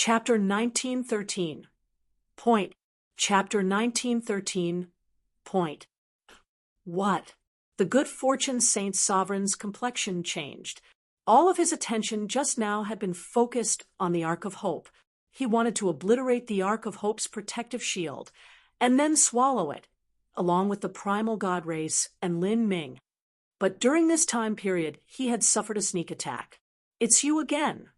Chapter 1913. Point. Chapter 1913. Point. What? The good fortune Saint Sovereign's complexion changed. All of his attention just now had been focused on the Ark of Hope. He wanted to obliterate the Ark of Hope's protective shield, and then swallow it, along with the primal god race and Lin Ming. But during this time period, he had suffered a sneak attack. "It's you again."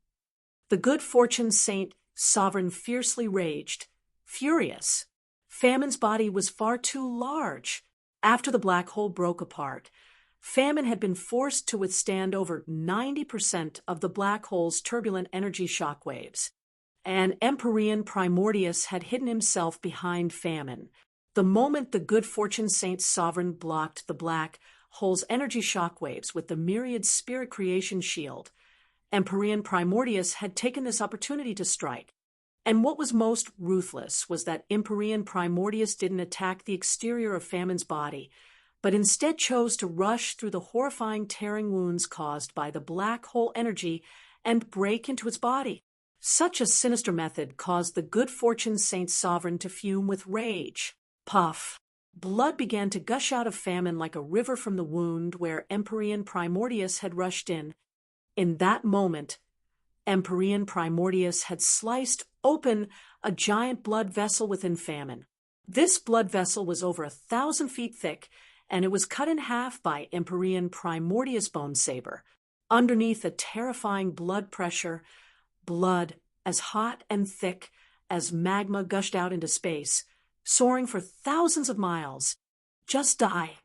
The good fortune Saint Sovereign fiercely raged, furious. Famine's body was far too large. After the black hole broke apart, Famine had been forced to withstand over 90% of the black hole's turbulent energy shock waves. And Empyrean Primordius had hidden himself behind Famine. The moment the good fortune Saint Sovereign blocked the black hole's energy shock waves with the myriad spirit creation shield, Empyrean Primordius had taken this opportunity to strike. And what was most ruthless was that Empyrean Primordius didn't attack the exterior of Famine's body, but instead chose to rush through the horrifying tearing wounds caused by the black hole energy and break into its body. Such a sinister method caused the good fortune Saint Sovereign to fume with rage. Puff! Blood began to gush out of Famine like a river from the wound where Empyrean Primordius had rushed in. In that moment, Empyrean Primordius had sliced open a giant blood vessel within Famine. This blood vessel was over 1,000 feet thick, and it was cut in half by Empyrean Primordius' bone saber. Underneath a terrifying blood pressure, blood as hot and thick as magma gushed out into space, soaring for thousands of miles. "Just die."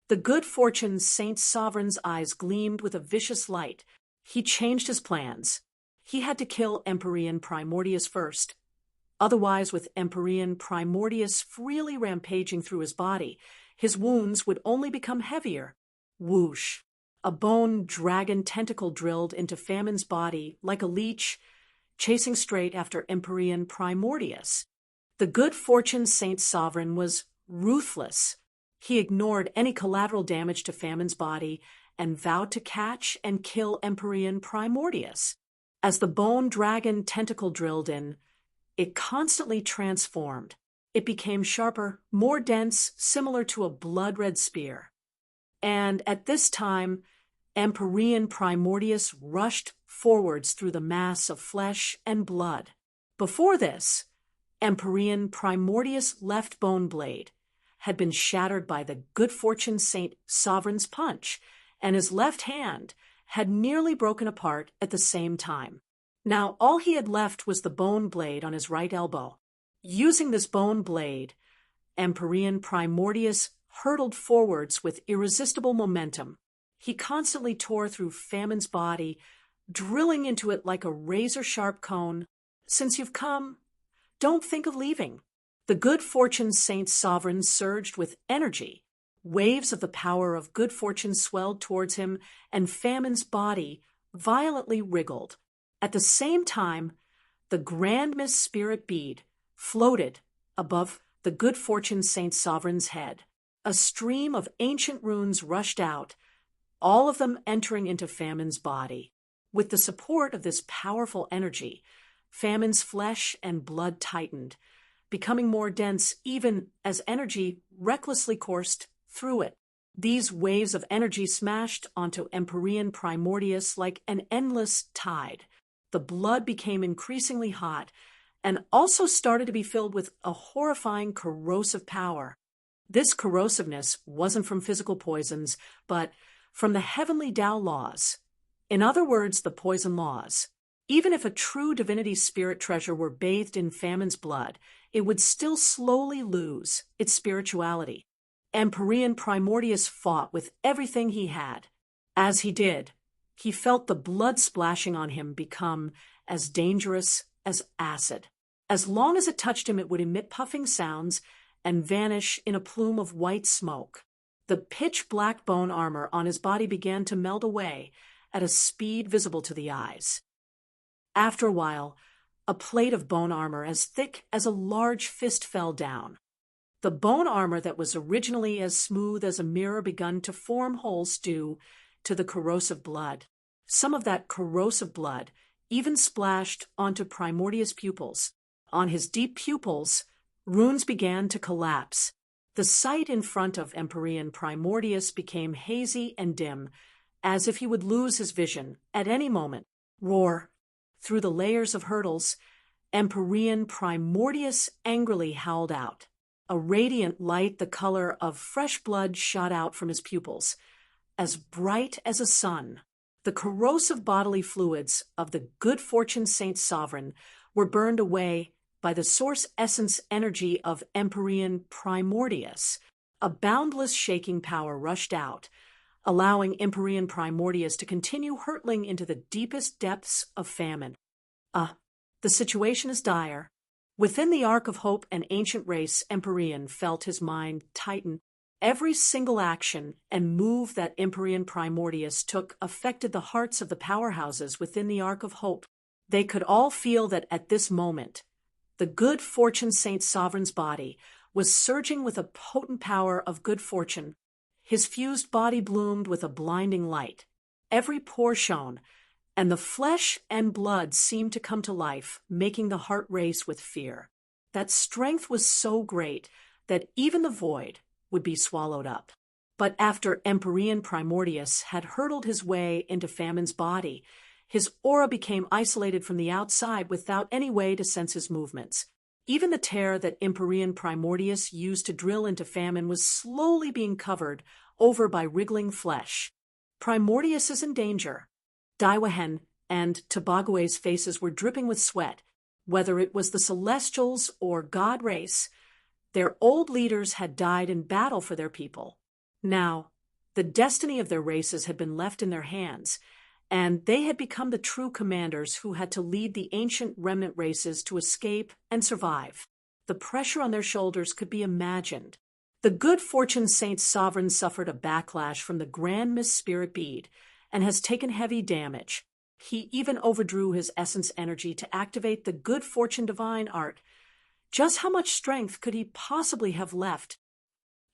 The good fortune Saint Sovereign's eyes gleamed with a vicious light. He changed his plans. He had to kill Empyrean Primordius first. Otherwise, with Empyrean Primordius freely rampaging through his body, his wounds would only become heavier. Whoosh! A bone dragon tentacle drilled into Famine's body like a leech, chasing straight after Empyrean Primordius. The good fortune Saint Sovereign was ruthless. He ignored any collateral damage to Famine's body and vowed to catch and kill Empyrean Primordius. As the bone dragon tentacle drilled in, it constantly transformed. It became sharper, more dense, similar to a blood-red spear. And at this time, Empyrean Primordius rushed forwards through the mass of flesh and blood. Before this, Empyrean Primordius' left bone blade had been shattered by the good fortune Saint Sovereign's punch, and his left hand had nearly broken apart at the same time. Now all he had left was the bone blade on his right elbow. Using this bone blade, Empyrean Primordius hurtled forwards with irresistible momentum. He constantly tore through Famine's body, drilling into it like a razor-sharp cone. "Since you've come, don't think of leaving." The good fortune Saint Sovereign surged with energy. Waves of the power of good fortune swelled towards him, and Famine's body violently wriggled. At the same time, the Grand Mist Spirit bead floated above the good fortune Saint Sovereign's head. A stream of ancient runes rushed out, all of them entering into Famine's body. With the support of this powerful energy, Famine's flesh and blood tightened, becoming more dense even as energy recklessly coursed through it. These waves of energy smashed onto Empyrean Primordius like an endless tide. The blood became increasingly hot and also started to be filled with a horrifying corrosive power. This corrosiveness wasn't from physical poisons, but from the heavenly Tao laws. In other words, the poison laws. Even if a true divinity spirit treasure were bathed in Famine's blood, it would still slowly lose its spirituality. Empyrean Primordius fought with everything he had. As he did, he felt the blood splashing on him become as dangerous as acid. As long as it touched him, it would emit puffing sounds and vanish in a plume of white smoke. The pitch-black bone armor on his body began to melt away at a speed visible to the eyes. After a while, a plate of bone armor as thick as a large fist fell down. The bone armor that was originally as smooth as a mirror began to form holes due to the corrosive blood. Some of that corrosive blood even splashed onto Primordius' pupils. On his deep pupils, runes began to collapse. The sight in front of Empyrean Primordius became hazy and dim, as if he would lose his vision at any moment. Roar! Through the layers of hurdles, Empyrean Primordius angrily howled out. A radiant light the color of fresh blood shot out from his pupils, as bright as a sun. The corrosive bodily fluids of the good fortune Saint Sovereign were burned away by the source essence energy of Empyrean Primordius. A boundless shaking power rushed out, allowing Empyrean Primordius to continue hurtling into the deepest depths of famine. The situation is dire. Within the Ark of Hope, an ancient race, Empyrean, felt his mind tighten. Every single action and move that Empyrean Primordius took affected the hearts of the powerhouses within the Ark of Hope. They could all feel that at this moment, the good fortune Saint Sovereign's body was surging with a potent power of good fortune. His fused body bloomed with a blinding light. Every pore shone, and the flesh and blood seemed to come to life, making the heart race with fear. That strength was so great that even the void would be swallowed up. But after Empyrean Primordius had hurtled his way into Famine's body, his aura became isolated from the outside without any way to sense his movements. Even the tear that Empyrean Primordius used to drill into Famine was slowly being covered over by wriggling flesh. Primordius is in danger. Daiwahen and Tobague's faces were dripping with sweat. Whether it was the Celestials or God race, their old leaders had died in battle for their people. Now, the destiny of their races had been left in their hands, and they had become the true commanders who had to lead the ancient remnant races to escape and survive. The pressure on their shoulders could be imagined. The good fortune Saint Sovereign suffered a backlash from the Grand Miss Spirit Bead and has taken heavy damage. He even overdrew his essence energy to activate the good fortune divine art. Just how much strength could he possibly have left?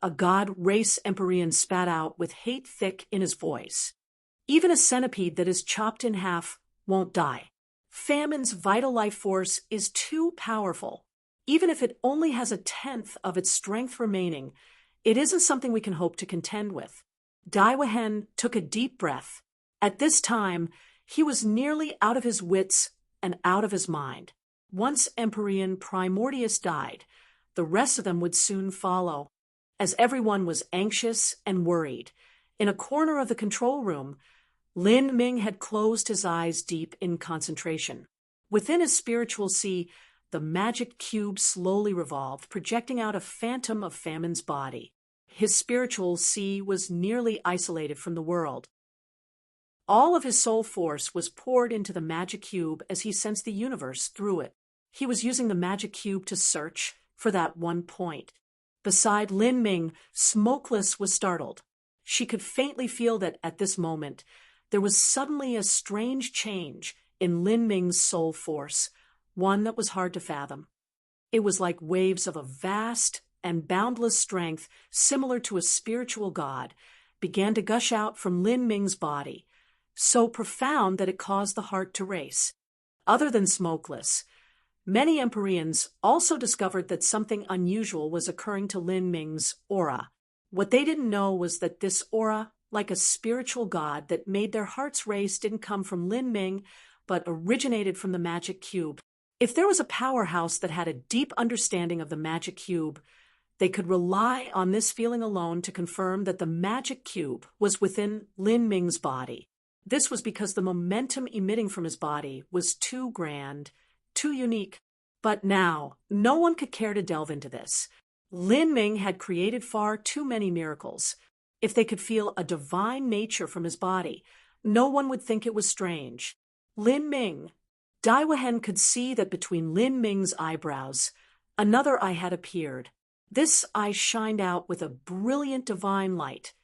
A god race Empyrean spat out with hate thick in his voice. Even a centipede that is chopped in half won't die. Famine's vital life force is too powerful. Even if it only has 1/10 of its strength remaining, it isn't something we can hope to contend with. Daiwahen took a deep breath. At this time, he was nearly out of his wits and out of his mind. Once Empyrean Primordius died, the rest of them would soon follow. As everyone was anxious and worried, in a corner of the control room, Lin Ming had closed his eyes deep in concentration. Within his spiritual sea, the magic cube slowly revolved, projecting out a phantom of Famine's body. His spiritual sea was nearly isolated from the world. All of his soul force was poured into the magic cube as he sensed the universe through it. He was using the magic cube to search for that one point. Beside Lin Ming, Smokeless was startled. She could faintly feel that at this moment, there was suddenly a strange change in Lin Ming's soul force, one that was hard to fathom. It was like waves of a vast and boundless strength, similar to a spiritual god, began to gush out from Lin Ming's body, so profound that it caused the heart to race. Other than Smokeless, many Empyreans also discovered that something unusual was occurring to Lin Ming's aura. What they didn't know was that this aura, like a spiritual god that made their hearts race, didn't come from Lin Ming, but originated from the magic cube. If there was a powerhouse that had a deep understanding of the magic cube, they could rely on this feeling alone to confirm that the magic cube was within Lin Ming's body. This was because the momentum emitting from his body was too grand, too unique. But now, no one could care to delve into this. Lin Ming had created far too many miracles. If they could feel a divine nature from his body, no one would think it was strange. Lin Ming. Daiwahen could see that between Lin Ming's eyebrows, another eye had appeared. This eye shined out with a brilliant divine light,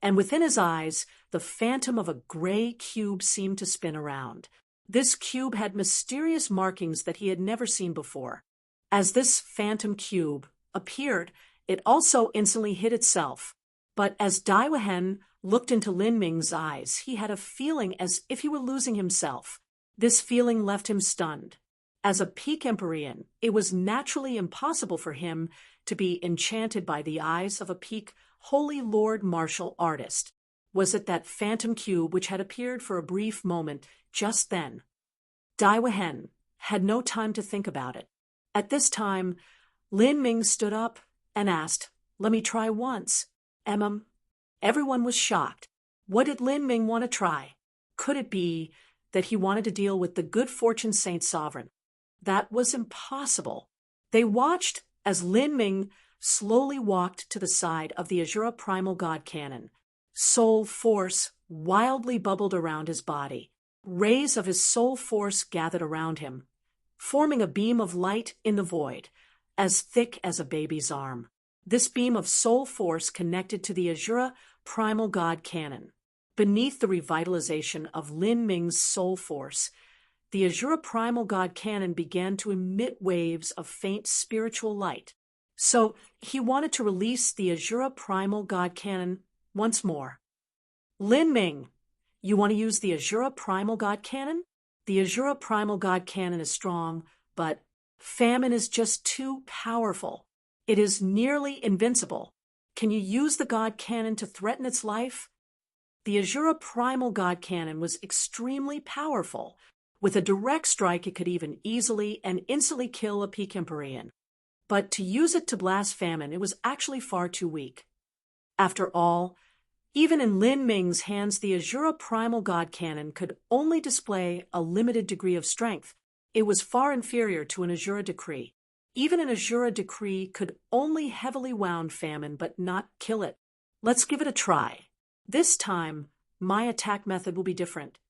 and within his eyes, the phantom of a gray cube seemed to spin around. This cube had mysterious markings that he had never seen before. As this phantom cube appeared, it also instantly hid itself. But as Daiwahen looked into Lin Ming's eyes, he had a feeling as if he were losing himself. This feeling left him stunned. As a peak Empyrean, it was naturally impossible for him to be enchanted by the eyes of a peak Holy Lord martial artist. Was it that phantom cube which had appeared for a brief moment just then? Dai Wehen had no time to think about it. At this time, Lin Ming stood up and asked, "Let me try once." Everyone was shocked. What did Lin Ming want to try? Could it be that he wanted to deal with the good fortune Saint Sovereign? That was impossible. They watched as Lin Ming slowly walked to the side of the Azura Primal God Cannon. Soul force wildly bubbled around his body. Rays of his soul force gathered around him, forming a beam of light in the void, as thick as a baby's arm. This beam of soul force connected to the Azura Primal God Cannon. Beneath the revitalization of Lin Ming's soul force, the Azura Primal God Cannon began to emit waves of faint spiritual light. So he wanted to release the Azura Primal God Cannon once more. Lin Ming, you want to use the Azura Primal God Cannon? The Azura Primal God Cannon is strong, but famine is just too powerful. It is nearly invincible. Can you use the God Cannon to threaten its life? The Azura Primal God Cannon was extremely powerful. With a direct strike, it could even easily and instantly kill a peak Empyrean. But to use it to blast famine, it was actually far too weak. After all, even in Lin Ming's hands, the Azura Primal God Cannon could only display a limited degree of strength. It was far inferior to an Azura Decree. Even an Azura Decree could only heavily wound famine but not kill it. Let's give it a try. This time, my attack method will be different.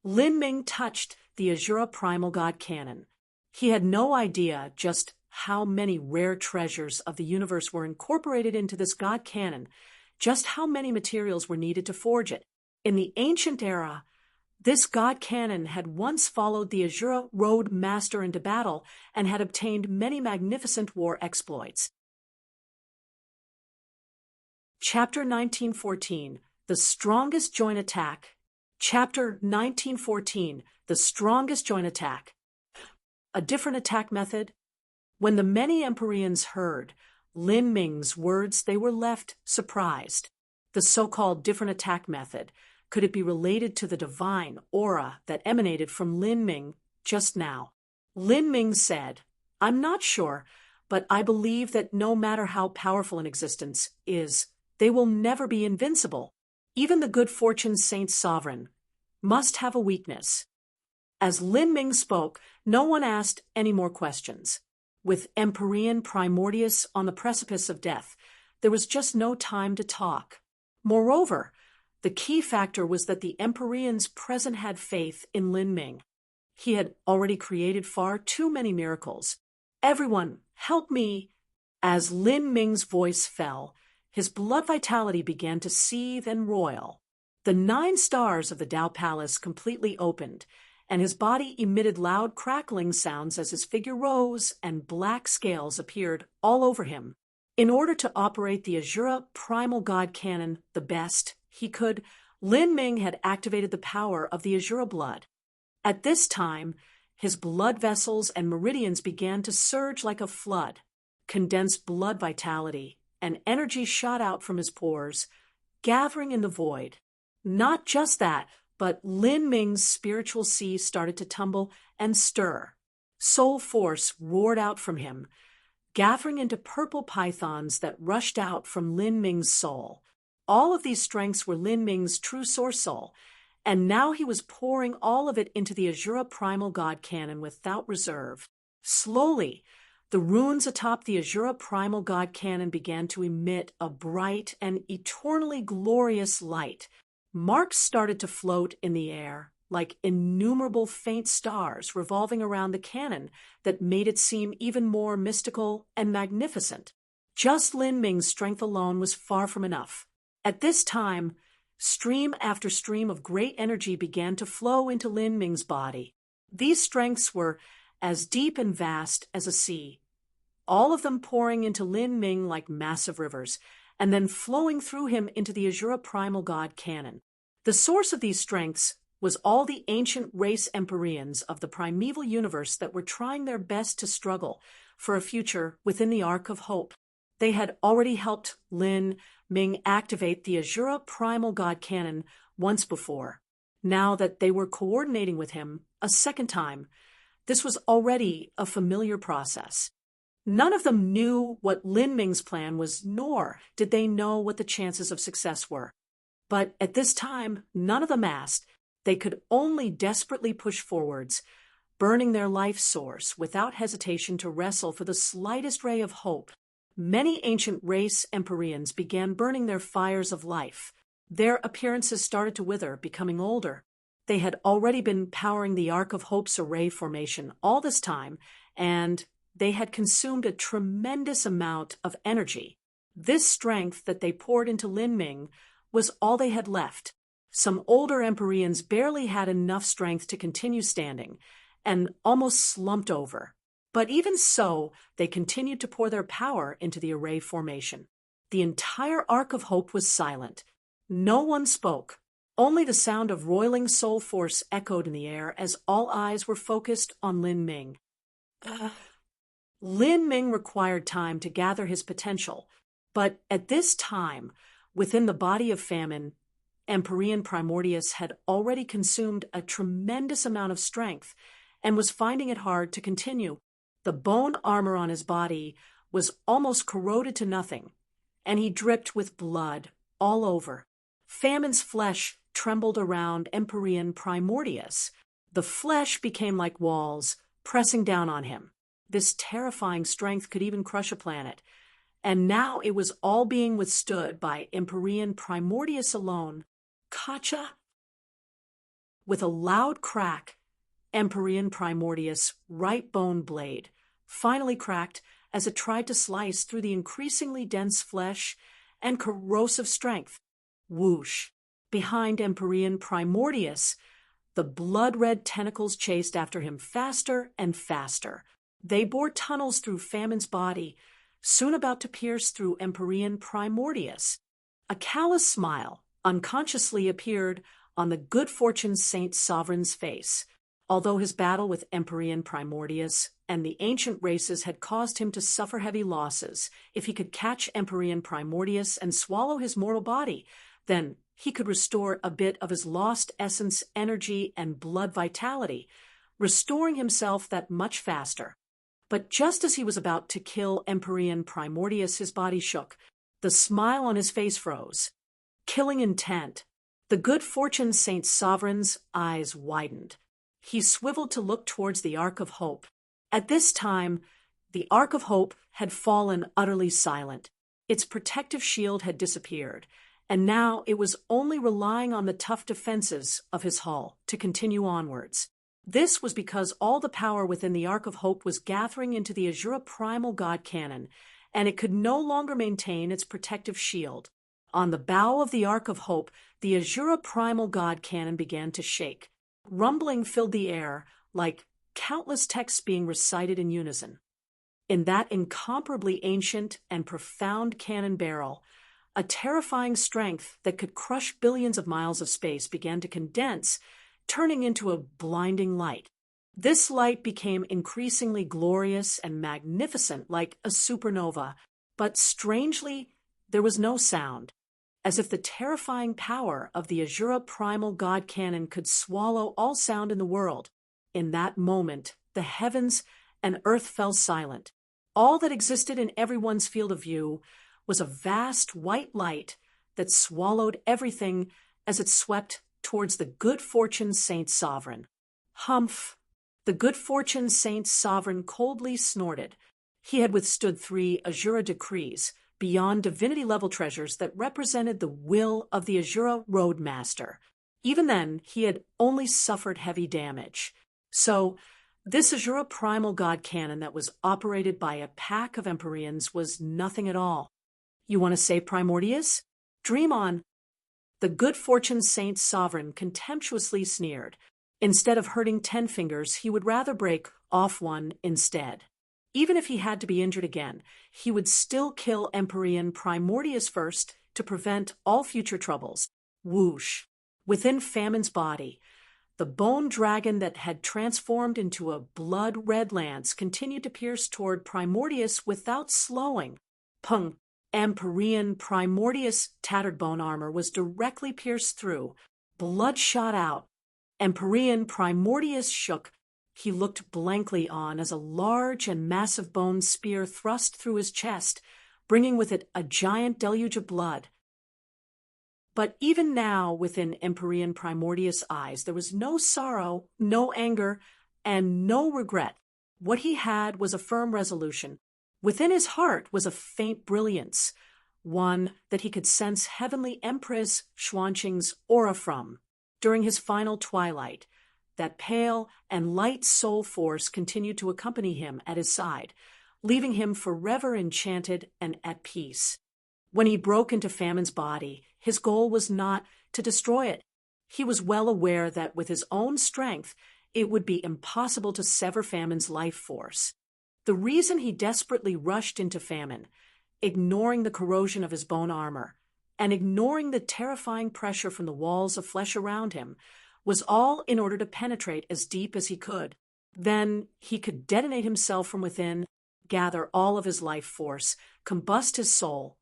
Lin Ming touched the Azura Primal God Cannon. He had no idea just how many rare treasures of the universe were incorporated into this God Cannon, just how many materials were needed to forge it. In the ancient era, this God Cannon had once followed the Azura Road Master into battle and had obtained many magnificent war exploits. Chapter 1914, The Strongest Joint Attack. Chapter 1914, The Strongest Joint Attack. A different attack method? When the many Empyreans heard Lin Ming's words, they were left surprised. The so-called different attack method, could it be related to the divine aura that emanated from Lin Ming just now? Lin Ming said, "I'm not sure, but I believe that no matter how powerful an existence is, they will never be invincible. Even the good fortune Saint Sovereign must have a weakness." As Lin Ming spoke, no one asked any more questions. With Empyrean Primordius on the precipice of death, there was just no time to talk. Moreover, the key factor was that the Empyreans present had faith in Lin Ming. He had already created far too many miracles. "Everyone, help me!" As Lin Ming's voice fell, his blood vitality began to seethe and roil. The 9 stars of the Tao Palace completely opened, and his body emitted loud crackling sounds as his figure rose and black scales appeared all over him. In order to operate the Azura Primal God Cannon the best he could, Lin Ming had activated the power of the Azura blood. At this time, his blood vessels and meridians began to surge like a flood. Condensed blood vitality and energy shot out from his pores, gathering in the void. Not just that, but Lin Ming's spiritual sea started to tumble and stir. Soul force roared out from him, gathering into purple pythons that rushed out from Lin Ming's soul. All of these strengths were Lin Ming's true source soul, and now he was pouring all of it into the Azura Primal God Cannon without reserve. Slowly, the runes atop the Azura Primal God Cannon began to emit a bright and eternally glorious light. Marks started to float in the air, like innumerable faint stars revolving around the cannon that made it seem even more mystical and magnificent. Just Lin Ming's strength alone was far from enough. At this time, stream after stream of great energy began to flow into Lin Ming's body. These strengths were as deep and vast as a sea, all of them pouring into Lin Ming like massive rivers, and then flowing through him into the Azura Primal God Cannon. The source of these strengths was all the ancient race Empyreans of the primeval universe that were trying their best to struggle for a future within the Ark of Hope. They had already helped Lin Ming activate the Azura primal god canon once before. Now that they were coordinating with him a second time, this was already a familiar process. None of them knew what Lin Ming's plan was, nor did they know what the chances of success were. But at this time, none of them asked. They could only desperately push forwards, burning their life source without hesitation to wrestle for the slightest ray of hope. Many ancient race Empyreans began burning their fires of life. Their appearances started to wither, becoming older. They had already been powering the Ark of Hope's array formation all this time, and they had consumed a tremendous amount of energy. This strength that they poured into Lin Ming was all they had left. Some older Empyreans barely had enough strength to continue standing, and almost slumped over. But even so, they continued to pour their power into the array formation. The entire Ark of Hope was silent. No one spoke. Only the sound of roiling soul force echoed in the air as all eyes were focused on Lin Ming. Lin Ming required time to gather his potential, but at this time, within the body of famine, Empyrean Primordius had already consumed a tremendous amount of strength and was finding it hard to continue. The bone armor on his body was almost corroded to nothing, and he dripped with blood all over. Famine's flesh trembled around Empyrean Primordius. The flesh became like walls, pressing down on him. This terrifying strength could even crush a planet, and now it was all being withstood by Empyrean Primordius alone. Kacha! With a loud crack, Empyrean Primordius' right bone blade finally cracked as it tried to slice through the increasingly dense flesh and corrosive strength. Whoosh! Behind Empyrean Primordius, the blood-red tentacles chased after him faster and faster. They bored tunnels through Famine's body, soon about to pierce through Empyrean Primordius. A callous smile unconsciously appeared on the good fortune Saint Sovereign's face. Although his battle with Empyrean Primordius and the ancient races had caused him to suffer heavy losses, if he could catch Empyrean Primordius and swallow his mortal body, then he could restore a bit of his lost essence, energy, and blood vitality, restoring himself that much faster. But just as he was about to kill Empyrean Primordius, his body shook. The smile on his face froze. Killing intent. The good fortune Saint Sovereign's eyes widened. He swiveled to look towards the Ark of Hope. At this time, the Ark of Hope had fallen utterly silent. Its protective shield had disappeared, and now it was only relying on the tough defenses of his hull to continue onwards. This was because all the power within the Ark of Hope was gathering into the Azura primal god canon, and it could no longer maintain its protective shield. On the bow of the Ark of Hope, the Azura primal god canon began to shake. Rumbling filled the air like countless texts being recited in unison. In that incomparably ancient and profound cannon barrel, a terrifying strength that could crush billions of miles of space began to condense, turning into a blinding light. This light became increasingly glorious and magnificent, like a supernova, but strangely, there was no sound, as if the terrifying power of the Azura primal god canon could swallow all sound in the world. In that moment, the heavens and earth fell silent. All that existed in everyone's field of view was a vast white light that swallowed everything as it swept towards the good fortune Saint Sovereign. Humph! The good fortune Saint Sovereign coldly snorted. He had withstood 3 Azura decrees, beyond divinity-level treasures that represented the will of the Azura Roadmaster. Even then, he had only suffered heavy damage. So, this Azura primal god canon that was operated by a pack of Empyreans was nothing at all. You want to save Primordius? Dream on. The good fortune Saint Sovereign contemptuously sneered. Instead of hurting 10 fingers, he would rather break off one instead. Even if he had to be injured again, he would still kill Empyrean Primordius first to prevent all future troubles. Whoosh! Within Famine's body, The bone dragon that had transformed into a blood-red lance continued to pierce toward Primordius without slowing. Pung! Empyrean Primordius' tattered bone armor was directly pierced through. Blood shot out. Empyrean Primordius shook. He looked blankly on as a large and massive bone spear thrust through his chest, bringing with it a giant deluge of blood. But even now, within Empyrean Primordius' eyes, there was no sorrow, no anger, and no regret. What he had was a firm resolution. Within his heart was a faint brilliance, one that he could sense Heavenly Empress Xuanqing's aura from. During his final twilight, that pale and light soul force continued to accompany him at his side, leaving him forever enchanted and at peace. When he broke into Famine's body, his goal was not to destroy it. He was well aware that with his own strength, it would be impossible to sever Famine's life force. The reason he desperately rushed into Famine, ignoring the corrosion of his bone armor, and ignoring the terrifying pressure from the walls of flesh around him, was all in order to penetrate as deep as he could. Then he could detonate himself from within, gather all of his life force, combust his soul,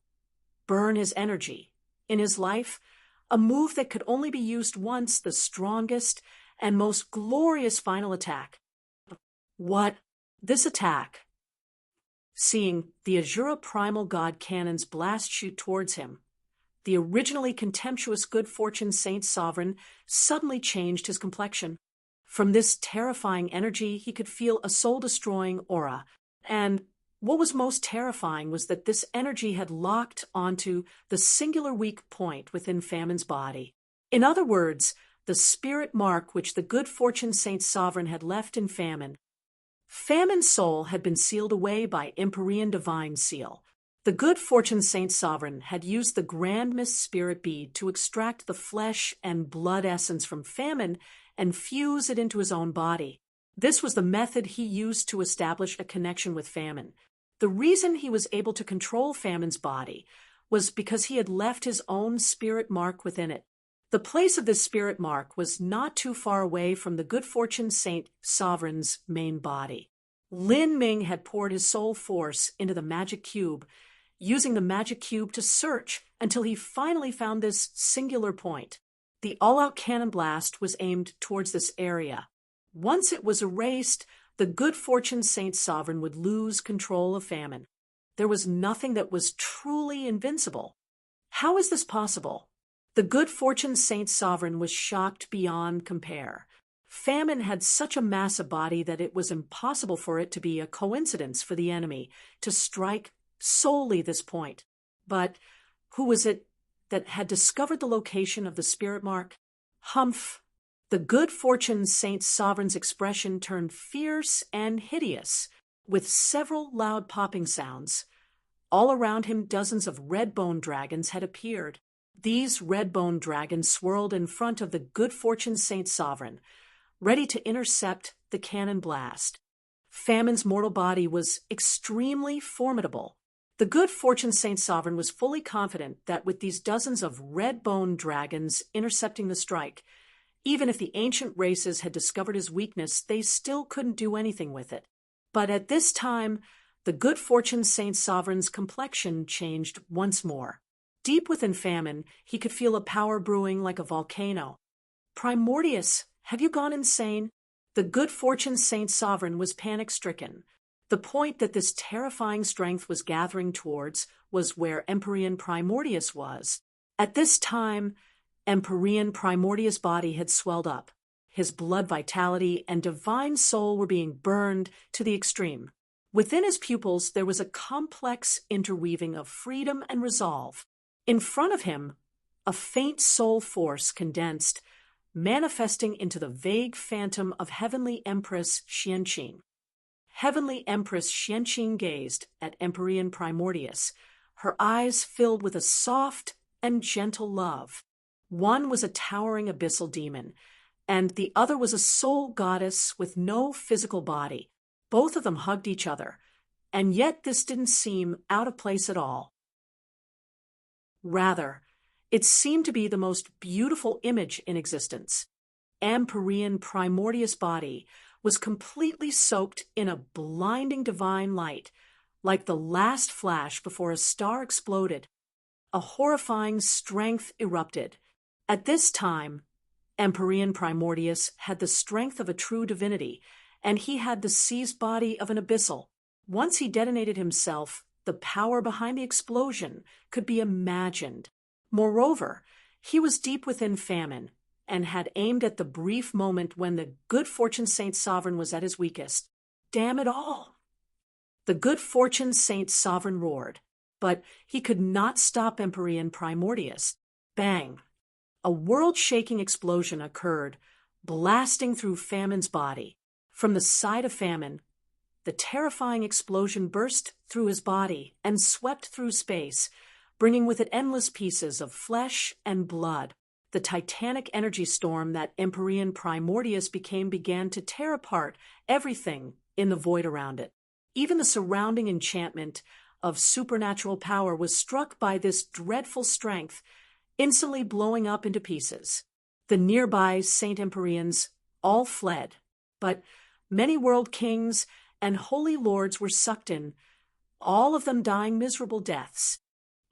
burn his energy. In his life, a move that could only be used once, the strongest and most glorious final attack. What? This attack. Seeing the Azura primal god cannons blast shoot towards him, the originally contemptuous good fortune Saint Sovereign suddenly changed his complexion. From this terrifying energy, he could feel a soul-destroying aura, and what was most terrifying was that this energy had locked onto the singular weak point within Famine's body. In other words, the spirit mark which the good fortune Saint Sovereign had left in Famine. Famine's soul had been sealed away by Empyrean Divine Seal. The good fortune Saint Sovereign had used the Grand Mist Spirit Bead to extract the flesh and blood essence from Famine and fuse it into his own body. This was the method he used to establish a connection with Famine. The reason he was able to control Famine's body was because he had left his own spirit mark within it. The place of this spirit mark was not too far away from the good fortune Saint Sovereign's main body. Lin Ming had poured his soul force into the magic cube, using the magic cube to search until he finally found this singular point. The all-out cannon blast was aimed towards this area. Once it was erased, the good fortune Saint Sovereign would lose control of Famine. There was nothing that was truly invincible. How is this possible? The good fortune Saint Sovereign was shocked beyond compare. Famine had such a massive body that it was impossible for it to be a coincidence for the enemy to strike solely this point. But who was it that had discovered the location of the spirit mark? Humph! The good fortune Saint Sovereign's expression turned fierce and hideous, with several loud popping sounds. All around him, dozens of red bone dragons had appeared. These red bone dragons swirled in front of the good fortune Saint Sovereign, ready to intercept the cannon blast. Famine's mortal body was extremely formidable. The good fortune Saint Sovereign was fully confident that with these dozens of red bone dragons intercepting the strike, even if the ancient races had discovered his weakness, they still couldn't do anything with it. But at this time, the good fortune Saint Sovereign's complexion changed once more. Deep within Famine, he could feel a power brewing like a volcano. Primordius, have you gone insane? The good fortune Saint Sovereign was panic-stricken. The point that this terrifying strength was gathering towards was where Empyrean Primordius was. At this time, Empyrean Primordius' body had swelled up. His blood vitality and divine soul were being burned to the extreme. Within his pupils, there was a complex interweaving of freedom and resolve. In front of him, a faint soul force condensed, manifesting into the vague phantom of Heavenly Empress Xuanqing. Heavenly Empress Xuanqing gazed at Empyrean Primordius, her eyes filled with a soft and gentle love. One was a towering abyssal demon, and the other was a soul goddess with no physical body. Both of them hugged each other, and yet this didn't seem out of place at all. Rather, it seemed to be the most beautiful image in existence. Empyrean primordius body was completely soaked in a blinding divine light, like the last flash before a star exploded. A horrifying strength erupted. At this time, Empyrean primordius had the strength of a true divinity, and he had the seized body of an abyssal. Once he detonated himself, the power behind the explosion could be imagined. Moreover, he was deep within famine, and had aimed at the brief moment when the good fortune Saint Sovereign was at his weakest. Damn it all! The good fortune Saint Sovereign roared, but he could not stop Empyrean primordius. Bang! A world-shaking explosion occurred, blasting through Famine's body. From the side of Famine, the terrifying explosion burst through his body and swept through space, bringing with it endless pieces of flesh and blood. The titanic energy storm that Empyrean primordius began to tear apart everything in the void around it. Even the surrounding enchantment of supernatural power was struck by this dreadful strength, instantly blowing up into pieces. The nearby Saint Empyreans all fled, but many world kings and holy lords were sucked in, all of them dying miserable deaths.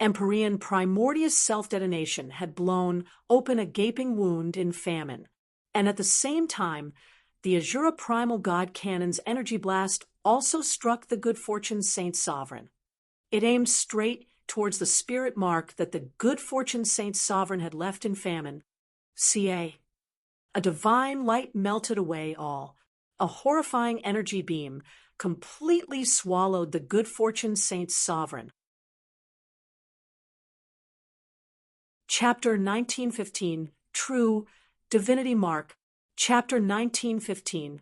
Empyrean primordius self-detonation had blown open a gaping wound in Famine, and at the same time, the Azura Primal God Cannon's energy blast also struck the good fortune Saint Sovereign. It aimed straight towards the spirit mark that the good fortune Saint Sovereign had left in Famine. CA. A divine light melted away all. A horrifying energy beam completely swallowed the good fortune Saint Sovereign. Chapter 1915, True Divinity Mark. Chapter 1915,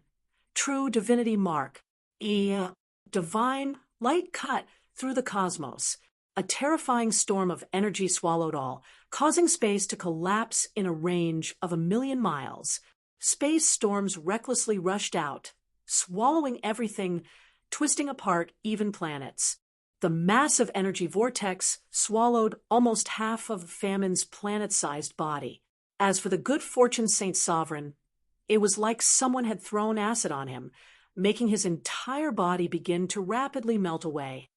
True Divinity Mark. Divine light cut through the cosmos. A terrifying storm of energy swallowed all, causing space to collapse in a range of 1,000,000 miles. Space storms recklessly rushed out, swallowing everything, twisting apart even planets. The massive energy vortex swallowed almost half of Famine's planet-sized body. As for the good fortune Saint Sovereign, it was like someone had thrown acid on him, making his entire body begin to rapidly melt away.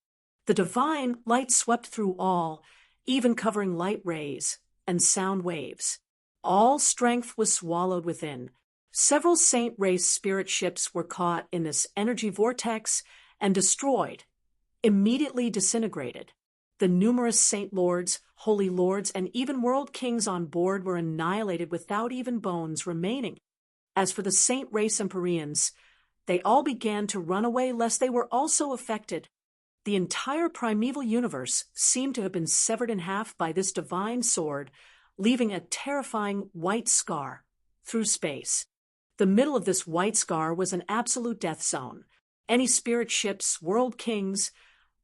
The divine light swept through all, even covering light rays and sound waves. All strength was swallowed within. Several saint race spirit ships were caught in this energy vortex and destroyed, immediately disintegrated. The numerous saint lords, holy lords, and even world kings on board were annihilated without even bones remaining. As for the saint race Empyreans, they all began to run away lest they were also affected. The entire primeval universe seemed to have been severed in half by this divine sword, leaving a terrifying white scar through space. The middle of this white scar was an absolute death zone. Any spirit ships, world kings,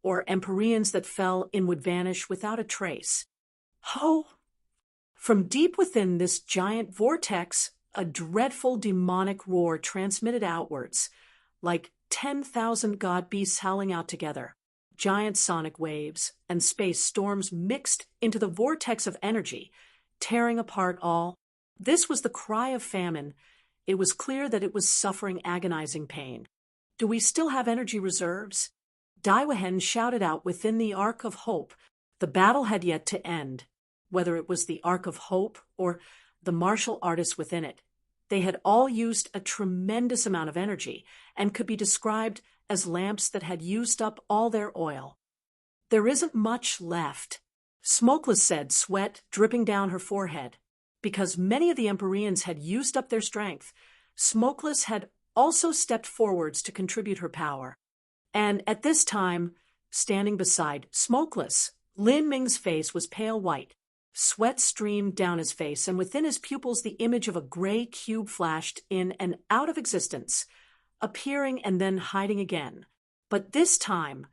or Empyreans that fell in would vanish without a trace. Ho! From deep within this giant vortex, a dreadful demonic roar transmitted outwards, like 10,000 god beasts howling out together. Giant sonic waves and space storms mixed into the vortex of energy, tearing apart all. This was the cry of Famine. It was clear that it was suffering agonizing pain. Do we still have energy reserves? Daiwahen shouted out within the Ark of Hope. The battle had yet to end, whether it was the Ark of Hope or the martial artists within it. They had all used a tremendous amount of energy and could be described as lamps that had used up all their oil. There isn't much left, Smokeless said, sweat dripping down her forehead. Because many of the Empyreans had used up their strength, Smokeless had also stepped forwards to contribute her power. And at this time, standing beside Smokeless, Lin Ming's face was pale white. Sweat streamed down his face, and within his pupils the image of a gray cube flashed in and out of existence, appearing and then hiding again. But this time,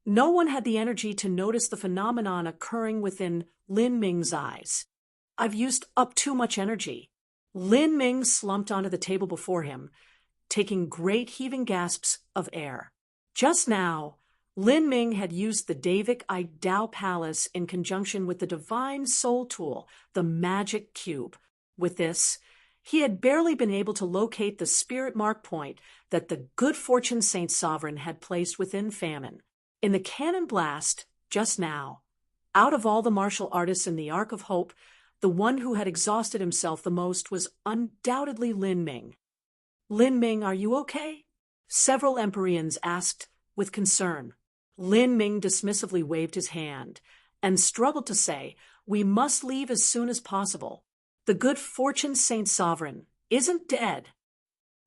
no one had the energy to notice the phenomenon occurring within Lin Ming's eyes. I've used up too much energy. Lin Ming slumped onto the table before him, taking great heaving gasps of air. Just now, Lin Ming had used the Davic Idao Palace in conjunction with the divine soul tool, the magic cube. With this, He had barely been able to locate the spirit mark point that the good fortune Saint Sovereign had placed within Famine. In the cannon blast, just now, out of all the martial artists in the Ark of Hope, the one who had exhausted himself the most was undoubtedly Lin Ming. "Lin Ming, are you okay?" several Empyreans asked with concern. Lin Ming dismissively waved his hand and struggled to say, "We must leave as soon as possible. The good fortune Saint Sovereign isn't dead."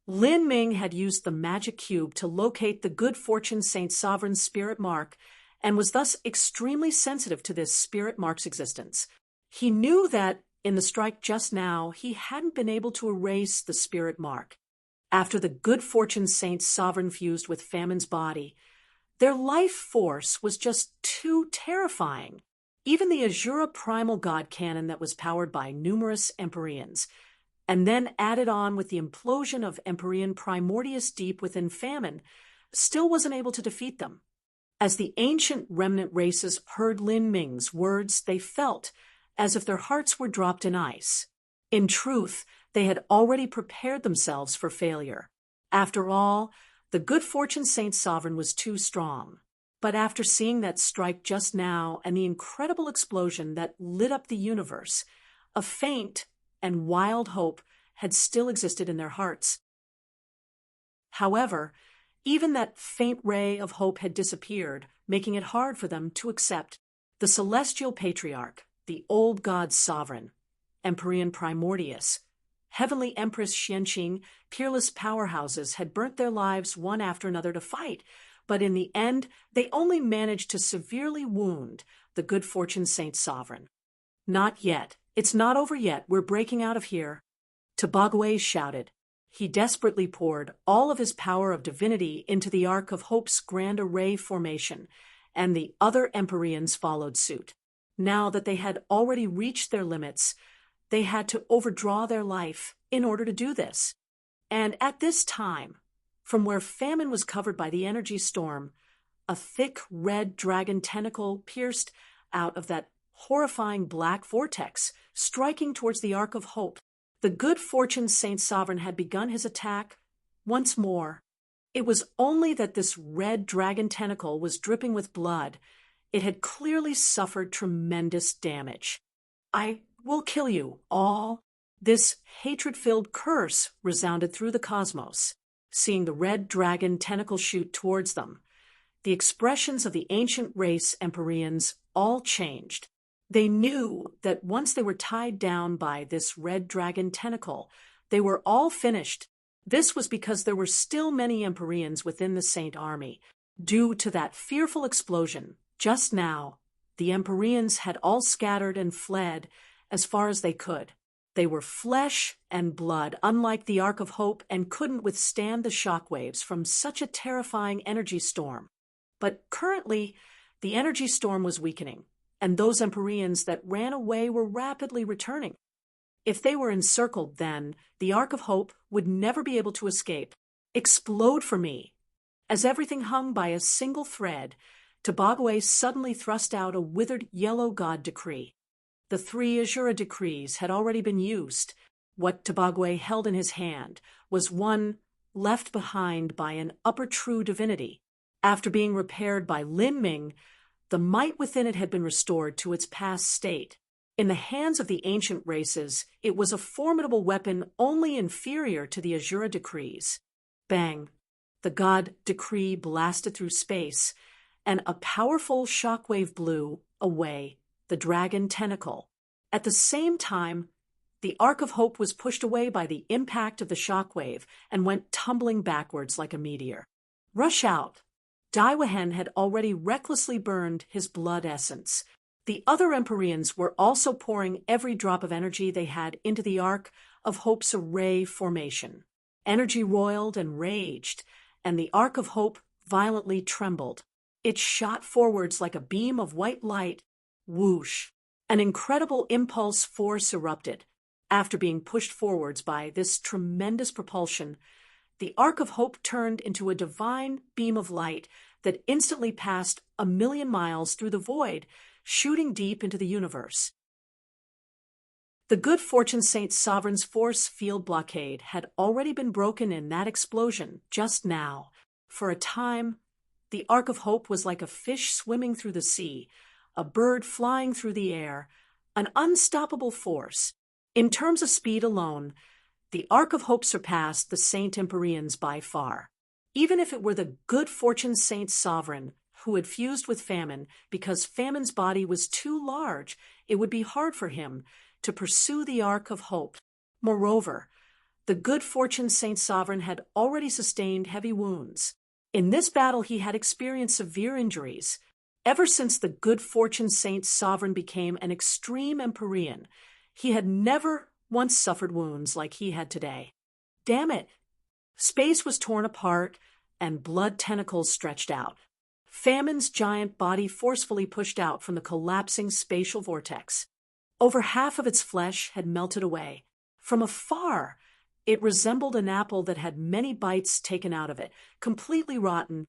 Lin Ming had used the magic cube to locate the good fortune Saint Sovereign's spirit mark and was thus extremely sensitive to this spirit mark's existence. He knew that, in the strike just now, he hadn't been able to erase the spirit mark. After the good fortune Saint Sovereign fused with Famine's body, their life force was just too terrifying. Even the Azura primal god cannon that was powered by numerous Empyreans, and then added on with the implosion of Empyrean Primordius deep within Famine, still wasn't able to defeat them. As the ancient remnant races heard Lin Ming's words, they felt as if their hearts were dropped in ice. In truth, they had already prepared themselves for failure. After all, the good fortune Saint Sovereign was too strong. But after seeing that strike just now and the incredible explosion that lit up the universe, a faint and wild hope had still existed in their hearts. However, even that faint ray of hope had disappeared, making it hard for them to accept. The celestial patriarch, the old god sovereign, Empyrean Primordius, Heavenly Empress Xianqing, peerless powerhouses had burnt their lives one after another to fight, but in the end, they only managed to severely wound the good fortune Saint Sovereign. "Not yet. It's not over yet. We're breaking out of here." Tabagwe shouted. He desperately poured all of his power of divinity into the Ark of Hope's Grand Array formation, and the other Empyreans followed suit. Now that they had already reached their limits, they had to overdraw their life in order to do this. And at this time, from where Famine was covered by the energy storm, a thick red dragon tentacle pierced out of that horrifying black vortex, striking towards the Ark of Hope. The good fortune Saint Sovereign had begun his attack once more. It was only that this red dragon tentacle was dripping with blood. It had clearly suffered tremendous damage. "I will kill you all." This hatred-filled curse resounded through the cosmos. Seeing the red dragon tentacle shoot towards them, the expressions of the ancient race Empyreans all changed. They knew that once they were tied down by this red dragon tentacle, they were all finished. This was because there were still many Empyreans within the Saint army. Due to that fearful explosion, just now, the Empyreans had all scattered and fled as far as they could. They were flesh and blood, unlike the Ark of Hope, and couldn't withstand the shockwaves from such a terrifying energy storm. But currently, the energy storm was weakening, and those Empyreans that ran away were rapidly returning. If they were encircled, then the Ark of Hope would never be able to escape. "Explode for me!" As everything hung by a single thread, Tabagwe suddenly thrust out a withered yellow god decree. The 3 Azura decrees had already been used. What Tabagwe held in his hand was one left behind by an upper true divinity. After being repaired by Lin Ming, the might within it had been restored to its past state. In the hands of the ancient races, it was a formidable weapon only inferior to the Azura decrees. Bang! The god decree blasted through space, and a powerful shockwave blew away the dragon tentacle. At the same time, the Ark of Hope was pushed away by the impact of the shockwave and went tumbling backwards like a meteor. "Rush out!" Daiwahen had already recklessly burned his blood essence. The other Empyreans were also pouring every drop of energy they had into the Ark of Hope's array formation. Energy roiled and raged, and the Ark of Hope violently trembled. It shot forwards like a beam of white light. Whoosh! An incredible impulse force erupted. After being pushed forwards by this tremendous propulsion, the Ark of Hope turned into a divine beam of light that instantly passed 1,000,000 miles through the void, shooting deep into the universe. The good fortune Saint Sovereign's force field blockade had already been broken in that explosion just now. For a time, the Ark of Hope was like a fish swimming through the sea, a bird flying through the air, an unstoppable force. In terms of speed alone, the Ark of Hope surpassed the Saint Empyreans by far. Even if it were the good fortune Saint Sovereign who had fused with Famine because Famine's body was too large, it would be hard for him to pursue the Ark of Hope. Moreover, the good fortune Saint Sovereign had already sustained heavy wounds. In this battle he had experienced severe injuries. Ever since the good fortune Saint Sovereign became an extreme Empyrean, he had never once suffered wounds like he had today. Damn it! Space was torn apart, and blood tentacles stretched out. Famine's giant body forcefully pushed out from the collapsing spatial vortex. Over half of its flesh had melted away. From afar, it resembled an apple that had many bites taken out of it, completely rotten.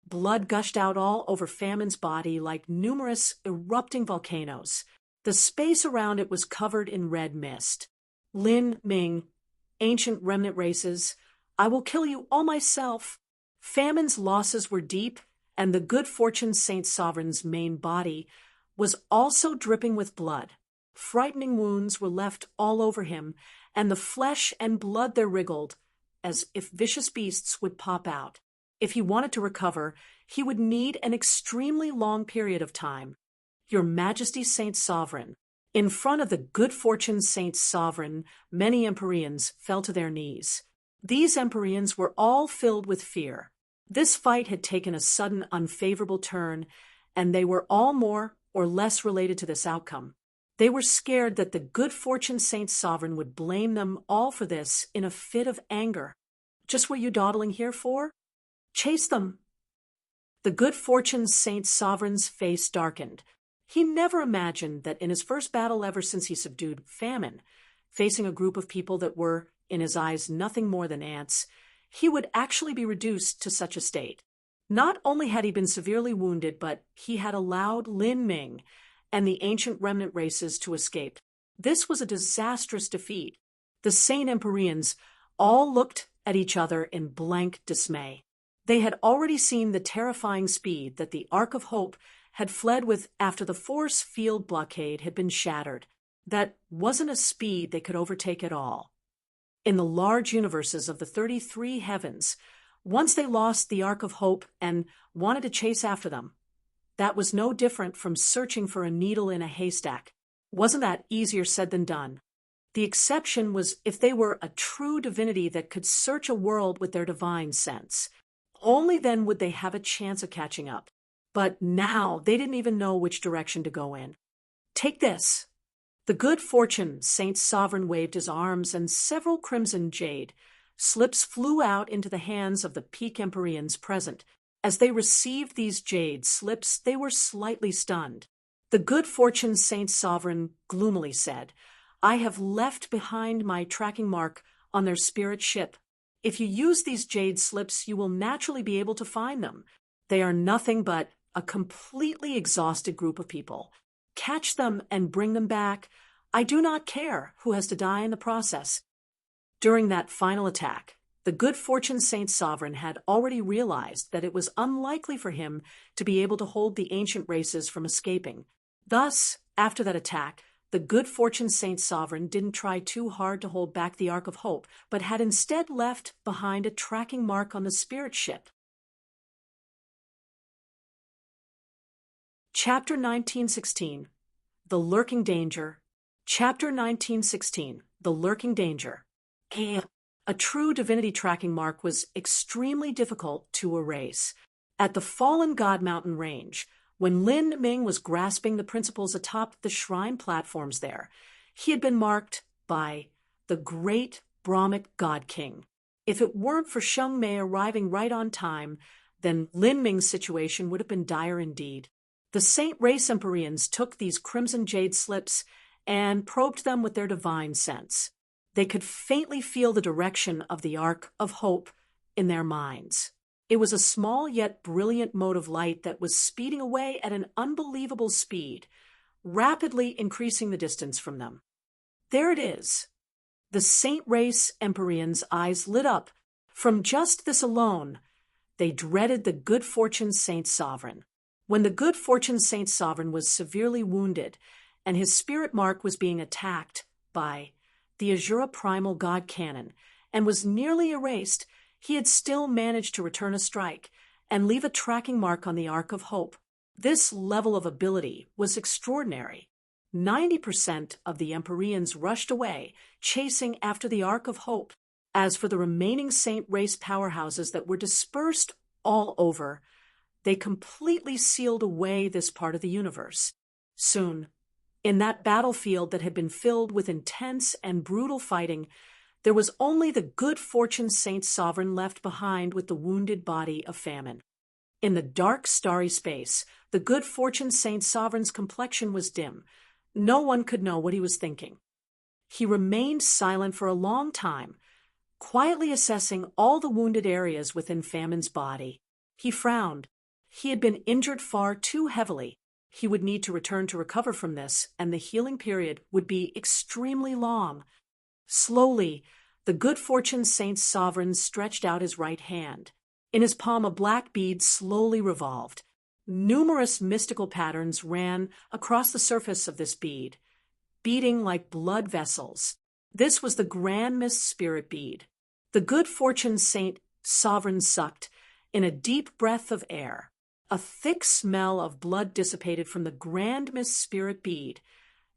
Blood gushed out all over Famine's body like numerous erupting volcanoes. The space around it was covered in red mist. Lin Ming, ancient remnant races, I will kill you all myself. Famine's losses were deep, and the good fortune Saint Sovereign's main body was also dripping with blood. Frightening wounds were left all over him, and the flesh and blood there wriggled, as if vicious beasts would pop out. If he wanted to recover, he would need an extremely long period of time. Your Majesty Saint Sovereign. In front of the good fortune Saint Sovereign, many Empyreans fell to their knees. These Empyreans were all filled with fear. This fight had taken a sudden unfavorable turn, and they were all more or less related to this outcome. They were scared that the good fortune Saint Sovereign would blame them all for this in a fit of anger. Just what you dawdling here for? Chase them. The good fortune Saint Sovereign's face darkened. He never imagined that in his first battle ever since he subdued Famine, facing a group of people that were, in his eyes, nothing more than ants, he would actually be reduced to such a state. Not only had he been severely wounded, but he had allowed Lin Ming and the ancient remnant races to escape. This was a disastrous defeat. The Saint Empyreans all looked at each other in blank dismay. They had already seen the terrifying speed that the Ark of Hope had fled with after the force field blockade had been shattered. That wasn't a speed they could overtake at all. In the large universes of the 33 heavens, once they lost the Ark of Hope and wanted to chase after them, that was no different from searching for a needle in a haystack. Wasn't that easier said than done? The exception was if they were a true divinity that could search a world with their divine sense. Only then would they have a chance of catching up. But now they didn't even know which direction to go in. Take this. The good fortune Saint Sovereign waved his arms, and several crimson jade slips flew out into the hands of the peak Empyreans present. As they received these jade slips, they were slightly stunned. The good fortune Saint Sovereign gloomily said, I have left behind my tracking mark on their spirit ship. If you use these jade slips, you will naturally be able to find them. They are nothing but a completely exhausted group of people. Catch them and bring them back. I do not care who has to die in the process. During that final attack, the good fortune Saint Sovereign had already realized that it was unlikely for him to be able to hold the ancient races from escaping. Thus, after that attack, the good fortune Saint Sovereign didn't try too hard to hold back the Ark of Hope, but had instead left behind a tracking mark on the spirit ship. Chapter 1916, The Lurking Danger. Chapter 1916, The Lurking Danger. A true divinity tracking mark was extremely difficult to erase. At the Fallen God Mountain range, when Lin Ming was grasping the principles atop the shrine platforms there, he had been marked by the great Brahmic God King. If it weren't for Sheng Mei arriving right on time, then Lin Ming's situation would have been dire indeed. The Saint Race Empyreans took these crimson jade slips and probed them with their divine sense. They could faintly feel the direction of the Ark of Hope in their minds. It was a small yet brilliant mote of light that was speeding away at an unbelievable speed, rapidly increasing the distance from them. There it is. The Saint Race Empyrean's eyes lit up. From just this alone, they dreaded the good fortune Saint Sovereign. When the good fortune Saint Sovereign was severely wounded, and his spirit mark was being attacked by the Azura primal god cannon, and was nearly erased, he had still managed to return a strike and leave a tracking mark on the Ark of Hope. This level of ability was extraordinary. 90% of the Empyreans rushed away, chasing after the Ark of Hope. As for the remaining Saint Race powerhouses that were dispersed all over, they completely sealed away this part of the universe. Soon, in that battlefield that had been filled with intense and brutal fighting, there was only the good fortune Saint Sovereign left behind with the wounded body of Famine. In the dark, starry space, the good fortune Saint Sovereign's complexion was dim. No one could know what he was thinking. He remained silent for a long time, quietly assessing all the wounded areas within Famine's body. He frowned. He had been injured far too heavily. He would need to return to recover from this, and the healing period would be extremely long. Slowly, the good fortune Saint Sovereign stretched out his right hand. In his palm, a black bead slowly revolved. Numerous mystical patterns ran across the surface of this bead, beating like blood vessels. This was the Grand Mist Spirit bead. The good fortune Saint Sovereign sucked in a deep breath of air. A thick smell of blood dissipated from the Grand Mist Spirit bead,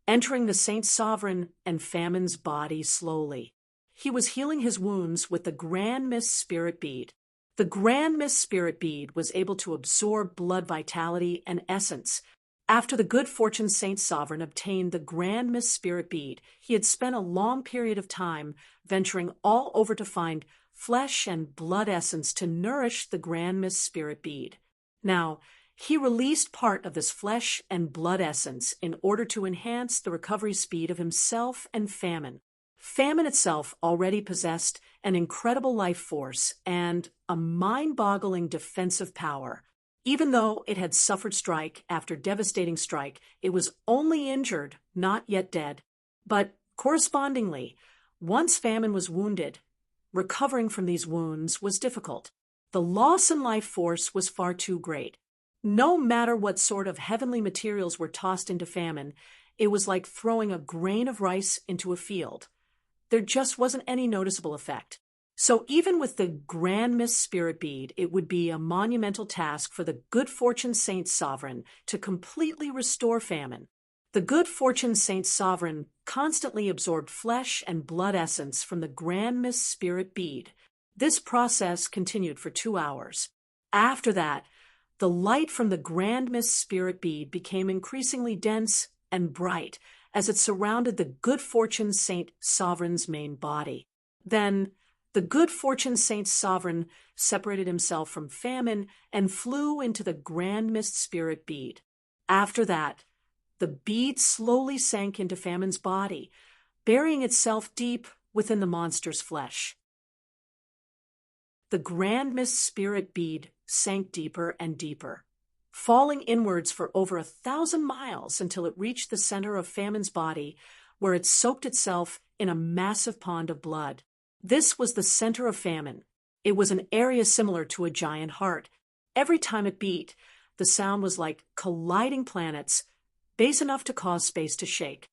entering the Saint Sovereign and Famine's body slowly. He was healing his wounds with the Grand Mist Spirit bead. The Grand Mist Spirit bead was able to absorb blood vitality and essence. After the good fortune Saint Sovereign obtained the Grand Mist Spirit bead, he had spent a long period of time venturing all over to find flesh and blood essence to nourish the Grand Mist Spirit bead. Now, he released part of this flesh and blood essence in order to enhance the recovery speed of himself and Famine. Famine itself already possessed an incredible life force and a mind-boggling defensive power. Even though it had suffered strike after devastating strike, it was only injured, not yet dead. But correspondingly, once Famine was wounded, recovering from these wounds was difficult. The loss in life force was far too great. No matter what sort of heavenly materials were tossed into Famine, it was like throwing a grain of rice into a field. There just wasn't any noticeable effect. So even with the Grand Mist Spirit bead, it would be a monumental task for the good fortune Saint Sovereign to completely restore Famine. The good fortune Saint Sovereign constantly absorbed flesh and blood essence from the Grand Mist Spirit bead. This process continued for 2 hours. After that, the light from the Grand Mist Spirit bead became increasingly dense and bright as it surrounded the good fortune Saint Sovereign's main body. Then, the good fortune Saint Sovereign separated himself from Famine and flew into the Grand Mist Spirit bead. After that, the bead slowly sank into Famine's body, burying itself deep within the monster's flesh. The Grand Mist Spirit bead sank deeper and deeper, falling inwards for over 1,000 miles until it reached the center of Famine's body, where it soaked itself in a massive pond of blood. This was the center of Famine. It was an area similar to a giant heart. Every time it beat, the sound was like colliding planets, base enough to cause space to shake.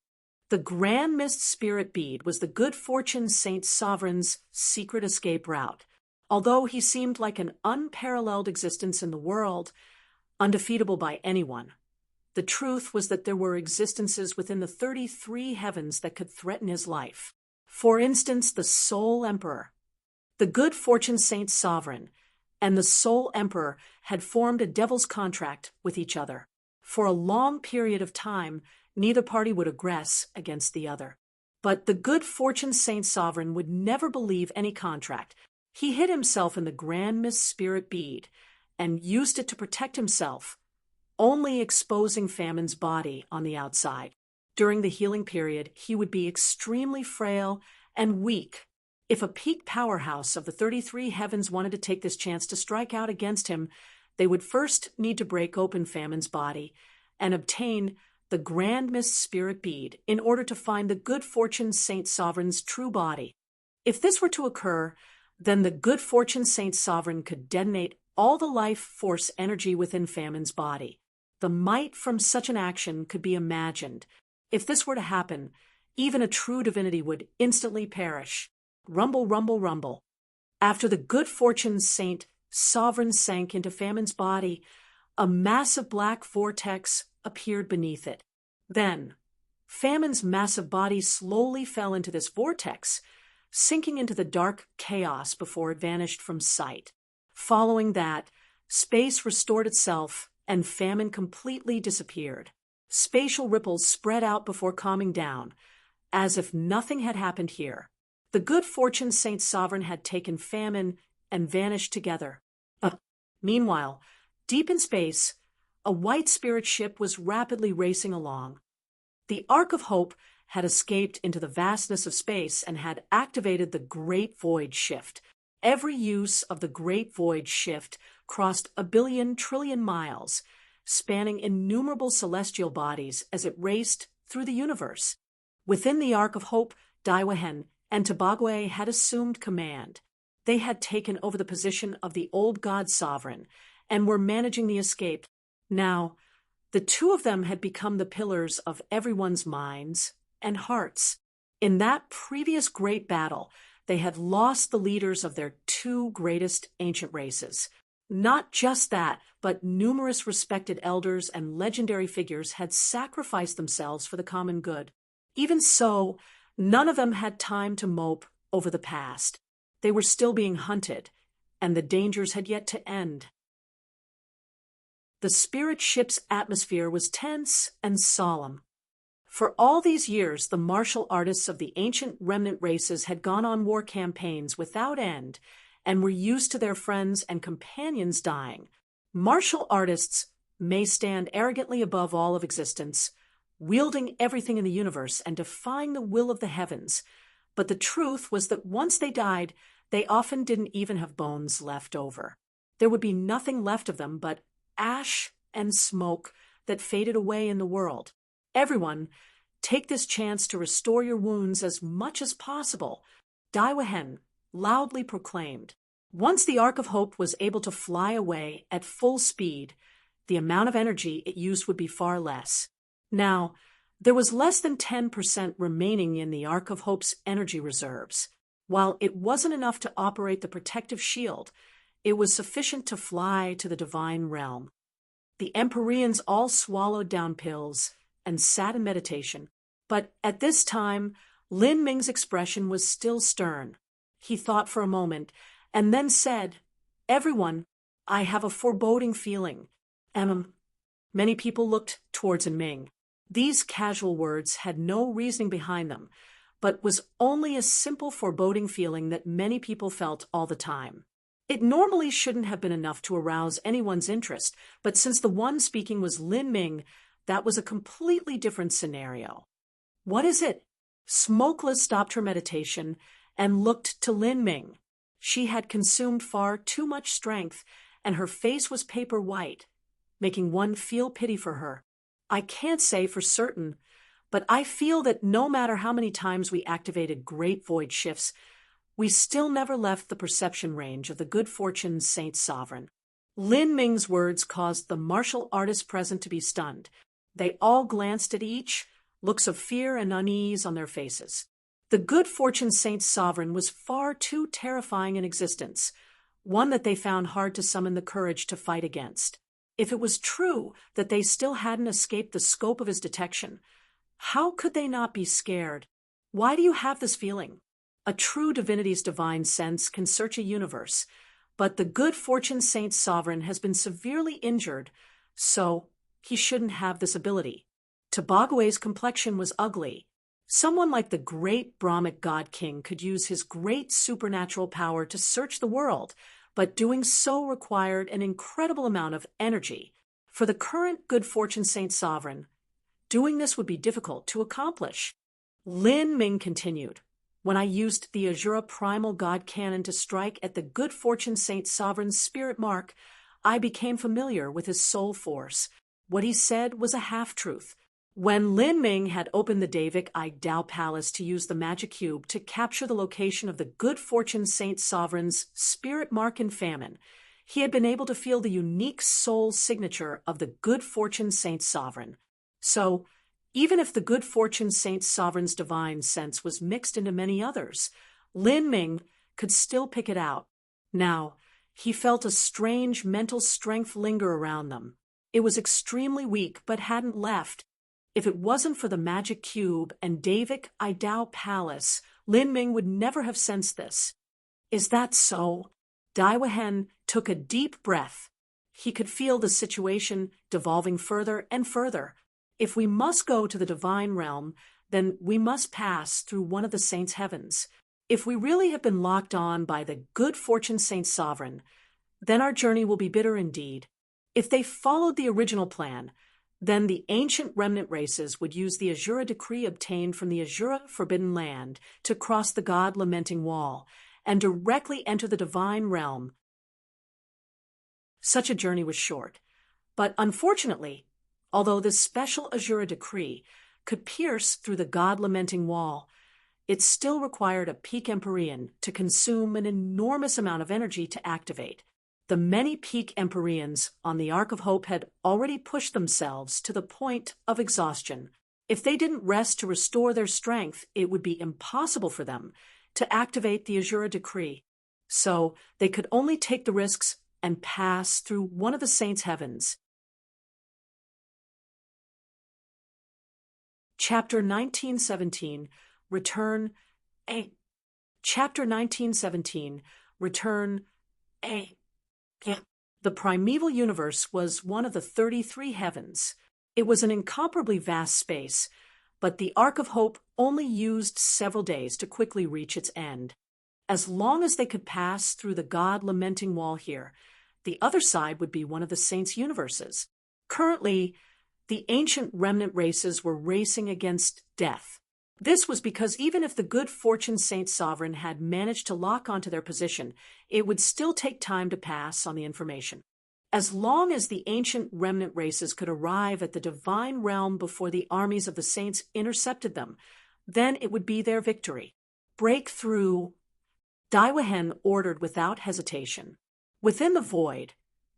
The Grand Mist Spirit bead was the good fortune Saint Sovereign's secret escape route. Although he seemed like an unparalleled existence in the world, undefeatable by anyone, the truth was that there were existences within the 33 heavens that could threaten his life. For instance, the Soul Emperor. The good fortune Saint Sovereign and the Soul Emperor had formed a devil's contract with each other. For a long period of time, neither party would aggress against the other. But the good fortune Saint Sovereign would never believe any contract. He hid himself in the Grand Mist Spirit bead and used it to protect himself, only exposing Famine's body on the outside. During the healing period, he would be extremely frail and weak. If a peak powerhouse of the 33 heavens wanted to take this chance to strike out against him, they would first need to break open Famine's body and obtain the Grand Mist Spirit Bead, in order to find the Good Fortune Saint Sovereign's true body. If this were to occur, then the Good Fortune Saint Sovereign could detonate all the life force energy within Famine's body. The might from such an action could be imagined. If this were to happen, even a true divinity would instantly perish. Rumble, rumble, rumble. After the Good Fortune Saint Sovereign sank into Famine's body, a massive black vortex appeared beneath it. Then, Famine's massive body slowly fell into this vortex, sinking into the dark chaos before it vanished from sight. Following that, space restored itself and Famine completely disappeared. Spatial ripples spread out before calming down, as if nothing had happened here. The Good Fortune Saint Sovereign had taken Famine and vanished together. Meanwhile, deep in space, a white spirit ship was rapidly racing along. The Ark of Hope had escaped into the vastness of space and had activated the Great Void Shift. Every use of the Great Void Shift crossed 1,000,000,000,000,000 miles, spanning innumerable celestial bodies as it raced through the universe. Within the Ark of Hope, Daiwahen and Tabagwe had assumed command. They had taken over the position of the old god sovereign and were managing the escape. Now, the two of them had become the pillars of everyone's minds and hearts. In that previous great battle, they had lost the leaders of their two greatest ancient races. Not just that, but numerous respected elders and legendary figures had sacrificed themselves for the common good. Even so, none of them had time to mope over the past. They were still being hunted, and the dangers had yet to end. The spirit ship's atmosphere was tense and solemn. For all these years, the martial artists of the ancient remnant races had gone on war campaigns without end and were used to their friends and companions dying. Martial artists may stand arrogantly above all of existence, wielding everything in the universe and defying the will of the heavens. But the truth was that once they died, they often didn't even have bones left over. There would be nothing left of them but ash and smoke that faded away in the world. Everyone, take this chance to restore your wounds as much as possible, Daiwahen loudly proclaimed. Once the Ark of Hope was able to fly away at full speed, the amount of energy it used would be far less. Now, there was less than 10% remaining in the Ark of Hope's energy reserves. While it wasn't enough to operate the protective shield, it was sufficient to fly to the divine realm. The Empyreans all swallowed down pills and sat in meditation, but at this time, Lin Ming's expression was still stern. He thought for a moment, and then said, "Everyone, I have a foreboding feeling." Many people looked towards Ming. These casual words had no reasoning behind them, but was only a simple foreboding feeling that many people felt all the time. It normally shouldn't have been enough to arouse anyone's interest, but since the one speaking was Lin Ming, that was a completely different scenario. "What is it?" Smokeless stopped her meditation and looked to Lin Ming. She had consumed far too much strength, and her face was paper white, making one feel pity for her. "I can't say for certain, but I feel that no matter how many times we activated Great Void Shifts, we still never left the perception range of the Good Fortune Saint Sovereign." Lin Ming's words caused the martial artists present to be stunned. They all glanced at each, looks of fear and unease on their faces. The Good Fortune Saint Sovereign was far too terrifying an existence, one that they found hard to summon the courage to fight against. If it was true that they still hadn't escaped the scope of his detection, how could they not be scared? Why do you have this feeling? A true divinity's divine sense can search a universe, but the Good Fortune Saint Sovereign has been severely injured, so he shouldn't have this ability. Tabagwe's complexion was ugly. Someone like the great Brahmic God King could use his great supernatural power to search the world, but doing so required an incredible amount of energy. For the current Good Fortune Saint Sovereign, doing this would be difficult to accomplish. Lin Ming continued, "When I used the Azura Primal God Cannon to strike at the Good Fortune Saint Sovereign's spirit mark, I became familiar with his soul force. What he said was a half-truth. When Lin Ming had opened the Davik I Dao Palace to use the magic cube to capture the location of the Good Fortune Saint Sovereign's spirit mark in famine, he had been able to feel the unique soul signature of the Good Fortune Saint Sovereign. So, even if the Good Fortune Saint Sovereign's divine sense was mixed into many others, Lin Ming could still pick it out. Now, he felt a strange mental strength linger around them. It was extremely weak, but hadn't left. If it wasn't for the magic cube and Davik I Dao Palace, Lin Ming would never have sensed this. Is that so? Dai Wehen took a deep breath. He could feel the situation devolving further and further. If we must go to the divine realm, then we must pass through one of the saints' heavens. If we really have been locked on by the Good Fortune Saint Sovereign, then our journey will be bitter indeed. If they followed the original plan, then the ancient remnant races would use the Azura decree obtained from the Azura Forbidden Land to cross the God-lamenting wall and directly enter the divine realm. Such a journey was short, but unfortunately, although this special Azura decree could pierce through the God-lamenting wall, it still required a peak Empyrean to consume an enormous amount of energy to activate. The many peak Empyreans on the Ark of Hope had already pushed themselves to the point of exhaustion. If they didn't rest to restore their strength, it would be impossible for them to activate the Azura decree. So they could only take the risks and pass through one of the saints' heavens. Chapter 1917, Return A. Chapter 1917, Return A. The primeval universe was one of the 33 heavens. It was an incomparably vast space, but the Ark of Hope only used several days to quickly reach its end. As long as they could pass through the God-lamenting wall here, the other side would be one of the saints' universes. Currently, the ancient remnant races were racing against death. This was because even if the Good Fortune Saint Sovereign had managed to lock onto their position, it would still take time to pass on the information. As long as the ancient remnant races could arrive at the divine realm before the armies of the saints intercepted them, then it would be their victory. Break through. Dai Wehen ordered without hesitation. Within the void,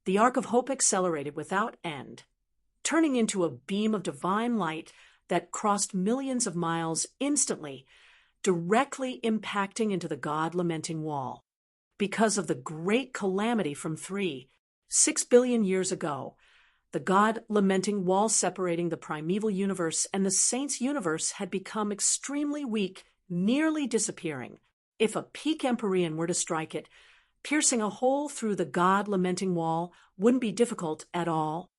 the Ark of Hope accelerated without end, turning into a beam of divine light that crossed millions of miles instantly, directly impacting into the God-lamenting wall. Because of the great calamity from 6 billion years ago, the God-lamenting wall separating the primeval universe and the saints' universe had become extremely weak, nearly disappearing. If a peak Empyrean were to strike it, piercing a hole through the God-lamenting wall wouldn't be difficult at all.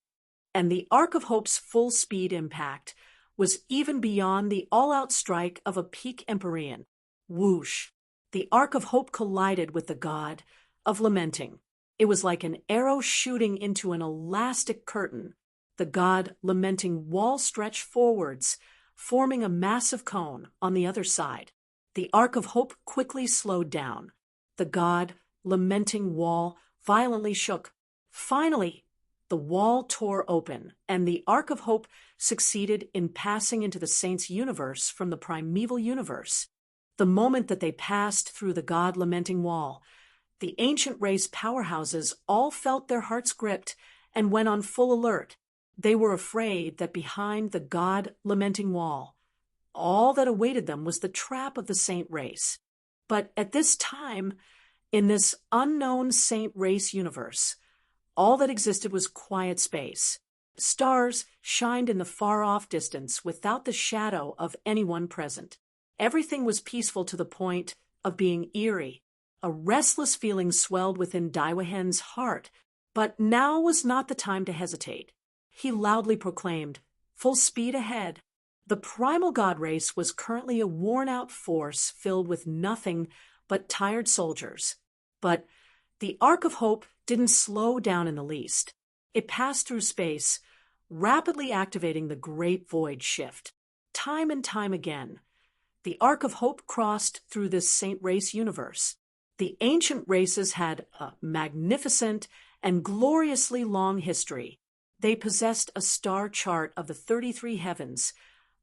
And the Ark of Hope's full-speed impact was even beyond the all-out strike of a peak Empyrean. Whoosh! The Ark of Hope collided with the God of Lamenting. It was like an arrow shooting into an elastic curtain. The God-lamenting wall stretched forwards, forming a massive cone on the other side. The Ark of Hope quickly slowed down. The God-lamenting wall violently shook. Finally, the wall tore open, and the Ark of Hope succeeded in passing into the saints' universe from the primeval universe. The moment that they passed through the God-lamenting wall, the ancient race powerhouses all felt their hearts gripped and went on full alert. They were afraid that behind the God-lamenting wall, all that awaited them was the trap of the saint race. But at this time, in this unknown saint race universe, all that existed was quiet space. Stars shined in the far-off distance without the shadow of anyone present. Everything was peaceful to the point of being eerie. A restless feeling swelled within Dai Wehen's heart, but now was not the time to hesitate. He loudly proclaimed, "Full speed ahead." The primal god race was currently a worn-out force filled with nothing but tired soldiers. But the Ark of Hope didn't slow down in the least. It passed through space, rapidly activating the Great Void Shift. Time and time again, the Ark of Hope crossed through this saint race universe. The ancient races had a magnificent and gloriously long history. They possessed a star chart of the 33 heavens,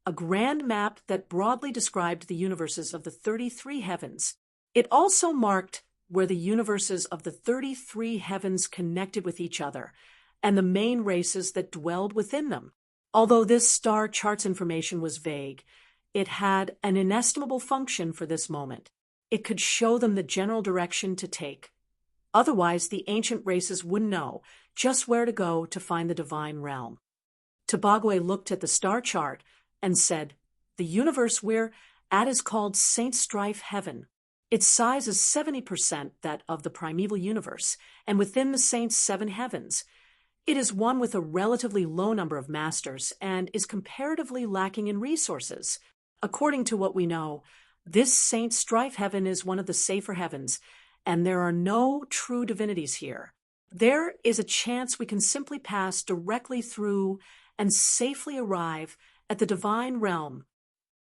a grand map that broadly described the universes of the 33 heavens. It also marked where the universes of the 33 heavens connected with each other, and the main races that dwelled within them. Although this star chart's information was vague, it had an inestimable function for this moment. It could show them the general direction to take. Otherwise, the ancient races wouldn't know just where to go to find the divine realm. Tobagwe looked at the star chart and said, "The universe we're at is called Saint Strife Heaven. Its size is 70% that of the primeval universe, and within the saints' 7 heavens. It is one with a relatively low number of masters and is comparatively lacking in resources. According to what we know, this Saint Strife Heaven is one of the safer heavens, and there are no true divinities here. There is a chance we can simply pass directly through and safely arrive at the divine realm.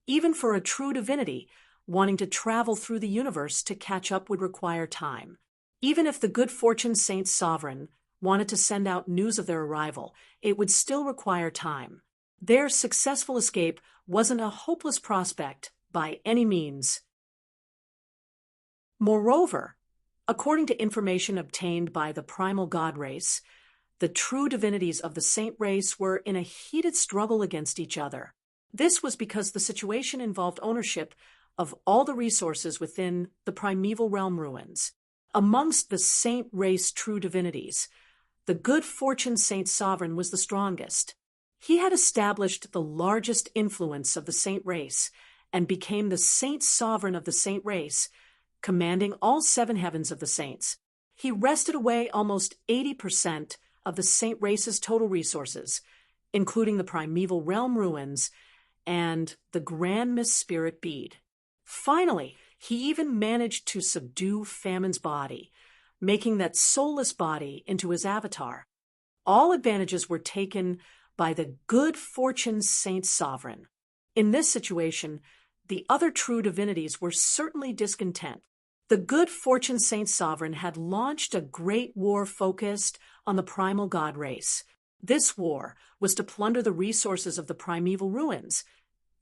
Even for a true divinity, wanting to travel through the universe to catch up would require time. Even if the good fortune Saint Sovereign wanted to send out news of their arrival, it would still require time. Their successful escape wasn't a hopeless prospect by any means. Moreover, according to information obtained by the primal god race, the true divinities of the saint race were in a heated struggle against each other. This was because the situation involved ownership of all the resources within the primeval realm ruins. Amongst the saint race true divinities, the good fortune Saint Sovereign was the strongest. He had established the largest influence of the saint race and became the Saint Sovereign of the saint race, commanding all 7 heavens of the saints. He wrested away almost 80% of the saint race's total resources, including the primeval realm ruins and the grand mist spirit bead. Finally, he even managed to subdue Famine's body, making that soulless body into his avatar. All advantages were taken by the good fortune Saint Sovereign. In this situation, the other true divinities were certainly discontent. The good fortune Saint Sovereign had launched a great war focused on the primal god race. This war was to plunder the resources of the primeval ruins,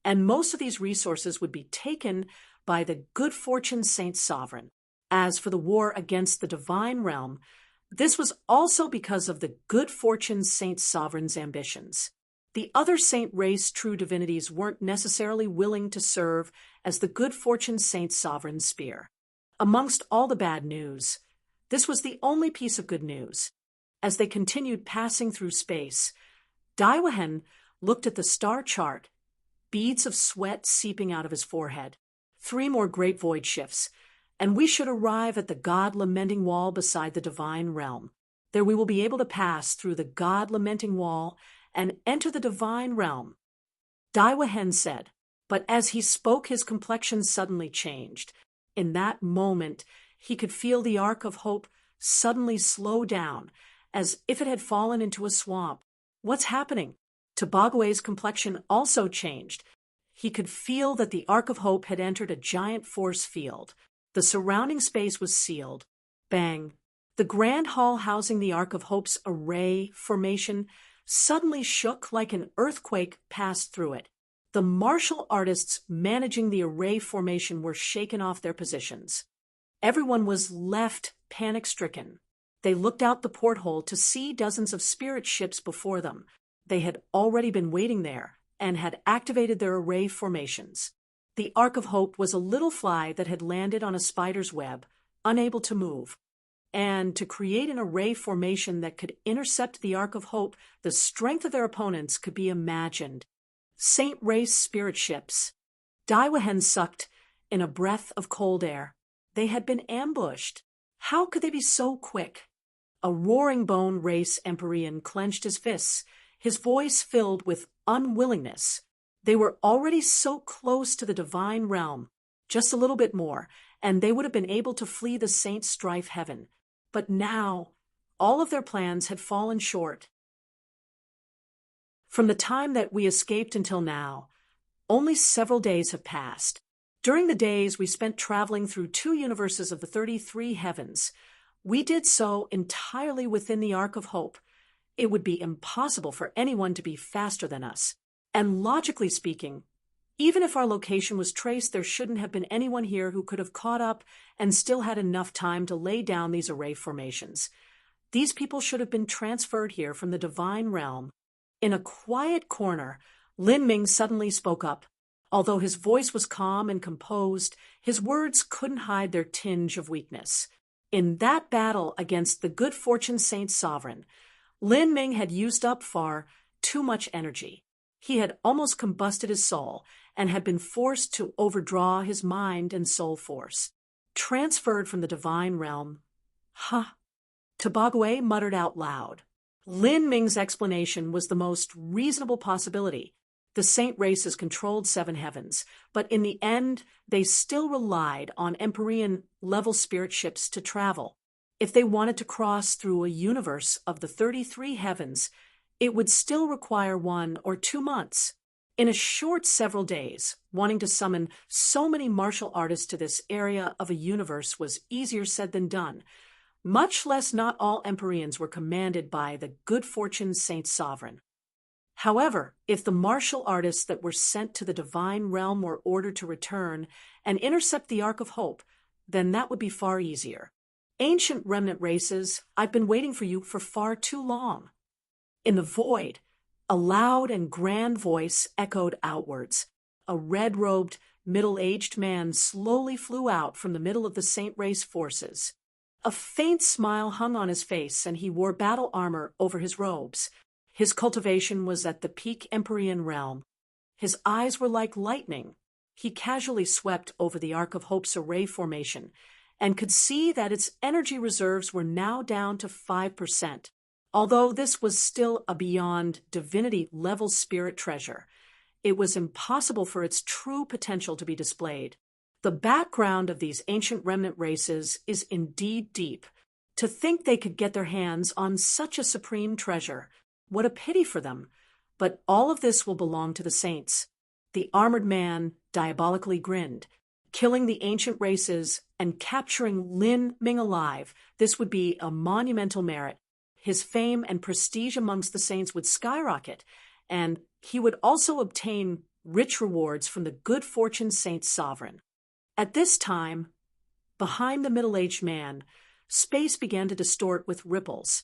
and most of these resources would be taken by the good fortune Saint Sovereign. As for the war against the divine realm, this was also because of the good fortune Saint Sovereign's ambitions. The other saint race true divinities weren't necessarily willing to serve as the good fortune Saint Sovereign's spear. Amongst all the bad news, this was the only piece of good news. As they continued passing through space, Daiwahen looked at the star chart, beads of sweat seeping out of his forehead. 3 more great void shifts, and we should arrive at the God-lamenting wall beside the divine realm. There we will be able to pass through the God-lamenting wall and enter the divine realm. Daiwahen said, but as he spoke his complexion suddenly changed. In that moment, he could feel the arc of hope suddenly slow down, as if it had fallen into a swamp. What's happening? Tobagwe's complexion also changed. He could feel that the arc of hope had entered a giant force field. The surrounding space was sealed. Bang! The grand hall housing the Ark of Hope's array formation suddenly shook like an earthquake passed through it. The martial artists managing the array formation were shaken off their positions. Everyone was left panic-stricken. They looked out the porthole to see dozens of spirit ships before them. They had already been waiting there and had activated their array formations. The Ark of Hope was a little fly that had landed on a spider's web, unable to move. And to create an array formation that could intercept the Ark of Hope, the strength of their opponents could be imagined. Saint race spirit ships. Daiwahen sucked in a breath of cold air. They had been ambushed. How could they be so quick? A roaring bone race Empyrean clenched his fists, his voice filled with unwillingness. They were already so close to the divine realm. Just a little bit more, and they would have been able to flee the Saint Strife Heaven. But now, all of their plans had fallen short. From the time that we escaped until now, only several days have passed. During the days we spent traveling through 2 universes of the 33 heavens, we did so entirely within the Ark of Hope, It would be impossible for anyone to be faster than us. And logically speaking, even if our location was traced, there shouldn't have been anyone here who could have caught up and still had enough time to lay down these array formations. These people should have been transferred here from the divine realm. In a quiet corner, Lin Ming suddenly spoke up. Although his voice was calm and composed, his words couldn't hide their tinge of weakness. In that battle against the good fortune Saint Sovereign, Lin Ming had used up far too much energy. He had almost combusted his soul and had been forced to overdraw his mind and soul force. Transferred from the divine realm. Huh. Tobagwe muttered out loud. Lin Ming's explanation was the most reasonable possibility. The saint races controlled seven heavens, but in the end, they still relied on Empyrean-level spirit ships to travel. If they wanted to cross through a universe of the 33 heavens, it would still require 1 or 2 months. In a short several days, wanting to summon so many martial artists to this area of a universe was easier said than done. Much less not all Empyreans were commanded by the good fortune Saint Sovereign. However, if the martial artists that were sent to the divine realm were ordered to return and intercept the Ark of Hope, then that would be far easier. Ancient remnant races, I've been waiting for you for far too long. In the void, a loud and grand voice echoed outwards. A red-robed, middle-aged man slowly flew out from the middle of the Saint Race forces. A faint smile hung on his face, and he wore battle armor over his robes. His cultivation was at the peak Empyrean realm. His eyes were like lightning. He casually swept over the Ark of Hope's array formation and could see that its energy reserves were now down to 5%. Although this was still a beyond divinity-level spirit treasure, it was impossible for its true potential to be displayed. The background of these ancient remnant races is indeed deep. To think they could get their hands on such a supreme treasure, what a pity for them. But all of this will belong to the saints. The armored man diabolically grinned. Killing the ancient races and capturing Lin Ming alive, this would be a monumental merit. His fame and prestige amongst the saints would skyrocket, and he would also obtain rich rewards from the good fortune Saint Sovereign. At this time, behind the middle-aged man, space began to distort with ripples.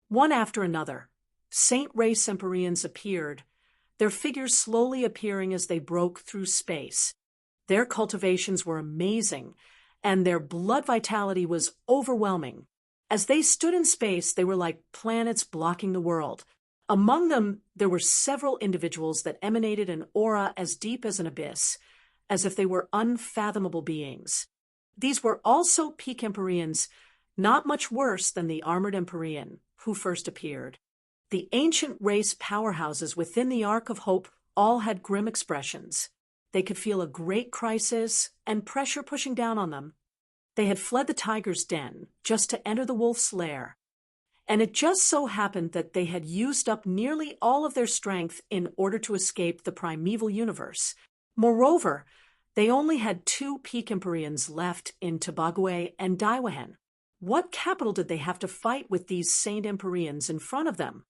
One after another, Saint Race Empyreans appeared, their figures slowly appearing as they broke through space. Their cultivations were amazing, and their blood vitality was overwhelming. As they stood in space, they were like planets blocking the world. Among them, there were several individuals that emanated an aura as deep as an abyss, as if they were unfathomable beings. These were also peak Empyreans, not much worse than the armored Empyrean, who first appeared. The ancient race powerhouses within the Ark of Hope all had grim expressions. They could feel a great crisis and pressure pushing down on them. They had fled the tiger's den just to enter the wolf's lair, and it just so happened that they had used up nearly all of their strength in order to escape the primeval universe. Moreover, they only had 2 peak Empyreans left in Tobagwe and Daiwahen. What capital did they have to fight with these Saint Empyreans in front of them?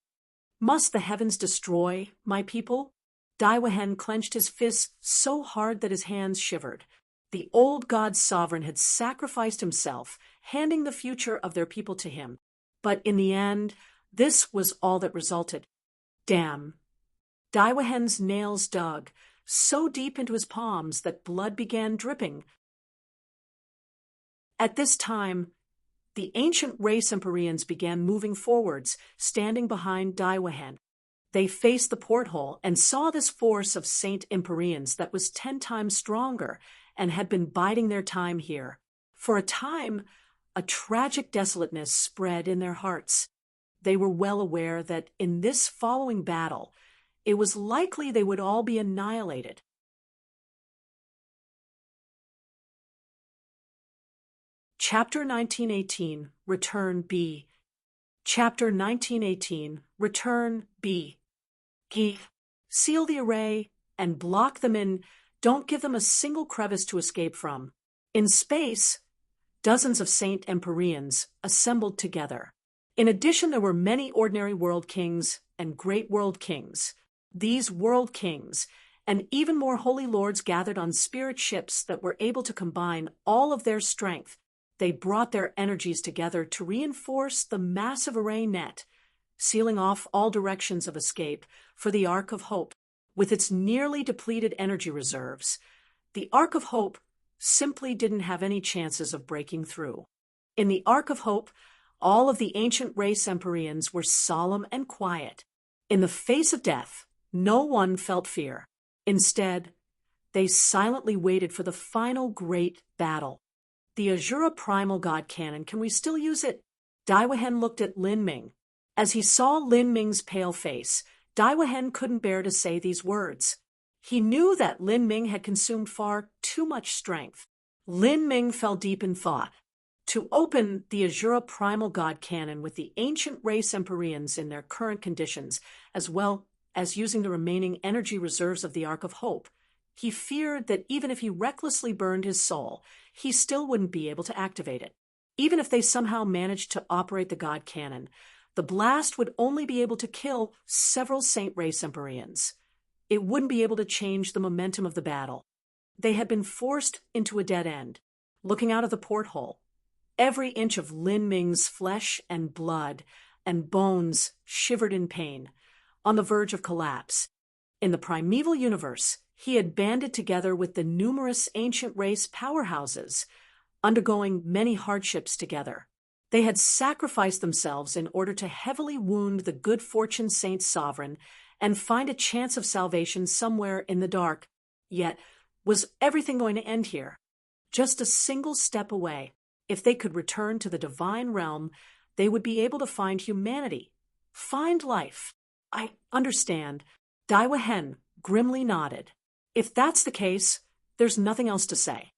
Must the heavens destroy my people? Daiwahen clenched his fists so hard that his hands shivered. The old god sovereign had sacrificed himself, handing the future of their people to him. But in the end, this was all that resulted. Damn. Daiwahen's nails dug so deep into his palms that blood began dripping. At this time, the ancient race Empyreans began moving forwards, standing behind Daiwahen. They faced the porthole and saw this force of Saint Empyreans that was 10 times stronger and had been biding their time here. For a time, a tragic desolateness spread in their hearts. They were well aware that in this following battle, it was likely they would all be annihilated. Chapter 1918, Return B. Chapter 1918, Return B. Seal the array and block them in. Don't give them a single crevice to escape from. In space, dozens of Saint Empyreans assembled together. In addition, there were many ordinary world kings and great world kings. These world kings and even more holy lords gathered on spirit ships that were able to combine all of their strength. They brought their energies together to reinforce the massive array net, sealing off all directions of escape for the Ark of Hope. With its nearly depleted energy reserves, the Ark of Hope simply didn't have any chances of breaking through. In the Ark of Hope, all of the ancient race Empyreans were solemn and quiet. In the face of death, no one felt fear. Instead, they silently waited for the final great battle. The Azura Primal God Cannon, can we still use it? Daiwahen looked at Lin Ming. As he saw Lin Ming's pale face, Daiwahen couldn't bear to say these words. He knew that Lin Ming had consumed far too much strength. Lin Ming fell deep in thought. To open the Azura Primal God Cannon with the ancient race Empyreans in their current conditions, as well as using the remaining energy reserves of the Ark of Hope, he feared that even if he recklessly burned his soul, he still wouldn't be able to activate it. Even if they somehow managed to operate the God Cannon, the blast would only be able to kill several Saint Race Empyreans. It wouldn't be able to change the momentum of the battle. They had been forced into a dead end. Looking out of the porthole, every inch of Lin Ming's flesh and blood and bones shivered in pain, on the verge of collapse. In the primeval universe, he had banded together with the numerous ancient race powerhouses, undergoing many hardships together. They had sacrificed themselves in order to heavily wound the good fortune Saint Sovereign and find a chance of salvation somewhere in the dark. Yet, was everything going to end here? Just a single step away. If they could return to the divine realm, they would be able to find humanity, find life. I understand. Daiwahen grimly nodded. If that's the case, there's nothing else to say.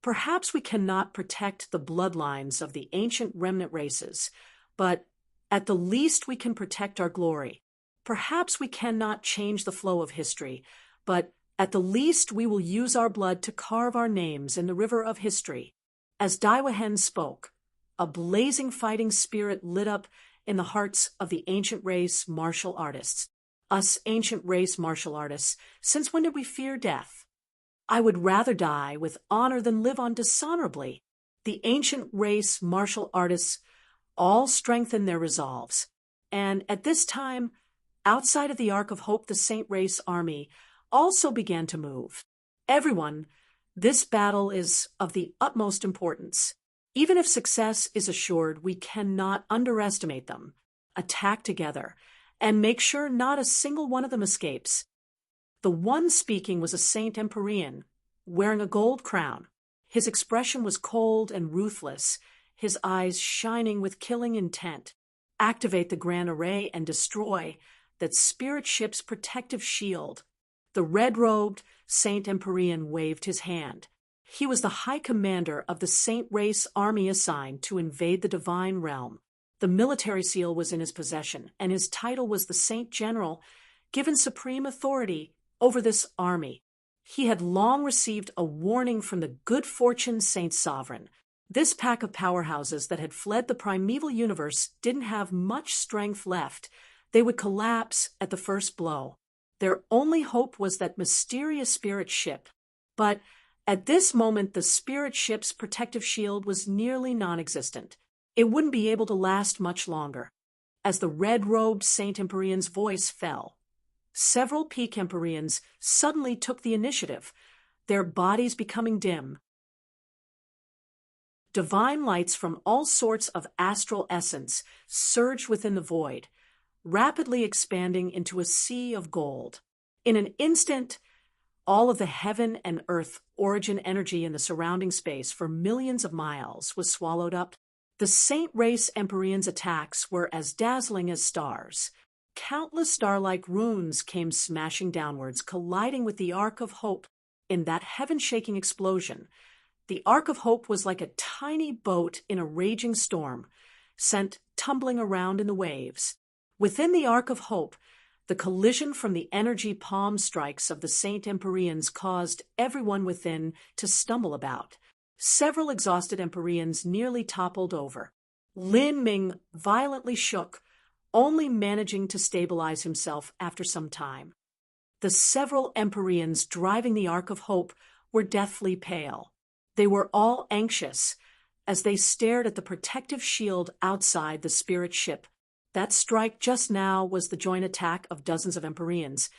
Perhaps we cannot protect the bloodlines of the ancient remnant races, but at the least we can protect our glory. Perhaps we cannot change the flow of history, but at the least we will use our blood to carve our names in the river of history. As Daiwahen spoke, a blazing fighting spirit lit up in the hearts of the ancient race martial artists. Us ancient race martial artists, since when did we fear death? I would rather die with honor than live on dishonorably. The ancient race martial artists all strengthened their resolves. And at this time, outside of the Ark of Hope, the Saint Race army also began to move. Everyone, this battle is of the utmost importance. Even if success is assured, we cannot underestimate them. Attack together, and make sure not a single one of them escapes. The one speaking was a Saint Empyrean, wearing a gold crown. His expression was cold and ruthless, his eyes shining with killing intent. Activate the Grand Array and destroy that spirit ship's protective shield. The red-robed Saint Empyrean waved his hand. He was the high commander of the Saint Race army assigned to invade the divine realm. The military seal was in his possession, and his title was the Saint General, given supreme authority over this army. He had long received a warning from the good fortune Saint Sovereign. This pack of powerhouses that had fled the primeval universe didn't have much strength left. They would collapse at the first blow. Their only hope was that mysterious spirit ship. But at this moment, the spirit ship's protective shield was nearly non-existent. It wouldn't be able to last much longer. As the red-robed Saint Empyrean's voice fell, several peak Empyreans suddenly took the initiative, their bodies becoming dim. Divine lights from all sorts of astral essence surged within the void, rapidly expanding into a sea of gold. In an instant, all of the heaven and earth origin energy in the surrounding space for millions of miles was swallowed up. The Saint Race Empyrean's attacks were as dazzling as stars. Countless star-like runes came smashing downwards, colliding with the Ark of Hope. In that heaven-shaking explosion, the Ark of Hope was like a tiny boat in a raging storm, sent tumbling around in the waves. Within the Ark of Hope, the collision from the energy palm strikes of the Saint Empyreans caused everyone within to stumble about. Several exhausted Empyreans nearly toppled over. Lin Ming violently shook, only managing to stabilize himself after some time. The several Empyreans driving the Ark of Hope were deathly pale. They were all anxious as they stared at the protective shield outside the spirit ship. That strike just now was the joint attack of dozens of Empyreans,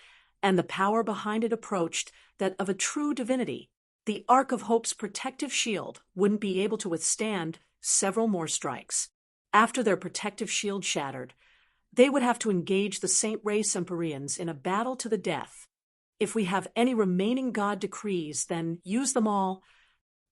and the power behind it approached that of a true divinity. The Ark of Hope's protective shield wouldn't be able to withstand several more strikes. After their protective shield shattered, they would have to engage the Saint Race Empyreans in a battle to the death. If we have any remaining god decrees, then use them all,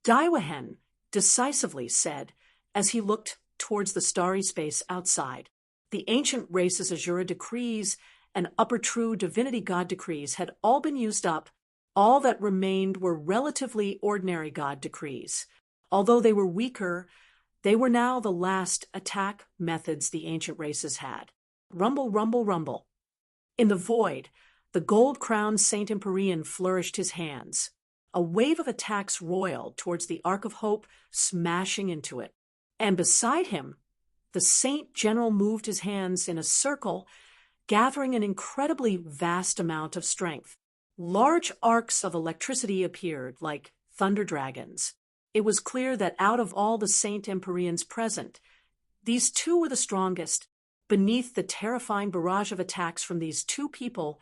Daiwahen decisively said as he looked towards the starry space outside. The ancient race's Azura decrees and upper true divinity god decrees had all been used up. All that remained were relatively ordinary god decrees. Although they were weaker, they were now the last attack methods the ancient races had. Rumble, rumble, rumble. In the void, the gold-crowned Saint Empyrean flourished his hands. A wave of attacks roiled towards the Ark of Hope, smashing into it. And beside him, the Saint General moved his hands in a circle, gathering an incredibly vast amount of strength. Large arcs of electricity appeared like thunder dragons. It was clear that out of all the Saint Empyreans present, these two were the strongest. Beneath the terrifying barrage of attacks from these two people,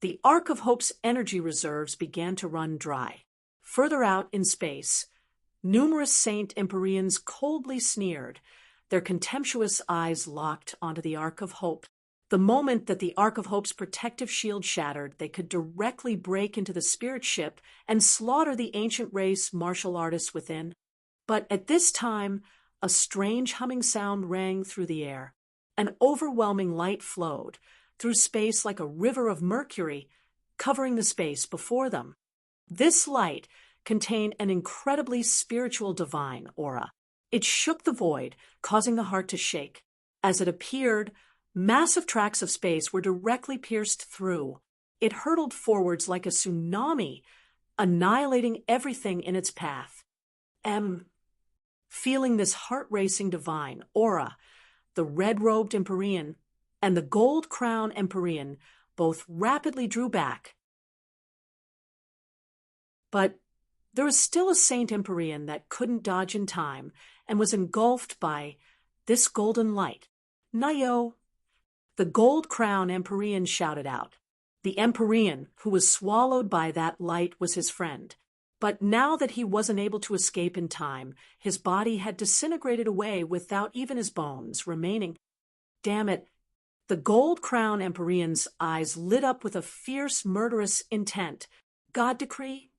the Ark of Hope's energy reserves began to run dry. Further out in space, numerous Saint Empyreans coldly sneered, their contemptuous eyes locked onto the Ark of Hope. The moment that the Ark of Hope's protective shield shattered, they could directly break into the spirit ship and slaughter the ancient race martial artists within. But at this time, a strange humming sound rang through the air. An overwhelming light flowed through space like a river of mercury, covering the space before them. This light contained an incredibly spiritual divine aura. It shook the void, causing the heart to shake. As it appeared, massive tracts of space were directly pierced through. It hurtled forwards like a tsunami, annihilating everything in its path. Feeling this heart-racing divine aura, the red-robed Empyrean and the gold-crowned Empyrean both rapidly drew back. But there was still a Saint Empyrean that couldn't dodge in time and was engulfed by this golden light. Nayo! The gold-crowned Empyrean shouted out. The Empyrean who was swallowed by that light was his friend. But now that he wasn't able to escape in time, his body had disintegrated away without even his bones remaining. Damn it! The gold-crowned Empyrean's eyes lit up with a fierce, murderous intent. God decree?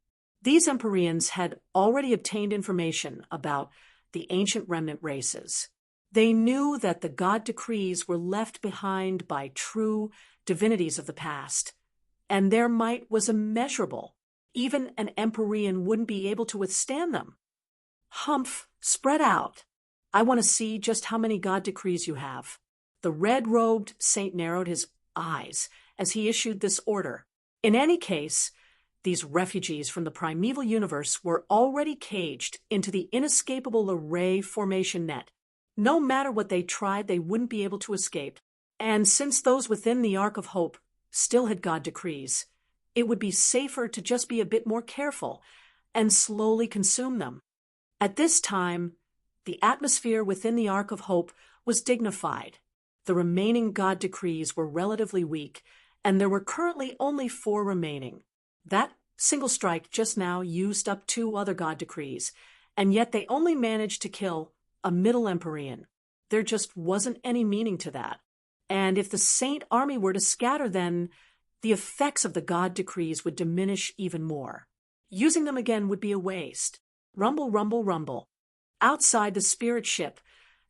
These Empyreans had already obtained information about the ancient remnant races. They knew that the God decrees were left behind by true divinities of the past, and their might was immeasurable. Even an Empyrean wouldn't be able to withstand them. Humph, spread out. I want to see just how many God decrees you have. The red-robed saint narrowed his eyes as he issued this order. In any case, these refugees from the primeval universe were already caged into the inescapable array formation net. No matter what they tried, they wouldn't be able to escape. And since those within the Ark of Hope still had God decrees, it would be safer to just be a bit more careful and slowly consume them. At this time, the atmosphere within the Ark of Hope was dignified. The remaining God decrees were relatively weak, and there were currently only 4 remaining. That single strike just now used up 2 other God decrees, and yet they only managed to kill a middle Empyrean. There just wasn't any meaning to that. And if the Saint army were to scatter, then the effects of the God decrees would diminish even more. Using them again would be a waste. Rumble, rumble, rumble. Outside the spirit ship,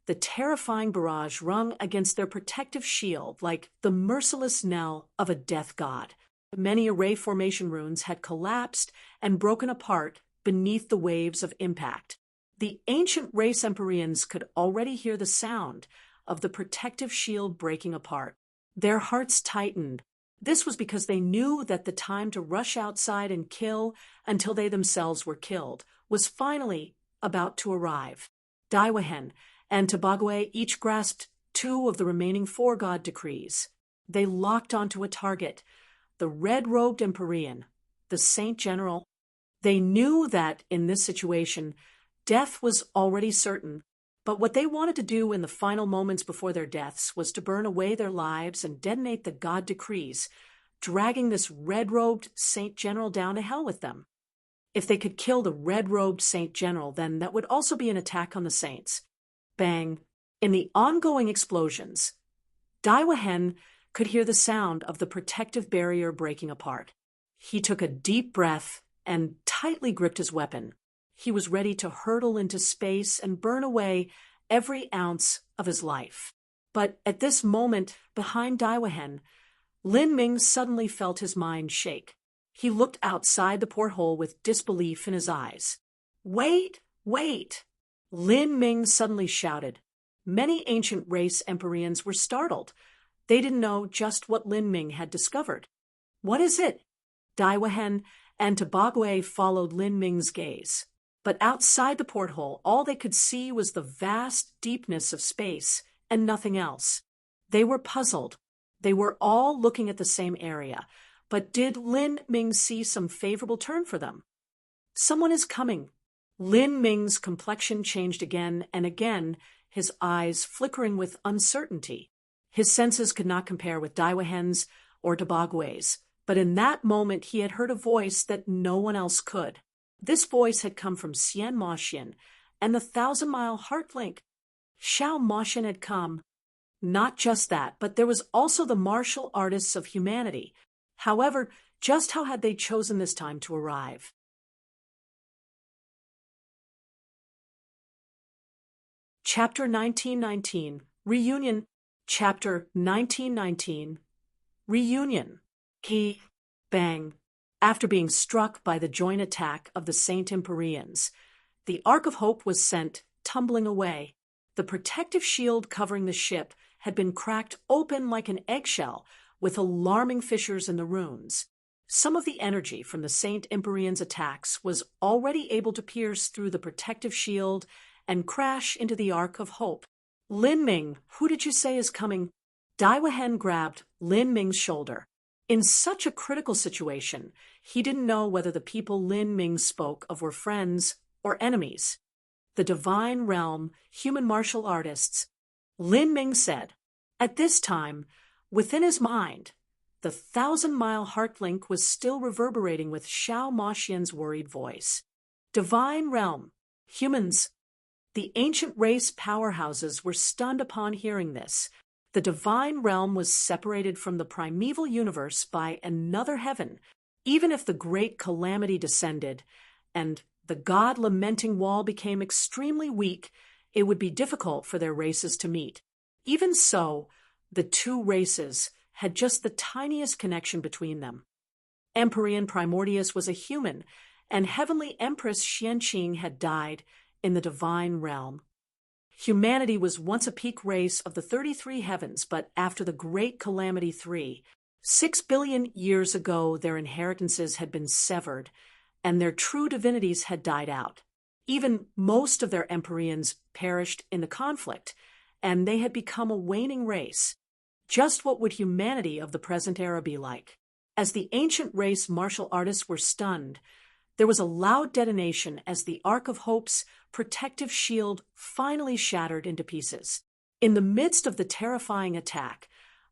the terrifying barrage rung against their protective shield like the merciless knell of a death god. Many array formation runes had collapsed and broken apart beneath the waves of impact. The ancient race Empyreans could already hear the sound of the protective shield breaking apart. Their hearts tightened. This was because they knew that the time to rush outside and kill until they themselves were killed was finally about to arrive. Daiwahen and Tabagwe each grasped 2 of the remaining 4 god decrees. They locked onto a target, the red-robed Empyrean, the Saint General. They knew that, in this situation, death was already certain, but what they wanted to do in the final moments before their deaths was to burn away their lives and detonate the god decrees, dragging this red-robed Saint General down to hell with them. If they could kill the red-robed Saint General, then that would also be an attack on the Saints. Bang! In the ongoing explosions, Daiwahen could hear the sound of the protective barrier breaking apart. He took a deep breath and tightly gripped his weapon. He was ready to hurtle into space and burn away every ounce of his life. But at this moment, behind Daiwahen, Lin Ming suddenly felt his mind shake. He looked outside the porthole with disbelief in his eyes. "Wait! Wait!" Lin Ming suddenly shouted. Many ancient race Empyreans were startled. They didn't know just what Lin Ming had discovered. "What is it?" Daiwahen and Tabagwe followed Lin Ming's gaze. But outside the porthole, all they could see was the vast deepness of space and nothing else. They were puzzled. They were all looking at the same area. But did Lin Ming see some favorable turn for them? "Someone is coming." Lin Ming's complexion changed again and again, his eyes flickering with uncertainty. His senses could not compare with Daiwahen's or Tabagwe's, but in that moment he had heard a voice that no one else could. This voice had come from Xian Moxian and the 1,000-mile Heart Link. Xiao Moxian had come. Not just that, but there was also the martial artists of humanity. However, just how had they chosen this time to arrive? Chapter 1919, Reunion. Chapter 1919, Reunion. Bang. After being struck by the joint attack of the Saint Empyreans, the Ark of Hope was sent tumbling away. The protective shield covering the ship had been cracked open like an eggshell, with alarming fissures in the runes. Some of the energy from the Saint Empyreans' attacks was already able to pierce through the protective shield and crash into the Ark of Hope. "Lin Ming, who did you say is coming?" Daiwahen grabbed Lin Ming's shoulder. In such a critical situation, he didn't know whether the people Lin Ming spoke of were friends or enemies. The divine realm, human martial artists. Lin Ming said. At this time, within his mind, the 1,000-mile Heart Link was still reverberating with Xiao Moxian's worried voice. Divine realm, humans. The ancient race powerhouses were stunned upon hearing this. The divine realm was separated from the primeval universe by another heaven. Even if the great calamity descended and the God-lamenting wall became extremely weak, it would be difficult for their races to meet. Even so, the two races had just the tiniest connection between them. Empyrean Primordius was a human, and Heavenly Empress Xianqing had died in the divine realm. Humanity was once a peak race of the 33 heavens, but after the Great Calamity 3, 6 billion years ago, their inheritances had been severed, and their true divinities had died out. Even most of their Empyreans perished in the conflict, and they had become a waning race. Just what would humanity of the present era be like? As the ancient race martial artists were stunned, there was a loud detonation as the Ark of Hope's protective shield finally shattered into pieces. In the midst of the terrifying attack,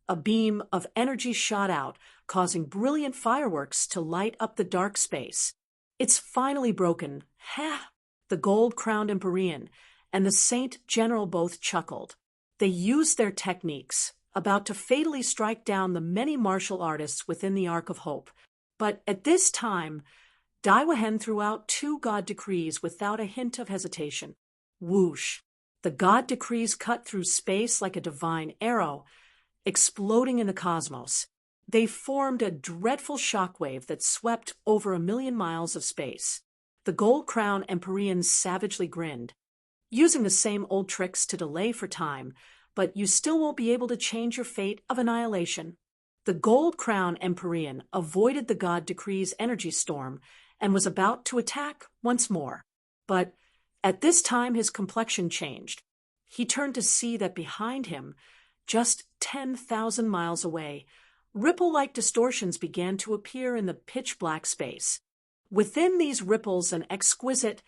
a beam of energy shot out, causing brilliant fireworks to light up the dark space. "It's finally broken. Ha!" The gold-crowned Empyrean and the Saint General both chuckled. They used their techniques, about to fatally strike down the many martial artists within the Ark of Hope. But at this time, Daiwahen threw out 2 god decrees without a hint of hesitation. Whoosh! The god decrees cut through space like a divine arrow, exploding in the cosmos. They formed a dreadful shockwave that swept over 1,000,000 miles of space. The gold-crowned Empyreans savagely grinned. "Using the same old tricks to delay for time, but you still won't be able to change your fate of annihilation." The gold-crowned Empyrean avoided the god decree's energy storm and was about to attack once more. But at this time his complexion changed. He turned to see that behind him, just 10,000 miles away, ripple-like distortions began to appear in the pitch-black space. Within these ripples, an exquisite,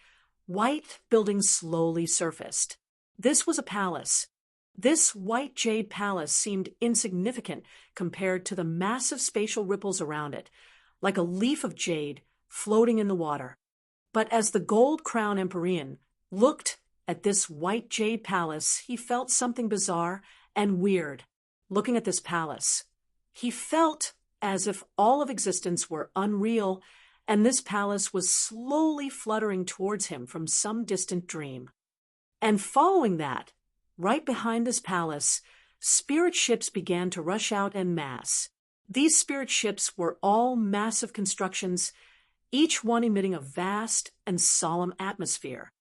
white building slowly surfaced. This was a palace. This white jade palace seemed insignificant compared to the massive spatial ripples around it, like a leaf of jade floating in the water. But as the gold crown Empyrean looked at this white jade palace, he felt something bizarre and weird. Looking at this palace, he felt as if all of existence were unreal, and this palace was slowly fluttering towards him from some distant dream. And following that, right behind this palace, spirit ships began to rush out en masse. These spirit ships were all massive constructions, each one emitting a vast and solemn atmosphere.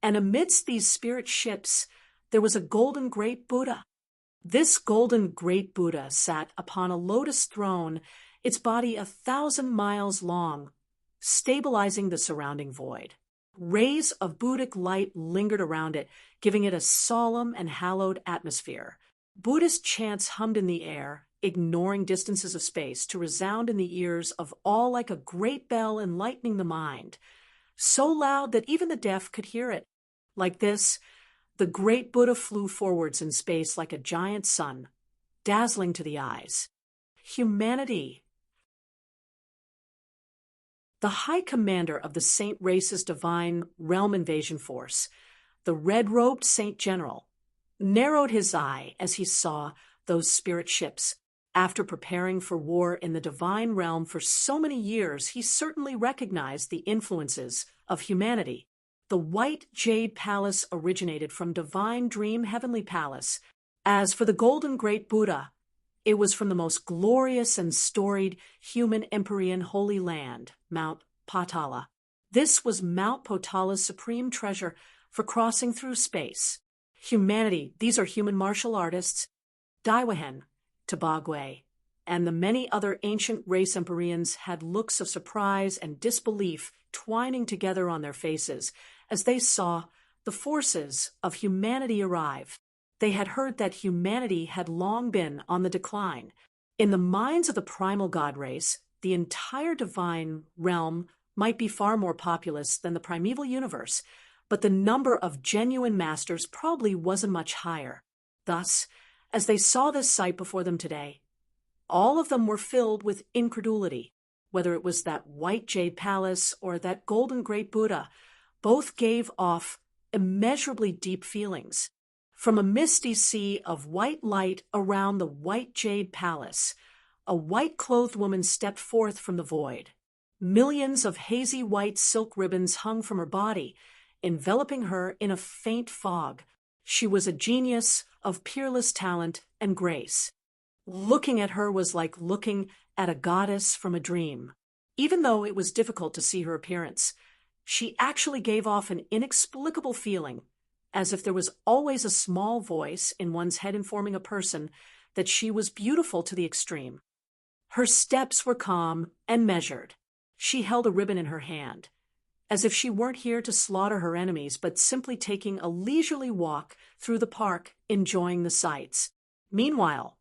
And amidst these spirit ships, there was a golden great Buddha. This golden great Buddha sat upon a lotus throne, its body 1,000 miles long, stabilizing the surrounding void. Rays of Buddhic light lingered around it, giving it a solemn and hallowed atmosphere. Buddhist chants hummed in the air, ignoring distances of space, to resound in the ears of all like a great bell enlightening the mind, so loud that even the deaf could hear it. Like this, the great Buddha flew forwards in space like a giant sun, dazzling to the eyes. Humanity. The High Commander of the Saint Race's Divine Realm Invasion Force, the red-robed Saint General, narrowed his eye as he saw those spirit ships. After preparing for war in the Divine Realm for so many years, he certainly recognized the influences of humanity. The White Jade Palace originated from Divine Dream Heavenly Palace. As for the Golden Great Buddha, it was from the most glorious and storied human Empyrean Holy Land, Mount Potala. This was Mount Potala's supreme treasure for crossing through space. Humanity, these are human martial artists, Daiwahen, Tabagwe, and the many other ancient race Empyreans had looks of surprise and disbelief twining together on their faces as they saw the forces of humanity arrive. They had heard that humanity had long been on the decline. In the minds of the primal god race, the entire divine realm might be far more populous than the primeval universe, but the number of genuine masters probably wasn't much higher. Thus, as they saw this sight before them today, all of them were filled with incredulity. Whether it was that white jade palace or that golden great Buddha, both gave off immeasurably deep feelings. From a misty sea of white light around the white jade palace, a white-clothed woman stepped forth from the void. Millions of hazy white silk ribbons hung from her body, enveloping her in a faint fog. She was a genius of peerless talent and grace. Looking at her was like looking at a goddess from a dream. Even though it was difficult to see her appearance, she actually gave off an inexplicable feeling, as if there was always a small voice in one's head informing a person that she was beautiful to the extreme. Her steps were calm and measured. She held a ribbon in her hand, as if she weren't here to slaughter her enemies, but simply taking a leisurely walk through the park, enjoying the sights. Meanwhile,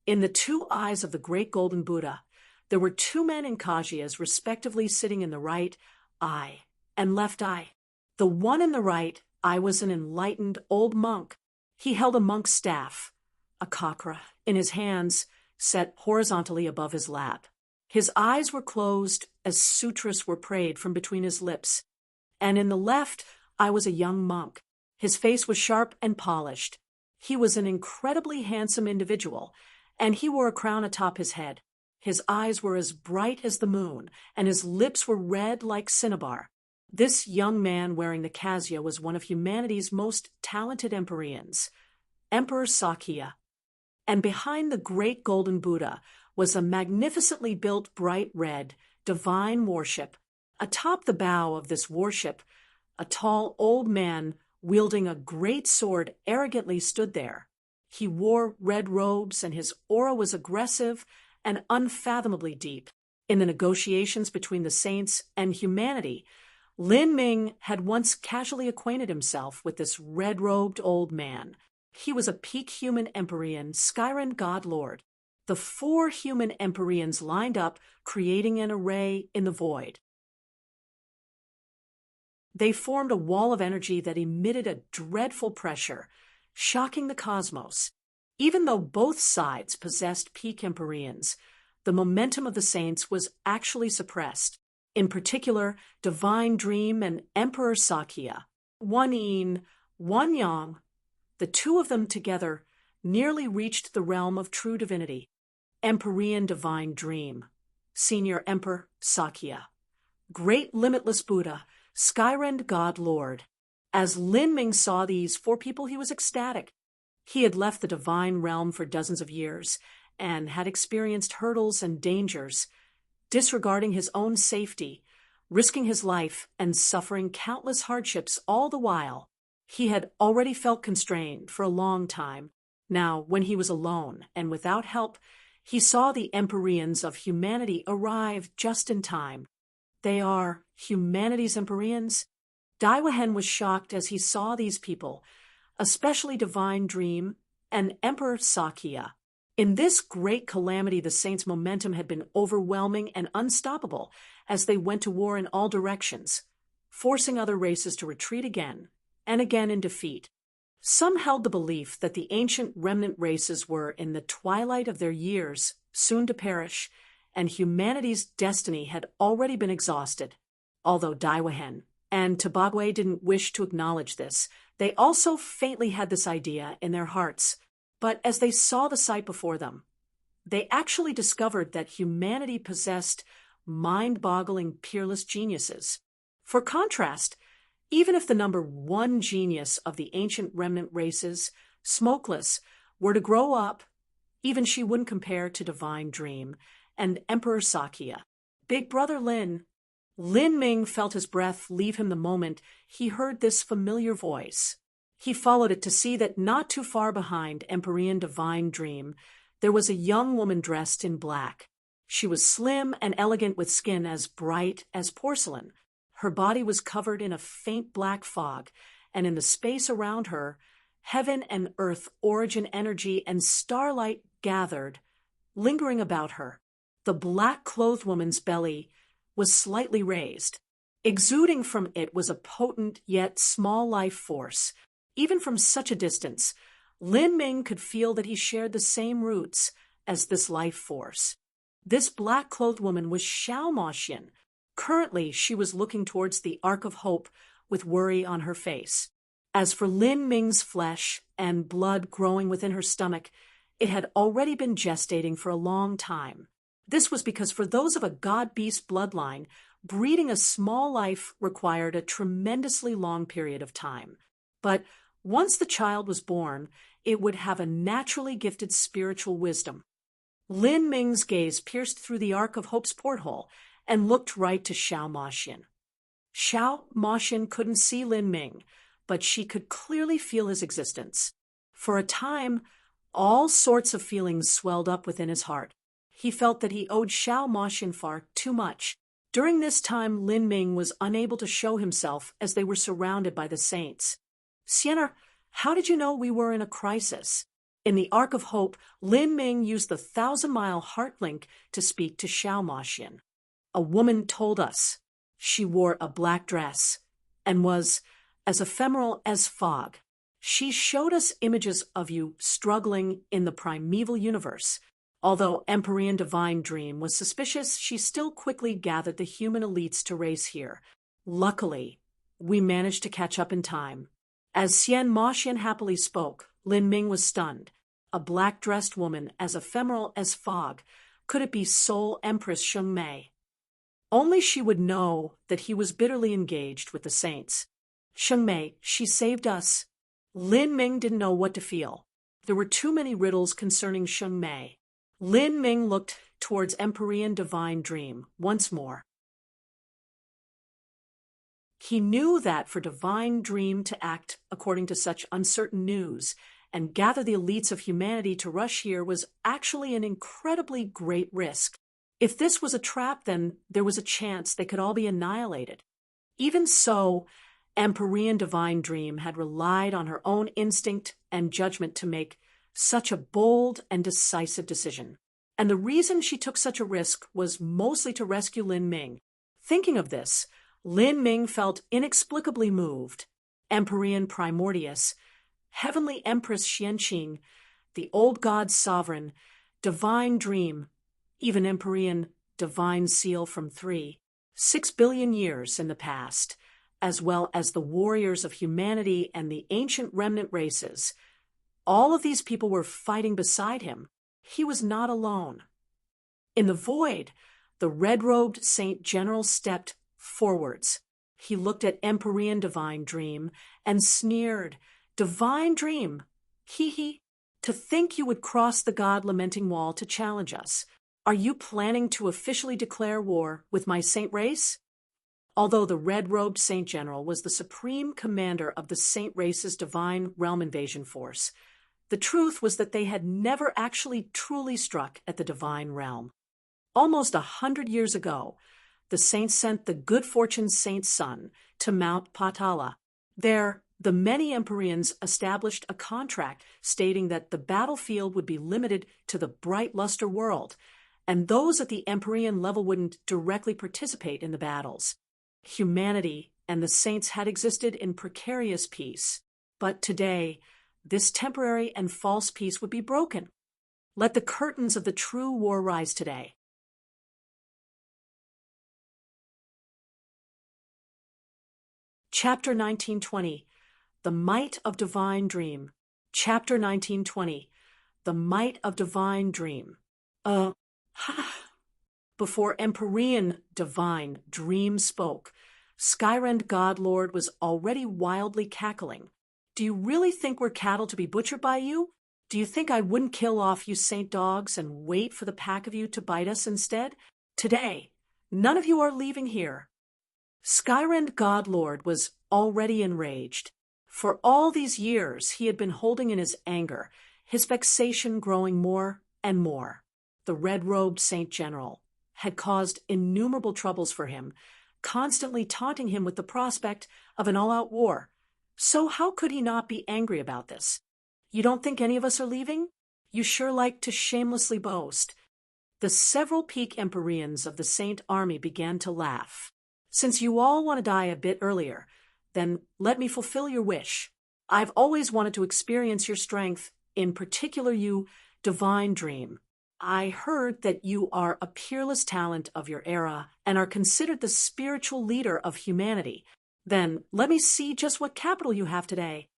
in the two eyes of the great golden Buddha, there were two men in kajiyas respectively sitting in the right eye and left eye. The one in the right eye was an enlightened old monk. He held a monk's staff, a kakra, in his hands, set horizontally above his lap. His eyes were closed as sutras were prayed from between his lips. And in the left eye was a young monk. His face was sharp and polished. He was an incredibly handsome individual, and he wore a crown atop his head. His eyes were as bright as the moon, and his lips were red like cinnabar. This young man wearing the cassia was one of humanity's most talented Empyreans, Emperor Sakya. And behind the great golden Buddha was a magnificently built bright red, divine warship. Atop the bow of this warship, a tall old man wielding a great sword arrogantly stood there. He wore red robes, and his aura was aggressive and unfathomably deep. In the negotiations between the saints and humanity, Lin Ming had once casually acquainted himself with this red-robed old man. He was a peak human Empyrean, Skyren god lord. The 4 human Empyreans lined up, creating an array in the void. They formed a wall of energy that emitted a dreadful pressure, shocking the cosmos. Even though both sides possessed peak Empyreans, the momentum of the saints was actually suppressed. In particular, Divine Dream and Emperor Sakya, one yin, one yang, the 2 of them together nearly reached the realm of true divinity. Empyrean Divine Dream, Senior Emperor Sakya, Great Limitless Buddha, Skyrend God Lord. As Lin Ming saw these 4 people, he was ecstatic. He had left the divine realm for dozens of years and had experienced hurdles and dangers, disregarding his own safety, risking his life, and suffering countless hardships all the while. He had already felt constrained for a long time. Now, when he was alone and without help, he saw the Empyreans of humanity arrive just in time. They are humanity's Empyreans? Daiwahen was shocked as he saw these people, especially Divine Dream and Emperor Sakya. In this great calamity, the saints' momentum had been overwhelming and unstoppable as they went to war in all directions, forcing other races to retreat again and again in defeat. Some held the belief that the ancient remnant races were in the twilight of their years, soon to perish, and humanity's destiny had already been exhausted. Although Daiwahen and Tabagwe didn't wish to acknowledge this, they also faintly had this idea in their hearts. But as they saw the sight before them, they actually discovered that humanity possessed mind-boggling, peerless geniuses. For contrast, even if the number 1 genius of the ancient remnant races, Smokeless, were to grow up, even she wouldn't compare to Divine Dream and Emperor Sakya. Big Brother Lin Ming felt his breath leave him the moment he heard this familiar voice. He followed it to see that not too far behind Empyrean Divine Dream, there was a young woman dressed in black. She was slim and elegant with skin as bright as porcelain. Her body was covered in a faint black fog, and in the space around her, heaven and earth origin energy and starlight gathered, lingering about her. The black-clothed woman's belly was slightly raised. Exuding from it was a potent yet small life force. Even from such a distance, Lin Ming could feel that he shared the same roots as this life force. This black-clothed woman was Xiao Moxian. Currently, she was looking towards the Ark of Hope with worry on her face. As for Lin Ming's flesh and blood growing within her stomach, it had already been gestating for a long time. This was because for those of a god-beast bloodline, breeding a small life required a tremendously long period of time. But once the child was born, it would have a naturally gifted spiritual wisdom. Lin Ming's gaze pierced through the Ark of Hope's porthole and looked right to Xiao Moxian. Xiao Moxian couldn't see Lin Ming, but she could clearly feel his existence. For a time, all sorts of feelings swelled up within his heart. He felt that he owed Xiao Moxian far too much. During this time, Lin Ming was unable to show himself as they were surrounded by the saints. Sienna, how did you know we were in a crisis? In the Ark of Hope, Lin Ming used the 1,000-mile heart link to speak to Xiao Moxian. A woman told us. She wore a black dress and was as ephemeral as fog. She showed us images of you struggling in the primeval universe. Although Empyrean Divine Dream was suspicious, she still quickly gathered the human elites to race here. Luckily, we managed to catch up in time. As Xian Moxian happily spoke, Lin Ming was stunned. A black-dressed woman as ephemeral as fog. Could it be Soul Empress Sheng Mei? Only she would know that he was bitterly engaged with the saints. Sheng Mei, she saved us. Lin Ming didn't know what to feel. There were too many riddles concerning Sheng Mei. Lin Ming looked towards Empyrean Divine Dream once more. He knew that for Divine Dream to act according to such uncertain news and gather the elites of humanity to rush here was actually an incredibly great risk. If this was a trap, then there was a chance they could all be annihilated. Even so, Empyrean Divine Dream had relied on her own instinct and judgment to make such a bold and decisive decision. And the reason she took such a risk was mostly to rescue Lin Ming. Thinking of this, Lin Ming felt inexplicably moved. Empyrean Primordius, Heavenly Empress Xianqing, the old god's sovereign, Divine Dream, even Empyrean Divine Seal from 6 billion years in the past, as well as the warriors of humanity and the ancient remnant races. All of these people were fighting beside him. He was not alone. In the void, the red-robed Saint General stepped forwards. He looked at Empyrean Divine Dream and sneered, "Divine Dream, hee. To think you would cross the god-lamenting wall to challenge us. Are you planning to officially declare war with my saint race?" Although the red-robed Saint General was the supreme commander of the saint race's divine realm invasion force, the truth was that they had never actually truly struck at the divine realm. Almost 100 years ago, the saints sent the good fortune saint's son to Mount Patala. There, the many Empyreans established a contract stating that the battlefield would be limited to the bright luster world, and those at the Empyrean level wouldn't directly participate in the battles. Humanity and the saints had existed in precarious peace, but today, this temporary and false peace would be broken. Let the curtains of the true war rise today. Chapter 1920, The Might of Divine Dream. Chapter 1920, The Might of Divine Dream. Before Empyrean Divine Dream spoke, Skyrend Godlord was already wildly cackling. "Do you really think we're cattle to be butchered by you? Do you think I wouldn't kill off you saint dogs and wait for the pack of you to bite us instead? Today, none of you are leaving here." Skyrend Godlord was already enraged. For all these years he had been holding in his anger, his vexation growing more and more. The red-robed Saint General had caused innumerable troubles for him, constantly taunting him with the prospect of an all-out war. So how could he not be angry about this? "You don't think any of us are leaving? You sure like to shamelessly boast." The several peak Empyreans of the Saint Army began to laugh. "Since you all want to die a bit earlier, then let me fulfill your wish. I've always wanted to experience your strength, in particular you, Divine Dream. I heard that you are a peerless talent of your era and are considered the spiritual leader of humanity. Then let me see just what capital you have today."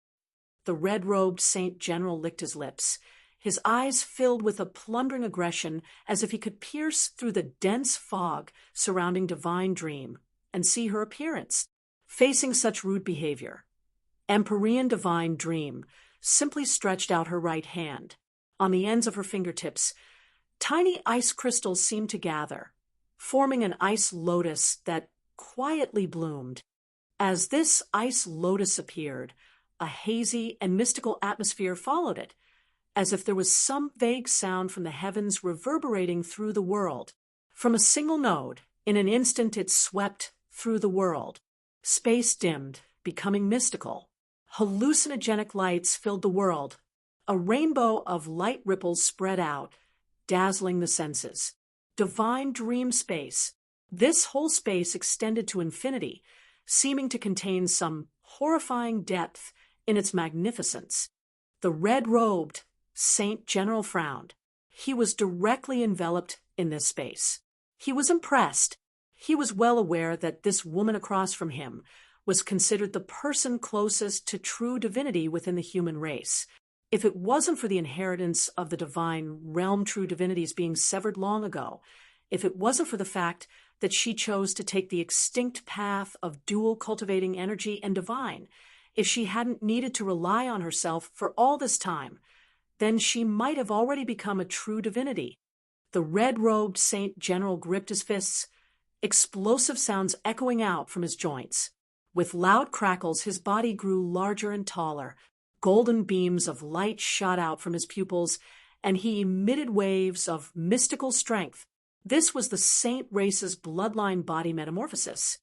The red-robed Saint General licked his lips. His eyes filled with a plundering aggression as if he could pierce through the dense fog surrounding Divine Dream and see her appearance. Facing such rude behavior, Empyrean Divine Dream simply stretched out her right hand. On the ends of her fingertips, tiny ice crystals seemed to gather, forming an ice lotus that quietly bloomed. As this ice lotus appeared, a hazy and mystical atmosphere followed it, as if there was some vague sound from the heavens reverberating through the world. From a single node, in an instant it swept through the world. Space dimmed, becoming mystical. Hallucinogenic lights filled the world. A rainbow of light ripples spread out, dazzling the senses. Divine Dream space. This whole space extended to infinity, seeming to contain some horrifying depth in its magnificence. The red-robed Saint General frowned. He was directly enveloped in this space. He was impressed. He was well aware that this woman across from him was considered the person closest to true divinity within the human race. If it wasn't for the inheritance of the divine realm true divinities being severed long ago, if it wasn't for the fact that she chose to take the extinct path of dual cultivating energy and divine, if she hadn't needed to rely on herself for all this time, then she might have already become a true divinity. The red-robed Saint General gripped his fists, explosive sounds echoing out from his joints. With loud crackles, his body grew larger and taller. Golden beams of light shot out from his pupils, and he emitted waves of mystical strength. This was the saint race's bloodline body metamorphosis.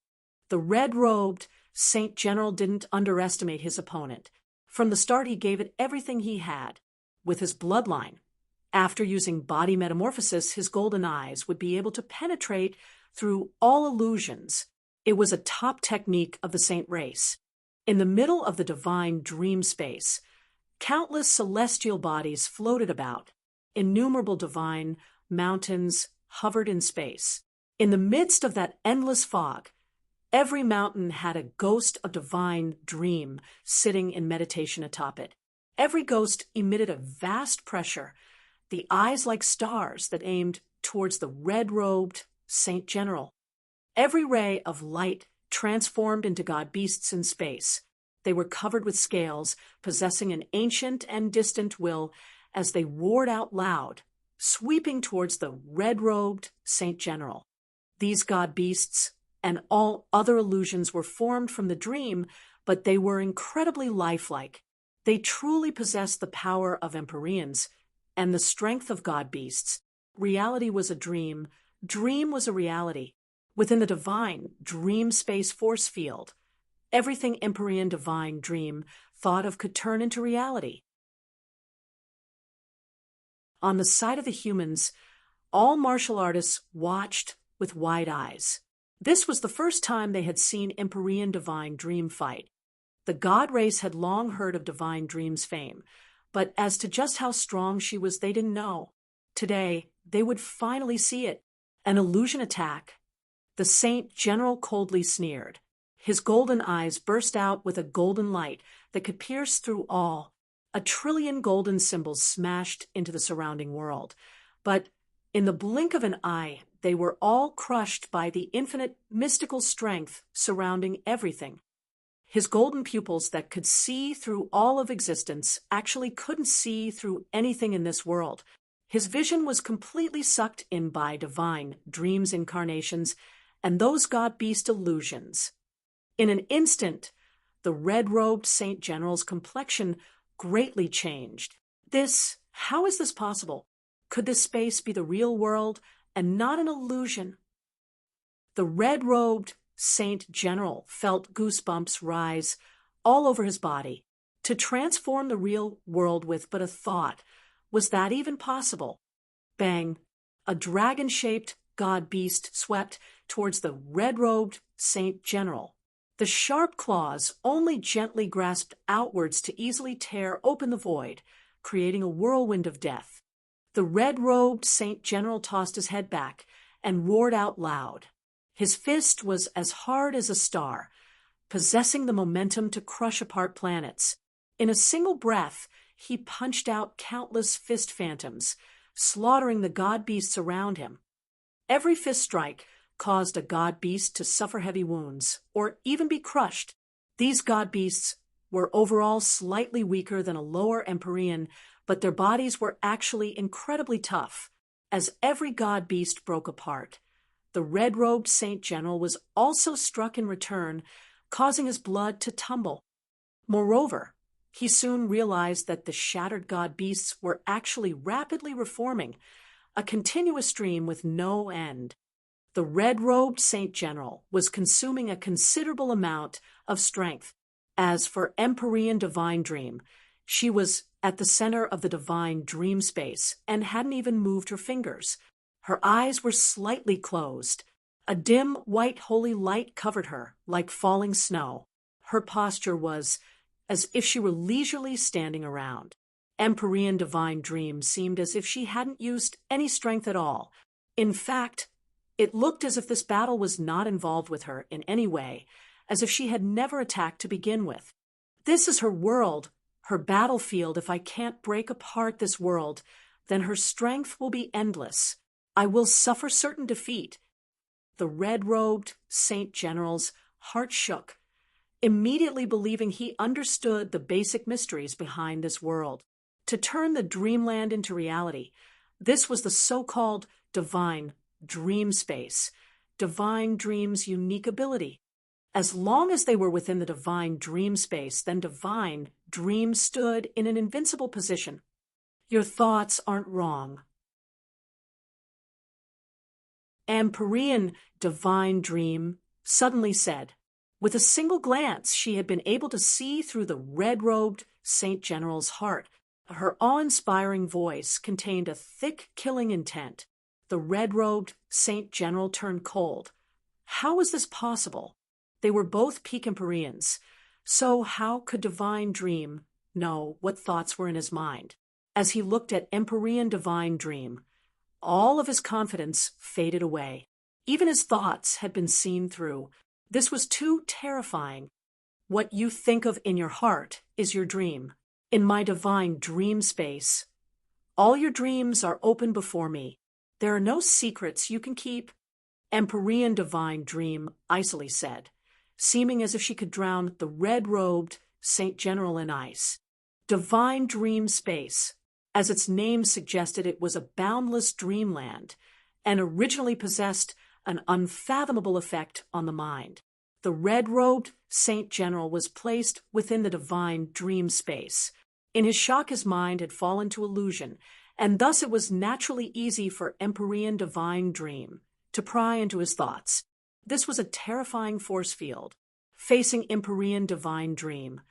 The red-robed Saint General didn't underestimate his opponent. From the start, he gave it everything he had. With his bloodline, after using body metamorphosis, his golden eyes would be able to penetrate through all illusions. It was a top technique of the saint race. In the middle of the divine dream space, countless celestial bodies floated about. Innumerable divine mountains hovered in space. In the midst of that endless fog, every mountain had a ghost of divine dream sitting in meditation atop it. Every ghost emitted a vast pressure, the eyes like stars that aimed towards the red-robed Saint General. Every ray of light transformed into god-beasts in space. They were covered with scales, possessing an ancient and distant will as they roared out loud, sweeping towards the red-robed Saint General. These god-beasts and all other illusions were formed from the dream, but they were incredibly lifelike. They truly possessed the power of Empyreans and the strength of god-beasts. Reality was a dream. Dream was a reality. Within the divine dream space force field, everything Empyrean divine dream thought of could turn into reality. On the side of the humans, all martial artists watched with wide eyes. This was the first time they had seen Empyrean divine dream fight. The god race had long heard of divine dream's fame, but as to just how strong she was, they didn't know. Today, they would finally see it. An illusion attack. The Saint General coldly sneered. His golden eyes burst out with a golden light that could pierce through all. 1,000,000,000,000 golden symbols smashed into the surrounding world. But in the blink of an eye, they were all crushed by the infinite mystical strength surrounding everything. His golden pupils that could see through all of existence actually couldn't see through anything in this world. His vision was completely sucked in by divine dreams incarnations and those god-beast illusions. In an instant, the red-robed Saint General's complexion greatly changed. How is this possible? Could this space be the real world and not an illusion? The red-robed Saint General felt goosebumps rise all over his body. To transform the real world with but a thought, was that even possible? Bang! A dragon-shaped god-beast swept towards the red-robed Saint General. The sharp claws only gently grasped outwards to easily tear open the void, creating a whirlwind of death. The red-robed Saint General tossed his head back and roared out loud. His fist was as hard as a star, possessing the momentum to crush apart planets. In a single breath, he punched out countless fist phantoms, slaughtering the god-beasts around him. Every fist strike caused a god-beast to suffer heavy wounds, or even be crushed. These god-beasts were overall slightly weaker than a lower Empyrean, but their bodies were actually incredibly tough. As every god-beast broke apart, the red-robed Saint General was also struck in return, causing his blood to tumble. Moreover, he soon realized that the shattered god-beasts were actually rapidly reforming, a continuous stream with no end. The red-robed Saint General was consuming a considerable amount of strength. As for Empyrean Divine Dream, she was at the center of the divine dream space and hadn't even moved her fingers. Her eyes were slightly closed. A dim, white holy light covered her, like falling snow. Her posture was as if she were leisurely standing around. Empyrean Divine Dream seemed as if she hadn't used any strength at all. In fact, it looked as if this battle was not involved with her in any way, as if she had never attacked to begin with. This is her world, her battlefield. If I can't break apart this world, then her strength will be endless. I will suffer certain defeat. The red-robed Saint General's heart shook, immediately believing he understood the basic mysteries behind this world. To turn the dreamland into reality, this was the so-called divine dream space, divine dream's unique ability. As long as they were within the divine dream space, then divine dream stood in an invincible position. Your thoughts aren't wrong. Empyrean Divine Dream suddenly said, With a single glance, she had been able to see through the red-robed Saint General's heart. Her awe-inspiring voice contained a thick, killing intent. The red-robed Saint General turned cold. How was this possible? They were both peak Empyreans. So how could Divine Dream know what thoughts were in his mind? As he looked at Empyrean Divine Dream, all of his confidence faded away. Even his thoughts had been seen through. This was too terrifying. What you think of in your heart is your dream. In my divine dream space, all your dreams are open before me. There are no secrets you can keep. Empyrean Divine Dream icily said, seeming as if she could drown the red-robed Saint General in ice. Divine Dream Space. As its name suggested, it was a boundless dreamland and originally possessed an unfathomable effect on the mind. The red-robed Saint General was placed within the divine dream space. In his shock, his mind had fallen to illusion, and thus it was naturally easy for Empyrean Divine Dream to pry into his thoughts. This was a terrifying force field. Facing Empyrean Divine Dream,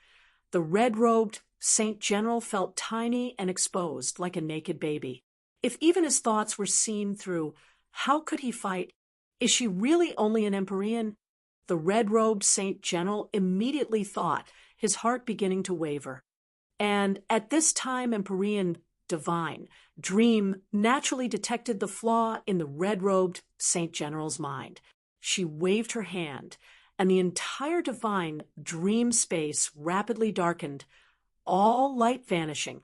the red-robed Saint General felt tiny and exposed like a naked baby. If even his thoughts were seen through, how could he fight? Is she really only an Empyrean? The red-robed Saint General immediately thought, his heart beginning to waver. And at this time, Empyrean Divine Dream naturally detected the flaw in the red-robed Saint General's mind. She waved her hand, and the entire divine dream space rapidly darkened, all light vanishing.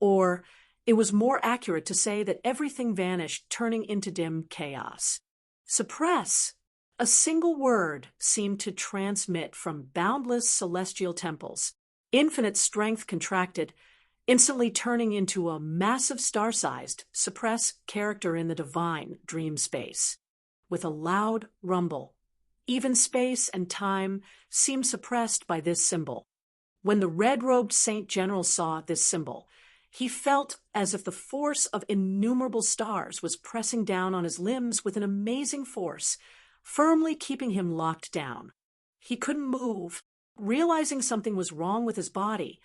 Or it was more accurate to say that everything vanished, turning into dim chaos. Suppress. A single word seemed to transmit from boundless celestial temples. Infinite strength contracted, instantly turning into a massive star-sized suppress character in the divine dream space. With a loud rumble, even space and time seemed suppressed by this symbol. When the red-robed Saint General saw this symbol, he felt as if the force of innumerable stars was pressing down on his limbs with an amazing force, firmly keeping him locked down. He couldn't move. Realizing something was wrong with his body,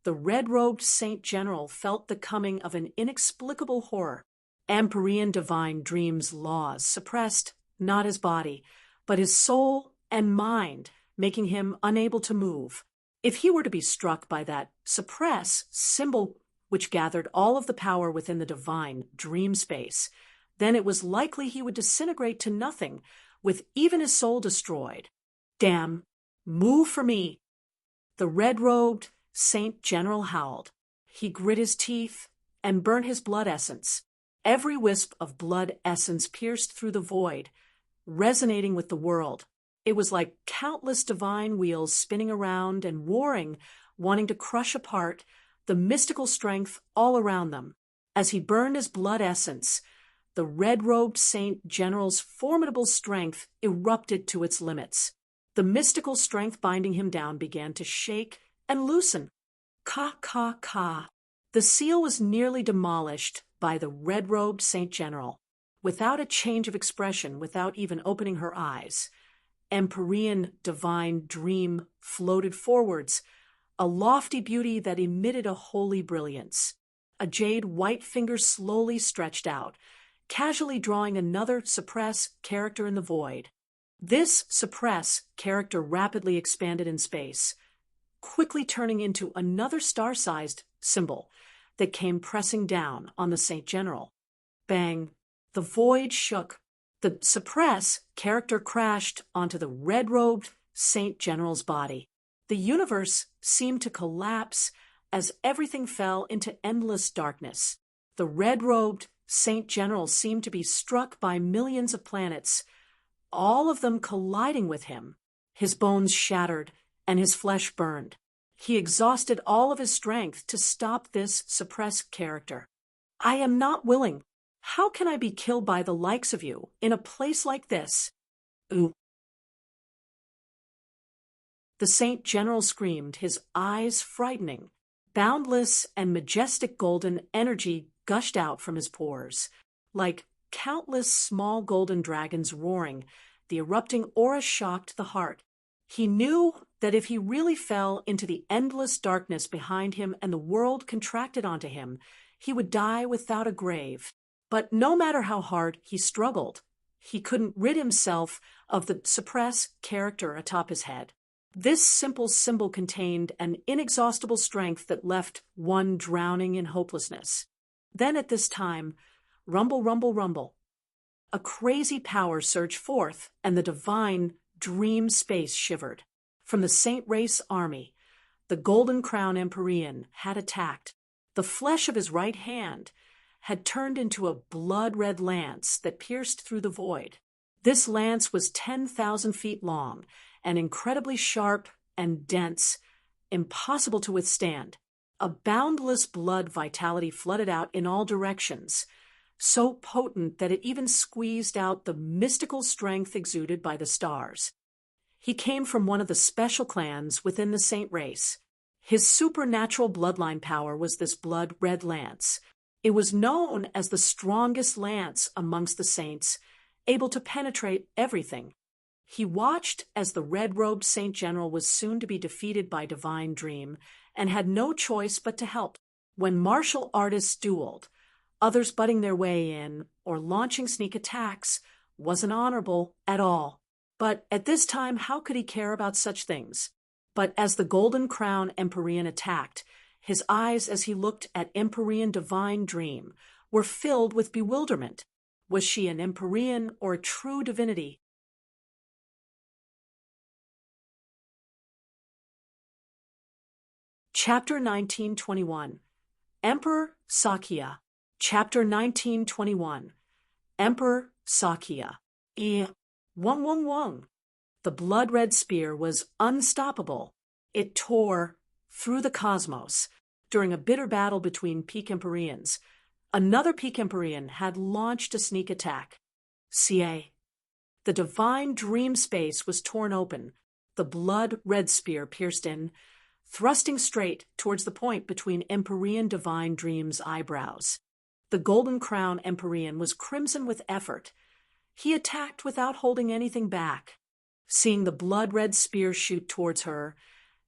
the red-robed Saint General felt the coming of an inexplicable horror. Empyrean Divine Dream's laws suppressed not his body, but his soul and mind, making him unable to move. If he were to be struck by that suppress symbol which gathered all of the power within the divine dream space, then it was likely he would disintegrate to nothing, with even his soul destroyed. Damn, move for me. The red-robed Saint General howled. He grit his teeth and burnt his blood essence. Every wisp of blood essence pierced through the void, resonating with the world. It was like countless divine wheels spinning around and warring, wanting to crush apart the mystical strength all around them. As he burned his blood essence, the red-robed Saint General's formidable strength erupted to its limits. The mystical strength binding him down began to shake and loosen. Ka. The seal was nearly demolished by the red-robed Saint General. Without a change of expression, without even opening her eyes, Empyrean Divine Dream floated forwards, a lofty beauty that emitted a holy brilliance. A jade white finger slowly stretched out, casually drawing another suppress character in the void. This suppress character rapidly expanded in space, quickly turning into another star-sized symbol that came pressing down on the Saint General. Bang! The void shook. The suppress character crashed onto the red-robed Saint General's body. The universe seemed to collapse as everything fell into endless darkness. The red-robed Saint General seemed to be struck by millions of planets, all of them colliding with him. His bones shattered and his flesh burned. He exhausted all of his strength to stop this suppressed character. I am not willing. How can I be killed by the likes of you in a place like this? Ooh. The Saint General screamed, his eyes frightening. Boundless and majestic golden energy gushed out from his pores. Like countless small golden dragons roaring, the erupting aura shocked the heart. He knew that if he really fell into the endless darkness behind him and the world contracted onto him, he would die without a grave. But no matter how hard he struggled, he couldn't rid himself of the suppressed character atop his head. This simple symbol contained an inexhaustible strength that left one drowning in hopelessness. Then at this time, rumble, rumble, rumble, a crazy power surged forth, and the divine dream space shivered. From the Saint Race army, the Golden Crown Empyrean had attacked. The flesh of his right hand had turned into a blood-red lance that pierced through the void. This lance was 10,000 feet long and incredibly sharp and dense, impossible to withstand. A boundless blood vitality flooded out in all directions, so potent that it even squeezed out the mystical strength exuded by the stars. He came from one of the special clans within the Saint Race. His supernatural bloodline power was this blood-red lance. It was known as the strongest lance amongst the saints, able to penetrate everything. He watched as the red-robed Saint General was soon to be defeated by Divine Dream, and had no choice but to help. When martial artists dueled, others butting their way in or launching sneak attacks wasn't honorable at all. But at this time, how could he care about such things? But as the Golden Crown Empyrean attacked, his eyes as he looked at Empyrean Divine Dream were filled with bewilderment. Was she an Empyrean or a true divinity? Chapter 1921. Emperor Sakya. Chapter 1921. Emperor Sakya. Wung wung wung. The blood-red spear was unstoppable. It tore through the cosmos. During a bitter battle between peak Empyreans, another peak Empyrean had launched a sneak attack. CA. The divine dream space was torn open. The blood-red spear pierced in, thrusting straight towards the point between Empyrean Divine Dream's eyebrows. The Golden Crown Empyrean was crimson with effort. He attacked without holding anything back. Seeing the blood-red spear shoot towards her,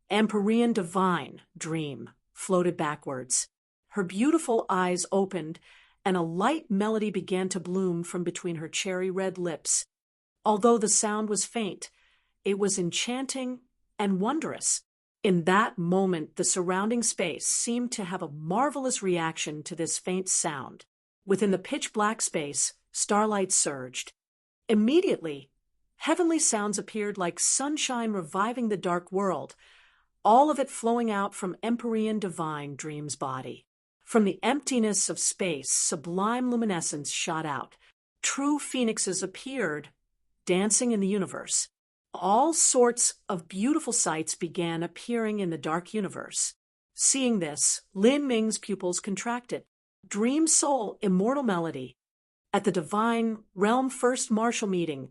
Empyrean Divine Dream floated backwards. Her beautiful eyes opened, and a light melody began to bloom from between her cherry-red lips. Although the sound was faint, it was enchanting and wondrous. In that moment, the surrounding space seemed to have a marvelous reaction to this faint sound. Within the pitch-black space, starlight surged. Immediately, heavenly sounds appeared like sunshine reviving the dark world, all of it flowing out from Empyrean Divine Dream's body. From the emptiness of space, sublime luminescence shot out. True phoenixes appeared, dancing in the universe. All sorts of beautiful sights began appearing in the dark universe. Seeing this, Lin Ming's pupils contracted. Dream Soul Immortal Melody. At the Divine Realm First Martial Meeting,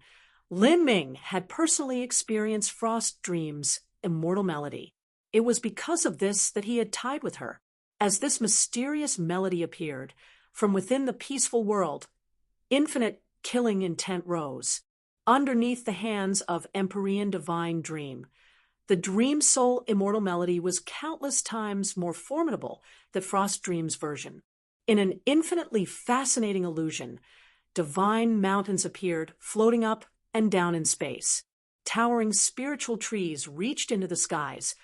Lin Ming had personally experienced Frost Dream's immortal melody. It was because of this that he had tied with her. As this mysterious melody appeared, from within the peaceful world, infinite killing intent rose. Underneath the hands of Empyrean Divine Dream, the Dream Soul Immortal Melody was countless times more formidable than Frost Dream's version. In an infinitely fascinating illusion, divine mountains appeared, floating up and down in space. Towering spiritual trees reached into the skies,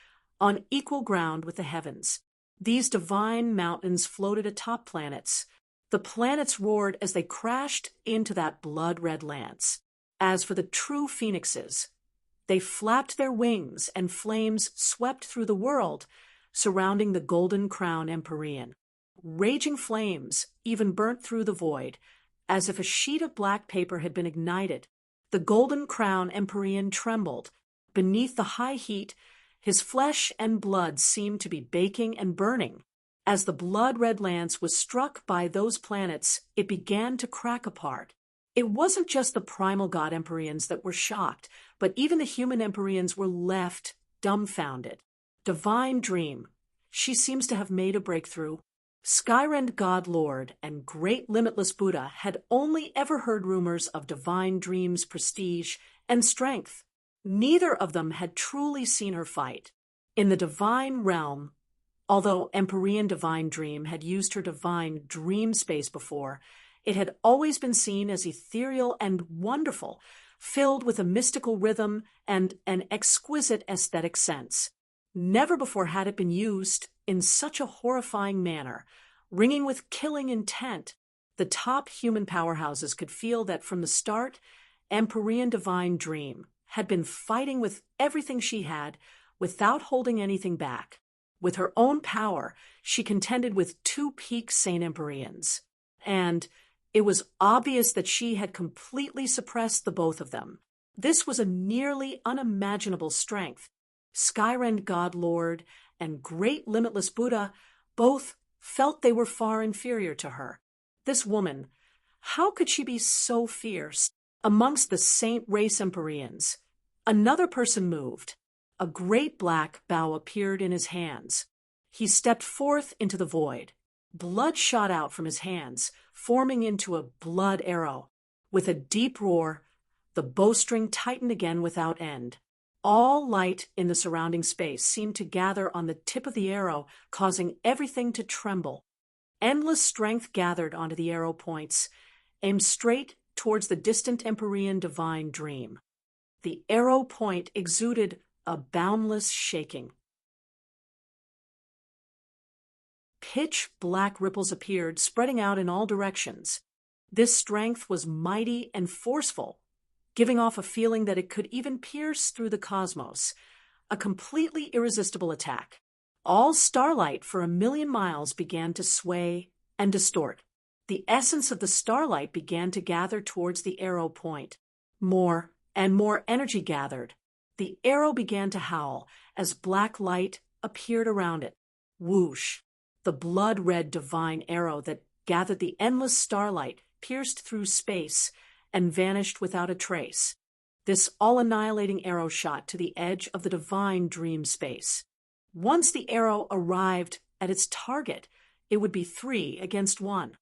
on equal ground with the heavens. These divine mountains floated atop planets. The planets roared as they crashed into that blood-red lance. As for the true phoenixes, they flapped their wings and flames swept through the world, surrounding the Golden Crown Empyrean. Raging flames even burnt through the void, as if a sheet of black paper had been ignited. The Golden Crown Empyrean trembled. Beneath the high heat, his flesh and blood seemed to be baking and burning. As the blood-red lance was struck by those planets, it began to crack apart. It wasn't just the primal god Empyreans that were shocked, but even the human Empyreans were left dumbfounded. Divine Dream. She seems to have made a breakthrough. Skyrend God Lord and Great Limitless Buddha had only ever heard rumors of Divine Dream's prestige and strength. Neither of them had truly seen her fight. In the divine realm, although Empyrean Divine Dream had used her divine dream space before, it had always been seen as ethereal and wonderful, filled with a mystical rhythm and an exquisite aesthetic sense. Never before had it been used in such a horrifying manner, ringing with killing intent. The top human powerhouses could feel that from the start, Empyrean Divine Dream had been fighting with everything she had without holding anything back. With her own power, she contended with two peak Saint Empyreans, and it was obvious that she had completely suppressed the both of them. This was a nearly unimaginable strength. Skyrend God Lord and Great Limitless Buddha both felt they were far inferior to her. This woman, how could she be so fierce? Amongst the Saint Race Empyreans, another person moved. A great black bow appeared in his hands. He stepped forth into the void. Blood shot out from his hands, forming into a blood arrow. With a deep roar, the bowstring tightened again without end. All light in the surrounding space seemed to gather on the tip of the arrow, causing everything to tremble. Endless strength gathered onto the arrow points, aimed straight towards the distant Empyrean Divine Dream. The arrow point exuded a boundless shaking. Pitch-black ripples appeared, spreading out in all directions. This strength was mighty and forceful, giving off a feeling that it could even pierce through the cosmos. A completely irresistible attack. All starlight for 1,000,000 miles began to sway and distort. The essence of the starlight began to gather towards the arrow point. More and more energy gathered. The arrow began to howl as black light appeared around it. Whoosh! The blood-red divine arrow that gathered the endless starlight pierced through space and vanished without a trace. This all-annihilating arrow shot to the edge of the divine dream space. Once the arrow arrived at its target, it would be 3 against 1.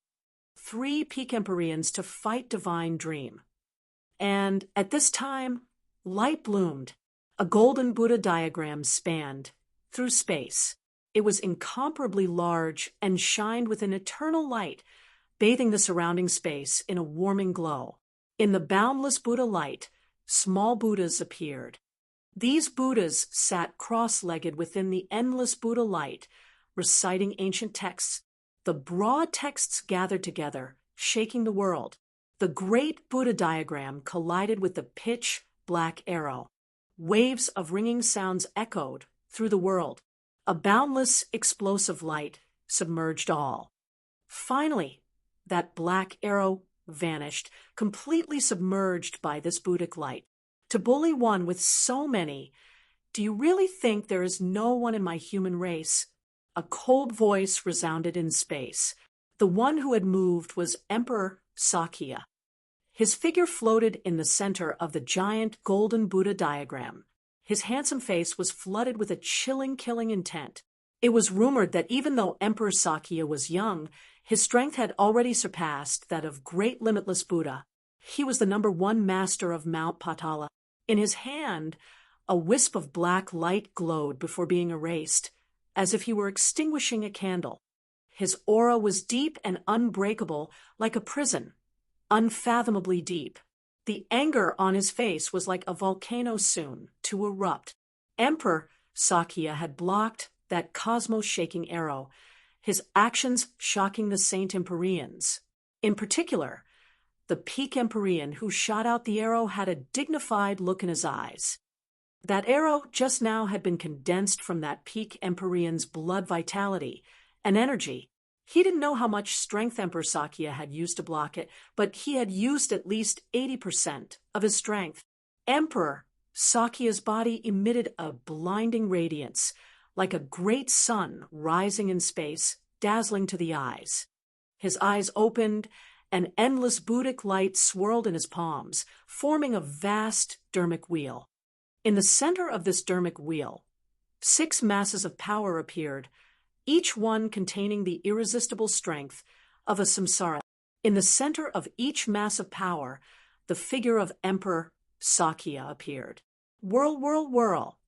3 peak Empyreans to fight divine dream. And at this time, light bloomed. A golden Buddha diagram spanned through space. It was incomparably large and shined with an eternal light, bathing the surrounding space in a warming glow. In the boundless Buddha light, small Buddhas appeared. These Buddhas sat cross-legged within the endless Buddha light, reciting ancient texts. The broad texts gathered together, shaking the world. The great Buddha diagram collided with the pitch-black arrow. Waves of ringing sounds echoed through the world. A boundless, explosive light submerged all. Finally, that black arrow vanished, completely submerged by this Buddhic light. To bully one with so many, do you really think there is no one in my human race? A cold voice resounded in space. The one who had moved was Emperor Sakya. His figure floated in the center of the giant golden Buddha diagram. His handsome face was flooded with a chilling, killing intent. It was rumored that even though Emperor Sakya was young, his strength had already surpassed that of Great Limitless Buddha. He was the #1 master of Mount Patala. In his hand, a wisp of black light glowed before being erased, as if he were extinguishing a candle. His aura was deep and unbreakable, like a prison, unfathomably deep. The anger on his face was like a volcano soon to erupt. Emperor Sakya had blocked that cosmos-shaking arrow, his actions shocking the Saint Empyreans. In particular, the peak Empyrean who shot out the arrow had a dignified look in his eyes. That arrow just now had been condensed from that peak Empyrean's blood vitality and energy. He didn't know how much strength Emperor Sakya had used to block it, but he had used at least 80% of his strength. Emperor Sakya's body emitted a blinding radiance, like a great sun rising in space, dazzling to the eyes. His eyes opened, and endless Buddhic light swirled in his palms, forming a vast dermic wheel. In the center of this dermic wheel, 6 masses of power appeared, each one containing the irresistible strength of a samsara. In the center of each mass of power, the figure of Emperor Sakya appeared. Whirl, whirl, whirl.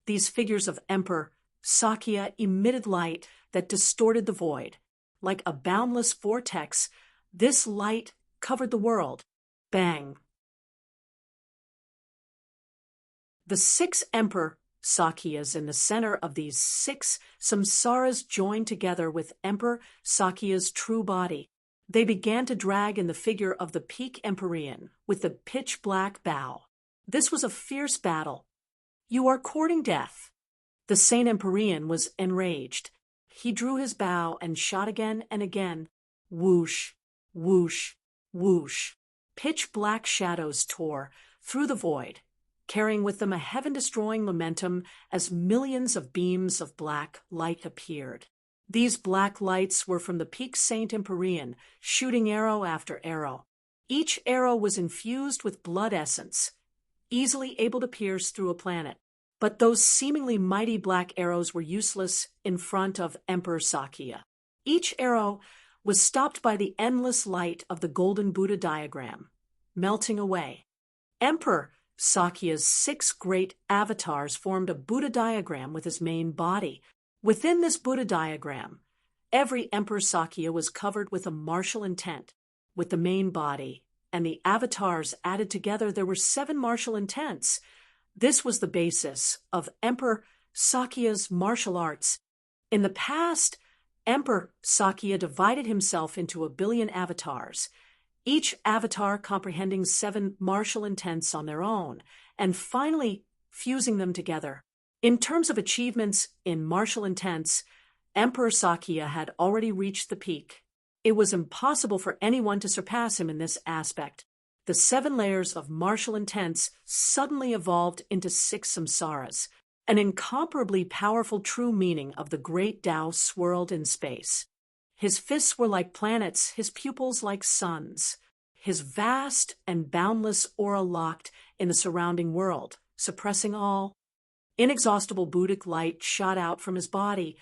These figures of Emperor Sakya emitted light that distorted the void. Like a boundless vortex, this light covered the world. Bang. The 6 Emperor Sakyas in the center of these 6 samsaras joined together with Emperor Sakya's true body. They began to drag in the figure of the peak Empyrean with the pitch-black bow. This was a fierce battle. You are courting death. The Saint Empyrean was enraged. He drew his bow and shot again and again. Whoosh, whoosh, whoosh. Pitch-black shadows tore through the void, carrying with them a heaven-destroying momentum as millions of beams of black light appeared. These black lights were from the peak Saint Empyrean, shooting arrow after arrow. Each arrow was infused with blood essence, easily able to pierce through a planet. But those seemingly mighty black arrows were useless in front of Emperor Sakya. Each arrow was stopped by the endless light of the golden Buddha diagram, melting away. Emperor Sakya's 6 great avatars formed a Buddha diagram with his main body. Within this Buddha diagram, every Emperor Sakya was covered with a martial intent. With the main body and the avatars added together, there were 7 martial intents. This was the basis of Emperor Sakya's martial arts. In the past, Emperor Sakya divided himself into 1 billion avatars, each avatar comprehending 7 martial intents on their own, and finally fusing them together. In terms of achievements in martial intents, Emperor Sakya had already reached the peak. It was impossible for anyone to surpass him in this aspect. The 7 layers of martial intents suddenly evolved into 6 samsaras. An incomparably powerful true meaning of the great Tao swirled in space. His fists were like planets, his pupils like suns. His vast and boundless aura locked in the surrounding world, suppressing all. Inexhaustible Buddhic light shot out from his body,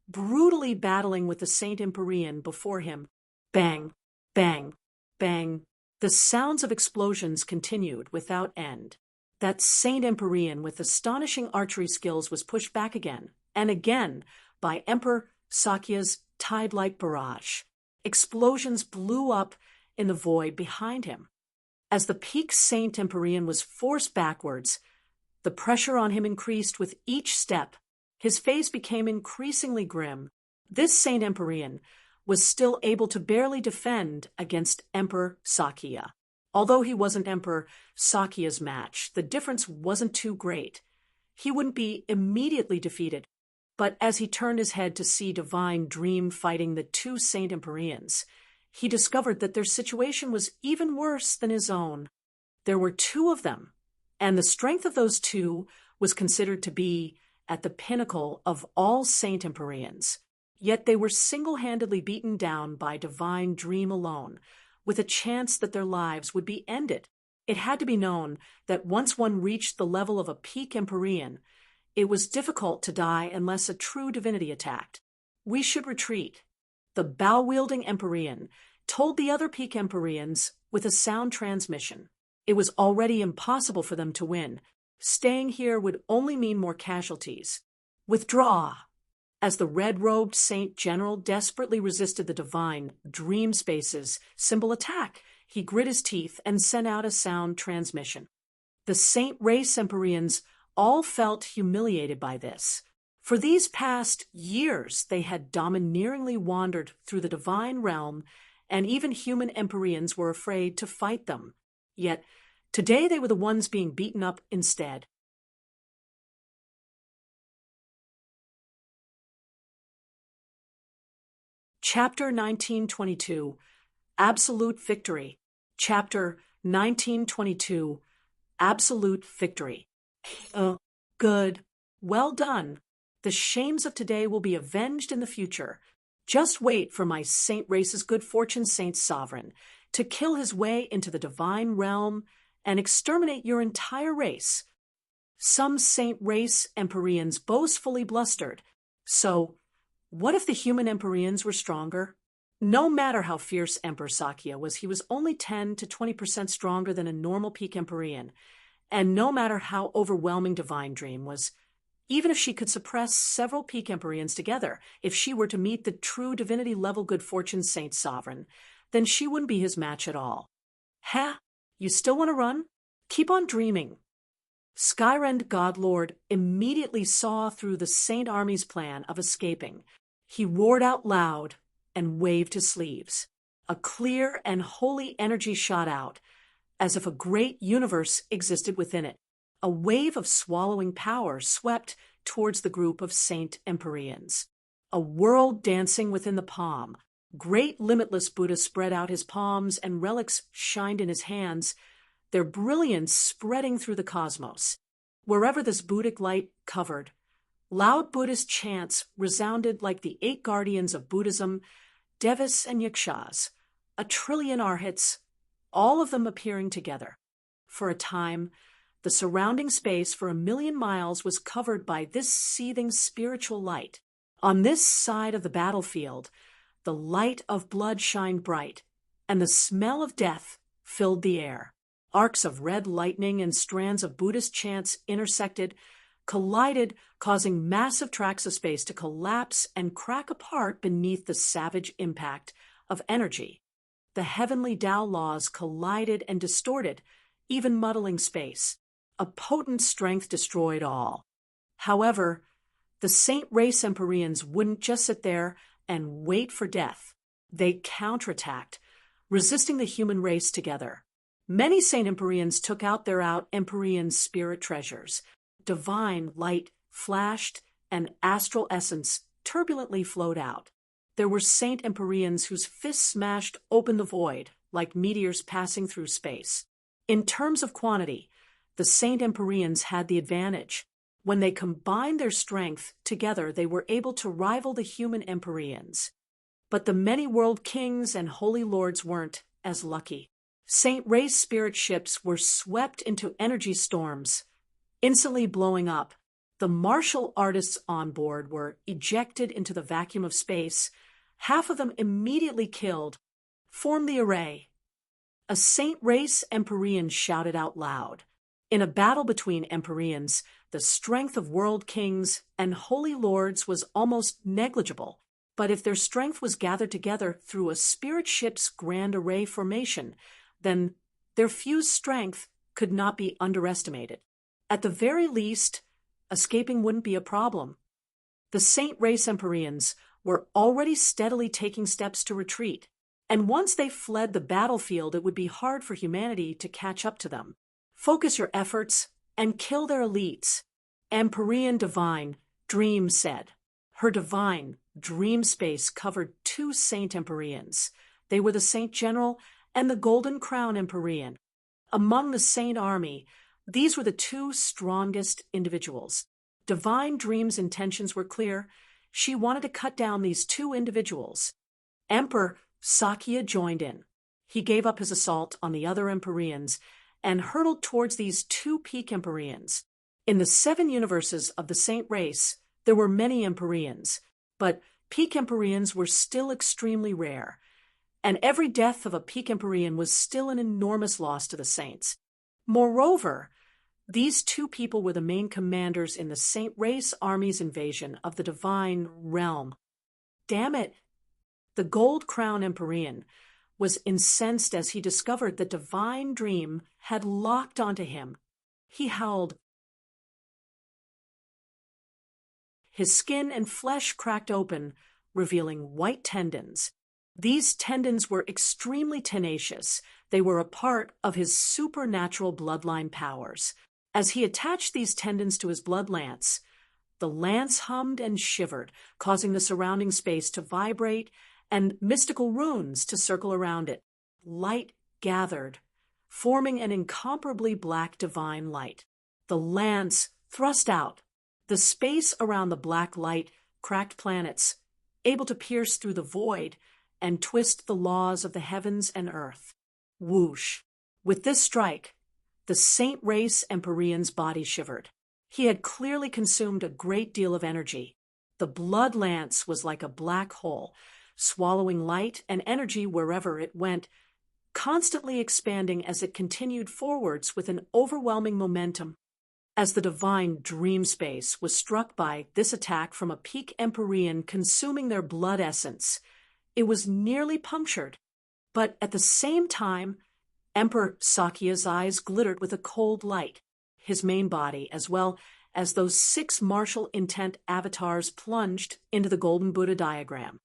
brutally battling with the Saint Empyrean before him. Bang, bang, bang. The sounds of explosions continued without end. That Saint Empyrean with astonishing archery skills was pushed back again and again by Emperor Sakya's tide-like barrage. Explosions blew up in the void behind him. As the peak Saint Empyrean was forced backwards, the pressure on him increased with each step. His face became increasingly grim. This Saint Empyrean was still able to barely defend against Emperor Sakya. Although he wasn't Emperor Sakya's match, the difference wasn't too great. He wouldn't be immediately defeated, but as he turned his head to see Divine Dream fighting the 2 Saint Empyreans, he discovered that their situation was even worse than his own. There were 2 of them, and the strength of those 2 was considered to be at the pinnacle of all Saint Empyreans. Yet they were single-handedly beaten down by Divine Dream alone, with a chance that their lives would be ended. It had to be known that once one reached the level of a peak Empyrean, it was difficult to die unless a true divinity attacked. We should retreat. The bow-wielding Empyrean told the other peak Empyreans with a sound transmission. It was already impossible for them to win. Staying here would only mean more casualties. Withdraw! As the red-robed Saint General desperately resisted the Divine Dream Space's symbol attack, he grit his teeth and sent out a sound transmission. The Saint Race Empyreans all felt humiliated by this. For these past years, they had domineeringly wandered through the divine realm, and even human Empyreans were afraid to fight them. Yet, today they were the ones being beaten up instead. Chapter 1922, Absolute Victory. Chapter 1922, Absolute Victory. Good. Well done. The shames of today will be avenged in the future. Just wait for my Saint Race's good fortune Saint Sovereign to kill his way into the divine realm and exterminate your entire race. Some Saint Race Empyreans boastfully blustered. So, what if the human Empyreans were stronger? No matter how fierce Emperor Sakya was, he was only 10 to 20% stronger than a normal peak Empyrean, And no matter how overwhelming Divine Dream was, even if she could suppress several peak Empyreans together, if she were to meet the true divinity-level good fortune Saint Sovereign, then she wouldn't be his match at all. Ha! You still want to run? Keep on dreaming. Skyrend Godlord immediately saw through the Saint Army's plan of escaping. He roared out loud and waved his sleeves. A clear and holy energy shot out, as if a great universe existed within it. A wave of swallowing power swept towards the group of Saint Empyreans. A world dancing within the palm. Great limitless Buddha spread out his palms and relics shined in his hands, their brilliance spreading through the cosmos. Wherever this Buddhic light covered, loud Buddhist chants resounded like the 8 guardians of Buddhism, Devas and Yakshas, a trillion arhats, all of them appearing together. For a time, the surrounding space for 1,000,000 miles was covered by this seething spiritual light. On this side of the battlefield, the light of blood shined bright, and the smell of death filled the air. Arcs of red lightning and strands of Buddhist chants intersected, collided, causing massive tracts of space to collapse and crack apart beneath the savage impact of energy. The heavenly Tao laws collided and distorted, even muddling space. A potent strength destroyed all. However, the Saint Race Empyreans wouldn't just sit there and wait for death. They counterattacked, resisting the human race together. Many Saint Empyreans took out their Empyrean spirit treasures. Divine light flashed, and astral essence turbulently flowed out. There were Saint Empyreans whose fists smashed open the void, like meteors passing through space. In terms of quantity, the Saint Empyreans had the advantage. When they combined their strength together, they were able to rival the human Empyreans. But the many world kings and holy lords weren't as lucky. Saint Race spirit ships were swept into energy storms, instantly blowing up. The martial artists on board were ejected into the vacuum of space. Half of them immediately killed. Form the array. A Saint Race Empyrean shouted out loud. In a battle between Empyreans, the strength of world kings and holy lords was almost negligible. But if their strength was gathered together through a spirit ship's grand array formation, then their fused strength could not be underestimated. At the very least, escaping wouldn't be a problem. The Saint Race Empyreans were already steadily taking steps to retreat, and once they fled the battlefield, it would be hard for humanity to catch up to them. Focus your efforts and kill their elites. Empyrean Divine Dream said. Her divine dream space covered 2 Saint Empyreans. They were the Saint General and the Golden Crown Empyrean. Among the Saint Army, these were the 2 strongest individuals. Divine Dream's intentions were clear. She wanted to cut down these 2 individuals. Emperor Sakya joined in. He gave up his assault on the other Empyreans and hurtled towards these 2 peak Empyreans. In the 7 universes of the Saint Race, there were many Empyreans, but peak Empyreans were still extremely rare, and every death of a peak Empyrean was still an enormous loss to the Saints. Moreover, these 2 people were the main commanders in the Saint Race Army's invasion of the Divine Realm. Damn it! The Gold Crown Empyrean was incensed as he discovered the Divine Dream had locked onto him. He howled. His skin and flesh cracked open, revealing white tendons. These tendons were extremely tenacious. They were a part of his supernatural bloodline powers. As he attached these tendons to his blood lance, the lance hummed and shivered, causing the surrounding space to vibrate and mystical runes to circle around it. Light gathered, forming an incomparably black divine light. The lance thrust out. The space around the black light cracked planets, able to pierce through the void and twist the laws of the heavens and earth. Whoosh! With this strike, the Saint Race Empyrean's body shivered. He had clearly consumed a great deal of energy. The blood lance was like a black hole, swallowing light and energy wherever it went. constantly expanding as it continued forwards with an overwhelming momentum. As the divine dream space was struck by this attack from a peak empyrean consuming their blood essence, it was nearly punctured. But at the same time, Emperor Sakya's eyes glittered with a cold light. His main body, as well as those 6 martial intent avatars, plunged into the golden Buddha diagram.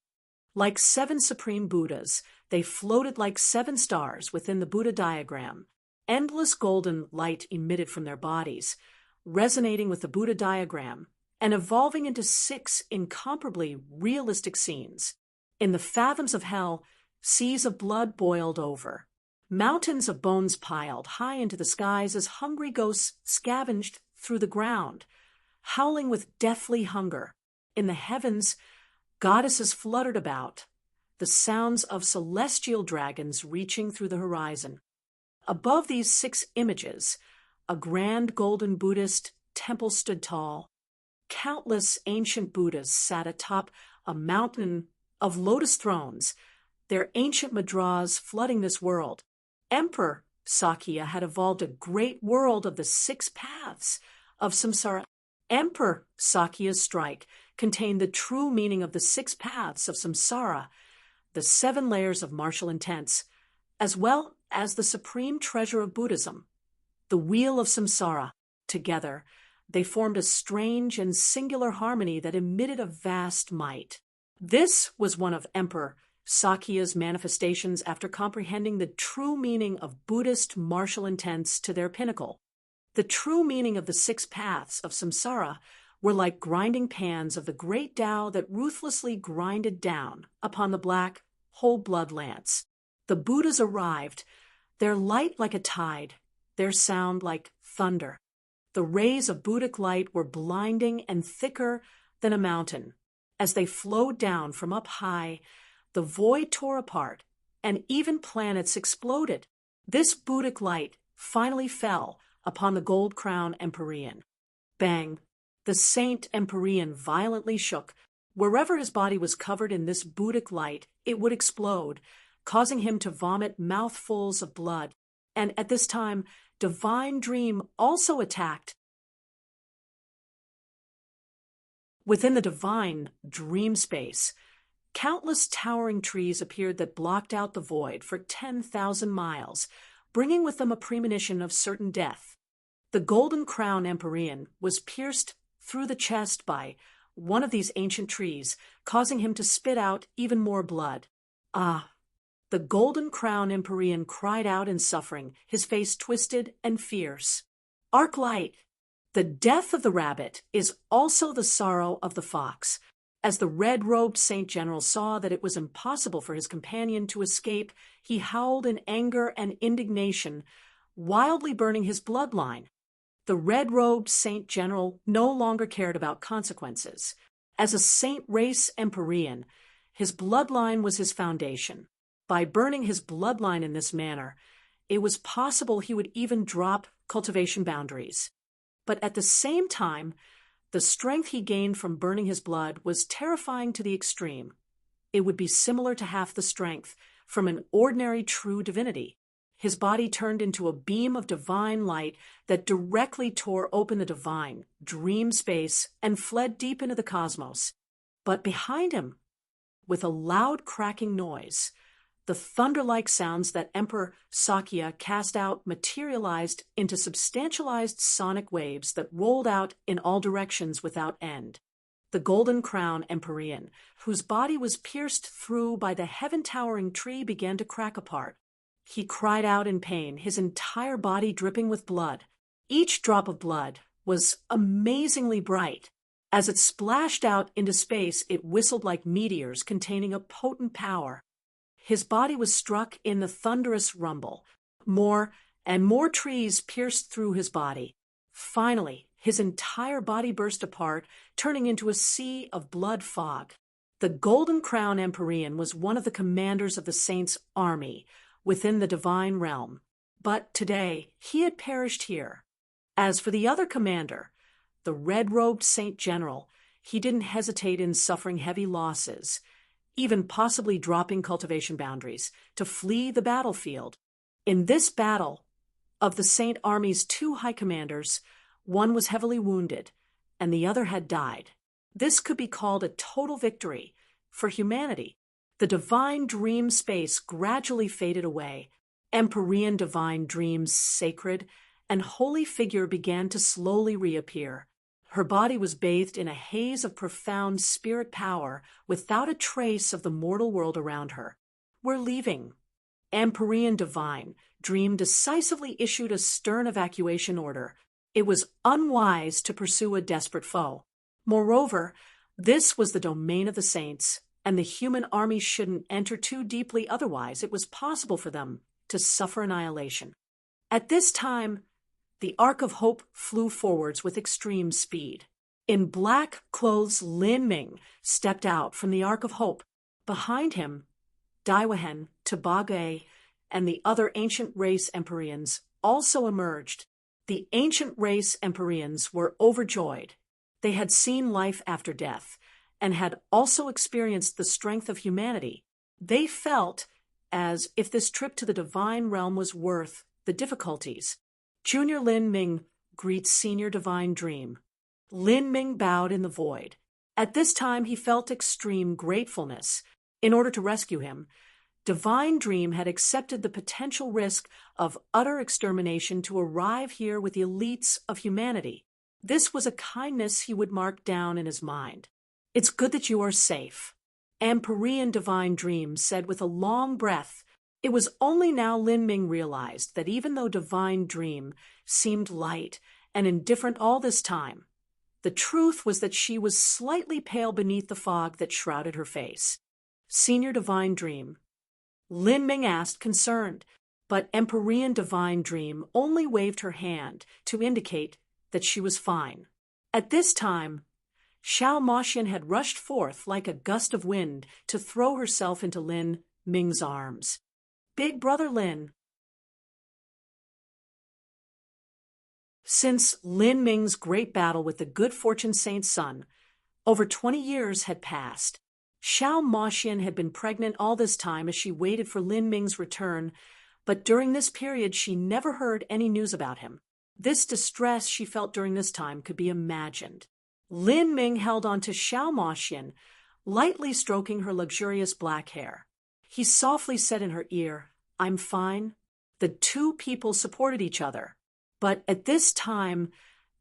Like 7 supreme Buddhas, they floated like 7 stars within the Buddha diagram. Endless golden light emitted from their bodies, resonating with the Buddha diagram and evolving into 6 incomparably realistic scenes. In the fathoms of hell, seas of blood boiled over. Mountains of bones piled high into the skies as hungry ghosts scavenged through the ground, howling with deathly hunger. In the heavens, goddesses fluttered about, the sounds of celestial dragons reaching through the horizon. Above these 6 images, a grand golden Buddhist temple stood tall. Countless ancient Buddhas sat atop a mountain of lotus thrones, their ancient mudras flooding this world. Emperor Sakya had evolved a great world of the 6 paths of samsara. Emperor Sakya's strike contained the true meaning of the 6 paths of samsara, the 7 layers of martial intents, as well as the supreme treasure of Buddhism, the wheel of samsara. Together, they formed a strange and singular harmony that emitted a vast might. This was one of Emperor Sakya's manifestations after comprehending the true meaning of Buddhist martial intents to their pinnacle. The true meaning of the 6 paths of samsara were like grinding pans of the great Tao that ruthlessly grinded down upon the black, whole blood lance. The Buddhas arrived, their light like a tide, their sound like thunder. The rays of Buddhic light were blinding and thicker than a mountain. As they flowed down from up high, the void tore apart, and even planets exploded. This Buddhic light finally fell upon the gold crown Empyrean. Bang! The saint Empyrean violently shook. Wherever his body was covered in this Buddhic light, it would explode, causing him to vomit mouthfuls of blood. And at this time, Divine Dream also attacked. Within the divine dream space, countless towering trees appeared that blocked out the void for 10,000 miles, bringing with them a premonition of certain death. The golden crown Empyrean was pierced through the chest by one of these ancient trees, causing him to spit out even more blood. Ah! The golden crown Empyrean cried out in suffering, his face twisted and fierce. Arc light! The death of the rabbit is also the sorrow of the fox. As the red-robed Saint General saw that it was impossible for his companion to escape, he howled in anger and indignation, wildly burning his bloodline. The red-robed Saint General no longer cared about consequences. As a saint race Empyrean, his bloodline was his foundation. By burning his bloodline in this manner, it was possible he would even drop cultivation boundaries. But at the same time, the strength he gained from burning his blood was terrifying to the extreme. It would be similar to half the strength from an ordinary true divinity. His body turned into a beam of divine light that directly tore open the divine dream space and fled deep into the cosmos. But behind him, with a loud cracking noise, the thunder-like sounds that Emperor Sakya cast out materialized into substantialized sonic waves that rolled out in all directions without end. The golden crown Empyrean, whose body was pierced through by the heaven-towering tree, began to crack apart. He cried out in pain, his entire body dripping with blood. Each drop of blood was amazingly bright. As it splashed out into space, it whistled like meteors containing a potent power. His body was struck in the thunderous rumble. More and more trees pierced through his body. Finally, his entire body burst apart, turning into a sea of blood fog. The golden crown Empyrean was one of the commanders of the saints' army within the divine realm. But today, he had perished here. As for the other commander, the red-robed Saint General, he didn't hesitate in suffering heavy losses. even possibly dropping cultivation boundaries to flee the battlefield. In this battle, of the Saint Army's 2 high commanders, one was heavily wounded, and the other had died. This could be called a total victory for humanity. The divine dream space gradually faded away. Empyrean divine dream's sacred and holy figure began to slowly reappear. Her body was bathed in a haze of profound spirit power without a trace of the mortal world around her. "We're leaving." Empyrean divine dream decisively issued a stern evacuation order. It was unwise to pursue a desperate foe. Moreover, this was the domain of the saints, and the human army shouldn't enter too deeply, otherwise it was possible for them to suffer annihilation. At this time, the Ark of Hope flew forwards with extreme speed. In black clothes, Lin Ming stepped out from the Ark of Hope. Behind him, Daiwahen, Tabage, and the other ancient race Empyreans also emerged. The ancient race Empyreans were overjoyed. They had seen life after death and had also experienced the strength of humanity. They felt as if this trip to the divine realm was worth the difficulties. Junior Lin Ming greets Senior Divine Dream. Lin Ming bowed in the void. At this time he felt extreme gratefulness. In order to rescue him, Divine Dream had accepted the potential risk of utter extermination to arrive here with the elites of humanity. This was a kindness he would mark down in his mind. "It's good that you are safe," Empyrean Divine Dream said with a long breath. It was only now Lin Ming realized that even though Divine Dream seemed light and indifferent all this time, the truth was that she was slightly pale beneath the fog that shrouded her face. "Senior Divine Dream?" Lin Ming asked, concerned, but Empyrean Divine Dream only waved her hand to indicate that she was fine. At this time, Xiao Moxian had rushed forth like a gust of wind to throw herself into Lin Ming's arms. "Big Brother Lin." Since Lin Ming's great battle with the good fortune saint's son, over 20 years had passed. Xiao Moxian had been pregnant all this time as she waited for Lin Ming's return, but during this period she never heard any news about him. This distress she felt during this time could be imagined. Lin Ming held on to Xiao Moxian, lightly stroking her luxurious black hair. He softly said in her ear, "I'm fine." The 2 people supported each other. But at this time,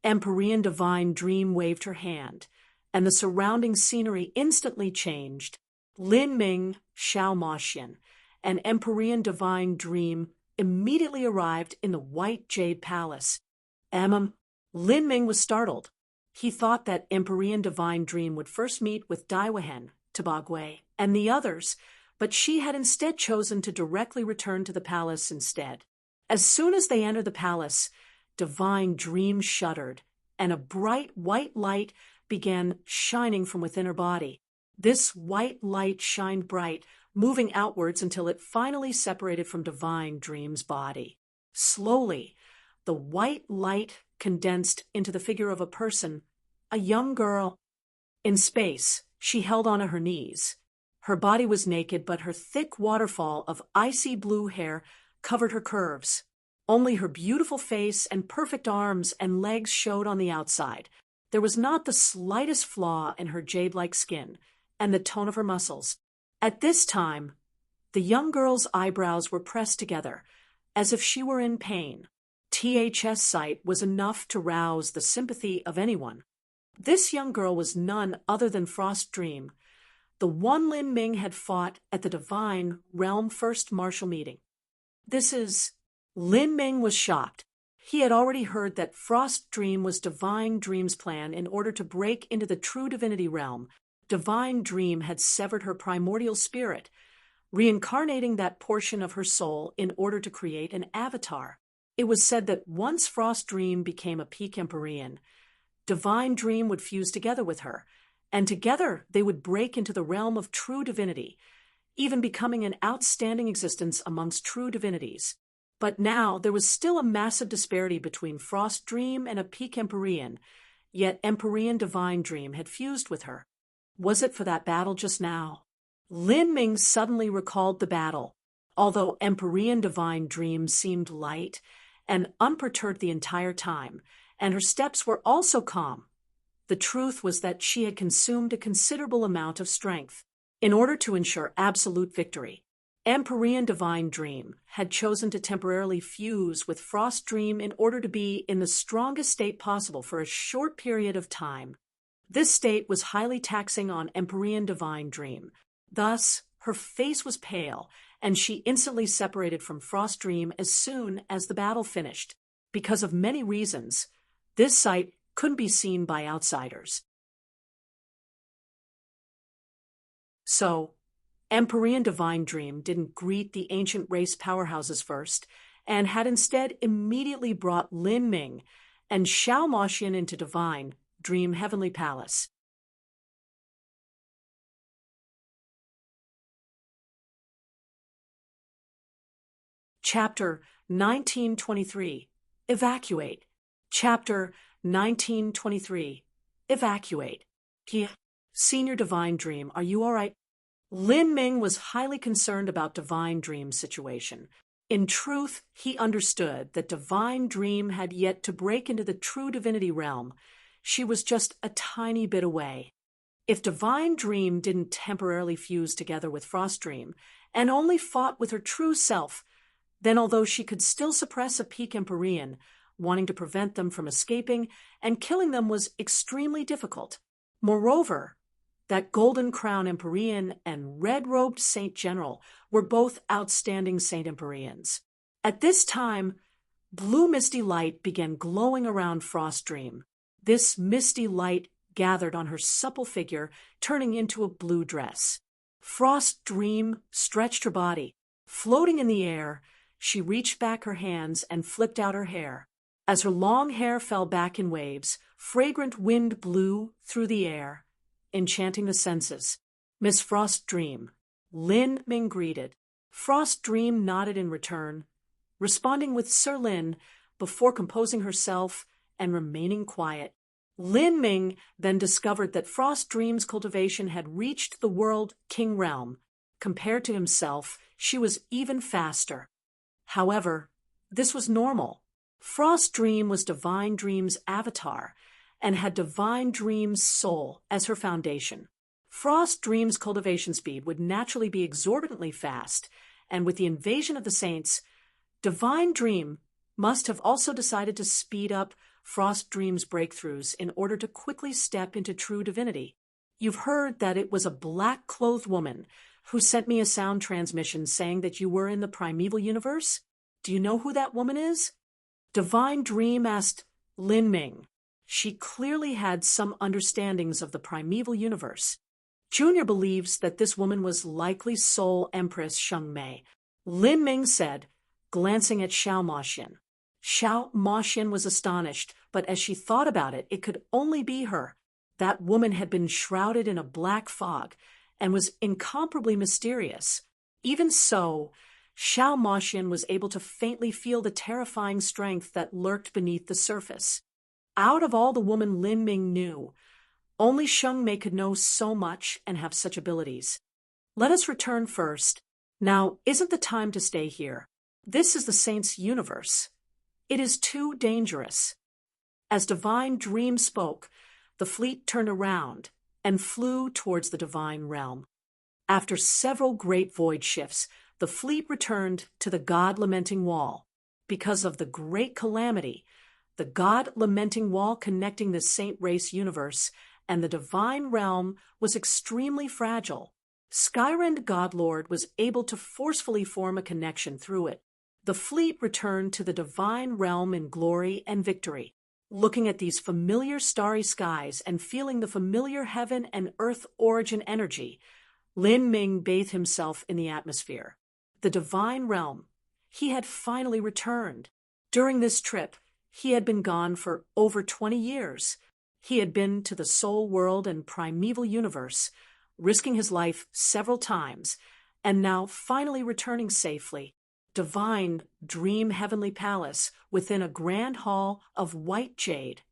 Empyrean Divine Dream waved her hand, and the surrounding scenery instantly changed. Lin Ming, Xiao Moxian, and Empyrean Divine Dream immediately arrived in the White Jade Palace. Lin Ming was startled. He thought that Empyrean Divine Dream would first meet with Daiwahen, Tabagwe, and the others, but she had instead chosen to directly return to the palace instead. As soon as they entered the palace, Divine Dream shuddered, and a bright white light began shining from within her body. This white light shined bright, moving outwards until it finally separated from Divine Dream's body. Slowly, the white light condensed into the figure of a person, a young girl. In space, she held onto her knees. Her body was naked, but her thick waterfall of icy blue hair covered her curves. Only her beautiful face and perfect arms and legs showed on the outside. There was not the slightest flaw in her jade-like skin and the tone of her muscles. At this time, the young girl's eyebrows were pressed together, as if she were in pain. THS sight was enough to rouse the sympathy of anyone. This young girl was none other than Frost Dream, the one Lin Ming had fought at the Divine Realm First Martial Meeting. Lin Ming was shocked. He had already heard that Frost Dream was Divine Dream's plan in order to break into the true divinity realm. Divine Dream had severed her primordial spirit, reincarnating that portion of her soul in order to create an avatar. It was said that once Frost Dream became a peak Empyrean, Divine Dream would fuse together with her, and together they would break into the realm of true divinity, even becoming an outstanding existence amongst true divinities. But now there was still a massive disparity between Frost Dream and a peak Empyrean, yet Empyrean Divine Dream had fused with her. Was it for that battle just now? Lin Ming suddenly recalled the battle. Although Empyrean divine dream seemed light and unperturbed the entire time, and her steps were also calm, the truth was that she had consumed a considerable amount of strength. In order to ensure absolute victory, Empyrean divine dream had chosen to temporarily fuse with Frost dream in order to be in the strongest state possible for a short period of time. This state was highly taxing on Empyrean divine dream. Thus, her face was pale, and she instantly separated from Frost dream as soon as the battle finished. Because of many reasons, this sight couldn't be seen by outsiders. So, Empyrean divine dream didn't greet the ancient race powerhouses first, and had instead immediately brought Lin Ming and Xiao Moxian into divine dream heavenly palace. Chapter 1923. Evacuate. Chapter 1923. Evacuate. Senior Divine Dream, are you all right? Lin Ming was highly concerned about Divine Dream's situation. In truth, he understood that Divine Dream had yet to break into the true divinity realm. She was just a tiny bit away. If Divine Dream didn't temporarily fuse together with Frost Dream, and only fought with her true self, then although she could still suppress a peak Empyrean, wanting to prevent them from escaping and killing them was extremely difficult. Moreover, that Golden Crown Empyrean and red-robed Saint General were both outstanding Saint Empyreans. At this time, blue misty light began glowing around Frost Dream. This misty light gathered on her supple figure, turning into a blue dress. Frost Dream stretched her body. Floating in the air, she reached back her hands and flipped out her hair. As her long hair fell back in waves, fragrant wind blew through the air, enchanting the senses. Miss Frost Dream, Lin Ming greeted. Frost Dream nodded in return, responding with Sir Lin before composing herself and remaining quiet. Lin Ming then discovered that Frost Dream's cultivation had reached the world king realm. Compared to himself, she was even faster. However, this was normal. Frost Dream was Divine Dream's avatar and had Divine Dream's soul as her foundation. Frost Dream's cultivation speed would naturally be exorbitantly fast, and with the invasion of the saints, Divine Dream must have also decided to speed up Frost Dream's breakthroughs in order to quickly step into true divinity. You've heard that it was a black-clothed woman who sent me a sound transmission saying that you were in the primeval universe? Do you know who that woman is? Divine Dream asked Lin Ming. She clearly had some understandings of the primeval universe. Junior believes that this woman was likely Soul Empress Sheng Mei. Lin Ming said, glancing at Xiao Moxian. Xiao Moxian was astonished, but as she thought about it, it could only be her. That woman had been shrouded in a black fog and was incomparably mysterious. Even so, Xiao Moxian was able to faintly feel the terrifying strength that lurked beneath the surface. Out of all the woman Lin Ming knew, only Sheng Mei could know so much and have such abilities. Let us return first. Now isn't the time to stay here. This is the saints' universe. It is too dangerous. As Divine Dream spoke, the fleet turned around and flew towards the divine realm. After several great void shifts, the fleet returned to the God-lamenting wall. Because of the great calamity, the God-lamenting wall connecting the saint race universe and the divine realm was extremely fragile. Skyrend Godlord was able to forcefully form a connection through it. The fleet returned to the divine realm in glory and victory. Looking at these familiar starry skies and feeling the familiar heaven and earth origin energy, Lin Ming bathed himself in the atmosphere. The divine realm. He had finally returned. During this trip, he had been gone for over 20 years. He had been to the soul world and primeval universe, risking his life several times, and now finally returning safely. Divine Dream Heavenly Palace within a grand hall of white jade.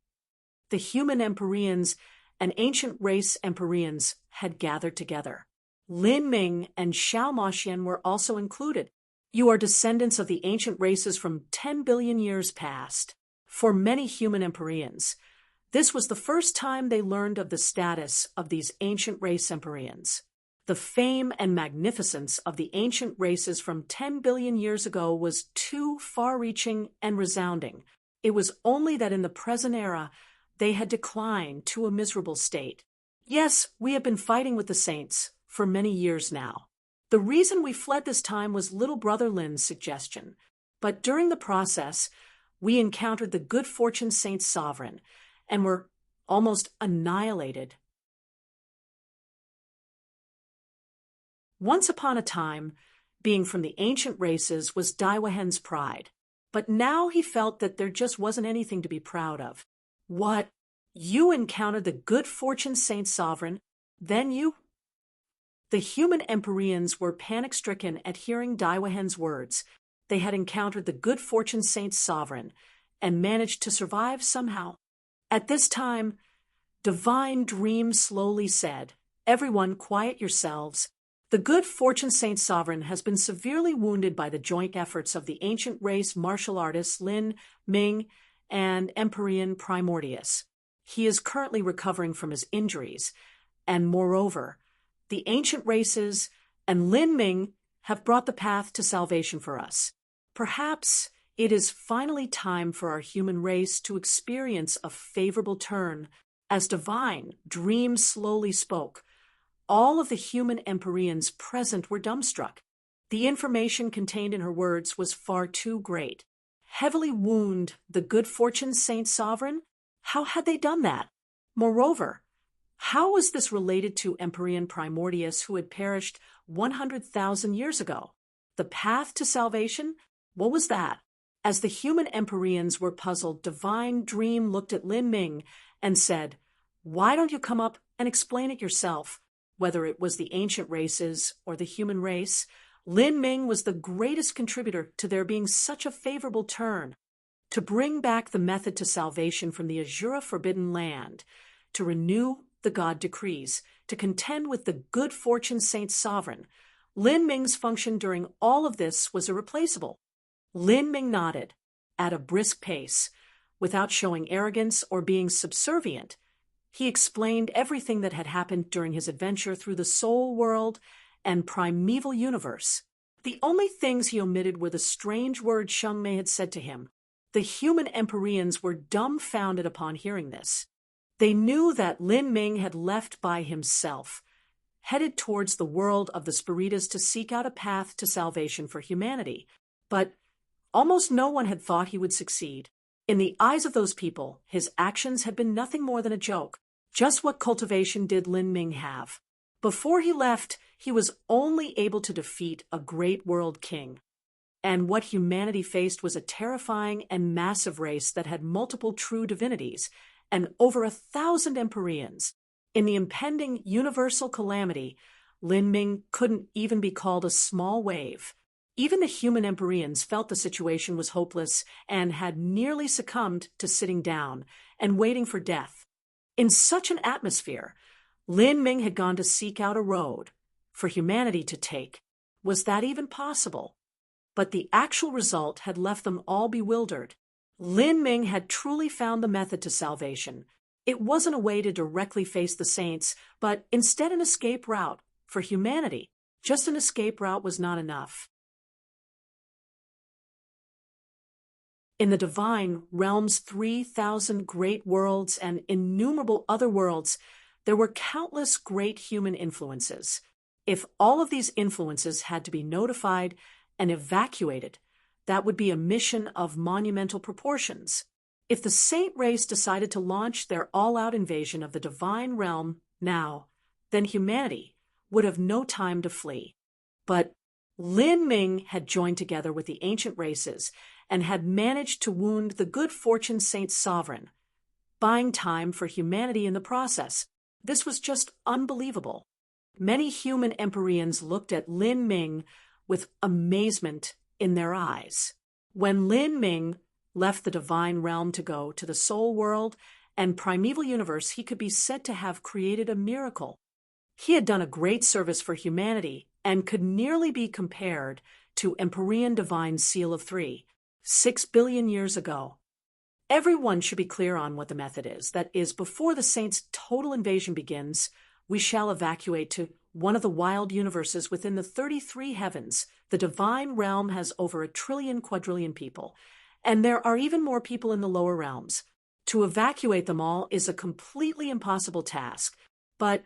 The human Empyreans and ancient race Empyreans had gathered together. Lin Ming and Xiao Maxian were also included. You are descendants of the ancient races from 10 billion years past. For many human Empyreans, this was the first time they learned of the status of these ancient race Empyreans. The fame and magnificence of the ancient races from 10 billion years ago was too far-reaching and resounding. It was only that in the present era, they had declined to a miserable state. Yes, we have been fighting with the saints for many years now. The reason we fled this time was little brother Lin's suggestion. But during the process, we encountered the good fortune Saint Sovereign and were almost annihilated. Once upon a time, being from the ancient races was Daiwahen's pride. But now he felt that there just wasn't anything to be proud of. What? You encountered the good fortune Saint Sovereign? Then you? The human Empyreans were panic-stricken at hearing Daiwahen's words. They had encountered the good fortune Saint Sovereign and managed to survive somehow. At this time, Divine Dream slowly said, "Everyone quiet yourselves. The good fortune Saint Sovereign has been severely wounded by the joint efforts of the ancient race martial artists Lin Ming and Empyrean Primordius. He is currently recovering from his injuries, and moreover, the ancient races and Lin Ming have brought the path to salvation for us. Perhaps it is finally time for our human race to experience a favorable turn." As Divine Dream slowly spoke, all of the human Empyreans present were dumbstruck. The information contained in her words was far too great. Heavily wound the good fortune Saint Sovereign? How had they done that? Moreover, how was this related to Empyrean Primordius who had perished 100,000 years ago? The path to salvation? What was that? As the human Empyreans were puzzled, Divine Dream looked at Lin Ming and said, "Why don't you come up and explain it yourself?" Whether it was the ancient races or the human race, Lin Ming was the greatest contributor to there being such a favorable turn. To bring back the method to salvation from the Azura Forbidden Land, to renew the God decrees, to contend with the good fortune Saint Sovereign, Lin Ming's function during all of this was irreplaceable. Lin Ming nodded, at a brisk pace, without showing arrogance or being subservient. He explained everything that had happened during his adventure through the soul world and primeval universe. The only things he omitted were the strange words Sheng Mei had said to him. The human Empyreans were dumbfounded upon hearing this. They knew that Lin Ming had left by himself, headed towards the world of the Spiritas to seek out a path to salvation for humanity. But almost no one had thought he would succeed. In the eyes of those people, his actions had been nothing more than a joke. Just what cultivation did Lin Ming have? Before he left, he was only able to defeat a great world king. And what humanity faced was a terrifying and massive race that had multiple true divinities and over 1,000 Empyreans. In the impending universal calamity, Lin Ming couldn't even be called a small wave. Even the human Empyreans felt the situation was hopeless and had nearly succumbed to sitting down and waiting for death. In such an atmosphere, Lin Ming had gone to seek out a road for humanity to take. Was that even possible? But the actual result had left them all bewildered. Lin Ming had truly found the method to salvation. It wasn't a way to directly face the saints, but instead an escape route for humanity. Just an escape route was not enough. In the divine realm's 3,000 great worlds and innumerable other worlds, there were countless great human influences. If all of these influences had to be notified and evacuated, that would be a mission of monumental proportions. If the saint race decided to launch their all-out invasion of the divine realm now, then humanity would have no time to flee. But Lin Ming had joined together with the ancient races and had managed to wound the good fortune Saint Sovereign, buying time for humanity in the process. This was just unbelievable. Many human Empyreans looked at Lin Ming with amazement in their eyes. When Lin Ming left the divine realm to go to the soul world and primeval universe, he could be said to have created a miracle. He had done a great service for humanity and could nearly be compared to Empyrean divine seal of 6 billion years ago. Everyone should be clear on what the method is. That is, before the saints' total invasion begins, we shall evacuate to one of the wild universes within the 33 heavens. The divine realm has over 1 trillion quadrillion people, and there are even more people in the lower realms. To evacuate them all is a completely impossible task, but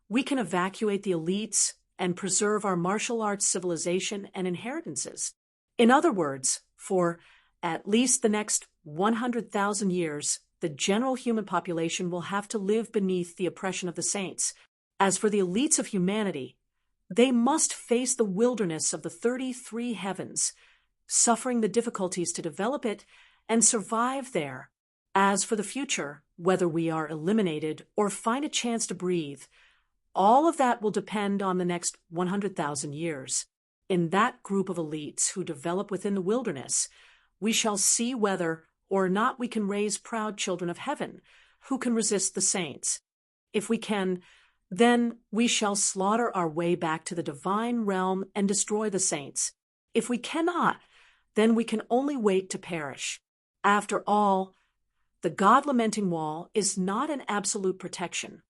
we can evacuate the elites and preserve our martial arts civilization and inheritances. In other words, for at least the next 100,000 years, the general human population will have to live beneath the oppression of the saints. As for the elites of humanity, they must face the wilderness of the 33 heavens, suffering the difficulties to develop it and survive there. As for the future, whether we are eliminated or find a chance to breathe, all of that will depend on the next 100,000 years. In that group of elites who develop within the wilderness, we shall see whether or not we can raise proud children of heaven who can resist the saints. If we can, then we shall slaughter our way back to the divine realm and destroy the saints. If we cannot, then we can only wait to perish. After all, the God-lamenting wall is not an absolute protection.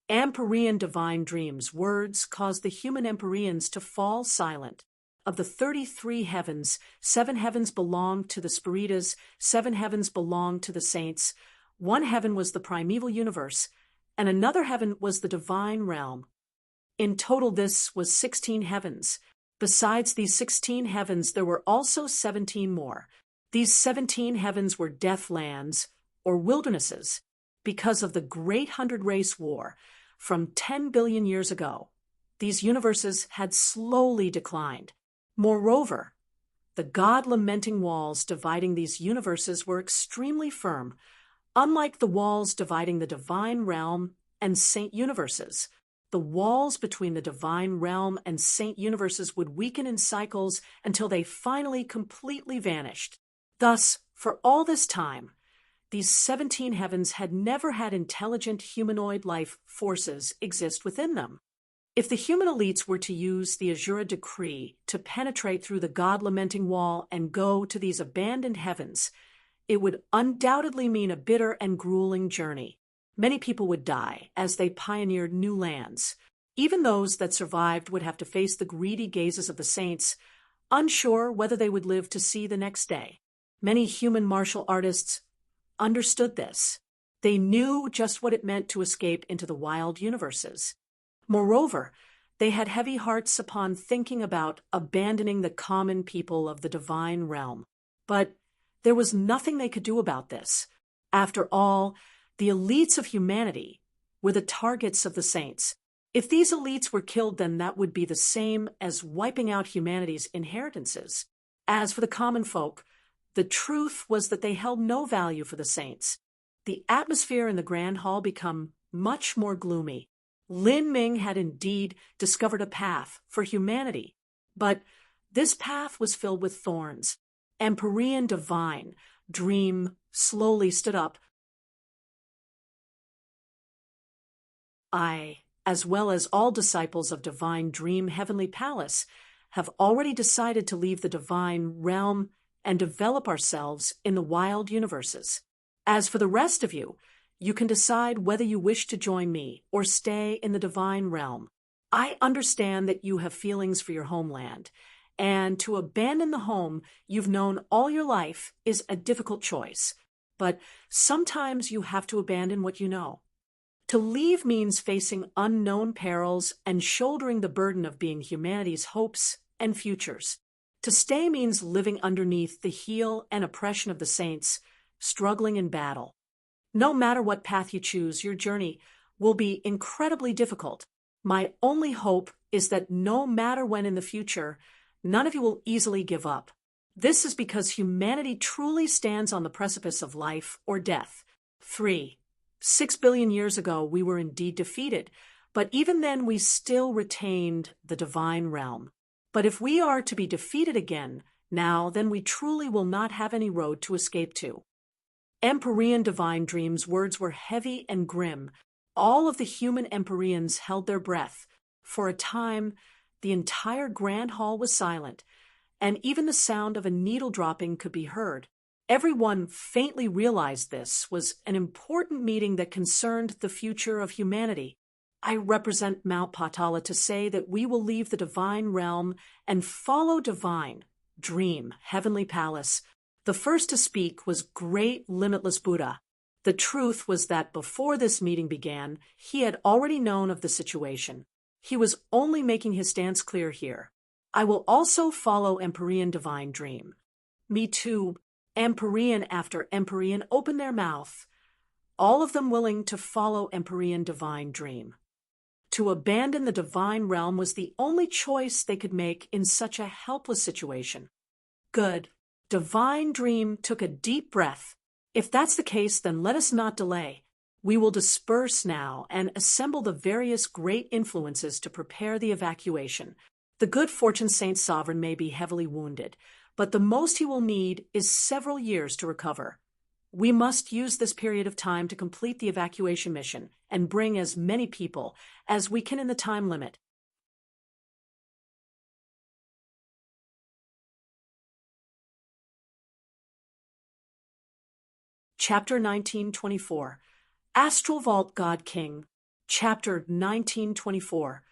Empyrean divine dreams' words caused the human Empyreans to fall silent. Of the 33 heavens, 7 heavens belonged to the Spiritas, 7 heavens belonged to the saints, 1 heaven was the primeval universe, and another heaven was the divine realm. In total, this was 16 heavens. Besides these 16 heavens, there were also 17 more. These 17 heavens were death lands, or wildernesses, because of the Great Hundred Race War from 10 billion years ago. These universes had slowly declined. Moreover, the God-lamenting walls dividing these universes were extremely firm, unlike the walls dividing the divine realm and saint universes. The walls between the divine realm and saint universes would weaken in cycles until they finally completely vanished. Thus, for all this time, these 17 heavens had never had intelligent humanoid life forces exist within them. If the human elites were to use the Azura decree to penetrate through the God-lamenting wall and go to these abandoned heavens, it would undoubtedly mean a bitter and grueling journey. Many people would die as they pioneered new lands. Even those that survived would have to face the greedy gazes of the saints, unsure whether they would live to see the next day. Many human martial artists understood this. They knew just what it meant to escape into the wild universes. Moreover, they had heavy hearts upon thinking about abandoning the common people of the divine realm. But there was nothing they could do about this. After all, the elites of humanity were the targets of the saints. If these elites were killed, then that would be the same as wiping out humanity's inheritances. As for the common folk, the truth was that they held no value for the saints. The atmosphere in the Grand Hall became much more gloomy. Lin Ming had indeed discovered a path for humanity, but this path was filled with thorns. Empyrean divine dream slowly stood up. I, as well as all disciples of divine dream heavenly palace, have already decided to leave the divine realm and develop ourselves in the wild universes. As for the rest of you, you can decide whether you wish to join me or stay in the divine realm. I understand that you have feelings for your homeland, and to abandon the home you've known all your life is a difficult choice. But sometimes you have to abandon what you know. To leave means facing unknown perils and shouldering the burden of being humanity's hopes and futures. To stay means living underneath the heel and oppression of the saints, struggling in battle. No matter what path you choose, your journey will be incredibly difficult. My only hope is that no matter when in the future, none of you will easily give up. This is because humanity truly stands on the precipice of life or death. 6 billion years ago, we were indeed defeated, but even then we still retained the divine realm. But if we are to be defeated again now, then we truly will not have any road to escape to. Empyrean divine dreams' words were heavy and grim, All of the human Empyreans held their breath. For a time, the entire grand hall was silent, and even the sound of a needle dropping could be heard. Everyone faintly realized this was an important meeting that concerned the future of humanity. I represent Mount Patala to say that we will leave the divine realm and follow divine, dream, heavenly palace. The first to speak was great limitless Buddha. The truth was that before this meeting began, he had already known of the situation. He was only making his stance clear here. I will also follow Empyrean divine dream. Me too. Empyrean after Empyrean opened their mouth, all of them willing to follow Empyrean divine dream. To abandon the divine realm was the only choice they could make in such a helpless situation. Good. Divine dream took a deep breath. If that's the case, then let us not delay. We will disperse now and assemble the various great influences to prepare the evacuation. The good fortune Saint Sovereign may be heavily wounded, but the most he will need is several years to recover. We must use this period of time to complete the evacuation mission and bring as many people as we can in the time limit. Chapter 1924. Astral Vault God King. Chapter 1924.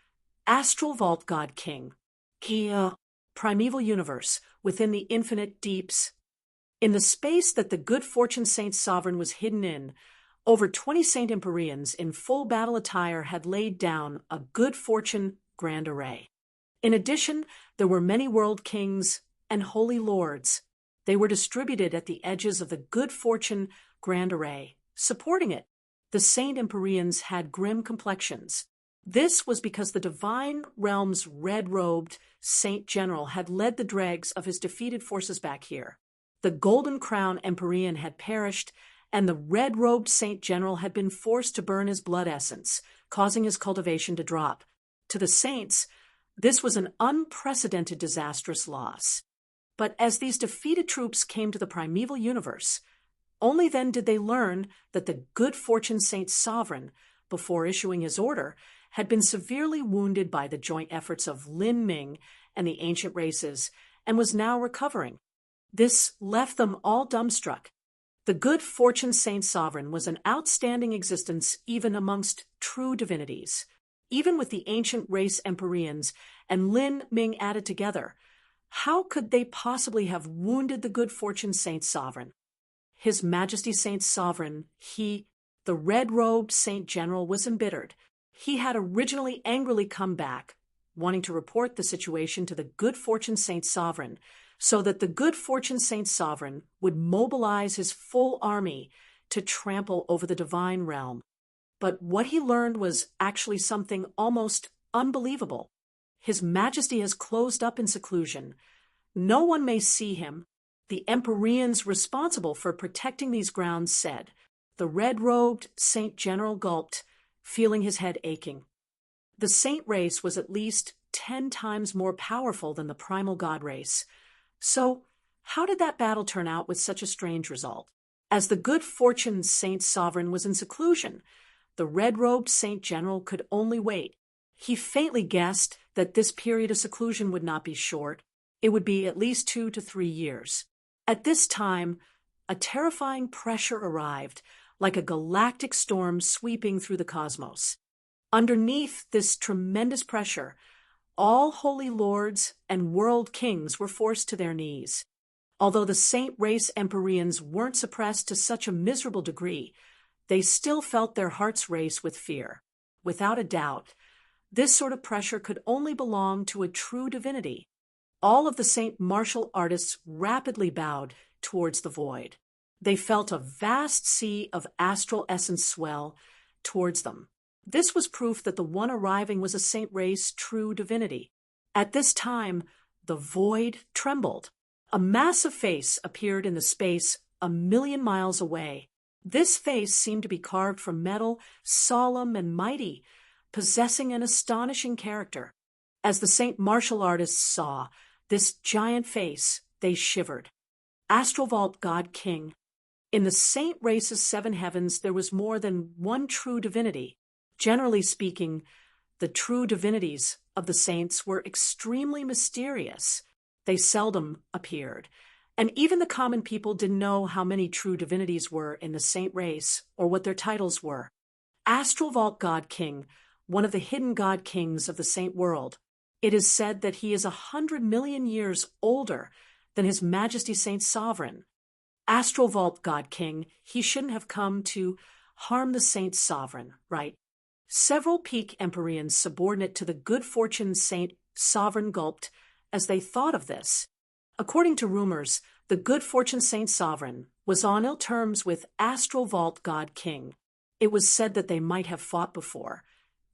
Astral Vault God King. Kia. Primeval universe, within the infinite deeps. In the space that the good fortune Saint Sovereign was hidden in, over 20 Saint Empyreans in full battle attire had laid down a good fortune grand array. In addition, there were many world kings and holy lords. They were distributed at the edges of the good fortune grand array, supporting it. The Saint Empyreans had grim complexions. This was because the divine realm's red-robed Saint General had led the dregs of his defeated forces back here. The Golden Crown Empyrean had perished, and the red-robed Saint General had been forced to burn his blood essence, causing his cultivation to drop. To the saints, this was an unprecedented disastrous loss. But as these defeated troops came to the primeval universe, only then did they learn that the good fortune Saint Sovereign, before issuing his order, had been severely wounded by the joint efforts of Lin Ming and the ancient races, and was now recovering. This left them all dumbstruck. The good fortune Saint Sovereign was an outstanding existence even amongst true divinities. Even with the ancient race Empyreans and Lin Ming added together, how could they possibly have wounded the good fortune Saint Sovereign? His Majesty Saint Sovereign, the red-robed Saint General, was embittered. He had originally angrily come back, wanting to report the situation to the good fortune Saint Sovereign, so that the good fortune Saint Sovereign would mobilize his full army to trample over the divine realm. But what he learned was actually something almost unbelievable. His Majesty has closed up in seclusion. No one may see him. The Empyreans responsible for protecting these grounds said. The red-robed Saint General gulped, feeling his head aching. The saint race was at least 10 times more powerful than the primal god race. So, how did that battle turn out with such a strange result? As the good fortune Saint Sovereign was in seclusion, the red-robed Saint General could only wait. He faintly guessed that this period of seclusion would not be short. It would be at least 2 to 3 years. At this time, a terrifying pressure arrived, like a galactic storm sweeping through the cosmos. Underneath this tremendous pressure, all holy lords and world kings were forced to their knees. Although the saint race Empyreans weren't suppressed to such a miserable degree, they still felt their hearts race with fear. Without a doubt, this sort of pressure could only belong to a true divinity. All of the saint martial artists rapidly bowed towards the void. They felt a vast sea of astral essence swell towards them. This was proof that the one arriving was a saint race true divinity. At this time, the void trembled. A massive face appeared in the space 1,000,000 miles away. This face seemed to be carved from metal, solemn and mighty, possessing an astonishing character. As the saint martial artists saw this giant face, they shivered. Astral Vault God King. In the saint race's 7 heavens, there was more than one true divinity. Generally speaking, the true divinities of the saints were extremely mysterious. They seldom appeared, and even the common people didn't know how many true divinities were in the saint race or what their titles were. Astral Vault God King, one of the hidden god kings of the saint world, it is said that he is 100 million years older than His Majesty Saint Sovereign. Astral Vault God King, he shouldn't have come to harm the saint sovereign, right? Several peak Empyreans subordinate to the good fortune Saint Sovereign gulped as they thought of this. According to rumors, the good fortune Saint Sovereign was on ill terms with Astral Vault God King. It was said that they might have fought before,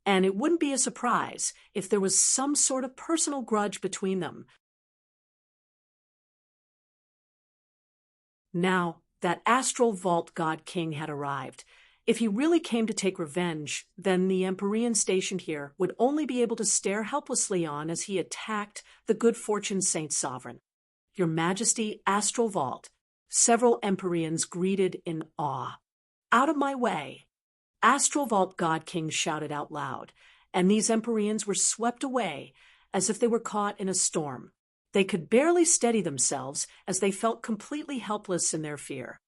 and it wouldn't be a surprise if there was some sort of personal grudge between them. Now that Astral Vault God King had arrived, if he really came to take revenge, then the Empyrean stationed here would only be able to stare helplessly on as he attacked the good fortune Saint Sovereign. Your Majesty, Astral Vault, several Empyreans greeted in awe. Out of my way! Astral Vault God King shouted out loud, and these Empyreans were swept away as if they were caught in a storm. They could barely steady themselves as they felt completely helpless in their fear.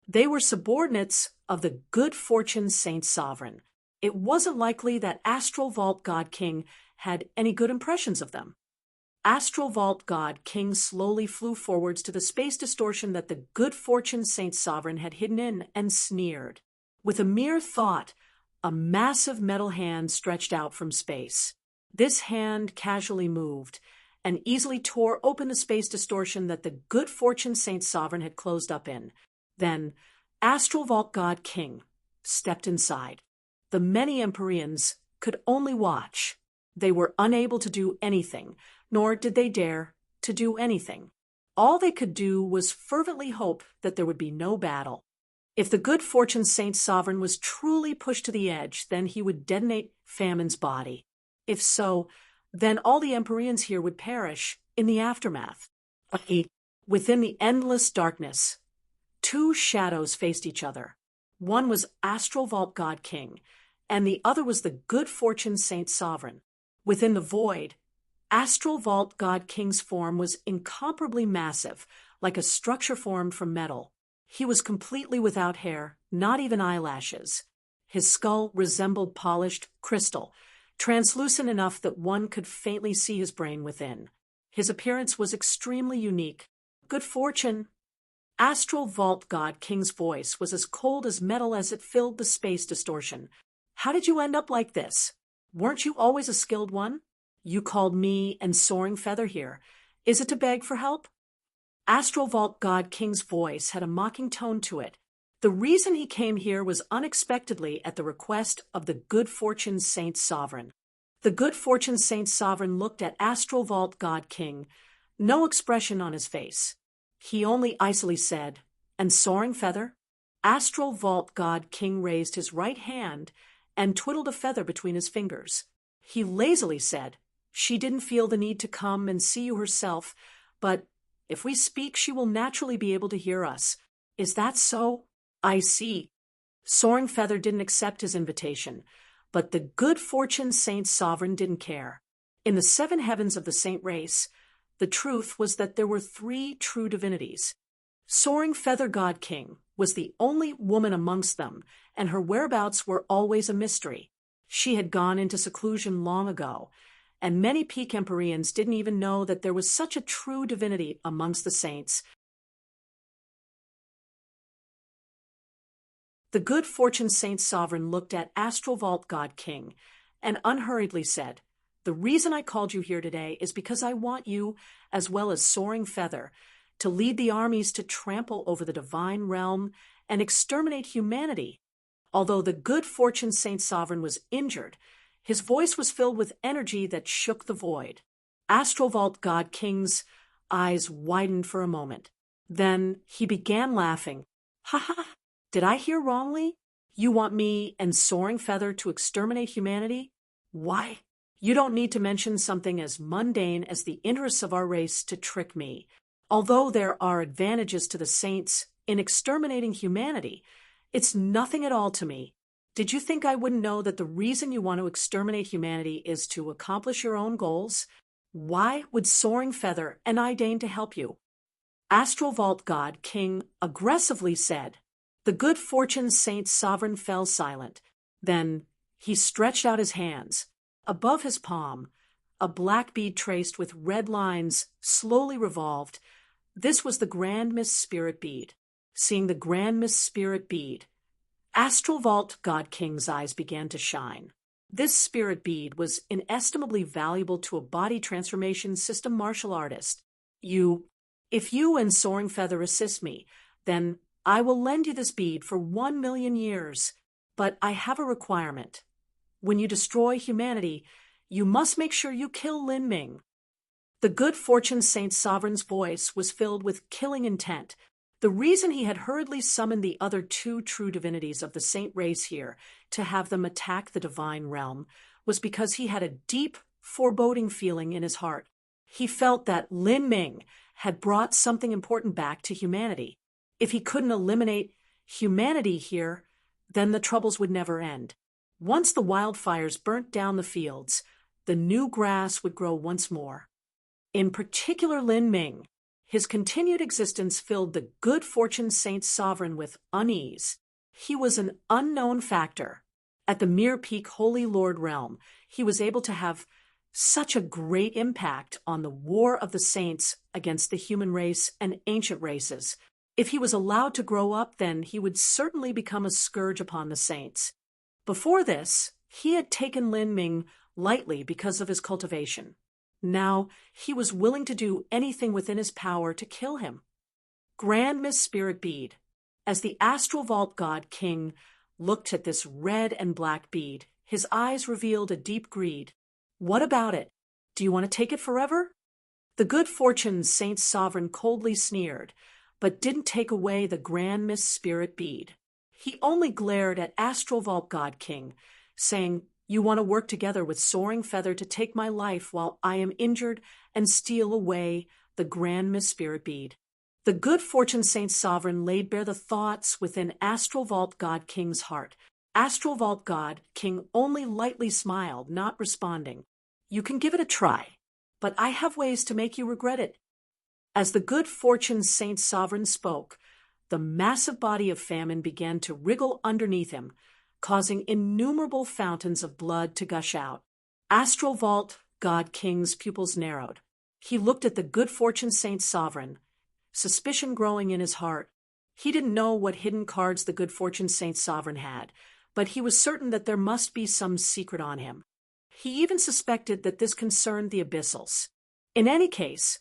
They were subordinates of the good fortune Saint Sovereign. It wasn't likely that Astral Vault God King had any good impressions of them. Astral Vault God King slowly flew forwards to the space distortion that the good fortune Saint Sovereign had hidden in and sneered. With a mere thought, a massive metal hand stretched out from space. This hand casually moved and easily tore open the space distortion that the good fortune Saint Sovereign had closed up in. Then, Astral Vault God King stepped inside. The many Empyreans could only watch. They were unable to do anything, nor did they dare to do anything. All they could do was fervently hope that there would be no battle. If the good fortune Saint Sovereign was truly pushed to the edge, then he would detonate Famine's body. If so, then all the Empyreans here would perish in the aftermath. Within the endless darkness, two shadows faced each other. One was Astral Vault God King, and the other was the good fortune Saint Sovereign. Within the void, Astral Vault God King's form was incomparably massive, like a structure formed from metal. He was completely without hair, not even eyelashes. His skull resembled polished crystal, translucent enough that one could faintly see his brain within. His appearance was extremely unique. Good fortune! Astral Vault God King's voice was as cold as metal as it filled the space distortion. How did you end up like this? Weren't you always a skilled one? You called me and Soaring Feather here. Is it to beg for help? Astral Vault God King's voice had a mocking tone to it. The reason he came here was unexpectedly at the request of the good fortune Saint Sovereign. The good fortune Saint Sovereign looked at Astral Vault God King, no expression on his face. He only icily said, "And Soaring Feather?" Astral Vault God King raised his right hand and twiddled a feather between his fingers. He lazily said, "She didn't feel the need to come and see you herself, but if we speak, she will naturally be able to hear us. Is that so?" "I see." Soaring Feather didn't accept his invitation, but the good fortune Saint Sovereign didn't care. In the seven heavens of the saint race, the truth was that there were three true divinities. Soaring Feather God King was the only woman amongst them, and her whereabouts were always a mystery. She had gone into seclusion long ago, and many peak Empyreans didn't even know that there was such a true divinity amongst the saints. The good fortune Saint Sovereign looked at Astral Vault God King and unhurriedly said, "The reason I called you here today is because I want you, as well as Soaring Feather, to lead the armies to trample over the divine realm and exterminate humanity." Although the good fortune Saint Sovereign was injured, his voice was filled with energy that shook the void. Astral Vault God King's eyes widened for a moment. Then he began laughing. "Ha ha! Did I hear wrongly? You want me and Soaring Feather to exterminate humanity? Why? You don't need to mention something as mundane as the interests of our race to trick me. Although there are advantages to the saints in exterminating humanity, it's nothing at all to me. Did you think I wouldn't know that the reason you want to exterminate humanity is to accomplish your own goals? Why would Soaring Feather and I deign to help you? Astral Vault God King aggressively said. The good fortune Saint Sovereign fell silent. Then he stretched out his hands. Above his palm, a black bead traced with red lines slowly revolved. This was the Grand Miss Spirit bead. Seeing the Grand Miss Spirit bead, Astral Vault God King's eyes began to shine. This spirit bead was inestimably valuable to a body transformation system martial artist. If you and Soaring Feather assist me, then I will lend you this bead for 1,000,000 years. But I have a requirement. When you destroy humanity, you must make sure you kill Lin Ming. The good fortune Saint Sovereign's voice was filled with killing intent. The reason he had hurriedly summoned the other two true divinities of the saint race here to have them attack the divine realm was because he had a deep, foreboding feeling in his heart. He felt that Lin Ming had brought something important back to humanity. If he couldn't eliminate humanity here, then the troubles would never end. Once the wildfires burnt down the fields, the new grass would grow once more. In particular, Lin Ming. His continued existence filled the good fortune Saint Sovereign with unease. He was an unknown factor. At the Mere Peak Holy Lord realm, he was able to have such a great impact on the war of the saints against the human race and ancient races. If he was allowed to grow up, then he would certainly become a scourge upon the saints. Before this, he had taken Lin Ming lightly because of his cultivation. Now he was willing to do anything within his power to kill him. Grand Miss Spirit Bead. As the Astral Vault God King looked at this red and black bead, his eyes revealed a deep greed. What about it? Do you want to take it forever? The good fortune Saint Sovereign coldly sneered, but didn't take away the Grand Miss Spirit Bead. He only glared at Astral Vault God King, saying, You want to work together with Soaring Feather to take my life while I am injured and steal away the Grand Miss Spirit Bead. The good fortune Saint Sovereign laid bare the thoughts within Astral Vault God King's heart. Astral Vault God King only lightly smiled, not responding. You can give it a try, but I have ways to make you regret it. As the good fortune Saint Sovereign spoke, the massive body of famine began to wriggle underneath him, causing innumerable fountains of blood to gush out. Astral Vault God King's pupils narrowed. He looked at the good fortune Saint Sovereign, suspicion growing in his heart. He didn't know what hidden cards the good fortune Saint Sovereign had, but he was certain that there must be some secret on him. He even suspected that this concerned the Abyssals. In any case,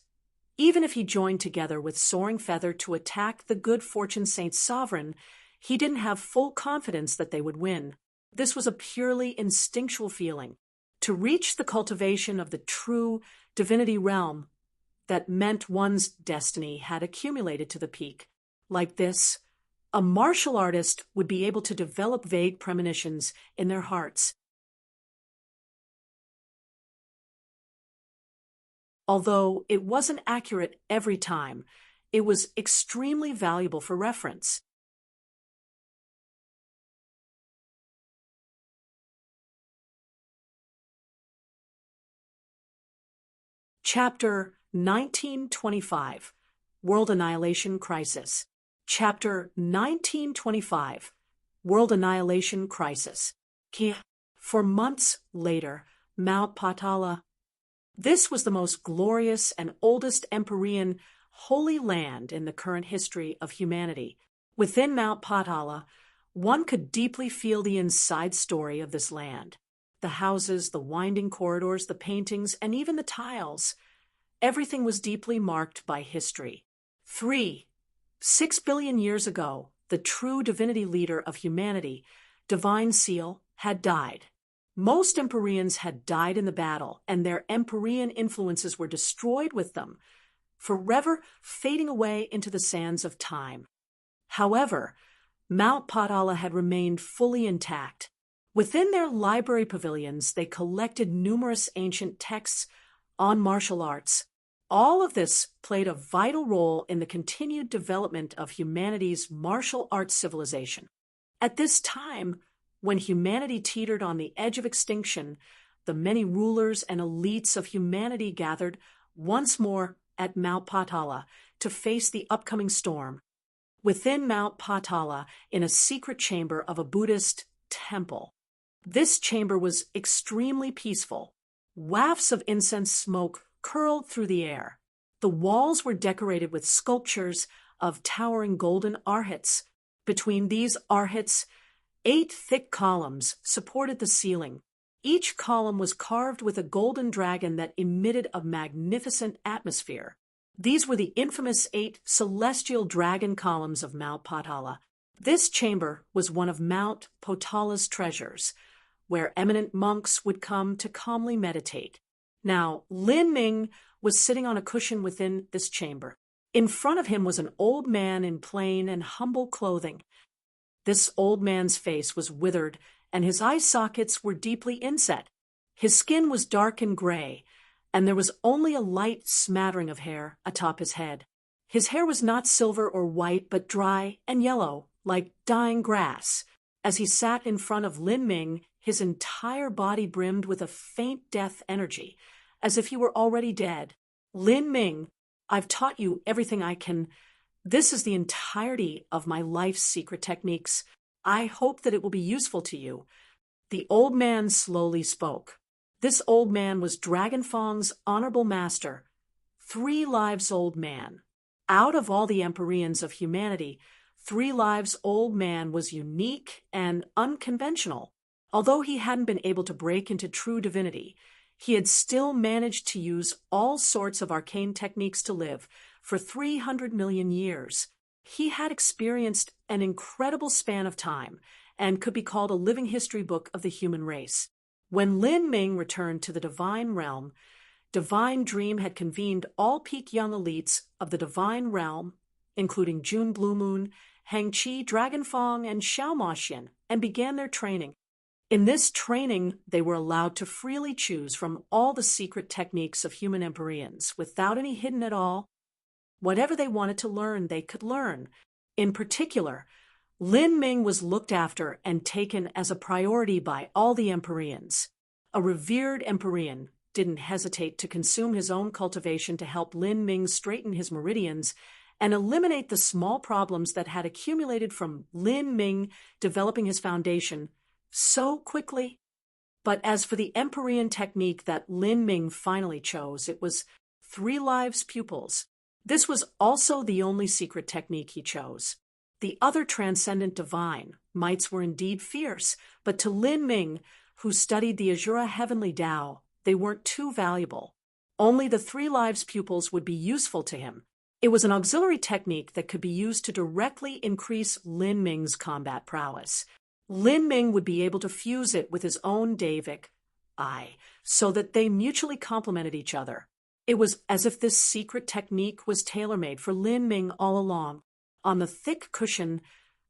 even if he joined together with Soaring Feather to attack the good fortune Saint Sovereign, he didn't have full confidence that they would win. This was a purely instinctual feeling. To reach the cultivation of the true divinity realm, that meant one's destiny had accumulated to the peak. Like this, a martial artist would be able to develop vague premonitions in their hearts. Although it wasn't accurate every time, it was extremely valuable for reference. Chapter 1925, World Annihilation Crisis. Chapter 1925, World Annihilation Crisis. For months later, Mount Patala. This was the most glorious and oldest Empyrean holy land in the current history of humanity. Within Mount Patala, one could deeply feel the inside story of this land. The houses, the winding corridors, the paintings, and even the tiles. Everything was deeply marked by history. 6 billion years ago, the true divinity leader of humanity, Divine Seal, had died. Most Empyreans had died in the battle, and their Empyrean influences were destroyed with them, forever fading away into the sands of time. However, Mount Patala had remained fully intact. Within their library pavilions, they collected numerous ancient texts on martial arts. All of this played a vital role in the continued development of humanity's martial arts civilization. At this time, When humanity teetered on the edge of extinction, the many rulers and elites of humanity gathered once more at Mount Patala to face the upcoming storm. Within Mount Patala, in a secret chamber of a Buddhist temple. This chamber was extremely peaceful. Wafts of incense smoke curled through the air. The walls were decorated with sculptures of towering golden arhats. Between these arhats, 8 thick columns supported the ceiling. Each column was carved with a golden dragon that emitted a magnificent atmosphere. These were the infamous 8 celestial dragon columns of Mount Patala. This chamber was one of Mount Potala's treasures, where eminent monks would come to calmly meditate. Now, Lin Ming was sitting on a cushion within this chamber. In front of him was an old man in plain and humble clothing. This old man's face was withered, and his eye sockets were deeply inset. His skin was dark and gray, and there was only a light smattering of hair atop his head. His hair was not silver or white, but dry and yellow, like dying grass. As he sat in front of Lin Ming, his entire body brimmed with a faint death energy, as if he were already dead. Lin Ming, I've taught you everything I can. This is the entirety of my life's secret techniques. I hope that it will be useful to you. The old man slowly spoke. This old man was Dragon Fong's honorable master, 3 Lives Old Man. Out of all the Empyreans of humanity, 3 Lives Old Man was unique and unconventional. Although he hadn't been able to break into true divinity, he had still managed to use all sorts of arcane techniques to live for 300 million years. He had experienced an incredible span of time and could be called a living history book of the human race. When Lin Ming returned to the divine realm, Divine Dream had convened all peak young elites of the divine realm, including June Blue Moon, Hang Chi, Dragon Fong, and Xiao Ma Xian, and began their training. In this training, they were allowed to freely choose from all the secret techniques of human Empyreans, without any hidden at all. Whatever they wanted to learn, they could learn. In particular, Lin Ming was looked after and taken as a priority by all the Empyreans. A revered Empyrean didn't hesitate to consume his own cultivation to help Lin Ming straighten his meridians and eliminate the small problems that had accumulated from Lin Ming developing his foundation so quickly. But as for the Empyrean technique that Lin Ming finally chose, it was 3 Lives Pupils. This was also the only secret technique he chose. The other transcendent divine mites were indeed fierce, but to Lin Ming, who studied the Azura Heavenly Tao, they weren't too valuable. Only the 3 Lives Pupils would be useful to him. It was an auxiliary technique that could be used to directly increase Lin Ming's combat prowess. Lin Ming would be able to fuse it with his own Davic eye, so that they mutually complemented each other. It was as if this secret technique was tailor-made for Lin Ming all along. On the thick cushion,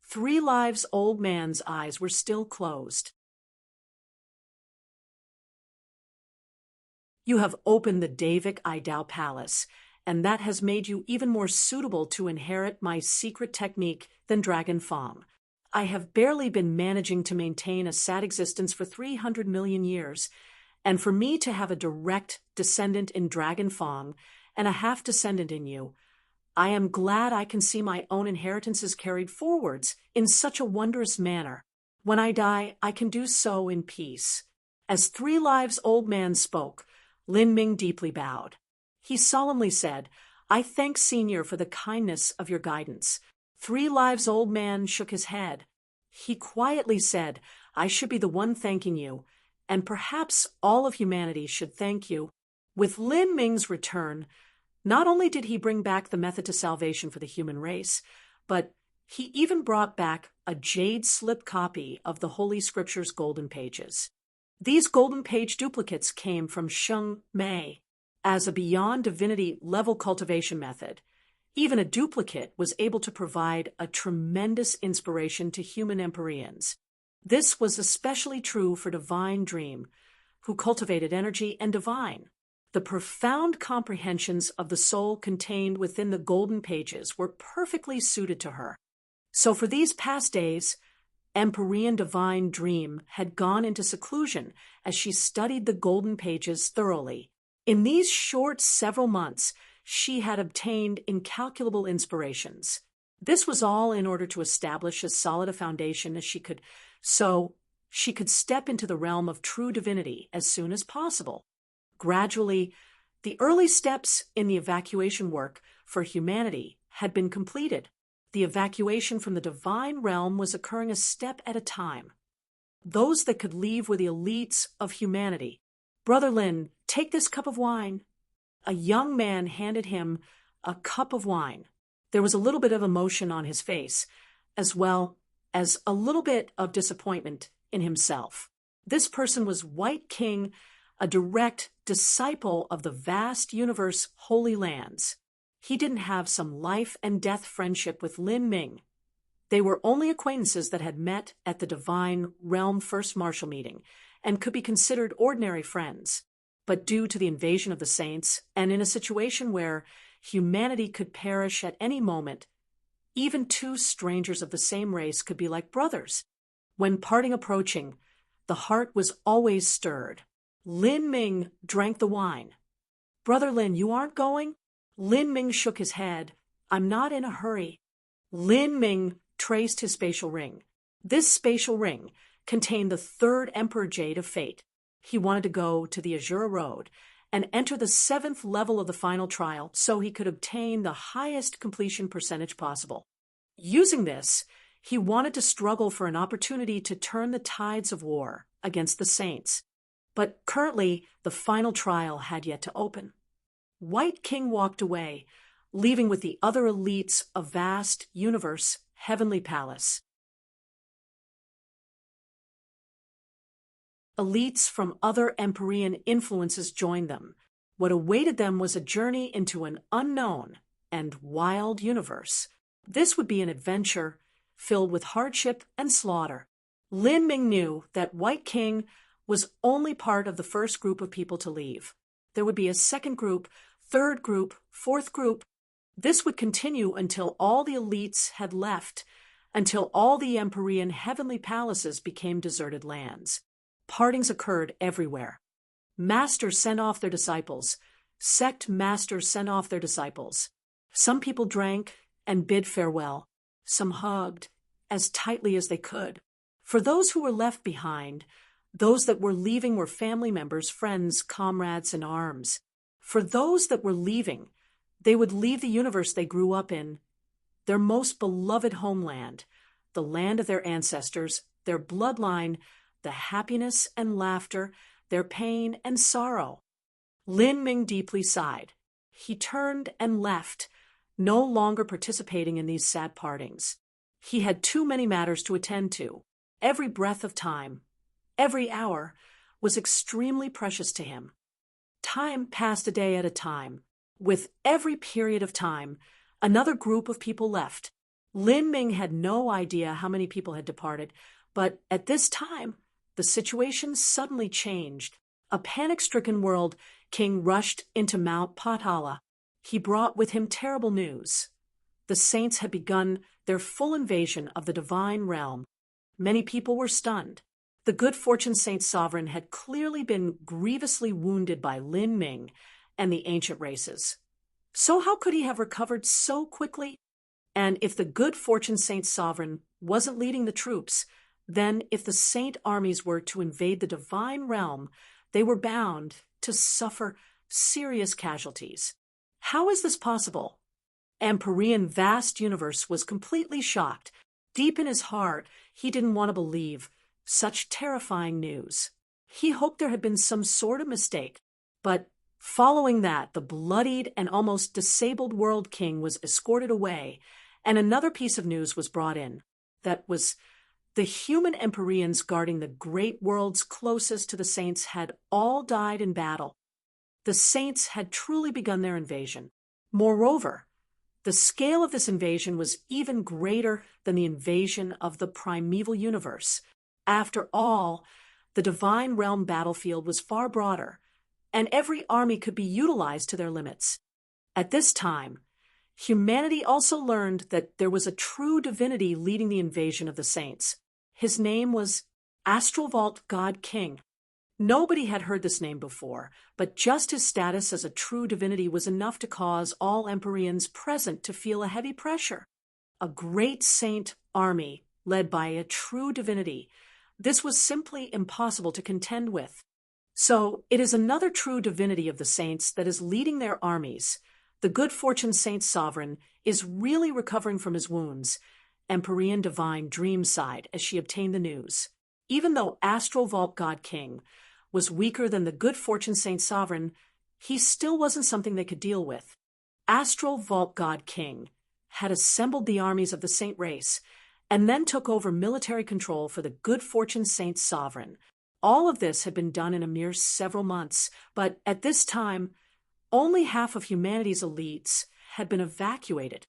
3 Lives Old Man's eyes were still closed. You have opened the Davic Idao Palace, and that has made you even more suitable to inherit my secret technique than Dragon Fong. I have barely been managing to maintain a sad existence for 300 million years, and for me to have a direct descendant in Dragon Fong and a half-descendant in you, I am glad I can see my own inheritances carried forwards in such a wondrous manner. When I die, I can do so in peace. As 3 Lives Old Man spoke, Lin Ming deeply bowed. He solemnly said, I thank Senior for the kindness of your guidance. 3 Lives Old Man shook his head. He quietly said, I should be the one thanking you, and perhaps all of humanity should thank you. With Lin Ming's return, not only did he bring back the method to salvation for the human race, but he even brought back a jade slip copy of the Holy Scripture's golden pages. These golden page duplicates came from Sheng Mei as a beyond divinity level cultivation method. Even a duplicate was able to provide a tremendous inspiration to human Empyreans. This was especially true for Divine Dream, who cultivated energy and divine. The profound comprehensions of the soul contained within the golden pages were perfectly suited to her. So for these past days, Empyrean divine dream had gone into seclusion as she studied the golden pages thoroughly. In these short several months, she had obtained incalculable inspirations. This was all in order to establish as solid a foundation as she could, so she could step into the realm of true divinity as soon as possible. Gradually, the early steps in the evacuation work for humanity had been completed. The evacuation from the divine realm was occurring a step at a time. Those that could leave were the elites of humanity. "Brother Lin, take this cup of wine." A young man handed him a cup of wine. There was a little bit of emotion on his face, as well as a little bit of disappointment in himself. This person was White King, a direct disciple of the vast universe Holy Lands. He didn't have some life and death friendship with Lin Ming. They were only acquaintances that had met at the Divine Realm First Martial meeting and could be considered ordinary friends. But due to the invasion of the Saints, and in a situation where humanity could perish at any moment, even two strangers of the same race could be like brothers. When parting approaching, the heart was always stirred. Lin Ming drank the wine. "Brother Lin, you aren't going?" Lin Ming shook his head. "I'm not in a hurry." Lin Ming traced his spatial ring. This spatial ring contained the third Emperor Jade of Fate. He wanted to go to the Azura Road and enter the 7th level of the final trial so he could obtain the highest completion percentage possible. Using this, he wanted to struggle for an opportunity to turn the tides of war against the Saints. But currently, the final trial had yet to open. White King walked away, leaving with the other elites a vast universe heavenly palace. Elites from other Empyrean influences joined them. What awaited them was a journey into an unknown and wild universe. This would be an adventure filled with hardship and slaughter. Lin Ming knew that White King was only part of the first group of people to leave. There would be a second group, third group, fourth group. This would continue until all the elites had left, until all the Empyrean heavenly palaces became deserted lands. Partings occurred everywhere. Masters sent off their disciples. Sect masters sent off their disciples. Some people drank and bid farewell. Some hugged as tightly as they could. For those who were left behind, those that were leaving were family members, friends, comrades in arms. For those that were leaving, they would leave the universe they grew up in, their most beloved homeland, the land of their ancestors, their bloodline, the happiness and laughter, their pain and sorrow. Lin Ming deeply sighed. He turned and left, no longer participating in these sad partings. He had too many matters to attend to. Every breath of time, every hour, was extremely precious to him. Time passed a day at a time. With every period of time, another group of people left. Lin Ming had no idea how many people had departed, but at this time, the situation suddenly changed. A panic-stricken world king rushed into Mount Patala. He brought with him terrible news. The Saints had begun their full invasion of the divine realm. Many people were stunned. The good fortune Saint Sovereign had clearly been grievously wounded by Lin Ming and the ancient races. So how could he have recovered so quickly? And if the good fortune Saint Sovereign wasn't leading the troops, then if the saint armies were to invade the divine realm, they were bound to suffer serious casualties. How is this possible? Empyrean vast universe was completely shocked. Deep in his heart, he didn't want to believe such terrifying news. He hoped there had been some sort of mistake, but following that, the bloodied and almost disabled World King was escorted away, and another piece of news was brought in. That was the human Empyreans guarding the great worlds closest to the Saints had all died in battle. The Saints had truly begun their invasion. Moreover, the scale of this invasion was even greater than the invasion of the primeval universe. After all, the divine realm battlefield was far broader, and every army could be utilized to their limits. At this time, humanity also learned that there was a true divinity leading the invasion of the Saints. His name was Astral Vault God King. Nobody had heard this name before, but just his status as a true divinity was enough to cause all Empyreans present to feel a heavy pressure. A great saint army led by a true divinity. This was simply impossible to contend with. So it is another true divinity of the saints that is leading their armies. The good fortune saint sovereign is really recovering from his wounds. Empyrean divine dream sighed as she obtained the news. Even though Astral Vault God King was weaker than the good fortune saint sovereign, he still wasn't something they could deal with. Astral Vault God King had assembled the armies of the saint race and then took over military control for the good fortune saint sovereign. All of this had been done in a mere several months, but at this time, only half of humanity's elites had been evacuated.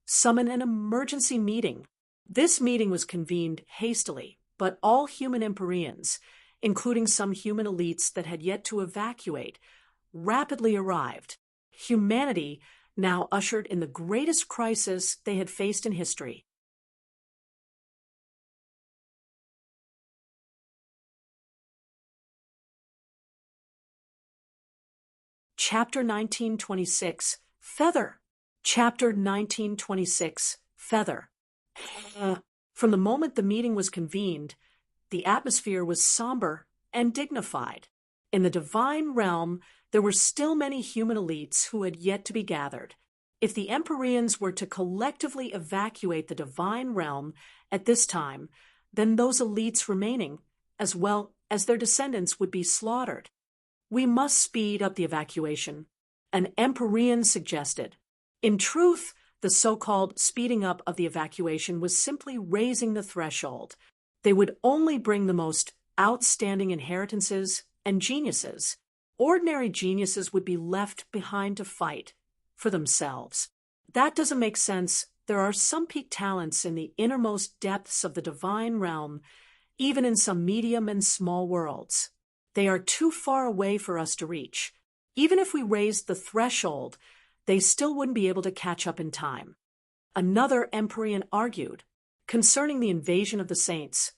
Summon an emergency meeting. This meeting was convened hastily, but all human Empyreans, including some human elites that had yet to evacuate, rapidly arrived. Humanity now ushered in the greatest crisis they had faced in history. Chapter 1926, Feather. Chapter 1926, Feather. From the moment the meeting was convened, the atmosphere was somber and dignified. In the divine realm, there were still many human elites who had yet to be gathered. If the Empyreans were to collectively evacuate the divine realm at this time, then those elites remaining, as well as their descendants, would be slaughtered. We must speed up the evacuation, an Empyrean suggested. In truth, the so-called speeding up of the evacuation was simply raising the threshold. They would only bring the most outstanding inheritances and geniuses. Ordinary geniuses would be left behind to fight for themselves. That doesn't make sense. There are some peak talents in the innermost depths of the divine realm, even in some medium and small worlds. They are too far away for us to reach. Even if we raised the threshold, they still wouldn't be able to catch up in time. Another Empyrean argued concerning the invasion of the saints.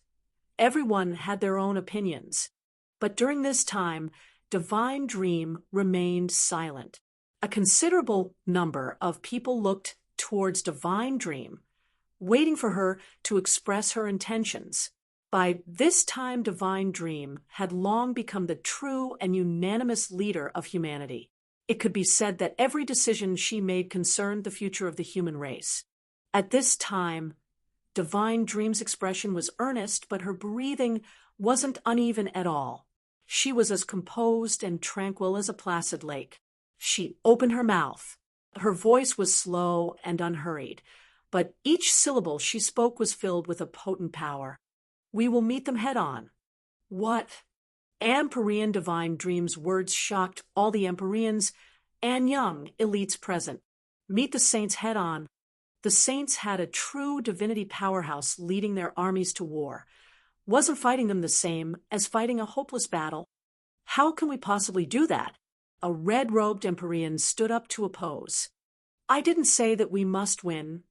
Everyone had their own opinions, but during this time, Divine Dream remained silent. A considerable number of people looked towards Divine Dream, waiting for her to express her intentions. By this time, Divine Dream had long become the true and unanimous leader of humanity. It could be said that every decision she made concerned the future of the human race. At this time, Divine Dream's expression was earnest, but her breathing wasn't uneven at all. She was as composed and tranquil as a placid lake. She opened her mouth. Her voice was slow and unhurried, but each syllable she spoke was filled with a potent power. We will meet them head on. What? Empyrean Divine Dream's words shocked all the Empyreans and young elites present. Meet the saints head on. The saints had a true divinity powerhouse leading their armies to war. Wasn't fighting them the same as fighting a hopeless battle? How can we possibly do that? A red-robed Empyrean stood up to oppose. I didn't say that we must win.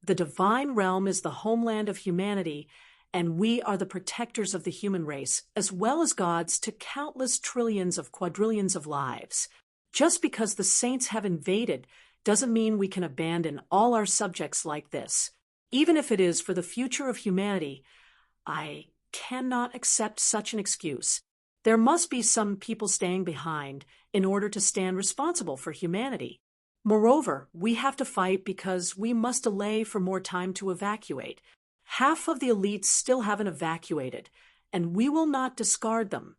The divine realm is the homeland of humanity, and we are the protectors of the human race, as well as gods to countless trillions of quadrillions of lives. Just because the saints have invaded doesn't mean we can abandon all our subjects like this. Even if it is for the future of humanity, I cannot accept such an excuse. There must be some people staying behind in order to stand responsible for humanity. Moreover, we have to fight because we must delay for more time to evacuate. Half of the elites still haven't evacuated, and we will not discard them.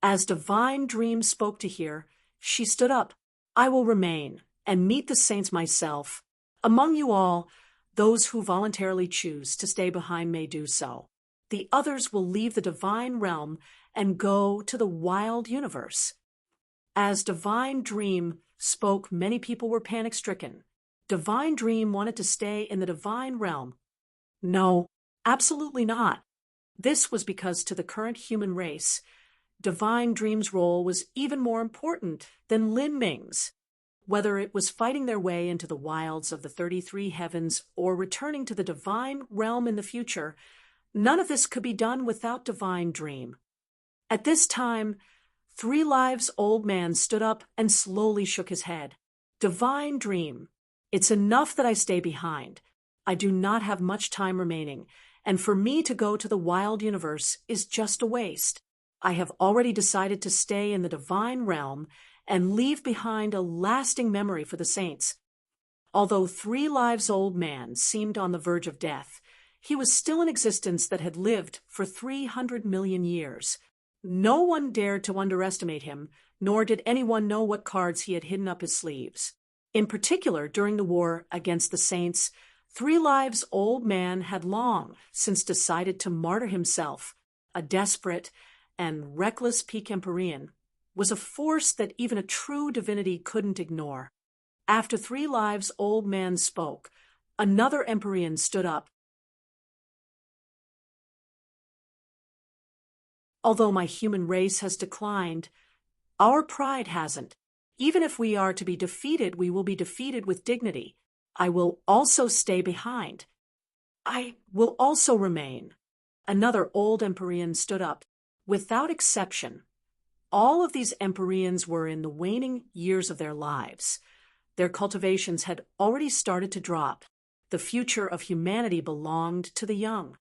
As Divine Dream spoke to her, she stood up. I will remain and meet the saints myself. Among you all, those who voluntarily choose to stay behind may do so. The others will leave the divine realm and go to the wild universe. As Divine Dream spoke, many people were panic-stricken. Divine Dream wanted to stay in the divine realm. No, absolutely not. This was because to the current human race, Divine Dream's role was even more important than Lin Ming's. Whether it was fighting their way into the wilds of the 33 heavens or returning to the divine realm in the future, None of this could be done without Divine Dream. At this time, 3 Lives Old Man stood up and slowly shook his head. Divine Dream, it's enough that I stay behind. I do not have much time remaining, and for me to go to the wild universe is just a waste. I have already decided to stay in the divine realm and leave behind a lasting memory for the saints. Although 3 Lives Old Man seemed on the verge of death, he was still in existence that had lived for 300 million years. No one dared to underestimate him, nor did anyone know what cards he had hidden up his sleeves. In particular, during the war against the saints, 3 Lives Old Man had long since decided to martyr himself. A desperate and reckless peak Empyrean was a force that even a true divinity couldn't ignore. After 3 Lives Old Man spoke, another Empyrean stood up. Although my human race has declined, our pride hasn't. Even if we are to be defeated, we will be defeated with dignity. I will also stay behind. I will also remain. Another old Empyrean stood up. Without exception, all of these Empyreans were in the waning years of their lives. Their cultivations had already started to drop. The future of humanity belonged to the young.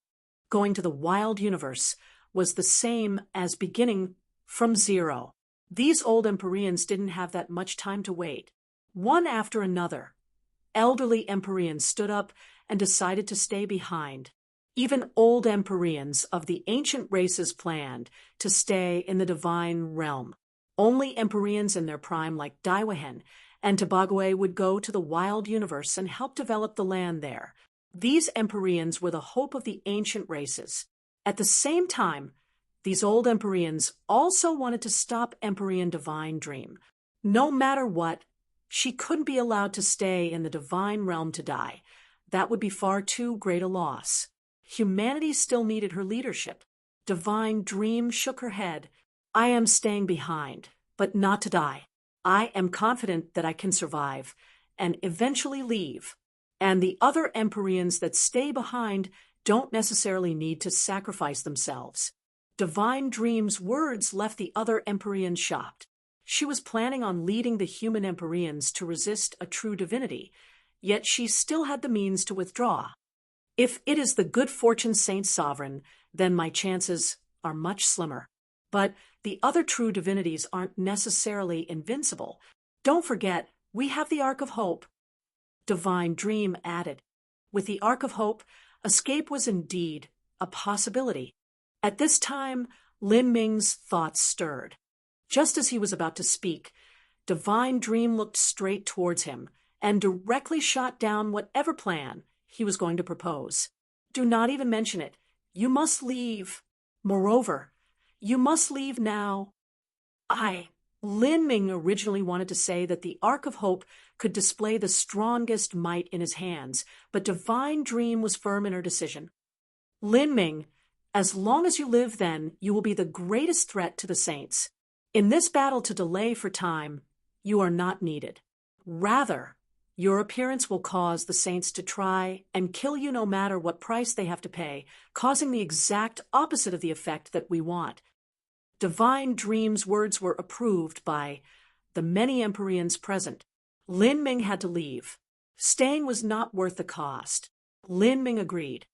Going to the wild universe was the same as beginning from zero. These old Empyreans didn't have that much time to wait. One after another, elderly Empyreans stood up and decided to stay behind. Even old Empyreans of the ancient races planned to stay in the divine realm. Only Empyreans in their prime like Daiwahen and Tabagwe would go to the wild universe and help develop the land there. These Empyreans were the hope of the ancient races. At the same time, these old Empyreans also wanted to stop Empyrean Divine Dream. No matter what, she couldn't be allowed to stay in the divine realm to die. That would be far too great a loss. Humanity still needed her leadership. Divine Dream shook her head. I am staying behind, but not to die. I am confident that I can survive and eventually leave. And the other Empyreans that stay behind don't necessarily need to sacrifice themselves. Divine Dream's words left the other Empyreans shocked. She was planning on leading the human Empyreans to resist a true divinity, yet she still had the means to withdraw. If it is the good fortune Saint Sovereign, then my chances are much slimmer. But the other true divinities aren't necessarily invincible. Don't forget, we have the Ark of Hope. Divine Dream added. With the Ark of Hope, escape was indeed a possibility. At this time, Lin Ming's thoughts stirred. Just as he was about to speak, Divine Dream looked straight towards him and directly shot down whatever plan he was going to propose. Do not even mention it. You must leave. Moreover, you must leave now. Lin Ming originally wanted to say that the Ark of Hope could display the strongest might in his hands, but Divine Dream was firm in her decision. Lin Ming, as long as you live then, you will be the greatest threat to the saints. In this battle to delay for time, you are not needed. Rather, your appearance will cause the saints to try and kill you no matter what price they have to pay, causing the exact opposite of the effect that we want. Divine Dream's words were approved by the many Empyreans present. Lin Ming had to leave. Staying was not worth the cost. Lin Ming agreed.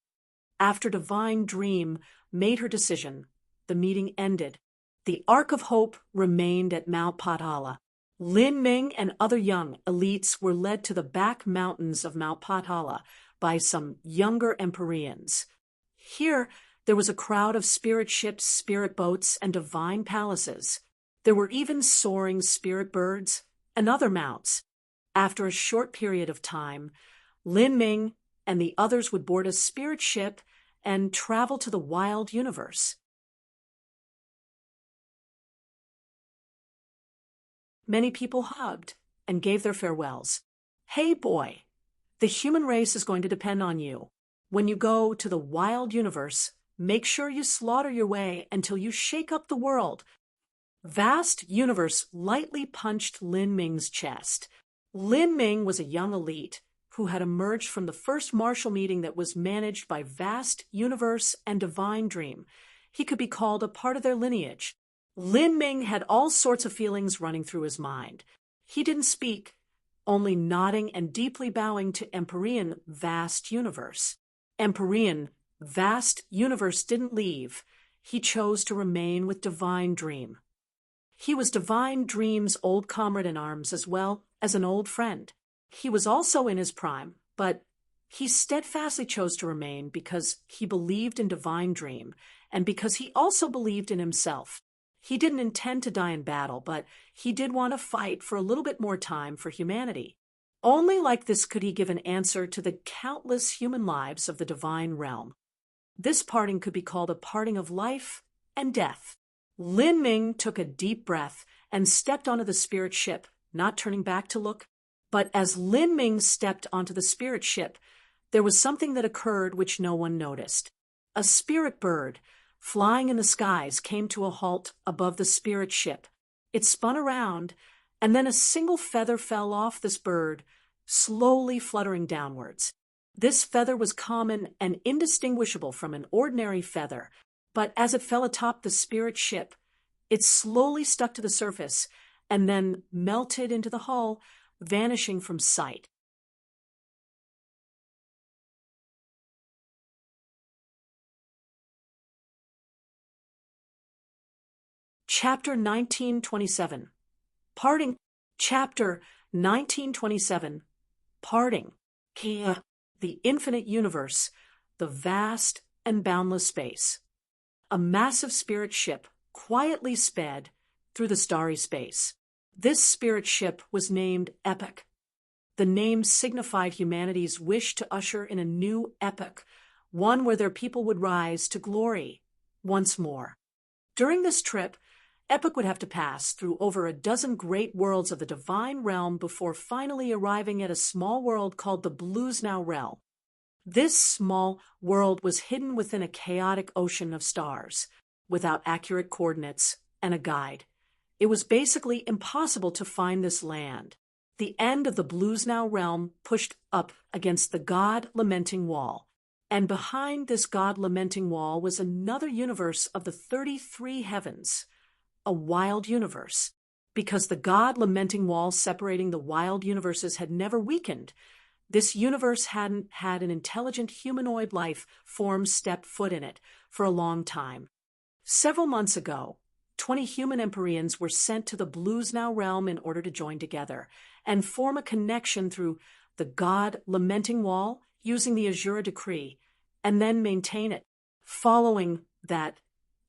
After Divine Dream made her decision, the meeting ended. The Ark of Hope remained at Mount Potala. Lin Ming and other young elites were led to the back mountains of Mount Potala by some younger Empyreans. Here, there was a crowd of spirit ships, spirit boats, and divine palaces. There were even soaring spirit birds and other mounts. After a short period of time, Lin Ming and the others would board a spirit ship and travel to the wild universe. Many people hugged and gave their farewells. Hey boy, the human race is going to depend on you. When you go to the wild universe, make sure you slaughter your way until you shake up the world. Vast Universe lightly punched Lin Ming's chest. Lin Ming was a young elite who had emerged from the first martial meeting that was managed by vast universe and divine dream. He could be called a part of their lineage. Lin Ming had all sorts of feelings running through his mind. He didn't speak, only nodding and deeply bowing to Empyrean vast universe. Empyrean vast universe didn't leave. He chose to remain with Divine Dream. He was Divine Dream's old comrade in arms as well as an old friend. He was also in his prime, but he steadfastly chose to remain because he believed in Divine Dream and because he also believed in himself. He didn't intend to die in battle, but he did want to fight for a little bit more time for humanity. Only like this could he give an answer to the countless human lives of the divine realm. This parting could be called a parting of life and death. Lin Ming took a deep breath and stepped onto the spirit ship, not turning back to look. But as Lin Ming stepped onto the spirit ship, there was something that occurred which no one noticed. A spirit bird, flying in the skies, came to a halt above the spirit ship. It spun around, and then a single feather fell off this bird, slowly fluttering downwards. This feather was common and indistinguishable from an ordinary feather, but as it fell atop the spirit ship, it slowly stuck to the surface and then melted into the hull, vanishing from sight. Chapter 1927. Parting. Chapter 1927. Parting. Kia. The infinite universe, the vast and boundless space. A massive spirit ship quietly sped through the starry space. This spirit ship was named Epoch. The name signified humanity's wish to usher in a new epoch, one where their people would rise to glory once more. During this trip, Epoch would have to pass through over a dozen great worlds of the divine realm before finally arriving at a small world called the Bluesnow realm. This small world was hidden within a chaotic ocean of stars, without accurate coordinates and a guide. It was basically impossible to find this land. The end of the Bluesnow realm pushed up against the God-lamenting wall, and behind this God-lamenting wall was another universe of the 33 heavens, a wild universe. Because the God-lamenting wall separating the wild universes had never weakened, this universe hadn't had an intelligent humanoid life form step foot in it for a long time. Several months ago, 20 human Empyreans were sent to the Bluesnow realm in order to join together and form a connection through the God-lamenting wall using the Azura decree, and then maintain it. Following that,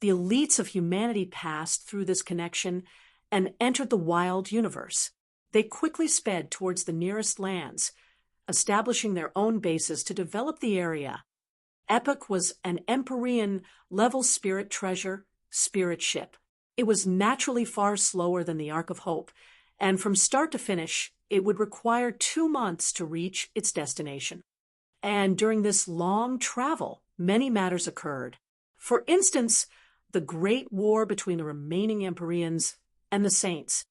the elites of humanity passed through this connection and entered the wild universe. They quickly sped towards the nearest lands, establishing their own bases to develop the area. Epoch was an Empyrean-level spirit treasure spirit ship. It was naturally far slower than the Ark of Hope, and from start to finish, it would require 2 months to reach its destination. And during this long travel, many matters occurred. For instance, the great war between the remaining Empyreans and the Saints.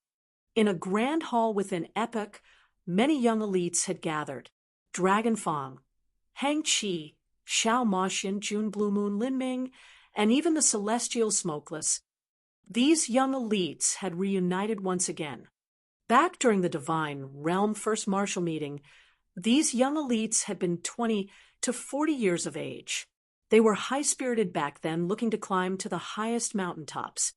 In a grand hall within Epoch, many young elites had gathered. Dragon Fong, Hang Chi, Xiao Moxian, June Blue Moon Lin Ming, and even the Celestial Smokeless. These young elites had reunited once again. Back during the Divine Realm First Martial Meeting, these young elites had been 20 to 40 years of age. They were high-spirited back then, looking to climb to the highest mountaintops.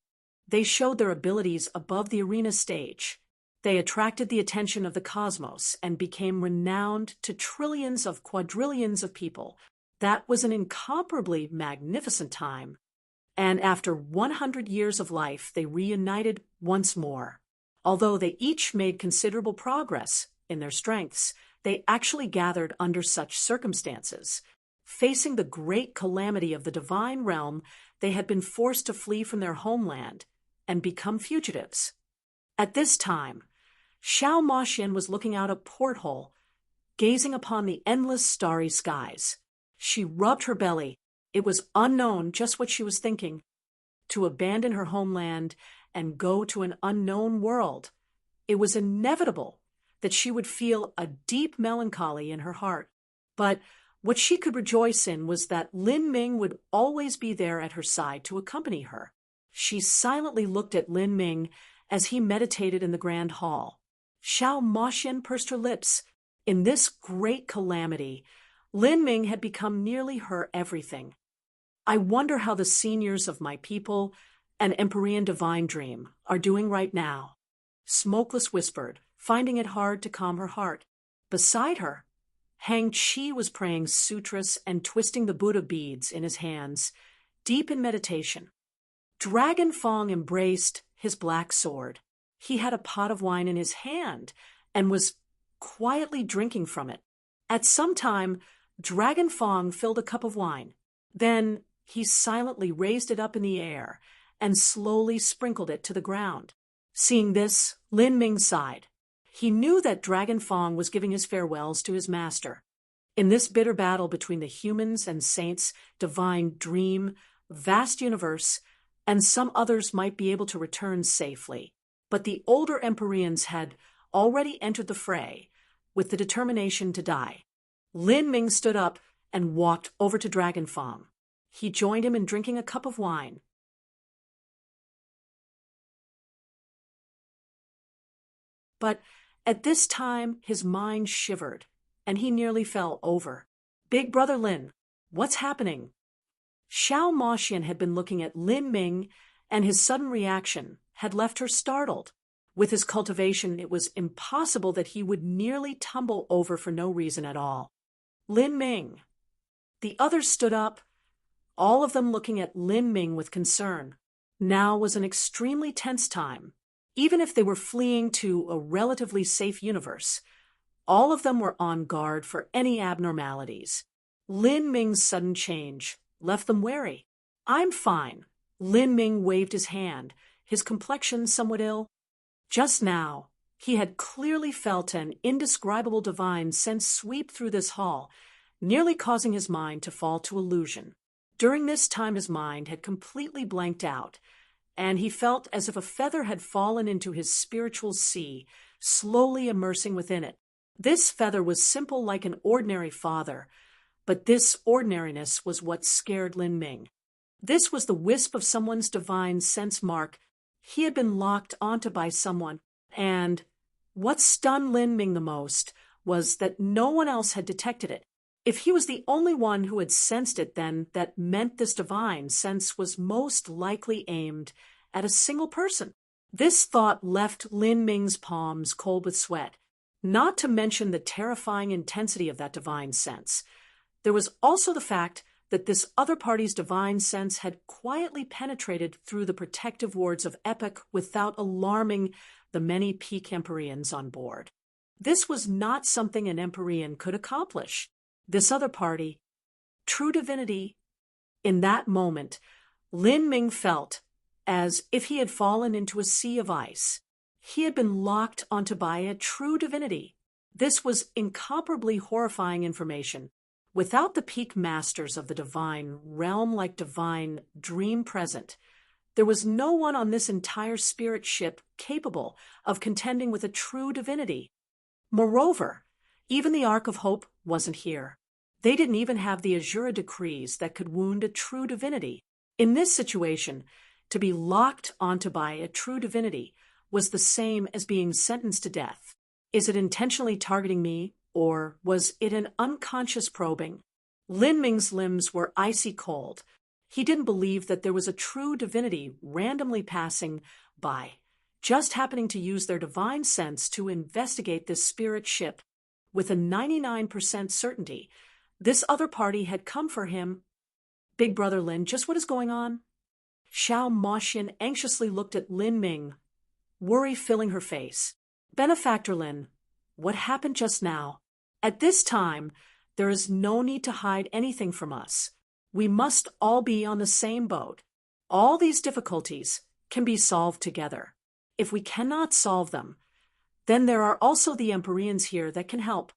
They showed their abilities above the arena stage. They attracted the attention of the cosmos and became renowned to trillions of quadrillions of people. That was an incomparably magnificent time. And after 100 years of life, they reunited once more. Although they each made considerable progress in their strengths, they actually gathered under such circumstances. Facing the great calamity of the divine realm, they had been forced to flee from their homeland and become fugitives. At this time, Xiao Moxian was looking out a porthole, gazing upon the endless starry skies. She rubbed her belly. It was unknown just what she was thinking. To abandon her homeland and go to an unknown world. It was inevitable that she would feel a deep melancholy in her heart. But what she could rejoice in was that Lin Ming would always be there at her side to accompany her. She silently looked at Lin Ming as he meditated in the grand hall. Xiao Moxian pursed her lips. In this great calamity, Lin Ming had become nearly her everything. I wonder how the seniors of my people and Empyrean Divine Dream are doing right now, Smokeless whispered, finding it hard to calm her heart. Beside her, Hang Chi was praying sutras and twisting the Buddha beads in his hands, deep in meditation. Dragon Fong embraced his black sword. He had a pot of wine in his hand and was quietly drinking from it. At some time, Dragon Fong filled a cup of wine. Then he silently raised it up in the air and slowly sprinkled it to the ground. Seeing this, Lin Ming sighed. He knew that Dragon Fong was giving his farewells to his master. In this bitter battle between the humans and saints, divine dream, vast universe, and some others might be able to return safely. But the older Empyreans had already entered the fray with the determination to die. Lin Ming stood up and walked over to Dragon Fong. He joined him in drinking a cup of wine. But at this time, his mind shivered, and he nearly fell over. Big Brother Lin, what's happening? Xiao Moxian had been looking at Lin Ming, and his sudden reaction had left her startled. With his cultivation, it was impossible that he would nearly tumble over for no reason at all. Lin Ming. The others stood up, all of them looking at Lin Ming with concern. Now was an extremely tense time. Even if they were fleeing to a relatively safe universe, all of them were on guard for any abnormalities. Lin Ming's sudden change left them wary. I'm fine. Lin Ming waved his hand, his complexion somewhat ill. Just now, he had clearly felt an indescribable divine sense sweep through this hall, nearly causing his mind to fall to illusion. During this time his mind had completely blanked out, and he felt as if a feather had fallen into his spiritual sea, slowly immersing within it. This feather was simple like an ordinary father, but this ordinariness was what scared Lin Ming. This was the wisp of someone's divine sense mark he had been locked onto by someone, and what stunned Lin Ming the most was that no one else had detected it. If he was the only one who had sensed it, then that meant this divine sense was most likely aimed at a single person. This thought left Lin Ming's palms cold with sweat, not to mention the terrifying intensity of that divine sense. There was also the fact that this other party's divine sense had quietly penetrated through the protective wards of Epic without alarming the many peak Empyreans on board. This was not something an Empyrean could accomplish. This other party, true divinity. In that moment, Lin Ming felt as if he had fallen into a sea of ice. He had been locked onto by a true divinity. This was incomparably horrifying information. Without the peak masters of the divine realm like divine dream present, there was no one on this entire spirit ship capable of contending with a true divinity. Moreover, even the Ark of Hope wasn't here. They didn't even have the Azura decrees that could wound a true divinity. In this situation, to be locked onto by a true divinity was the same as being sentenced to death. Is it intentionally targeting me, or was it an unconscious probing? Lin Ming's limbs were icy cold. He didn't believe that there was a true divinity randomly passing by, just happening to use their divine sense to investigate this spirit ship. With a 99% certainty, this other party had come for him. Big Brother Lin, just what is going on? Xiao Moxian anxiously looked at Lin Ming, worry filling her face. Benefactor Lin, what happened just now? At this time, there is no need to hide anything from us. We must all be on the same boat. All these difficulties can be solved together. If we cannot solve them, then there are also the Empyreans here that can help.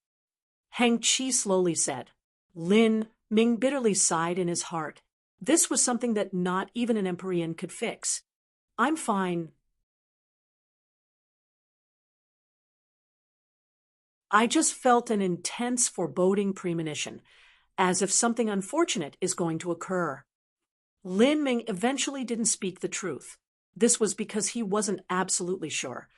Hang Chi slowly said. Lin Ming bitterly sighed in his heart. This was something that not even an Empyrean could fix. I'm fine. I just felt an intense foreboding premonition, as if something unfortunate is going to occur. Lin Ming eventually didn't speak the truth. This was because he wasn't absolutely sure,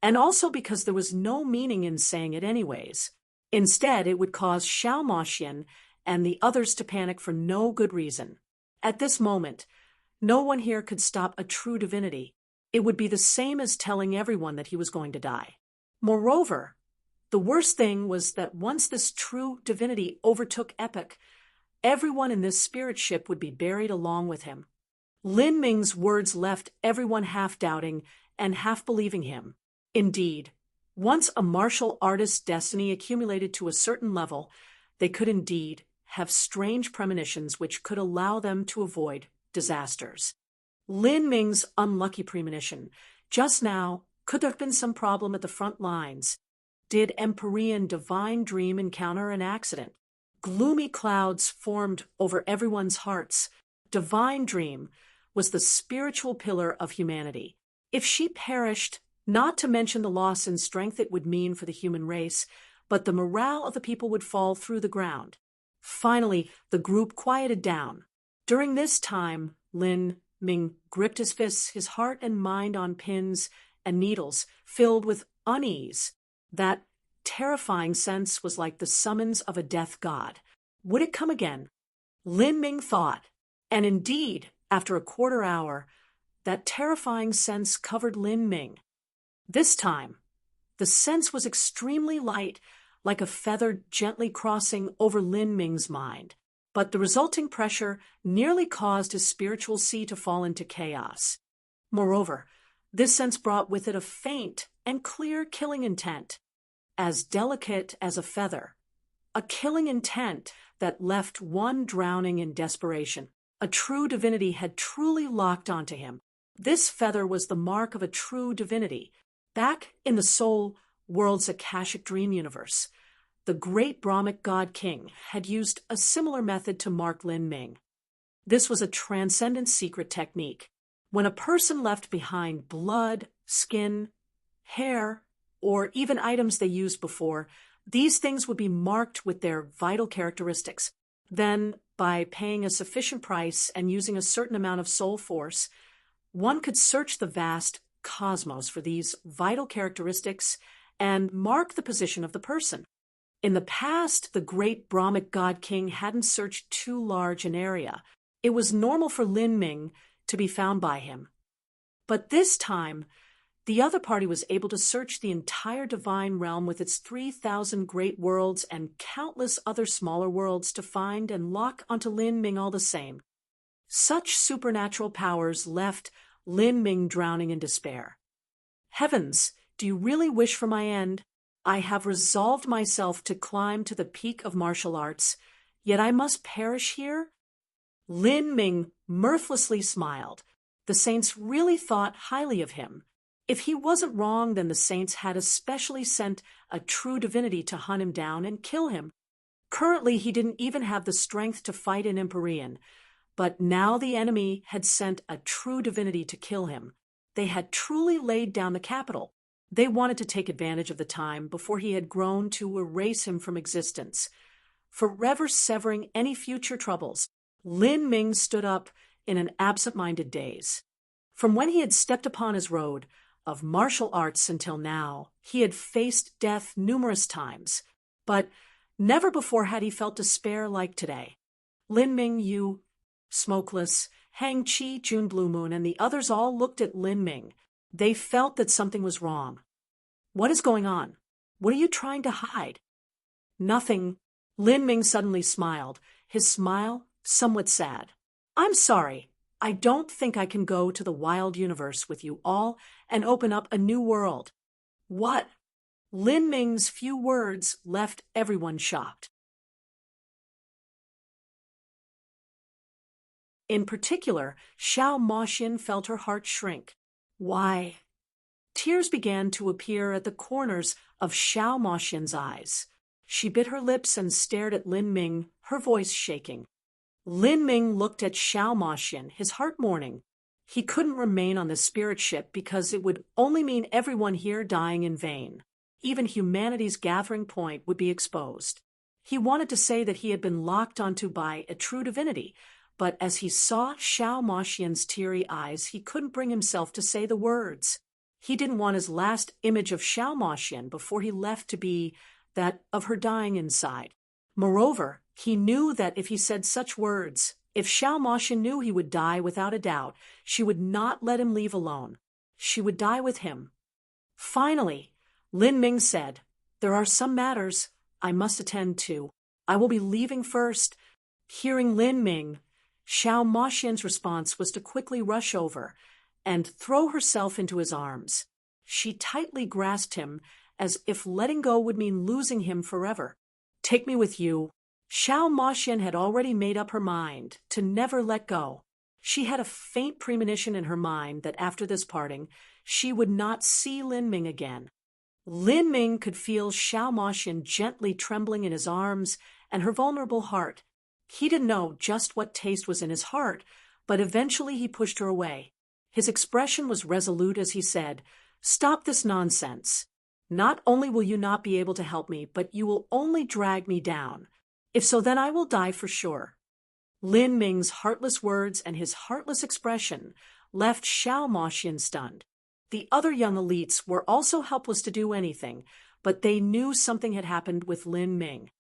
and also because there was no meaning in saying it anyways. Instead, it would cause Xiao Moxian and the others to panic for no good reason. At this moment, no one here could stop a true divinity. It would be the same as telling everyone that he was going to die. Moreover, the worst thing was that once this true divinity overtook Epic, everyone in this spirit ship would be buried along with him. Lin Ming's words left everyone half doubting and half believing him. Indeed, once a martial artist's destiny accumulated to a certain level, they could indeed have strange premonitions which could allow them to avoid disasters. Lin Ming's unlucky premonition. Just now, could there have been some problem at the front lines? Did Empyrean Divine Dream encounter an accident? Gloomy clouds formed over everyone's hearts. Divine Dream was the spiritual pillar of humanity. If she perished, not to mention the loss in strength it would mean for the human race, but the morale of the people would fall through the ground. Finally, the group quieted down. During this time, Lin Ming gripped his fists, his heart and mind on pins and needles, filled with unease. That terrifying sense was like the summons of a death god. Would it come again? Lin Ming thought, and indeed, after a quarter hour, that terrifying sense covered Lin Ming. This time, the sense was extremely light, like a feather gently crossing over Lin Ming's mind. But the resulting pressure nearly caused his spiritual sea to fall into chaos. Moreover, this sense brought with it a faint and clear killing intent, as delicate as a feather, a killing intent that left one drowning in desperation. A true divinity had truly locked onto him. This feather was the mark of a true divinity. Back in the soul world's Akashic dream universe, the great Brahmic god king had used a similar method to mark Lin Ming. This was a transcendent secret technique. When a person left behind blood, skin, hair, or even items they used before, these things would be marked with their vital characteristics. Then, by paying a sufficient price and using a certain amount of soul force, one could search the vast cosmos for these vital characteristics and mark the position of the person. In the past, the great Brahmic god king hadn't searched too large an area. It was normal for Lin Ming to be found by him. But this time, the other party was able to search the entire divine realm with its 3,000 great worlds and countless other smaller worlds to find and lock onto Lin Ming all the same. Such supernatural powers left Lin Ming drowning in despair. Heavens, do you really wish for my end? I have resolved myself to climb to the peak of martial arts, yet I must perish here? Lin Ming mirthlessly smiled. The saints really thought highly of him. If he wasn't wrong, then the saints had especially sent a true divinity to hunt him down and kill him. Currently, he didn't even have the strength to fight in Empyrean, but now the enemy had sent a true divinity to kill him. They had truly laid down the capital. They wanted to take advantage of the time before he had grown to erase him from existence, forever severing any future troubles. Lin Ming stood up in an absent-minded daze. From when he had stepped upon his road of martial arts until now, he had faced death numerous times, but never before had he felt despair like today. Lin Ming, Yu, Smokeless, Hang Chi, June Blue Moon, and the others all looked at Lin Ming. They felt that something was wrong. What is going on? What are you trying to hide? Nothing. Lin Ming suddenly smiled, his smile somewhat sad. I'm sorry. I don't think I can go to the wild universe with you all and open up a new world. What? Lin Ming's few words left everyone shocked. In particular, Xiao Moxian felt her heart shrink. Why? Tears began to appear at the corners of Xiao Moxian's eyes. She bit her lips and stared at Lin Ming, her voice shaking. Lin Ming looked at Xiao Moxian, his heart mourning. He couldn't remain on the spirit ship because it would only mean everyone here dying in vain. even humanity's gathering point would be exposed. He wanted to say that he had been locked onto by a true divinity, but as he saw Xiao Moxian's teary eyes, he couldn't bring himself to say the words. He didn't want his last image of Xiao Moxian before he left to be that of her dying inside. Moreover, he knew that if he said such words, if Xiao Moxian knew he would die without a doubt, she would not let him leave alone. She would die with him. Finally, Lin Ming said, "There are some matters I must attend to. I will be leaving first." Hearing Lin Ming, Xiao Moxian's response was to quickly rush over and throw herself into his arms. She tightly grasped him as if letting go would mean losing him forever. "Take me with you." Xiao Moxian had already made up her mind to never let go. She had a faint premonition in her mind that after this parting, she would not see Lin Ming again. Lin Ming could feel Xiao Moxian gently trembling in his arms and her vulnerable heart. He didn't know just what taste was in his heart, but eventually he pushed her away. His expression was resolute as he said, "Stop this nonsense. Not only will you not be able to help me, but you will only drag me down. If so, then I will die for sure." Lin Ming's heartless words and his heartless expression left Xiao Moxian stunned. The other young elites were also helpless to do anything, but they knew something had happened with Lin Ming.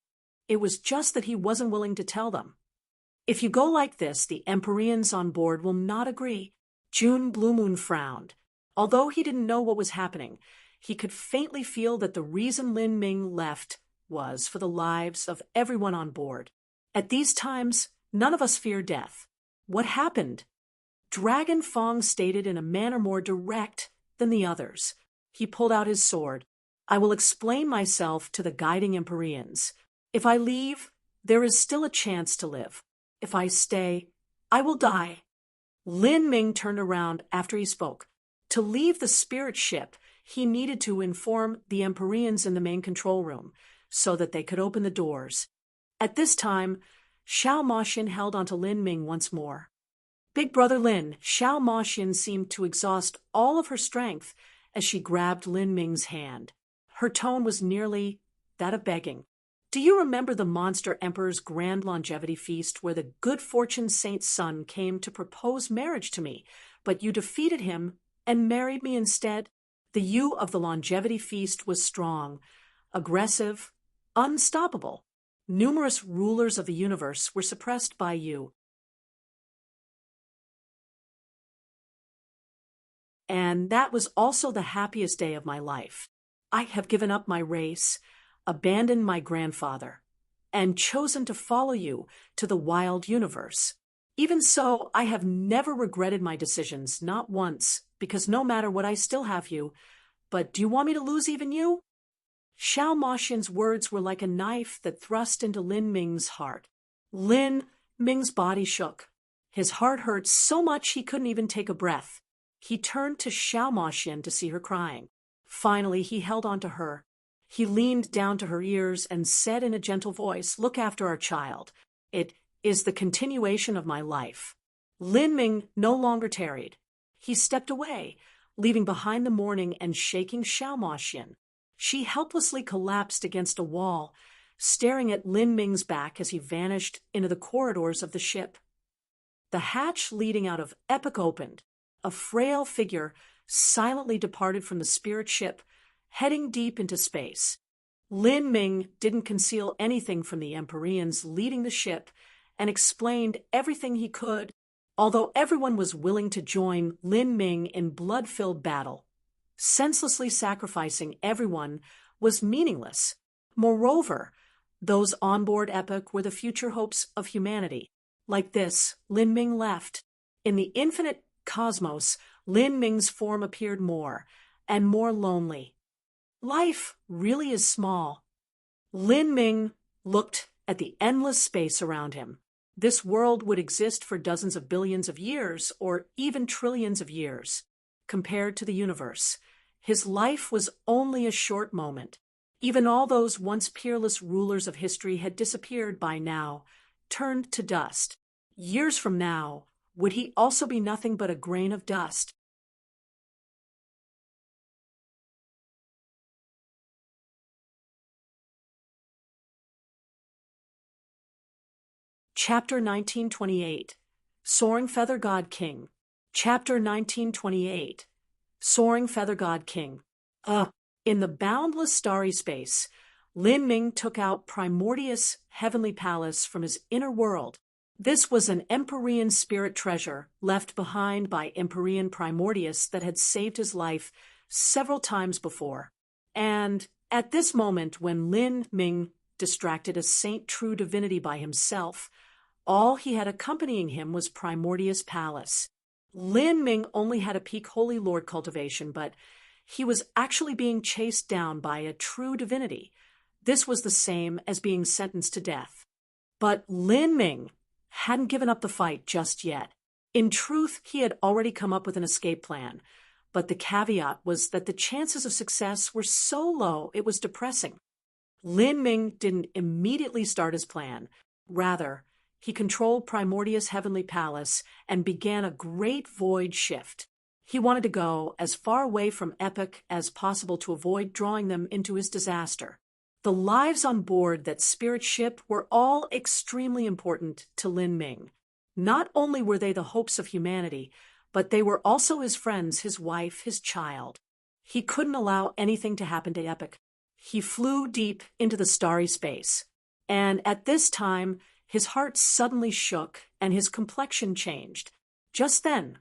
It was just that he wasn't willing to tell them. "If you go like this, the Empyreans on board will not agree." June Blue Moon frowned. Although he didn't know what was happening, he could faintly feel that the reason Lin Ming left was for the lives of everyone on board. At these times, none of us fear death. What happened? Dragon Fong stated in a manner more direct than the others. He pulled out his sword. "I will explain myself to the guiding Empyreans. If I leave, there is still a chance to live. If I stay, I will die." Lin Ming turned around after he spoke. To leave the spirit ship, he needed to inform the Empyreans in the main control room so that they could open the doors. At this time, Xiao Moxian held onto Lin Ming once more. "Big Brother Lin," Xiao Moxian seemed to exhaust all of her strength as she grabbed Lin Ming's hand. Her tone was nearly that of begging. "Do you remember the Monster Emperor's grand longevity feast where the good fortune saint's son came to propose marriage to me, but you defeated him and married me instead? The you of the longevity feast was strong, aggressive, unstoppable. Numerous rulers of the universe were suppressed by you. And that was also the happiest day of my life. I have given up my race, abandoned my grandfather, and chosen to follow you to the wild universe. Even so, I have never regretted my decisions, not once, because no matter what, I still have you. But do you want me to lose even you?" Xiao Moxian's words were like a knife that thrust into Lin Ming's heart. Lin Ming's body shook. His heart hurt so much he couldn't even take a breath. He turned to Xiao Moxian to see her crying. Finally, he held on to her. He leaned down to her ears and said in a gentle voice, "Look after our child. It is the continuation of my life." Lin Ming no longer tarried. He stepped away, leaving behind the mourning and shaking Xiao Moxian. She helplessly collapsed against a wall, staring at Lin Ming's back as he vanished into the corridors of the ship. The hatch leading out of Epic opened. A frail figure silently departed from the spirit ship, heading deep into space. Lin Ming didn't conceal anything from the Empyreans leading the ship and explained everything he could, although everyone was willing to join Lin Ming in blood-filled battle. Senselessly sacrificing everyone was meaningless. Moreover, those on board Epic were the future hopes of humanity. Like this, Lin Ming left. In the infinite cosmos, Lin Ming's form appeared more and more lonely. Life really is small. Lin Ming looked at the endless space around him. This world would exist for dozens of billions of years, or even trillions of years. Compared to the universe, his life was only a short moment. Even all those once peerless rulers of history had disappeared by now, turned to dust. Years from now, would he also be nothing but a grain of dust? Chapter 1928, Soaring Feather God King. Chapter 1928, Soaring Feather God King. In the boundless starry space, Lin Ming took out Primordius' heavenly palace from his inner world. This was an Empyrean spirit treasure left behind by Empyrean Primordius that had saved his life several times before. And at this moment, when Lin Ming distracted a saint true divinity by himself, all he had accompanying him was Primordius' palace. Lin Ming only had a peak Holy Lord cultivation, but he was actually being chased down by a true divinity. This was the same as being sentenced to death. But Lin Ming hadn't given up the fight just yet. In truth, he had already come up with an escape plan, but the caveat was that the chances of success were so low it was depressing. Lin Ming didn't immediately start his plan. Rather, he controlled Primordius' heavenly palace and began a great void shift. He wanted to go as far away from Epic as possible to avoid drawing them into his disaster. The lives on board that spirit ship were all extremely important to Lin Ming. Not only were they the hopes of humanity, but they were also his friends, his wife, his child. He couldn't allow anything to happen to Epic. He flew deep into the starry space, and at this time, his heart suddenly shook and his complexion changed. Just then,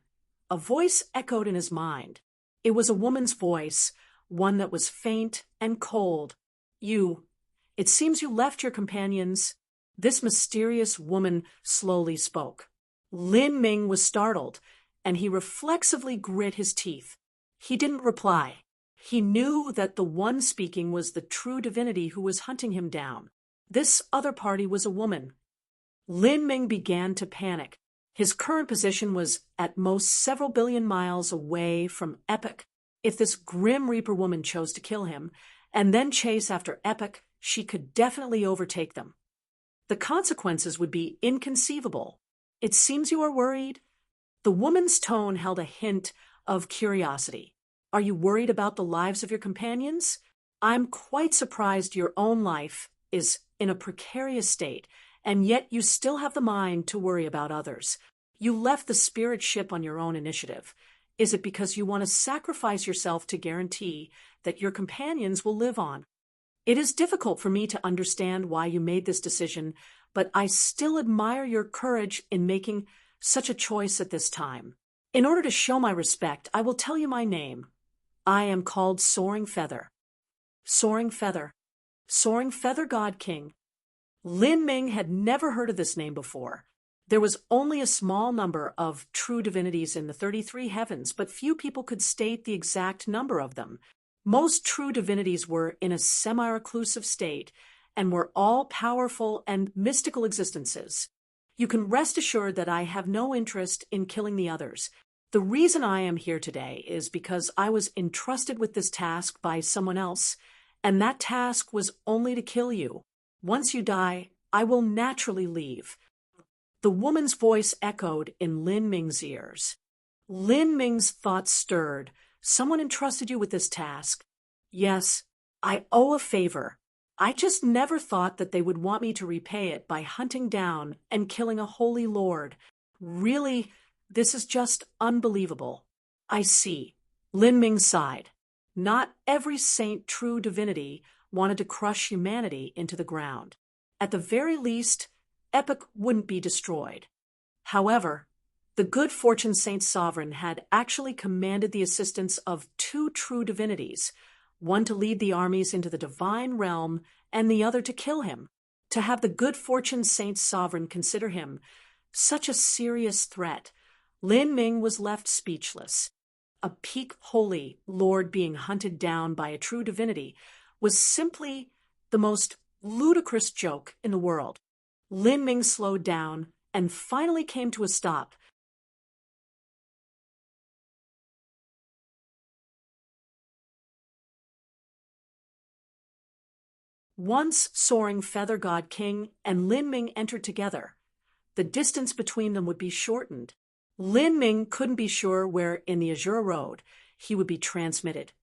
a voice echoed in his mind. It was a woman's voice, one that was faint and cold. It seems you left your companions. This mysterious woman slowly spoke. Lin Ming was startled, and he reflexively grit his teeth. He didn't reply. He knew that the one speaking was the true divinity who was hunting him down. This other party was a woman. Lin Ming began to panic. His current position was at most several billion miles away from Epic. If this Grim Reaper woman chose to kill him, and then chase after Epic, she could definitely overtake them. The consequences would be inconceivable. It seems you are worried? The woman's tone held a hint of curiosity. Are you worried about the lives of your companions? I'm quite surprised your own life is in a precarious state, and yet you still have the mind to worry about others. You left the spirit ship on your own initiative. Is it because you want to sacrifice yourself to guarantee that your companions will live on? It is difficult for me to understand why you made this decision, but I still admire your courage in making such a choice at this time. In order to show my respect, I will tell you my name. I am called Soaring Feather. Soaring Feather. Soaring Feather God King. Lin Ming had never heard of this name before. There was only a small number of true divinities in the 33 heavens, but few people could state the exact number of them. Most true divinities were in a semi-reclusive state and were all powerful and mystical existences. You can rest assured that I have no interest in killing the others. The reason I am here today is because I was entrusted with this task by someone else, and that task was only to kill you. Once you die, I will naturally leave. The woman's voice echoed in Lin Ming's ears. Lin Ming's thoughts stirred. Someone entrusted you with this task. Yes, I owe a favor. I just never thought that they would want me to repay it by hunting down and killing a holy lord. Really, this is just unbelievable. I see. Lin Ming sighed. Not every saint true divinity wanted to crush humanity into the ground. At the very least, Epic wouldn't be destroyed. However, the good fortune Saint Sovereign had actually commanded the assistance of two true divinities, one to lead the armies into the divine realm and the other to kill him. To have the good fortune Saint Sovereign consider him such a serious threat, Lin Ming was left speechless. A peak holy lord being hunted down by a true divinity was simply the most ludicrous joke in the world. Lin Ming slowed down and finally came to a stop. Once Soaring Feather God King and Lin Ming entered together, the distance between them would be shortened. Lin Ming couldn't be sure where in the Azure Road he would be transmitted,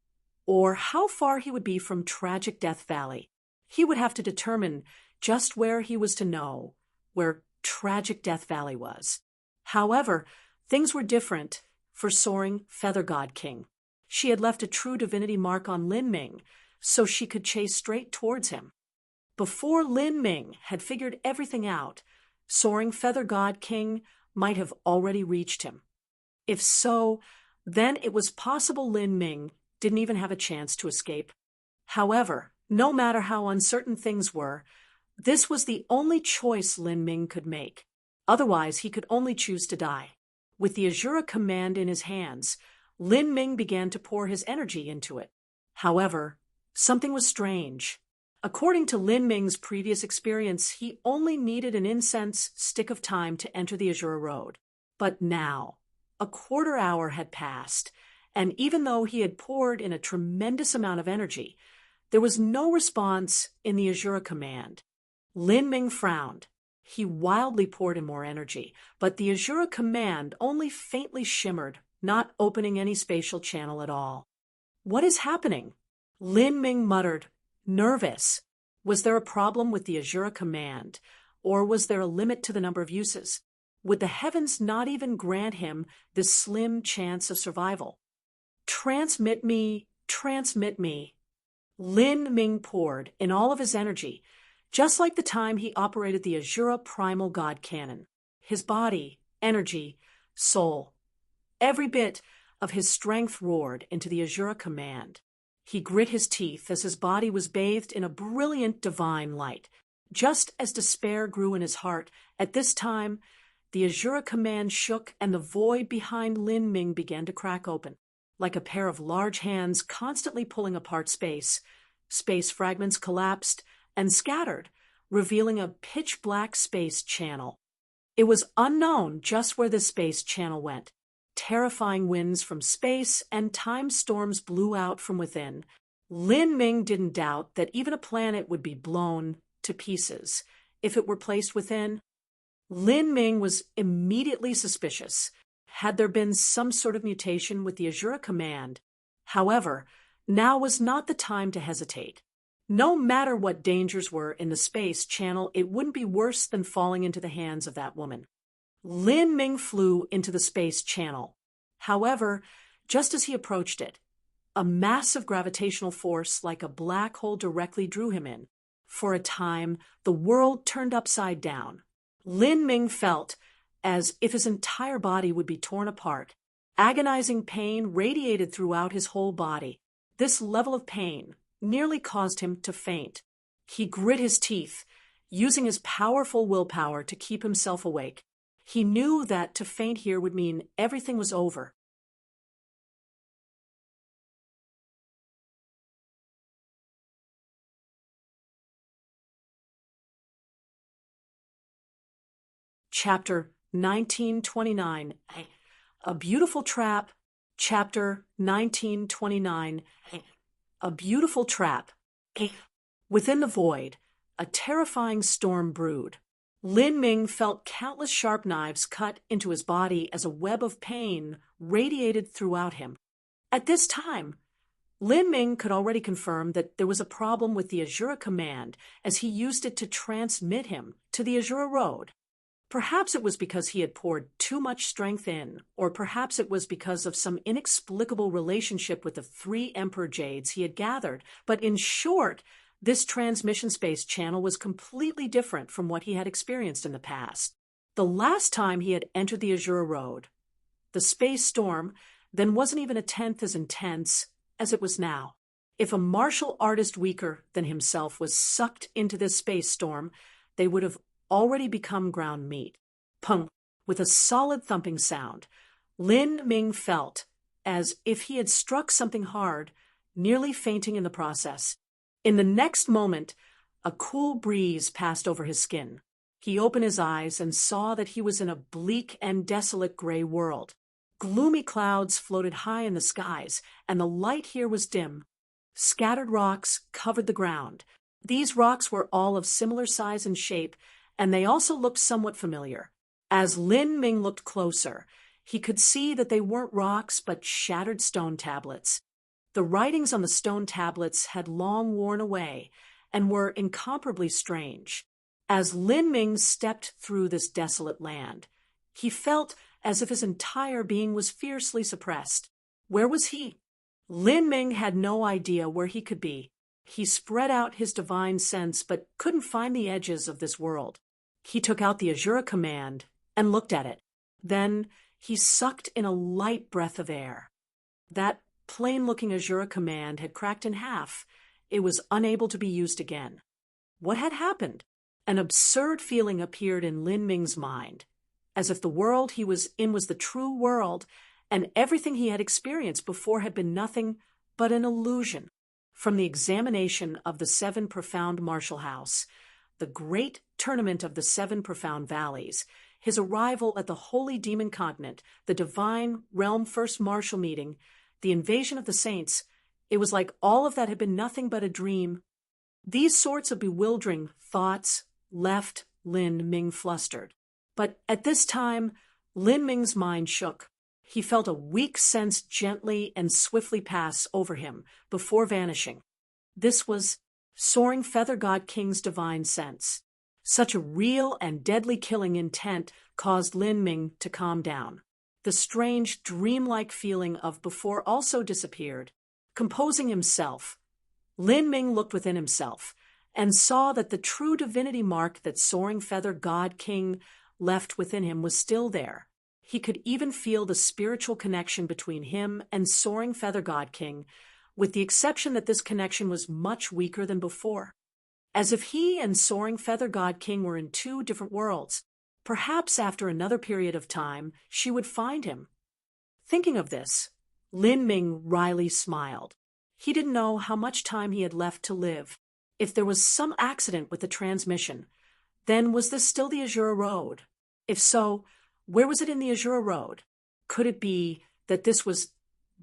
or how far he would be from Tragic Death Valley. He would have to determine just where he was to know, where tragic Death Valley was. However, things were different for soaring Feather God King. She had left a true divinity mark on Lin Ming, so she could chase straight towards him. Before Lin Ming had figured everything out, soaring Feather God King might have already reached him. If so, then it was possible Lin Ming didn't even have a chance to escape. However, no matter how uncertain things were, this was the only choice Lin Ming could make. Otherwise, he could only choose to die. With the Azura command in his hands, Lin Ming began to pour his energy into it. However, something was strange. According to Lin Ming's previous experience, he only needed an incense stick of time to enter the Azura Road. But now, a quarter hour had passed, and even though he had poured in a tremendous amount of energy, there was no response in the Azura command. Lin Ming frowned. He wildly poured in more energy, but the Azura command only faintly shimmered, not opening any spatial channel at all. What is happening? Lin Ming muttered, nervous. Was there a problem with the Azura command, or was there a limit to the number of uses? Would the heavens not even grant him this slim chance of survival? Transmit me, transmit me. Lin Ming poured in all of his energy, just like the time he operated the Azura Primal God Cannon. His body, energy, soul, every bit of his strength roared into the Azura command. He grit his teeth as his body was bathed in a brilliant divine light. Just as despair grew in his heart, at this time, the Azura command shook and the void behind Lin Ming began to crack open, like a pair of large hands constantly pulling apart space. Space fragments collapsed and scattered, revealing a pitch-black space channel. It was unknown just where the space channel went. Terrifying winds from space and time storms blew out from within. Lin Ming didn't doubt that even a planet would be blown to pieces if it were placed within. Lin Ming was immediately suspicious. Had there been some sort of mutation with the Azura command? However, now was not the time to hesitate. No matter what dangers were in the space channel, it wouldn't be worse than falling into the hands of that woman. Lin Ming flew into the space channel. However, just as he approached it, a massive gravitational force like a black hole directly drew him in. For a time, the world turned upside down. Lin Ming felt as if his entire body would be torn apart. Agonizing pain radiated throughout his whole body. This level of pain nearly caused him to faint. He grit his teeth, using his powerful willpower to keep himself awake. He knew that to faint here would mean everything was over. Chapter 1929. A Beautiful Trap. Chapter 1929. A Beautiful Trap. Within the void, a terrifying storm brewed. Lin Ming felt countless sharp knives cut into his body as a web of pain radiated throughout him. At this time, Lin Ming could already confirm that there was a problem with the Azura command as he used it to transmit him to the Azura Road. Perhaps it was because he had poured too much strength in, or perhaps it was because of some inexplicable relationship with the 3 Emperor Jades he had gathered, but in short, this transmission space channel was completely different from what he had experienced in the past. The last time he had entered the Azura Road, the space storm then wasn't even a tenth as intense as it was now. If a martial artist weaker than himself was sucked into this space storm, they would have already become ground meat. Pung! With a solid thumping sound, Lin Ming felt as if he had struck something hard, nearly fainting in the process. In the next moment, a cool breeze passed over his skin. He opened his eyes and saw that he was in a bleak and desolate gray world. Gloomy clouds floated high in the skies, and the light here was dim. Scattered rocks covered the ground. These rocks were all of similar size and shape, and they also looked somewhat familiar. As Lin Ming looked closer, he could see that they weren't rocks but shattered stone tablets. The writings on the stone tablets had long worn away and were incomparably strange. As Lin Ming stepped through this desolate land, he felt as if his entire being was fiercely suppressed. Where was he? Lin Ming had no idea where he could be. He spread out his divine sense but couldn't find the edges of this world. He took out the Azura command and looked at it. Then he sucked in a light breath of air. That plain-looking Azura command had cracked in half. It was unable to be used again. What had happened? An absurd feeling appeared in Lin Ming's mind, as if the world he was in was the true world, and everything he had experienced before had been nothing but an illusion. From the examination of the 7 profound martial house, the great tournament of the 7 profound valleys, his arrival at the holy demon continent, the divine realm first martial meeting, the invasion of the saints, it was like all of that had been nothing but a dream. These sorts of bewildering thoughts left Lin Ming flustered. But at this time, Lin Ming's mind shook. He felt a weak sense gently and swiftly pass over him before vanishing. This was Soaring Feather God King's divine sense. Such a real and deadly killing intent caused Lin Ming to calm down. The strange, dreamlike feeling of before also disappeared. Composing himself, Lin Ming looked within himself and saw that the true divinity mark that Soaring Feather God King left within him was still there. He could even feel the spiritual connection between him and Soaring Feather God King, with the exception that this connection was much weaker than before. As if he and Soaring Feather God King were in 2 different worlds. Perhaps after another period of time, she would find him. Thinking of this, Lin Ming wryly smiled. He didn't know how much time he had left to live. If there was some accident with the transmission, then was this still the Azura Road? If so, where was it in the Azura Road? Could it be that this was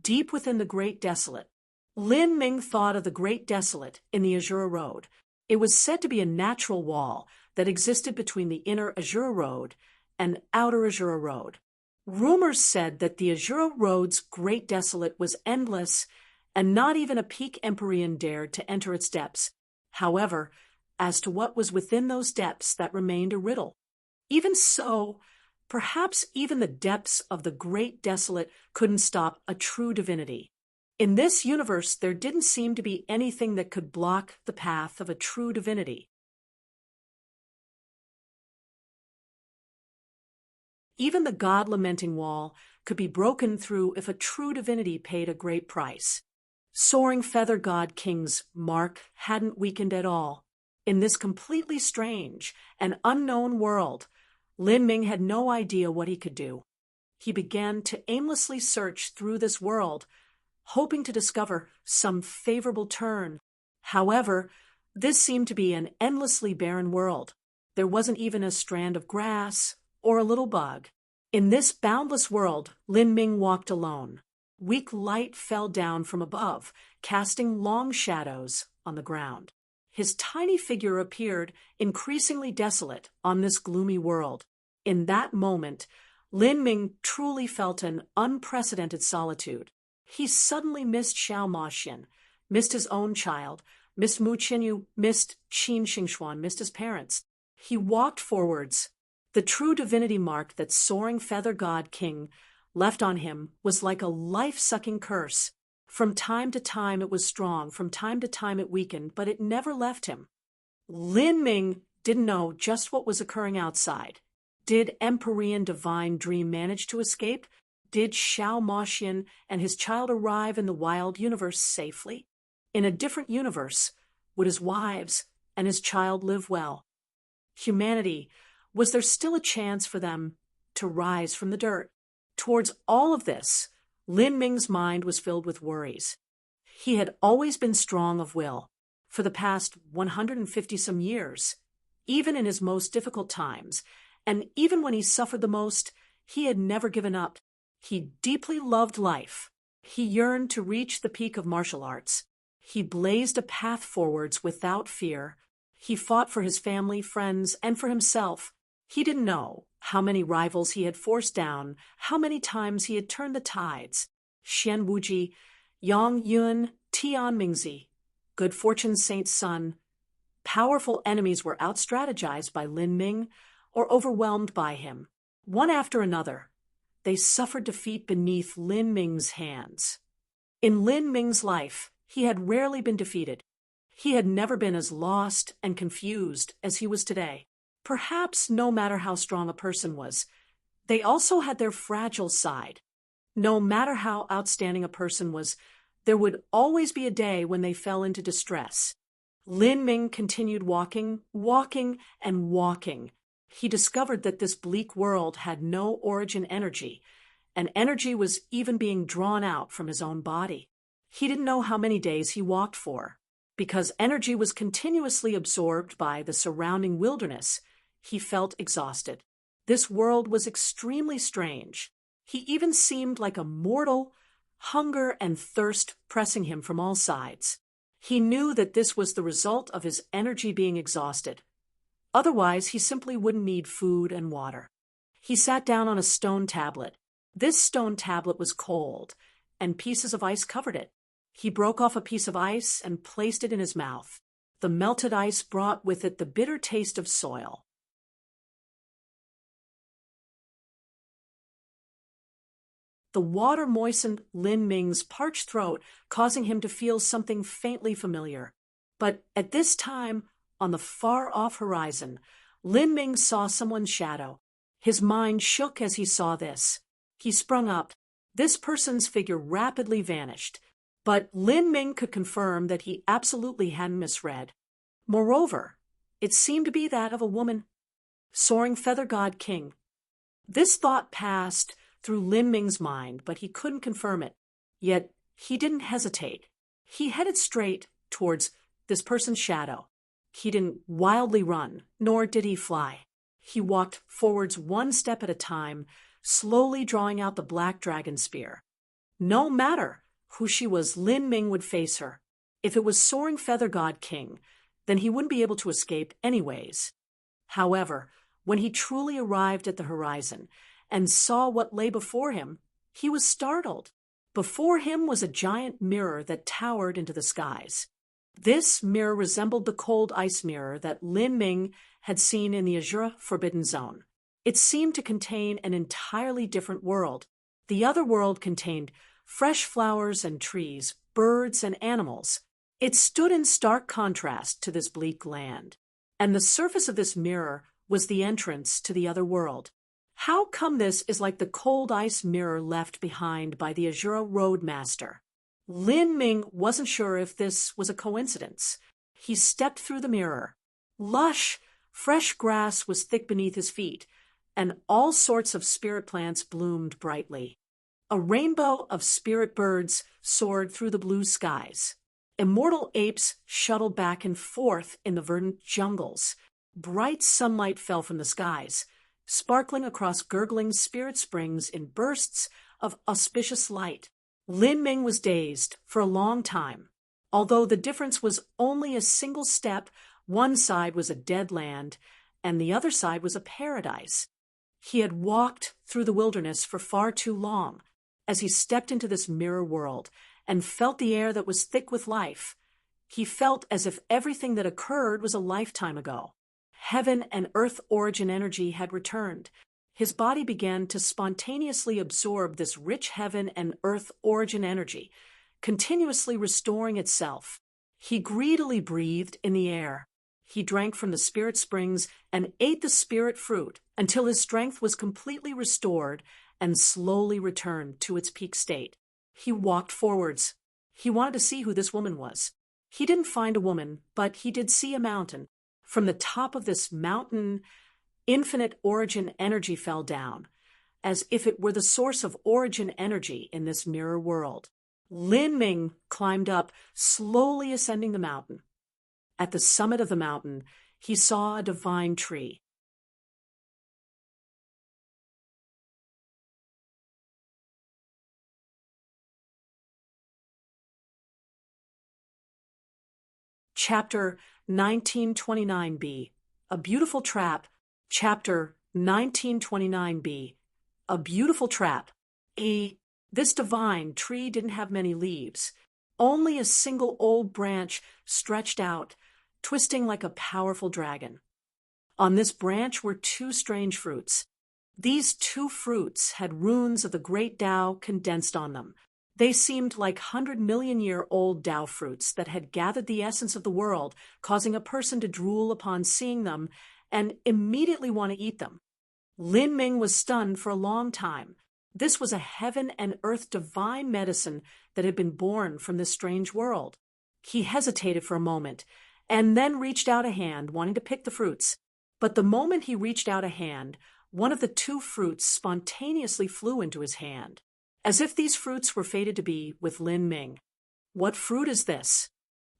deep within the Great Desolate? Lin Ming thought of the Great Desolate in the Azura Road. It was said to be a natural wall that existed between the inner Azura Road and outer Azura Road. Rumors said that the Azura Road's Great Desolate was endless, and not even a peak Empyrean dared to enter its depths. However, as to what was within those depths, that remained a riddle. Even so, perhaps even the depths of the Great Desolate couldn't stop a true divinity. In this universe, there didn't seem to be anything that could block the path of a true divinity. Even the God-lamenting wall could be broken through if a true divinity paid a great price. Soaring Feather God King's mark hadn't weakened at all. In this completely strange and unknown world, Lin Ming had no idea what he could do. He began to aimlessly search through this world, hoping to discover some favorable turn. However, this seemed to be an endlessly barren world. There wasn't even a strand of grass or a little bug. In this boundless world, Lin Ming walked alone. Weak light fell down from above, casting long shadows on the ground. His tiny figure appeared increasingly desolate on this gloomy world. In that moment, Lin Ming truly felt an unprecedented solitude. He suddenly missed Xiao Maxian, missed his own child, missed Mu Qinyu, missed Qin Xingxuan, missed his parents. He walked forwards. The true divinity mark that Soaring Feather God King left on him was like a life-sucking curse. From time to time it was strong, from time to time it weakened, but it never left him. Lin Ming didn't know just what was occurring outside. Did Empyrean Divine Dream manage to escape? Did Xiao Maxian and his child arrive in the wild universe safely? In a different universe, would his wives and his child live well? Humanity, was there still a chance for them to rise from the dirt? Towards all of this, Lin Ming's mind was filled with worries. He had always been strong of will. For the past 150-some years, even in his most difficult times, and even when he suffered the most, he had never given up. He deeply loved life. He yearned to reach the peak of martial arts. He blazed a path forwards without fear. He fought for his family, friends, and for himself. He didn't know how many rivals he had forced down, how many times he had turned the tides. Xian Wuji, Yang Yun, Tian Mingzi, Good Fortune Saint's son, Powerful enemies were outstrategized by Lin Ming or overwhelmed by him. One after another, they suffered defeat beneath Lin Ming's hands. In Lin Ming's life, he had rarely been defeated. He had never been as lost and confused as he was today. Perhaps no matter how strong a person was, they also had their fragile side. No matter how outstanding a person was, there would always be a day when they fell into distress. Lin Ming continued walking, and walking. He discovered that this bleak world had no origin energy, and energy was even being drawn out from his own body. He didn't know how many days he walked for. Because energy was continuously absorbed by the surrounding wilderness, he felt exhausted. This world was extremely strange. He even seemed like a mortal, hunger and thirst pressing him from all sides. He knew that this was the result of his energy being exhausted. Otherwise, he simply wouldn't need food and water. He sat down on a stone tablet. This stone tablet was cold, and pieces of ice covered it. He broke off a piece of ice and placed it in his mouth. The melted ice brought with it the bitter taste of soil. The water moistened Lin Ming's parched throat, causing him to feel something faintly familiar. But at this time, on the far-off horizon, Lin Ming saw someone's shadow. His mind shook as he saw this. He sprung up. This person's figure rapidly vanished. But Lin Ming could confirm that he absolutely hadn't misread. Moreover, it seemed to be that of a woman. Soaring Feather God King. This thought passed through Lin Ming's mind, but he couldn't confirm it. Yet he didn't hesitate. He headed straight towards this person's shadow. He didn't wildly run, nor did he fly. He walked forwards one step at a time, slowly drawing out the black dragon spear. No matter who she was, Lin Ming would face her. If it was Soaring Feather God King, then he wouldn't be able to escape anyways. However, when he truly arrived at the horizon and saw what lay before him, he was startled. Before him was a giant mirror that towered into the skies. This mirror resembled the cold ice mirror that Lin Ming had seen in the Azure Forbidden Zone. It seemed to contain an entirely different world. The other world contained fresh flowers and trees, birds and animals. It stood in stark contrast to this bleak land. And the surface of this mirror was the entrance to the other world. How come this is like the cold ice mirror left behind by the Azure Roadmaster? Lin Ming wasn't sure if this was a coincidence. He stepped through the mirror. Lush, fresh grass was thick beneath his feet, and all sorts of spirit plants bloomed brightly. A rainbow of spirit birds soared through the blue skies. Immortal apes shuttled back and forth in the verdant jungles. Bright sunlight fell from the skies, sparkling across gurgling spirit springs in bursts of auspicious light. Lin Ming was dazed for a long time. Although the difference was only a single step, one side was a dead land, and the other side was a paradise. He had walked through the wilderness for far too long. As he stepped into this mirror world and felt the air that was thick with life, he felt as if everything that occurred was a lifetime ago. Heaven and earth origin energy had returned. His body began to spontaneously absorb this rich heaven and earth origin energy, continuously restoring itself. He greedily breathed in the air. He drank from the spirit springs and ate the spirit fruit until his strength was completely restored and slowly returned to its peak state. He walked forwards. He wanted to see who this woman was. He didn't find a woman, but he did see a mountain. From the top of this mountain, infinite origin energy fell down, as if it were the source of origin energy in this mirror world. Lin Ming climbed up, slowly ascending the mountain. At the summit of the mountain, he saw a divine tree. Chapter 1929b, A Beautiful Trap. Chapter 1929b, A Beautiful Trap. This divine tree didn't have many leaves. Only a single old branch stretched out, twisting like a powerful dragon. On this branch were two strange fruits. These two fruits had runes of the great Tao condensed on them. They seemed like 100-million-year-old Tao fruits that had gathered the essence of the world, causing a person to drool upon seeing them and immediately want to eat them. Lin Ming was stunned for a long time. This was a heaven and earth divine medicine that had been born from this strange world. He hesitated for a moment and then reached out a hand, wanting to pick the fruits. But the moment he reached out a hand, one of the two fruits spontaneously flew into his hand, as if these fruits were fated to be with Lin Ming. What fruit is this?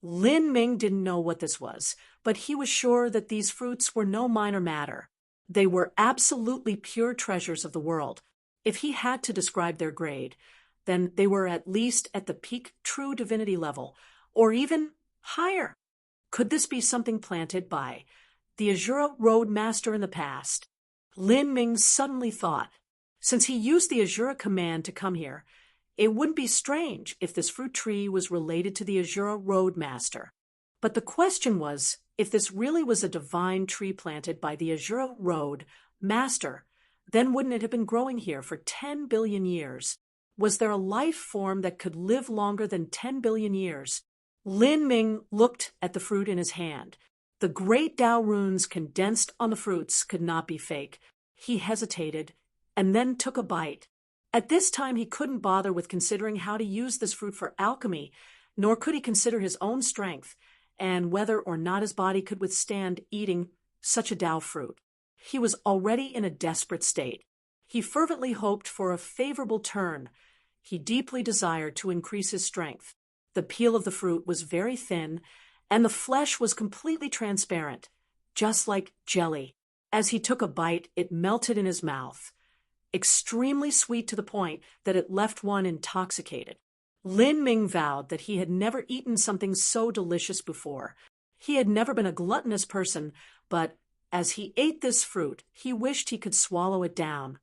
Lin Ming didn't know what this was, but he was sure that these fruits were no minor matter. They were absolutely pure treasures of the world. If he had to describe their grade, then they were at least at the peak true divinity level, or even higher. Could this be something planted by the Azura Road Master in the past? Lin Ming suddenly thought, since he used the Azura command to come here, it wouldn't be strange if this fruit tree was related to the Azura Road Master. But the question was, if this really was a divine tree planted by the Azura Road Master, then wouldn't it have been growing here for 10 billion years? Was there a life form that could live longer than 10 billion years? Lin Ming looked at the fruit in his hand. The great Tao runes condensed on the fruits could not be fake. He hesitated and then took a bite. At this time, he couldn't bother with considering how to use this fruit for alchemy, nor could he consider his own strength and whether or not his body could withstand eating such a Tao fruit. He was already in a desperate state. He fervently hoped for a favorable turn. He deeply desired to increase his strength. The peel of the fruit was very thin, and the flesh was completely transparent, just like jelly. As he took a bite, it melted in his mouth, extremely sweet to the point that it left one intoxicated. Lin Ming vowed that he had never eaten something so delicious before. He had never been a gluttonous person, but as he ate this fruit, he wished he could swallow it down.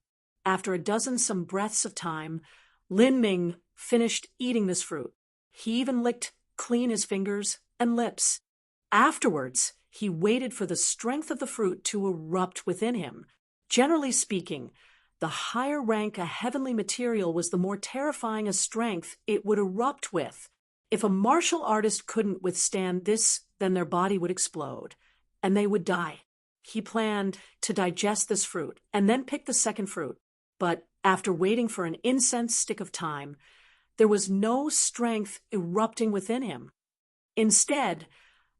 After a dozen some breaths of time, Lin Ming finished eating this fruit. He even licked clean his fingers and lips. Afterwards, he waited for the strength of the fruit to erupt within him. Generally speaking, the higher rank a heavenly material was, the more terrifying a strength it would erupt with. If a martial artist couldn't withstand this, then their body would explode, and they would die. He planned to digest this fruit and then pick the second fruit, but after waiting for an incense stick of time, there was no strength erupting within him. Instead,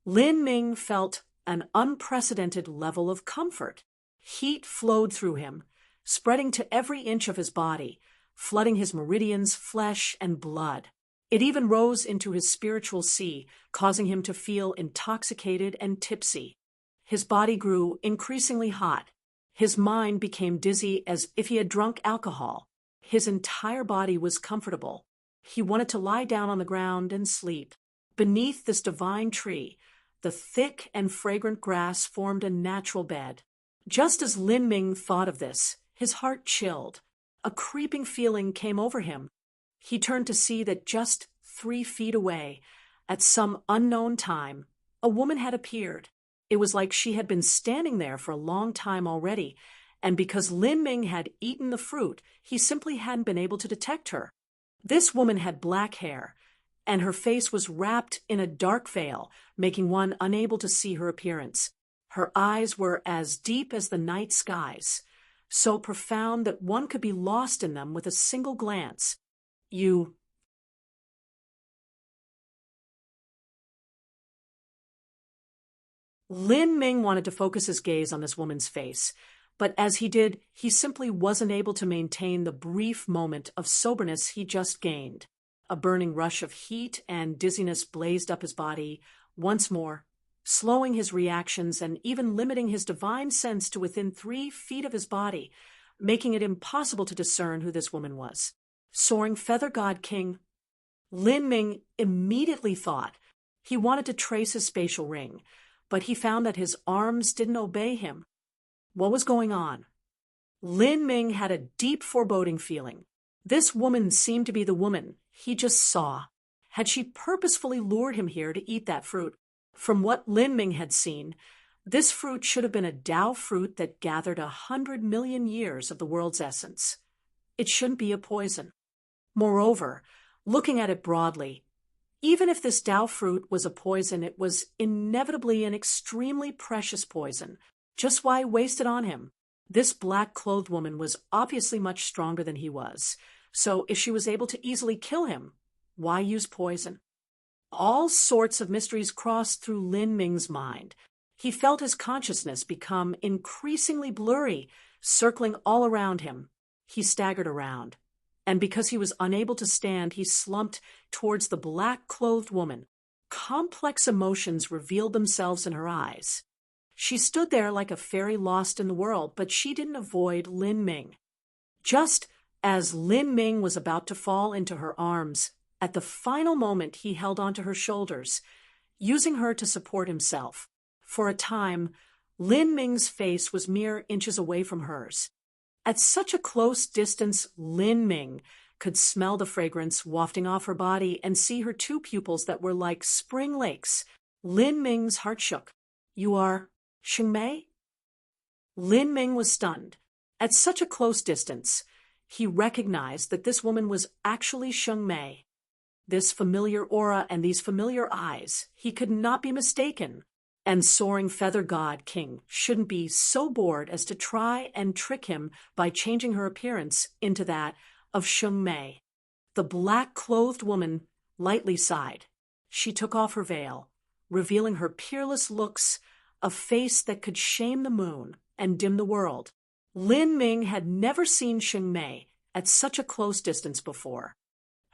Lin Ming felt an unprecedented level of comfort. Heat flowed through him, spreading to every inch of his body, flooding his meridians, flesh, and blood. It even rose into his spiritual sea, causing him to feel intoxicated and tipsy. His body grew increasingly hot. His mind became dizzy as if he had drunk alcohol. His entire body was comfortable. He wanted to lie down on the ground and sleep. Beneath this divine tree, the thick and fragrant grass formed a natural bed. Just as Lin Ming thought of this, his heart chilled. A creeping feeling came over him. He turned to see that just 3 feet away, at some unknown time, a woman had appeared. It was like she had been standing there for a long time already, and because Lin Ming had eaten the fruit, he simply hadn't been able to detect her. This woman had black hair, and her face was wrapped in a dark veil, making one unable to see her appearance. Her eyes were as deep as the night skies, so profound that one could be lost in them with a single glance. Lin Ming wanted to focus his gaze on this woman's face, but as he did, he simply wasn't able to maintain the brief moment of soberness he just gained. A burning rush of heat and dizziness blazed up his body once more, slowing his reactions and even limiting his divine sense to within 3 feet of his body, making it impossible to discern who this woman was. Soaring Feather God King, Lin Ming immediately thought he wanted to trace his spatial ring, but he found that his arms didn't obey him. What was going on? Lin Ming had a deep foreboding feeling. This woman seemed to be the woman he just saw. Had she purposefully lured him here to eat that fruit? From what Lin Ming had seen, this fruit should have been a Tao fruit that gathered 100 million years of the world's essence. It shouldn't be a poison. Moreover, looking at it broadly, even if this Tao fruit was a poison, it was inevitably an extremely precious poison. Just why waste it on him? This black-clothed woman was obviously much stronger than he was, so if she was able to easily kill him, why use poison? All sorts of mysteries crossed through Lin Ming's mind. He felt his consciousness become increasingly blurry, circling all around him. He staggered around, and because he was unable to stand, he slumped towards the black-clothed woman. Complex emotions revealed themselves in her eyes. She stood there like a fairy lost in the world, but she didn't avoid Lin Ming. Just as Lin Ming was about to fall into her arms, at the final moment he held onto her shoulders, using her to support himself. For a time, Lin Ming's face was mere inches away from hers. At such a close distance, Lin Ming could smell the fragrance wafting off her body and see her two pupils that were like spring lakes. Lin Ming's heart shook. "You are Sheng Mei?" Lin Ming was stunned. At such a close distance, he recognized that this woman was actually Sheng Mei. This familiar aura and these familiar eyes, he could not be mistaken. And soaring feather god king shouldn't be so bored as to try and trick him by changing her appearance into that of Sheng Mei. The black-clothed woman lightly sighed. She took off her veil, revealing her peerless looks, a face that could shame the moon and dim the world. Lin Ming had never seen Sheng Mei at such a close distance before.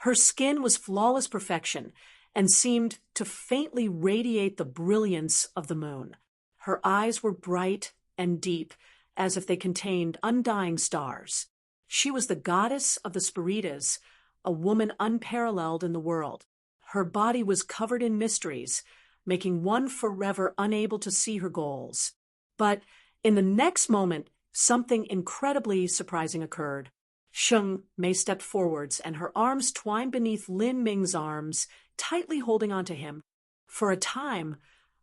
Her skin was flawless perfection and seemed to faintly radiate the brilliance of the moon. Her eyes were bright and deep, as if they contained undying stars. She was the goddess of the Spiritas, a woman unparalleled in the world. Her body was covered in mysteries, making one forever unable to see her goals. But in the next moment, something incredibly surprising occurred. Sheng Mei stepped forwards, and her arms twined beneath Lin Ming's arms, tightly holding onto him. For a time,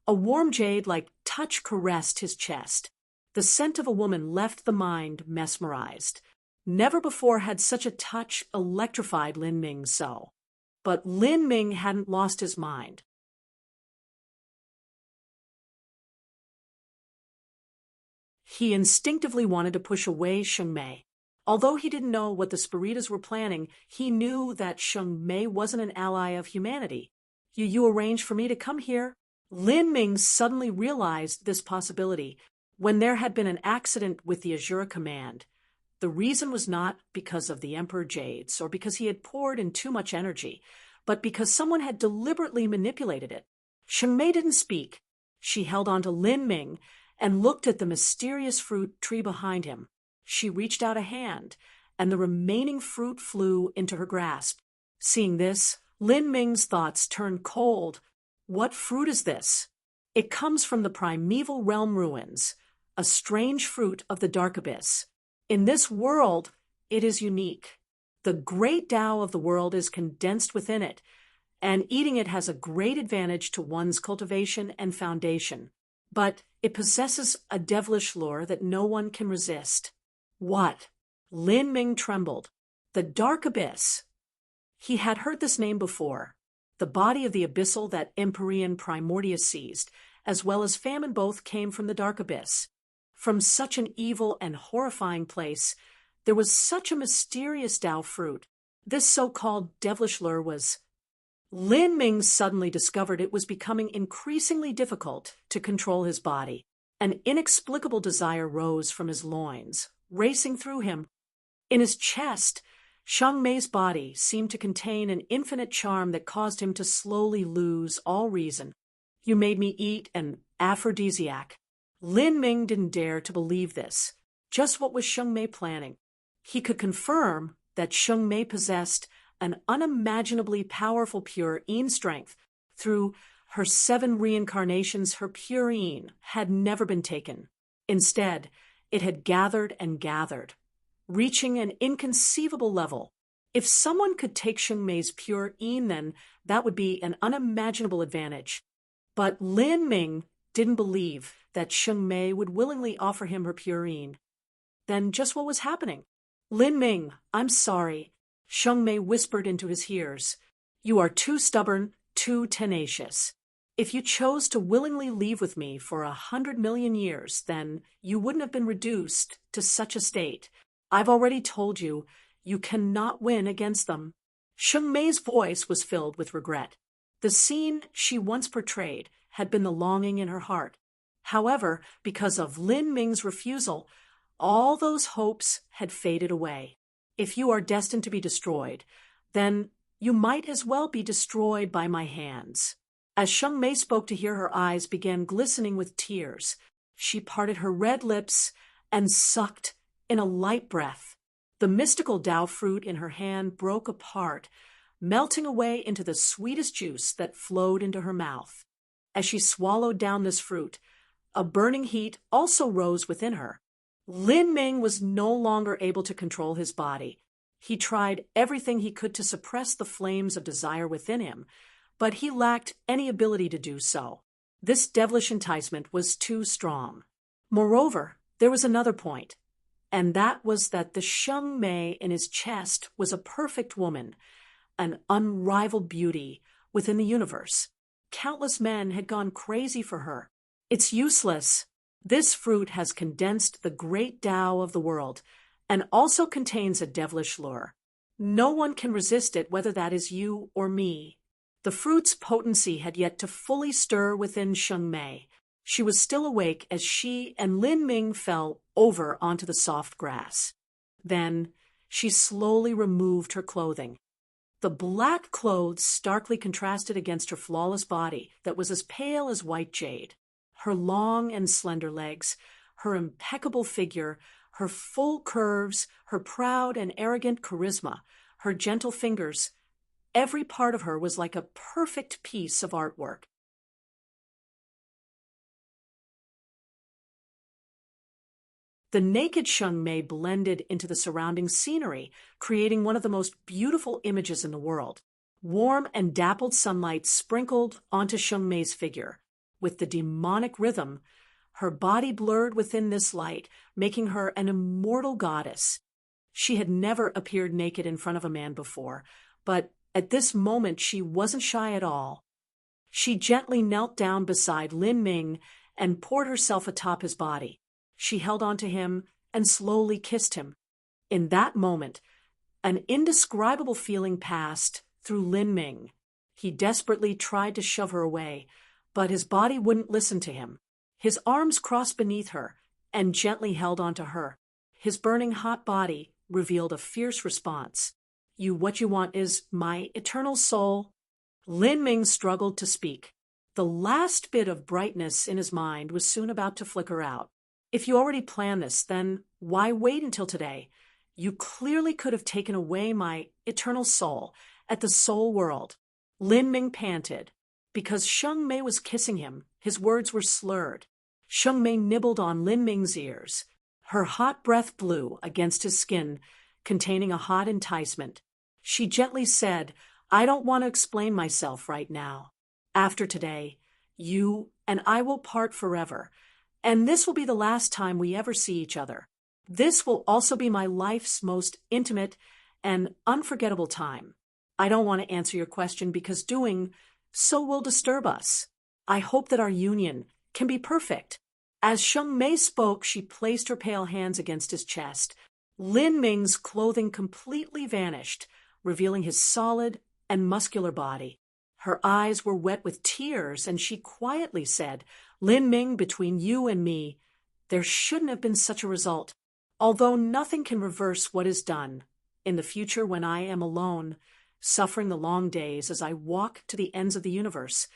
a warm jade-like touch caressed his chest. The scent of a woman left the mind mesmerized. Never before had such a touch electrified Lin Ming so. But Lin Ming hadn't lost his mind. He instinctively wanted to push away Sheng Mei. Although he didn't know what the Spiritas were planning, he knew that Sheng Mei wasn't an ally of humanity. You arranged for me to come here? Lin Ming suddenly realized this possibility when there had been an accident with the Azura command. The reason was not because of the Emperor Jades or because he had poured in too much energy, but because someone had deliberately manipulated it. Sheng Mei didn't speak. She held on to Lin Ming and looked at the mysterious fruit tree behind him. She reached out a hand, and the remaining fruit flew into her grasp. Seeing this, Lin Ming's thoughts turned cold. What fruit is this? It comes from the primeval realm ruins, a strange fruit of the dark abyss. In this world, it is unique. The great Tao of the world is condensed within it, and eating it has a great advantage to one's cultivation and foundation. But it possesses a devilish lure that no one can resist. What? Lin Ming trembled. The dark abyss. He had heard this name before. The body of the abyssal that Empyrean Primordius seized, as well as famine, both came from the dark abyss. From such an evil and horrifying place, there was such a mysterious Tao fruit. This so-called devilish lure was... Lin Ming suddenly discovered it was becoming increasingly difficult to control his body. An inexplicable desire rose from his loins, racing through him. In his chest, Sheng Mei's body seemed to contain an infinite charm that caused him to slowly lose all reason. "You made me eat an aphrodisiac." Lin Ming didn't dare to believe this. Just what was Sheng Mei planning? He could confirm that Sheng Mei possessed an unimaginably powerful pure Yin strength. Through her 7 reincarnations, her pure Yin had never been taken. Instead, it had gathered and gathered, reaching an inconceivable level. If someone could take Sheng Mei's pure Yin, then that would be an unimaginable advantage. But Lin Ming didn't believe that Sheng Mei would willingly offer him her purine. Then just what was happening? Lin Ming, I'm sorry, Sheng Mei whispered into his ears. You are too stubborn, too tenacious. If you chose to willingly leave with me for 100 million years, then you wouldn't have been reduced to such a state. I've already told you, you cannot win against them. Sheng Mei's voice was filled with regret. The scene she once portrayed had been the longing in her heart. However, because of Lin Ming's refusal, all those hopes had faded away. If you are destined to be destroyed, then you might as well be destroyed by my hands. As Sheng Mei spoke to hear, her eyes began glistening with tears. She parted her red lips and sucked in a light breath. The mystical Dao fruit in her hand broke apart, melting away into the sweetest juice that flowed into her mouth. As she swallowed down this fruit, a burning heat also rose within her. Lin Ming was no longer able to control his body. He tried everything he could to suppress the flames of desire within him, but he lacked any ability to do so. This devilish enticement was too strong. Moreover, there was another point, and that was that the Sheng Mei in his chest was a perfect woman, an unrivaled beauty within the universe. Countless men had gone crazy for her. It's useless. This fruit has condensed the great Tao of the world and also contains a devilish lure. No one can resist it, whether that is you or me. The fruit's potency had yet to fully stir within Sheng Mei. She was still awake as she and Lin Ming fell over onto the soft grass. Then she slowly removed her clothing. The black clothes starkly contrasted against her flawless body that was as pale as white jade. Her long and slender legs, her impeccable figure, her full curves, her proud and arrogant charisma, her gentle fingers, every part of her was like a perfect piece of artwork. The naked Sheng Mei blended into the surrounding scenery, creating one of the most beautiful images in the world. Warm and dappled sunlight sprinkled onto Sheng Mei's figure. With the demonic rhythm, her body blurred within this light, making her an immortal goddess. She had never appeared naked in front of a man before, but at this moment she wasn't shy at all. She gently knelt down beside Lin Ming and poured herself atop his body. She held on to him and slowly kissed him. In that moment, an indescribable feeling passed through Lin Ming. He desperately tried to shove her away, but his body wouldn't listen to him. His arms crossed beneath her and gently held onto her. His burning hot body revealed a fierce response. What you want is my eternal soul? Lin Ming struggled to speak. The last bit of brightness in his mind was soon about to flicker out. If you already planned this, then why wait until today? You clearly could have taken away my eternal soul at the soul world. Lin Ming panted. Because Sheng Mei was kissing him, his words were slurred. Sheng Mei nibbled on Lin Ming's ears. Her hot breath blew against his skin, containing a hot enticement. She gently said, I don't want to explain myself right now. After today, you and I will part forever, and this will be the last time we ever see each other. This will also be my life's most intimate and unforgettable time. I don't want to answer your question because doing so will disturb us. I hope that our union can be perfect. As Sheng Mei spoke, she placed her pale hands against his chest. Lin Ming's clothing completely vanished, revealing his solid and muscular body. Her eyes were wet with tears, and she quietly said, Lin Ming, between you and me, there shouldn't have been such a result. Although nothing can reverse what is done, in the future when I am alone, suffering the long days as I walk to the ends of the universe,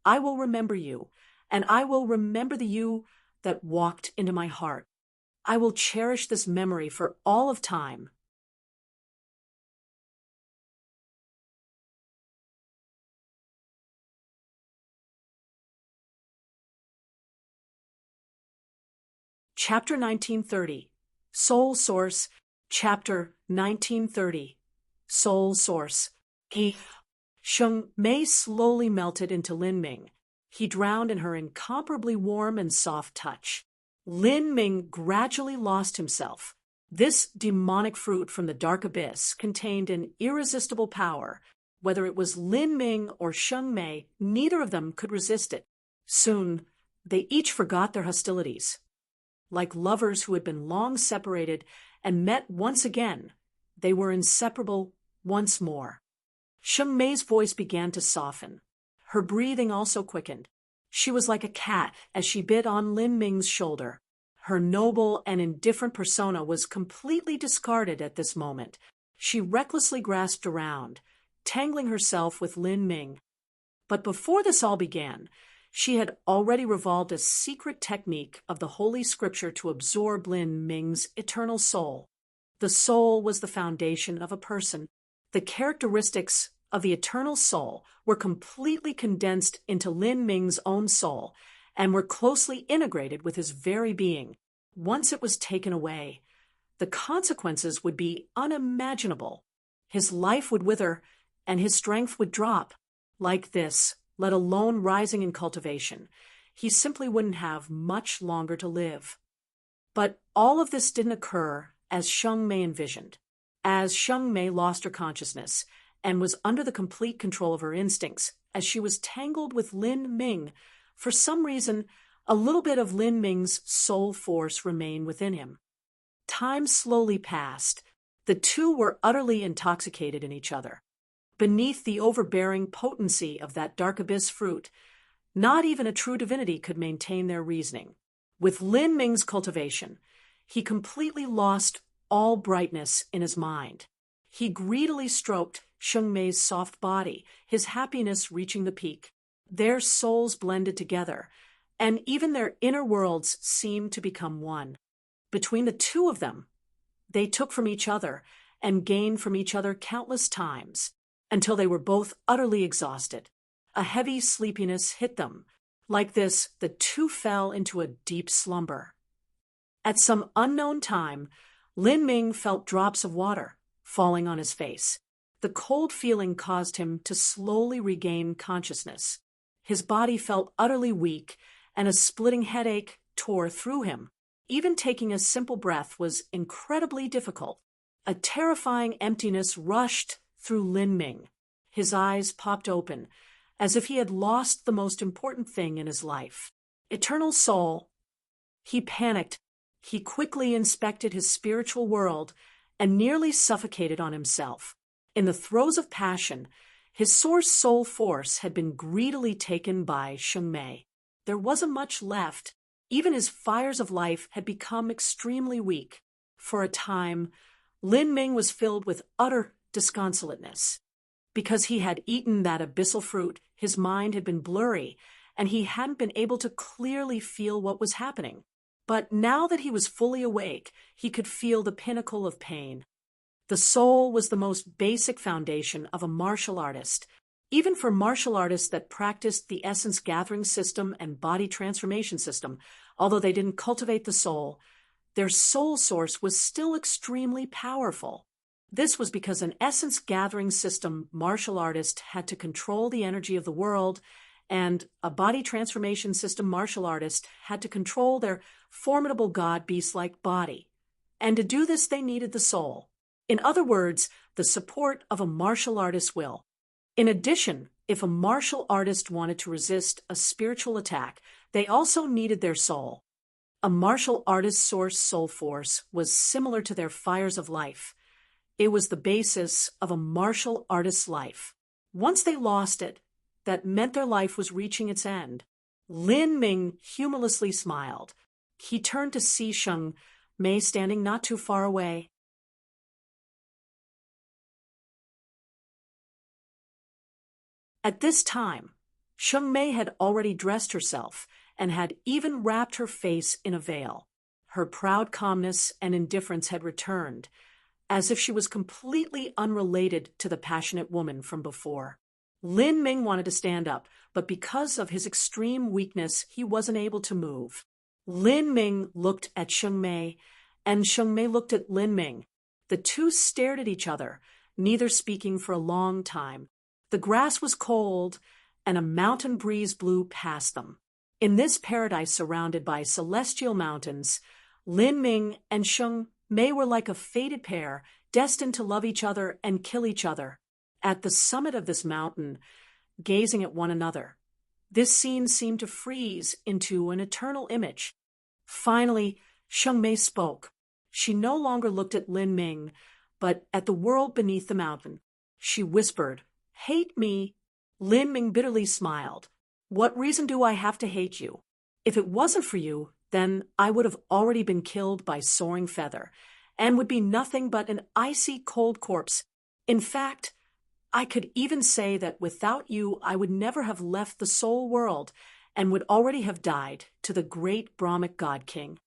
I will remember you, and I will remember the you that walked into my heart. I will cherish this memory for all of time. Chapter 1930, Soul Source. Chapter 1930, Soul Source. Sheng Mei slowly melted into Lin Ming. He drowned in her incomparably warm and soft touch. Lin Ming gradually lost himself. This demonic fruit from the dark abyss contained an irresistible power. Whether it was Lin Ming or Sheng Mei, neither of them could resist it. Soon, they each forgot their hostilities. Like lovers who had been long separated and met once again, they were inseparable once more. Sheng Mei's voice began to soften. Her breathing also quickened. She was like a cat as she bit on Lin Ming's shoulder. Her noble and indifferent persona was completely discarded at this moment. She recklessly grasped around, tangling herself with Lin Ming. But before this all began, she had already revolved a secret technique of the Holy Scripture to absorb Lin Ming's eternal soul. The soul was the foundation of a person. The characteristics of the eternal soul were completely condensed into Lin Ming's own soul and were closely integrated with his very being. Once it was taken away, the consequences would be unimaginable. His life would wither and his strength would drop. Like this, let alone rising in cultivation, he simply wouldn't have much longer to live. But all of this didn't occur as Sheng Mei envisioned. As Sheng Mei lost her consciousness and was under the complete control of her instincts, as she was tangled with Lin Ming, for some reason, a little bit of Lin Ming's soul force remained within him. Time slowly passed. The two were utterly intoxicated in each other. Beneath the overbearing potency of that dark abyss fruit, not even a true divinity could maintain their reasoning. With Lin Ming's cultivation, he completely lost all brightness in his mind. He greedily stroked Sheng Mei's soft body, his happiness reaching the peak. Their souls blended together, and even their inner worlds seemed to become one. Between the two of them, they took from each other and gained from each other countless times, until they were both utterly exhausted. A heavy sleepiness hit them. Like this, the two fell into a deep slumber. At some unknown time, Lin Ming felt drops of water falling on his face. The cold feeling caused him to slowly regain consciousness. His body felt utterly weak, and a splitting headache tore through him. Even taking a simple breath was incredibly difficult. A terrifying emptiness rushed through Lin Ming. His eyes popped open, as if he had lost the most important thing in his life. Eternal soul. He panicked. He quickly inspected his spiritual world and nearly suffocated on himself. In the throes of passion, his source soul force had been greedily taken by Sheng Mei. There wasn't much left. Even his fires of life had become extremely weak. For a time, Lin Ming was filled with utter disconsolateness. Because he had eaten that abyssal fruit, his mind had been blurry, and he hadn't been able to clearly feel what was happening. But now that he was fully awake, he could feel the pinnacle of pain. The soul was the most basic foundation of a martial artist. Even for martial artists that practiced the essence gathering system and body transformation system, although they didn't cultivate the soul, their soul source was still extremely powerful. This was because an essence gathering system martial artist had to control the energy of the world, and a body transformation system martial artist had to control their formidable god beast-like body. And to do this, they needed the soul. In other words, the support of a martial artist's will. In addition, if a martial artist wanted to resist a spiritual attack, they also needed their soul. A martial artist's source soul force was similar to their fires of life. It was the basis of a martial artist's life. Once they lost it, that meant their life was reaching its end. Lin Ming humorlessly smiled. He turned to see Sheng Mei standing not too far away. At this time, Sheng Mei had already dressed herself and had even wrapped her face in a veil. Her proud calmness and indifference had returned, as if she was completely unrelated to the passionate woman from before. Lin Ming wanted to stand up, but because of his extreme weakness, he wasn't able to move. Lin Ming looked at Sheng Mei, and Sheng Mei looked at Lin Ming. The two stared at each other, neither speaking for a long time. The grass was cold, and a mountain breeze blew past them. In this paradise surrounded by celestial mountains, Lin Ming and Sheng Mei were like a fated pair, destined to love each other and kill each other. At the summit of this mountain, gazing at one another, this scene seemed to freeze into an eternal image. Finally, Sheng Mei spoke. She no longer looked at Lin Ming, but at the world beneath the mountain. She whispered, "Hate me." Lin Ming bitterly smiled. "What reason do I have to hate you? If it wasn't for you, then I would have already been killed by Soaring Feather, and would be nothing but an icy cold corpse. In fact, I could even say that without you I would never have left the soul world, and would already have died to the great Brahmic God King.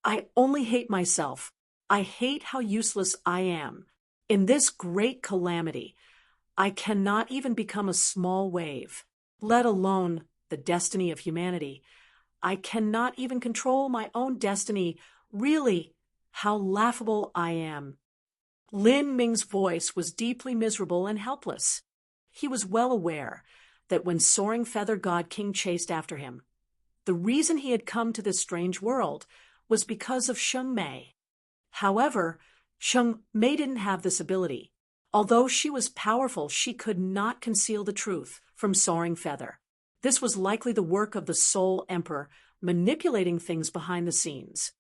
I only hate myself. I hate how useless I am. In this great calamity, I cannot even become a small wave, let alone the destiny of humanity. I cannot even control my own destiny. Really, how laughable I am." Lin Ming's voice was deeply miserable and helpless. He was well aware that when Soaring Feather God King chased after him, the reason he had come to this strange world was because of Sheng Mei. However, Sheng Mei didn't have this ability. Although she was powerful, she could not conceal the truth from Soaring Feather. This was likely the work of the Soul Emperor, manipulating things behind the scenes.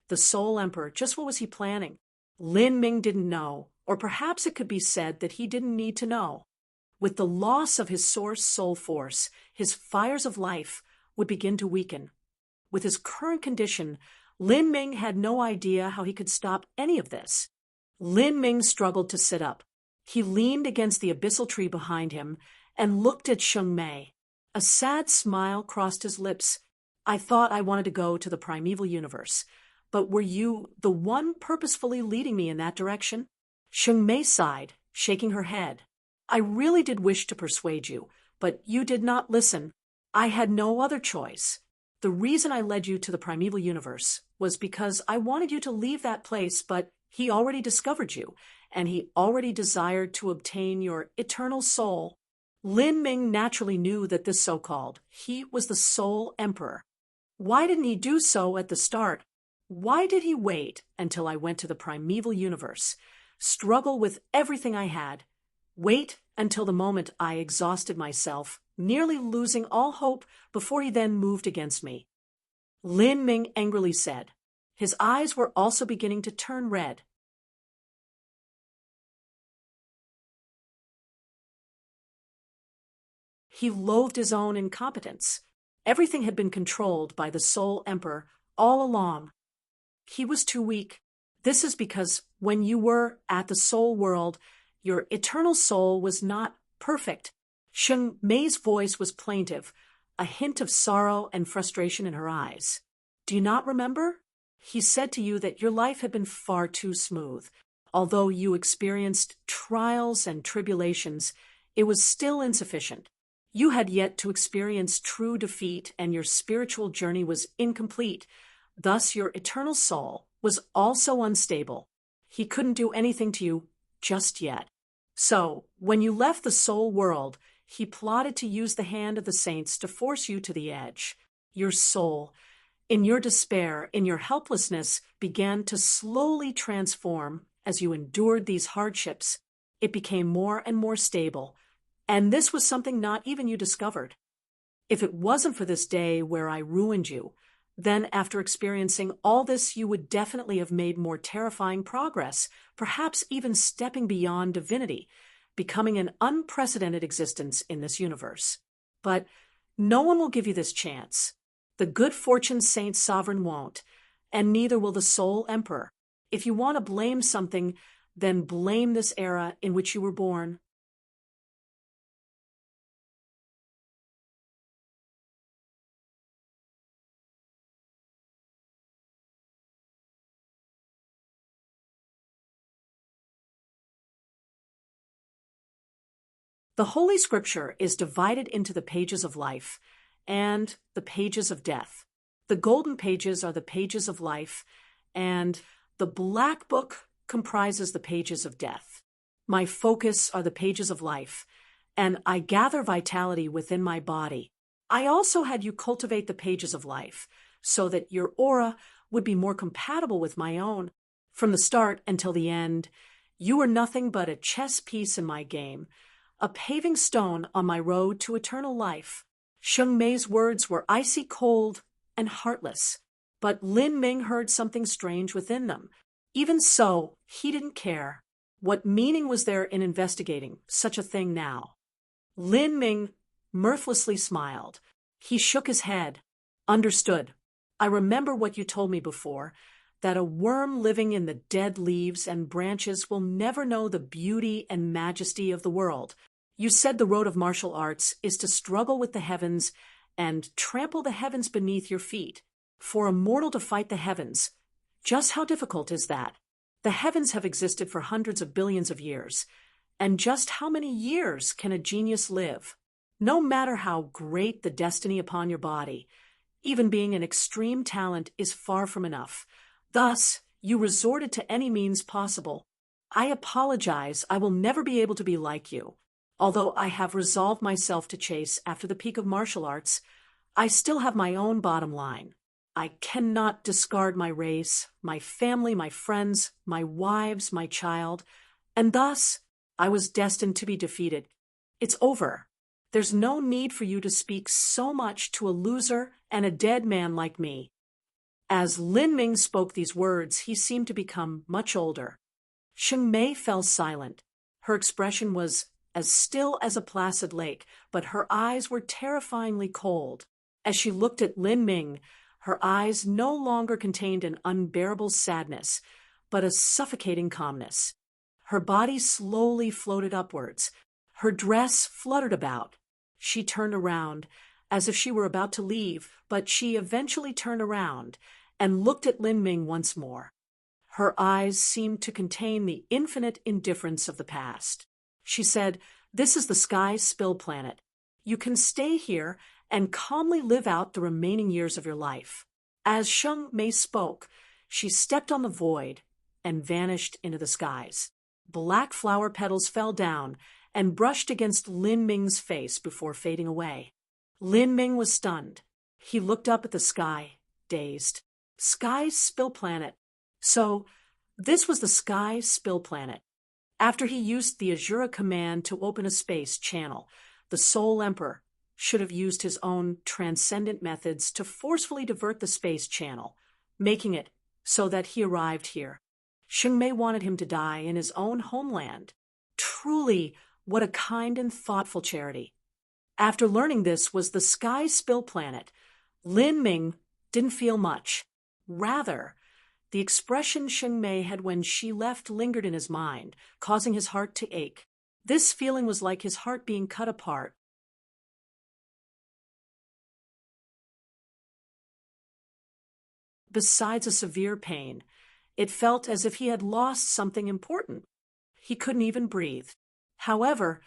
The Soul Emperor, just what was he planning? Lin Ming didn't know, or perhaps it could be said that he didn't need to know. With the loss of his source soul force, his fires of life would begin to weaken. With his current condition, Lin Ming had no idea how he could stop any of this. Lin Ming struggled to sit up. He leaned against the abyssal tree behind him and looked at Sheng Mei. A sad smile crossed his lips. "I thought I wanted to go to the primeval universe, but were you the one purposefully leading me in that direction?" Sheng Mei sighed, shaking her head. "I really did wish to persuade you, but you did not listen. I had no other choice. The reason I led you to the primeval universe was because I wanted you to leave that place, but he already discovered you, and he already desired to obtain your eternal soul." Lin Ming naturally knew that this so-called he was the Soul Emperor. Why didn't he do so at the start? Why did he wait until I went to the primeval universe, struggle with everything I had, wait until the moment I exhausted myself, nearly losing all hope before he then moved against me? Lin Ming angrily said. His eyes were also beginning to turn red. He loathed his own incompetence. Everything had been controlled by the Soul Emperor all along. He was too weak. This is because when you were at the soul world, your eternal soul was not perfect. Sheng Mei's voice was plaintive, a hint of sorrow and frustration in her eyes. "Do you not remember? He said to you that your life had been far too smooth. Although you experienced trials and tribulations, it was still insufficient. You had yet to experience true defeat, and your spiritual journey was incomplete. Thus your eternal soul was also unstable. He couldn't do anything to you just yet. So, when you left the soul world, he plotted to use the hand of the saints to force you to the edge. Your soul, in your despair, in your helplessness, began to slowly transform as you endured these hardships. It became more and more stable. And this was something not even you discovered. If it wasn't for this day where I ruined you, then after experiencing all this, you would definitely have made more terrifying progress, perhaps even stepping beyond divinity, becoming an unprecedented existence in this universe. But no one will give you this chance. The good fortune Saint Sovereign won't, and neither will the Soul Emperor. If you want to blame something, then blame this era in which you were born. The Holy Scripture is divided into the pages of life and the pages of death. The golden pages are the pages of life, and the black book comprises the pages of death. My focus are the pages of life, and I gather vitality within my body. I also had you cultivate the pages of life, so that your aura would be more compatible with my own. From the start until the end, you were nothing but a chess piece in my game, a paving stone on my road to eternal life. Sheng Mei's words were icy cold and heartless, but Lin Ming heard something strange within them. Even so, he didn't care. What meaning was there in investigating such a thing now? Lin Ming mirthlessly smiled. He shook his head. Understood. I remember what you told me before, that a worm living in the dead leaves and branches will never know the beauty and majesty of the world. You said the road of martial arts is to struggle with the heavens and trample the heavens beneath your feet. For a mortal to fight the heavens, just how difficult is that? The heavens have existed for hundreds of billions of years, and just how many years can a genius live? No matter how great the destiny upon your body, even being an extreme talent is far from enough. Thus, you resorted to any means possible. I apologize, I will never be able to be like you. Although I have resolved myself to chase after the peak of martial arts, I still have my own bottom line. I cannot discard my race, my family, my friends, my wives, my child, and thus I was destined to be defeated. It's over. There's no need for you to speak so much to a loser and a dead man like me. As Lin Ming spoke these words, he seemed to become much older. Sheng Mei fell silent. Her expression was as still as a placid lake, but her eyes were terrifyingly cold. As she looked at Lin Ming, her eyes no longer contained an unbearable sadness, but a suffocating calmness. Her body slowly floated upwards. Her dress fluttered about. She turned around, as if she were about to leave, but she eventually turned around and looked at Lin Ming once more. Her eyes seemed to contain the infinite indifference of the past. She said, "This is the Sky Spill Planet. You can stay here and calmly live out the remaining years of your life." As Sheng Mei spoke, she stepped on the void and vanished into the skies. Black flower petals fell down and brushed against Lin Ming's face before fading away. Lin Ming was stunned. He looked up at the sky, dazed. Sky Spill Planet. So, this was the Sky Spill Planet. After he used the Azura command to open a space channel, the Soul Emperor should have used his own transcendent methods to forcefully divert the space channel, making it so that he arrived here. Sheng Mei wanted him to die in his own homeland. Truly, what a kind and thoughtful charity. After learning this was the Sky Spill Planet, Lin Ming didn't feel much. Rather, the expression Sheng Mei had when she left lingered in his mind, causing his heart to ache. This feeling was like his heart being cut apart. Besides a severe pain, it felt as if he had lost something important. He couldn't even breathe. However,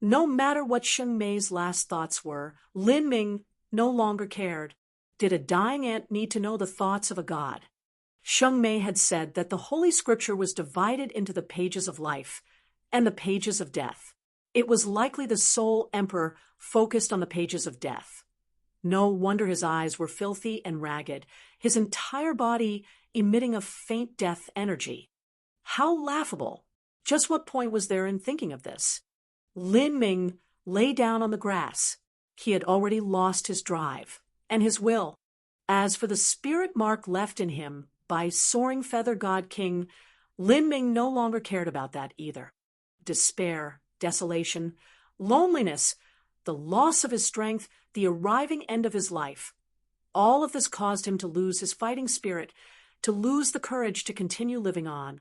no matter what Sheng Mei's last thoughts were, Lin Ming no longer cared. Did a dying ant need to know the thoughts of a god? Sheng Mei had said that the Holy Scripture was divided into the pages of life and the pages of death. It was likely the Soul Emperor focused on the pages of death. No wonder his eyes were filthy and ragged, his entire body emitting a faint death energy. How laughable! Just what point was there in thinking of this? Lin Ming lay down on the grass. He had already lost his drive and his will. As for the spirit mark left in him by Soaring Feather God King, Lin Ming no longer cared about that either. Despair, desolation, loneliness, the loss of his strength, the arriving end of his life. All of this caused him to lose his fighting spirit, to lose the courage to continue living on.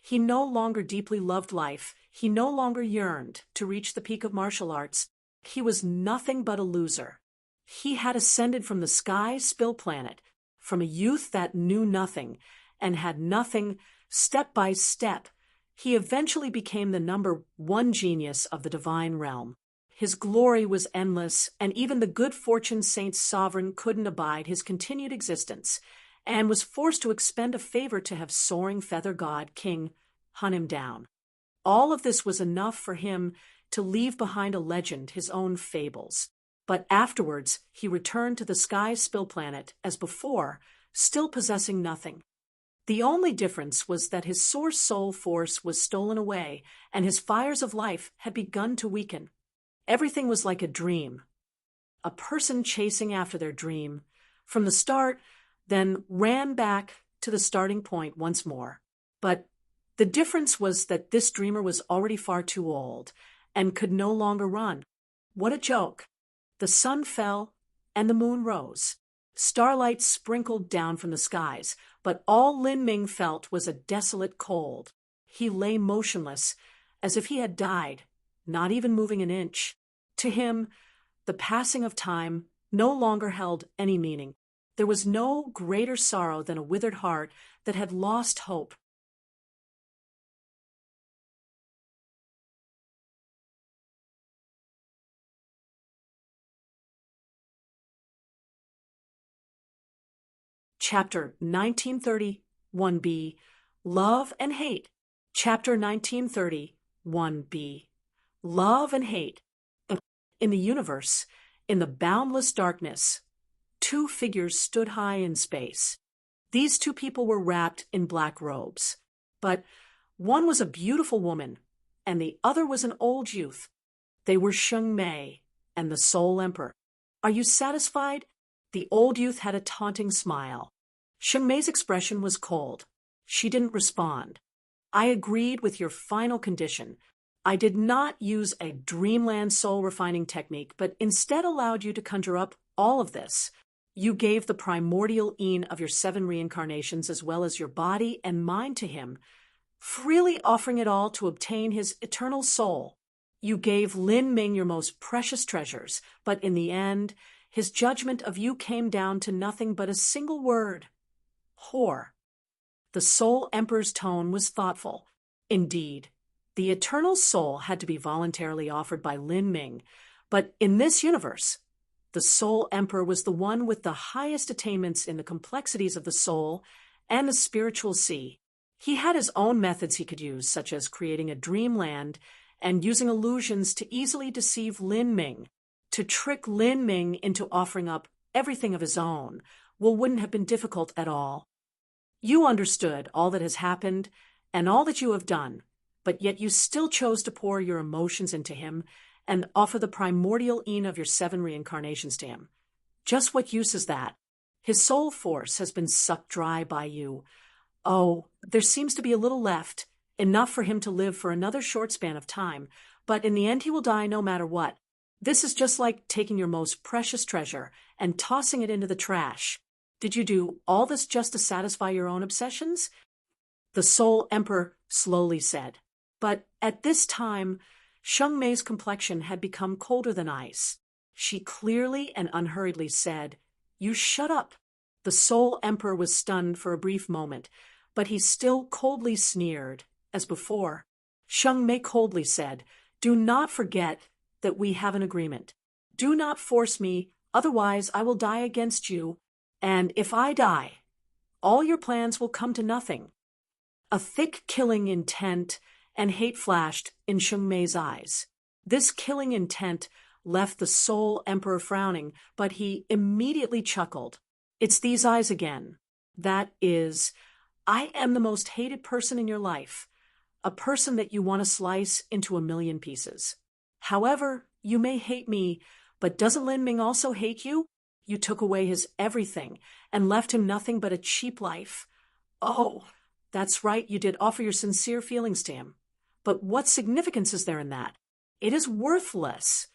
He no longer deeply loved life. He no longer yearned to reach the peak of martial arts. He was nothing but a loser. He had ascended from the Sky Spill Planet, from a youth that knew nothing and had nothing, step by step. He eventually became the #1 genius of the divine realm. His glory was endless, and even the good fortune saint's sovereign couldn't abide his continued existence, and was forced to expend a favor to have Soaring Feather God King hunt him down. All of this was enough for him to leave behind a legend, his own fables. But afterwards, he returned to the sky spill planet as before, still possessing nothing. The only difference was that his source soul force was stolen away, and his fires of life had begun to weaken. Everything was like a dream. A person chasing after their dream, from the start, then ran back to the starting point once more. But the difference was that this dreamer was already far too old, and could no longer run. What a joke! The sun fell, and the moon rose. Starlight sprinkled down from the skies, but all Lin Ming felt was a desolate cold. He lay motionless, as if he had died, not even moving an inch. To him, the passing of time no longer held any meaning. There was no greater sorrow than a withered heart that had lost hope. Chapter 1930-1b, Love and Hate. Chapter 1930-1b, Love and Hate. In the universe, in the boundless darkness, two figures stood high in space. These two people were wrapped in black robes, but one was a beautiful woman, and the other was an old youth. They were Sheng Mei and the Soul Emperor. Are you satisfied? The old youth had a taunting smile. Sheng Mei's expression was cold. She didn't respond. I agreed with your final condition. I did not use a dreamland soul refining technique, but instead allowed you to conjure up all of this. You gave the primordial Yin of your 7 reincarnations as well as your body and mind to him, freely offering it all to obtain his eternal soul. You gave Lin Ming your most precious treasures, but in the end, his judgment of you came down to nothing but a single word: whore. The Soul Emperor's tone was thoughtful. Indeed, the eternal soul had to be voluntarily offered by Lin Ming, but in this universe, the Soul Emperor was the one with the highest attainments in the complexities of the soul and the spiritual sea. He had his own methods he could use, such as creating a dreamland and using illusions to easily deceive Lin Ming. To trick Lin Ming into offering up everything of his own, wouldn't have been difficult at all. You understood all that has happened and all that you have done, but yet you still chose to pour your emotions into him and offer the primordial Yin of your 7 reincarnations to him. Just what use is that? His soul force has been sucked dry by you. Oh, there seems to be a little left, enough for him to live for another short span of time, but in the end he will die no matter what. This is just like taking your most precious treasure and tossing it into the trash. Did you do all this just to satisfy your own obsessions? The Soul Emperor slowly said. But at this time, Sheng Mei's complexion had become colder than ice. She clearly and unhurriedly said, "You shut up." The Soul Emperor was stunned for a brief moment, but he still coldly sneered, as before. Sheng Mei coldly said, "Do not forget that we have an agreement. Do not force me, otherwise I will die against you, and if I die, all your plans will come to nothing." A thick killing intent and hate flashed in Sheng Mei's eyes. This killing intent left the Soul Emperor frowning, but he immediately chuckled. "It's these eyes again. That is, I am the most hated person in your life, a person that you want to slice into 1,000,000 pieces. However, you may hate me, but doesn't Lin Ming also hate you? You took away his everything and left him nothing but a cheap life. Oh, that's right, you did offer your sincere feelings to him. But what significance is there in that? It is worthless.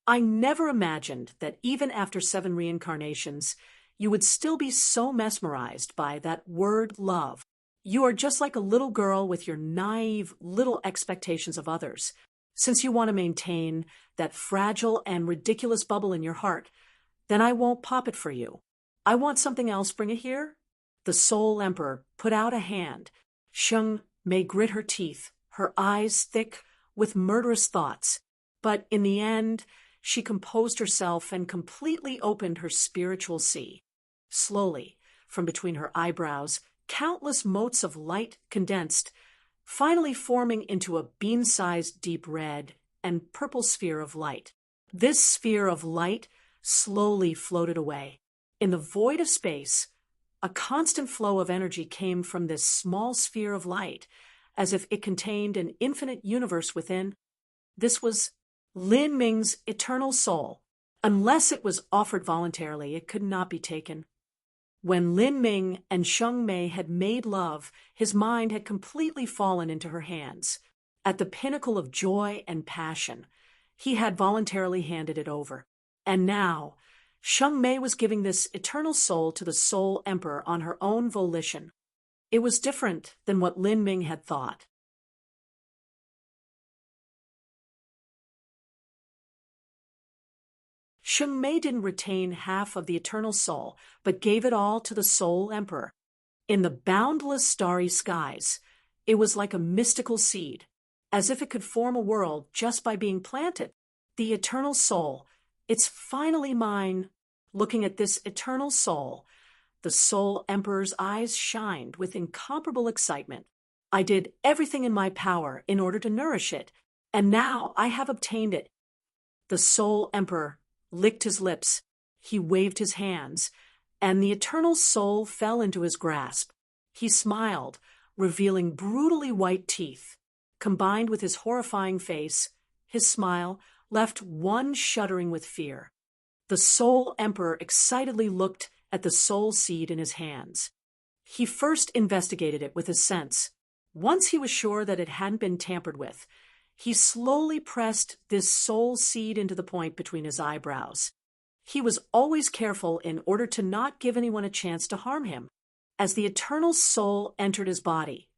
I never imagined that even after 7 reincarnations, you would still be so mesmerized by that word love. You are just like a little girl with your naive little expectations of others. Since you want to maintain that fragile and ridiculous bubble in your heart, then I won't pop it for you. I want something else, bring it here." The Soul Emperor put out a hand. Sheng Mei grit her teeth, her eyes thick with murderous thoughts. But in the end, she composed herself and completely opened her spiritual sea. Slowly, from between her eyebrows, countless motes of light condensed, finally forming into a bean-sized deep red and purple sphere of light. This sphere of light slowly floated away. In the void of space, a constant flow of energy came from this small sphere of light, as if it contained an infinite universe within. This was Lin Ming's eternal soul. Unless it was offered voluntarily, it could not be taken. When Lin Ming and Sheng Mei had made love, his mind had completely fallen into her hands. At the pinnacle of joy and passion, he had voluntarily handed it over. And now, Sheng Mei was giving this eternal soul to the Soul Emperor on her own volition. It was different than what Lin Ming had thought. Sheng Mei didn't retain half of the eternal soul, but gave it all to the Soul Emperor. In the boundless starry skies, it was like a mystical seed, as if it could form a world just by being planted. The eternal soul, it's finally mine. Looking at this eternal soul, the Soul Emperor's eyes shined with incomparable excitement. I did everything in my power in order to nourish it, and now I have obtained it. The Soul Emperor licked his lips, he waved his hands, and the eternal soul fell into his grasp. He smiled, revealing brutally white teeth. Combined with his horrifying face, his smile left one shuddering with fear. The Soul Emperor excitedly looked at the soul seed in his hands. He first investigated it with his sense. Once he was sure that it hadn't been tampered with, he slowly pressed this soul seed into the point between his eyebrows. He was always careful in order to not give anyone a chance to harm him. As the eternal soul entered his body,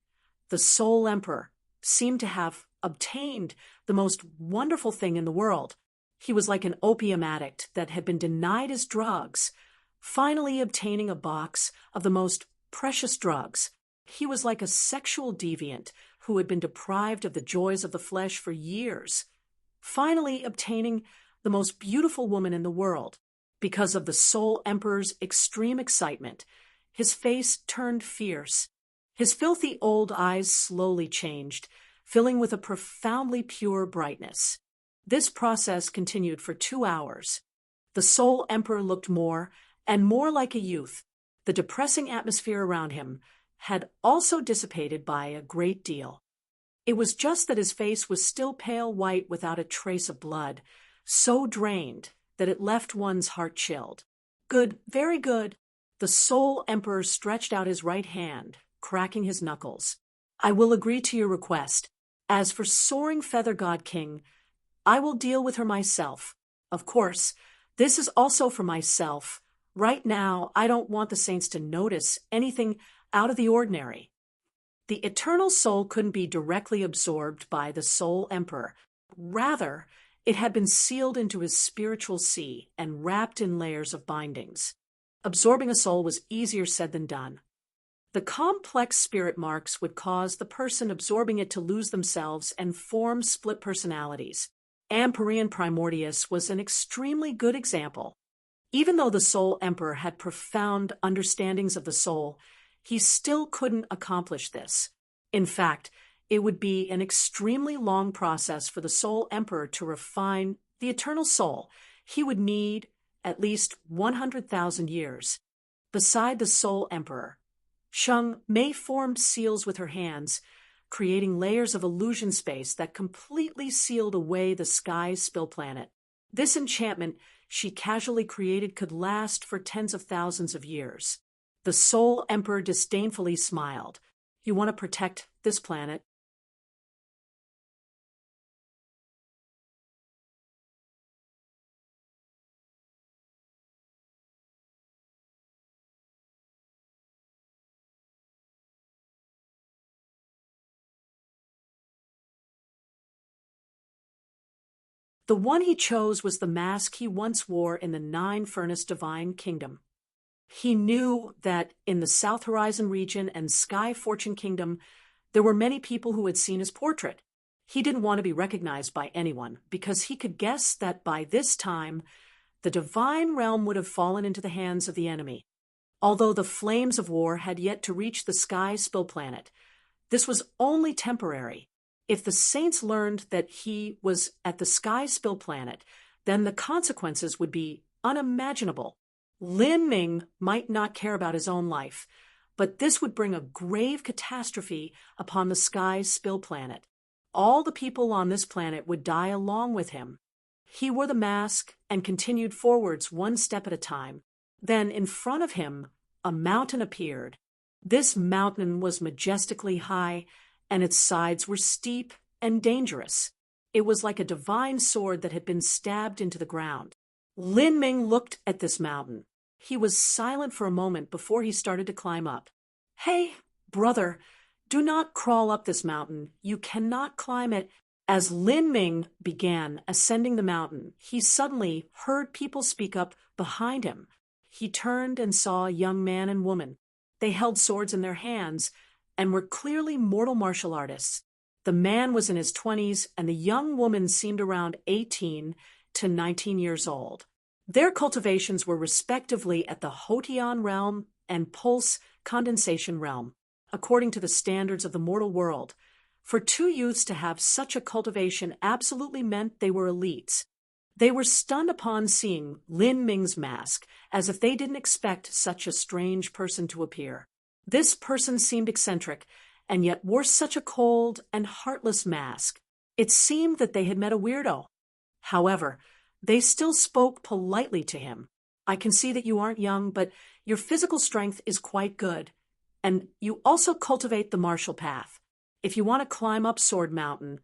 the Soul Emperor seemed to have obtained the most wonderful thing in the world. He was like an opium addict that had been denied his drugs, finally obtaining a box of the most precious drugs. He was like a sexual deviant who had been deprived of the joys of the flesh for years, finally obtaining the most beautiful woman in the world. Because of the Soul Emperor's extreme excitement, his face turned fierce. His filthy old eyes slowly changed, filling with a profoundly pure brightness. This process continued for 2 hours. The Soul Emperor looked more and more like a youth. The depressing atmosphere around him had also dissipated by a great deal. It was just that his face was still pale white without a trace of blood, so drained that it left one's heart chilled. Good, very good. The Soul Emperor stretched out his right hand, cracking his knuckles. I will agree to your request. As for Soaring Feather God King, I will deal with her myself. Of course, this is also for myself. Right now, I don't want the saints to notice anything out of the ordinary. The eternal soul couldn't be directly absorbed by the Soul Emperor. Rather, it had been sealed into his spiritual sea and wrapped in layers of bindings. Absorbing a soul was easier said than done. The complex spirit marks would cause the person absorbing it to lose themselves and form split personalities. Amperian Primordius was an extremely good example. Even though the Soul Emperor had profound understandings of the soul, he still couldn't accomplish this. In fact, it would be an extremely long process for the Soul Emperor to refine the eternal soul. He would need at least 100,000 years. Beside the Soul Emperor, Sheng Mei formed seals with her hands, creating layers of illusion space that completely sealed away the sky's spill planet. This enchantment she casually created could last for tens of thousands of years. The Soul Emperor disdainfully smiled. You want to protect this planet? The one he chose was the mask he once wore in the Nine-Furnace Divine Kingdom. He knew that in the South Horizon region and Sky Fortune Kingdom, there were many people who had seen his portrait. He didn't want to be recognized by anyone because he could guess that by this time, the divine realm would have fallen into the hands of the enemy. Although the flames of war had yet to reach the Sky Spill planet, this was only temporary. If the saints learned that he was at the Sky Spill planet, then the consequences would be unimaginable. Lin Ming might not care about his own life, but this would bring a grave catastrophe upon the Sky Spill planet. All the people on this planet would die along with him. He wore the mask and continued forwards one step at a time. Then, in front of him, a mountain appeared. This mountain was majestically high, and its sides were steep and dangerous. It was like a divine sword that had been stabbed into the ground. Lin Ming looked at this mountain. He was silent for a moment before he started to climb up. "Hey, brother, do not crawl up this mountain. You cannot climb it." As Lin Ming began ascending the mountain, he suddenly heard people speak up behind him. He turned and saw a young man and woman. They held swords in their hands and were clearly mortal martial artists. The man was in his 20s, and the young woman seemed around 18 to 19 years old. Their cultivations were respectively at the Hotian realm and Pulse condensation realm, according to the standards of the mortal world. For two youths to have such a cultivation absolutely meant they were elites. They were stunned upon seeing Lin Ming's mask, as if they didn't expect such a strange person to appear. This person seemed eccentric, and yet wore such a cold and heartless mask. It seemed that they had met a weirdo. However, they still spoke politely to him. "I can see that you aren't young, but your physical strength is quite good, and you also cultivate the martial path. If you want to climb up Sword Mountain,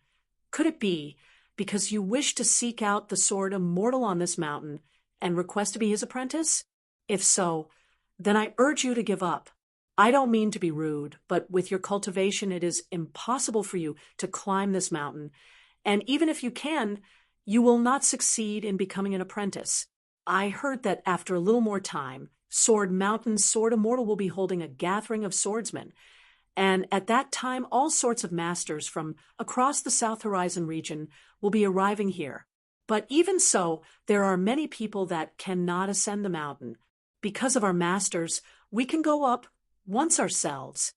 could it be because you wish to seek out the sword immortal on this mountain and request to be his apprentice? If so, then I urge you to give up. I don't mean to be rude, but with your cultivation it is impossible for you to climb this mountain, and even if you can, you will not succeed in becoming an apprentice. I heard that after a little more time, Sword Mountain Sword Immortal will be holding a gathering of swordsmen, and at that time all sorts of masters from across the South Horizon region will be arriving here. But even so, there are many people that cannot ascend the mountain. Because of our masters, we can go up once ourselves."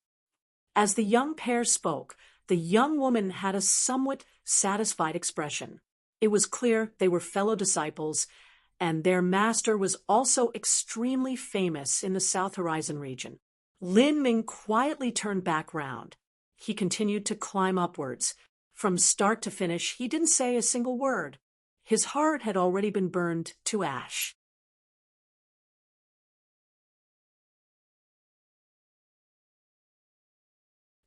As the young pair spoke, the young woman had a somewhat satisfied expression. It was clear they were fellow disciples, and their master was also extremely famous in the South Horizon region. Lin Ming quietly turned back round. He continued to climb upwards. From start to finish, he didn't say a single word. His heart had already been burned to ash.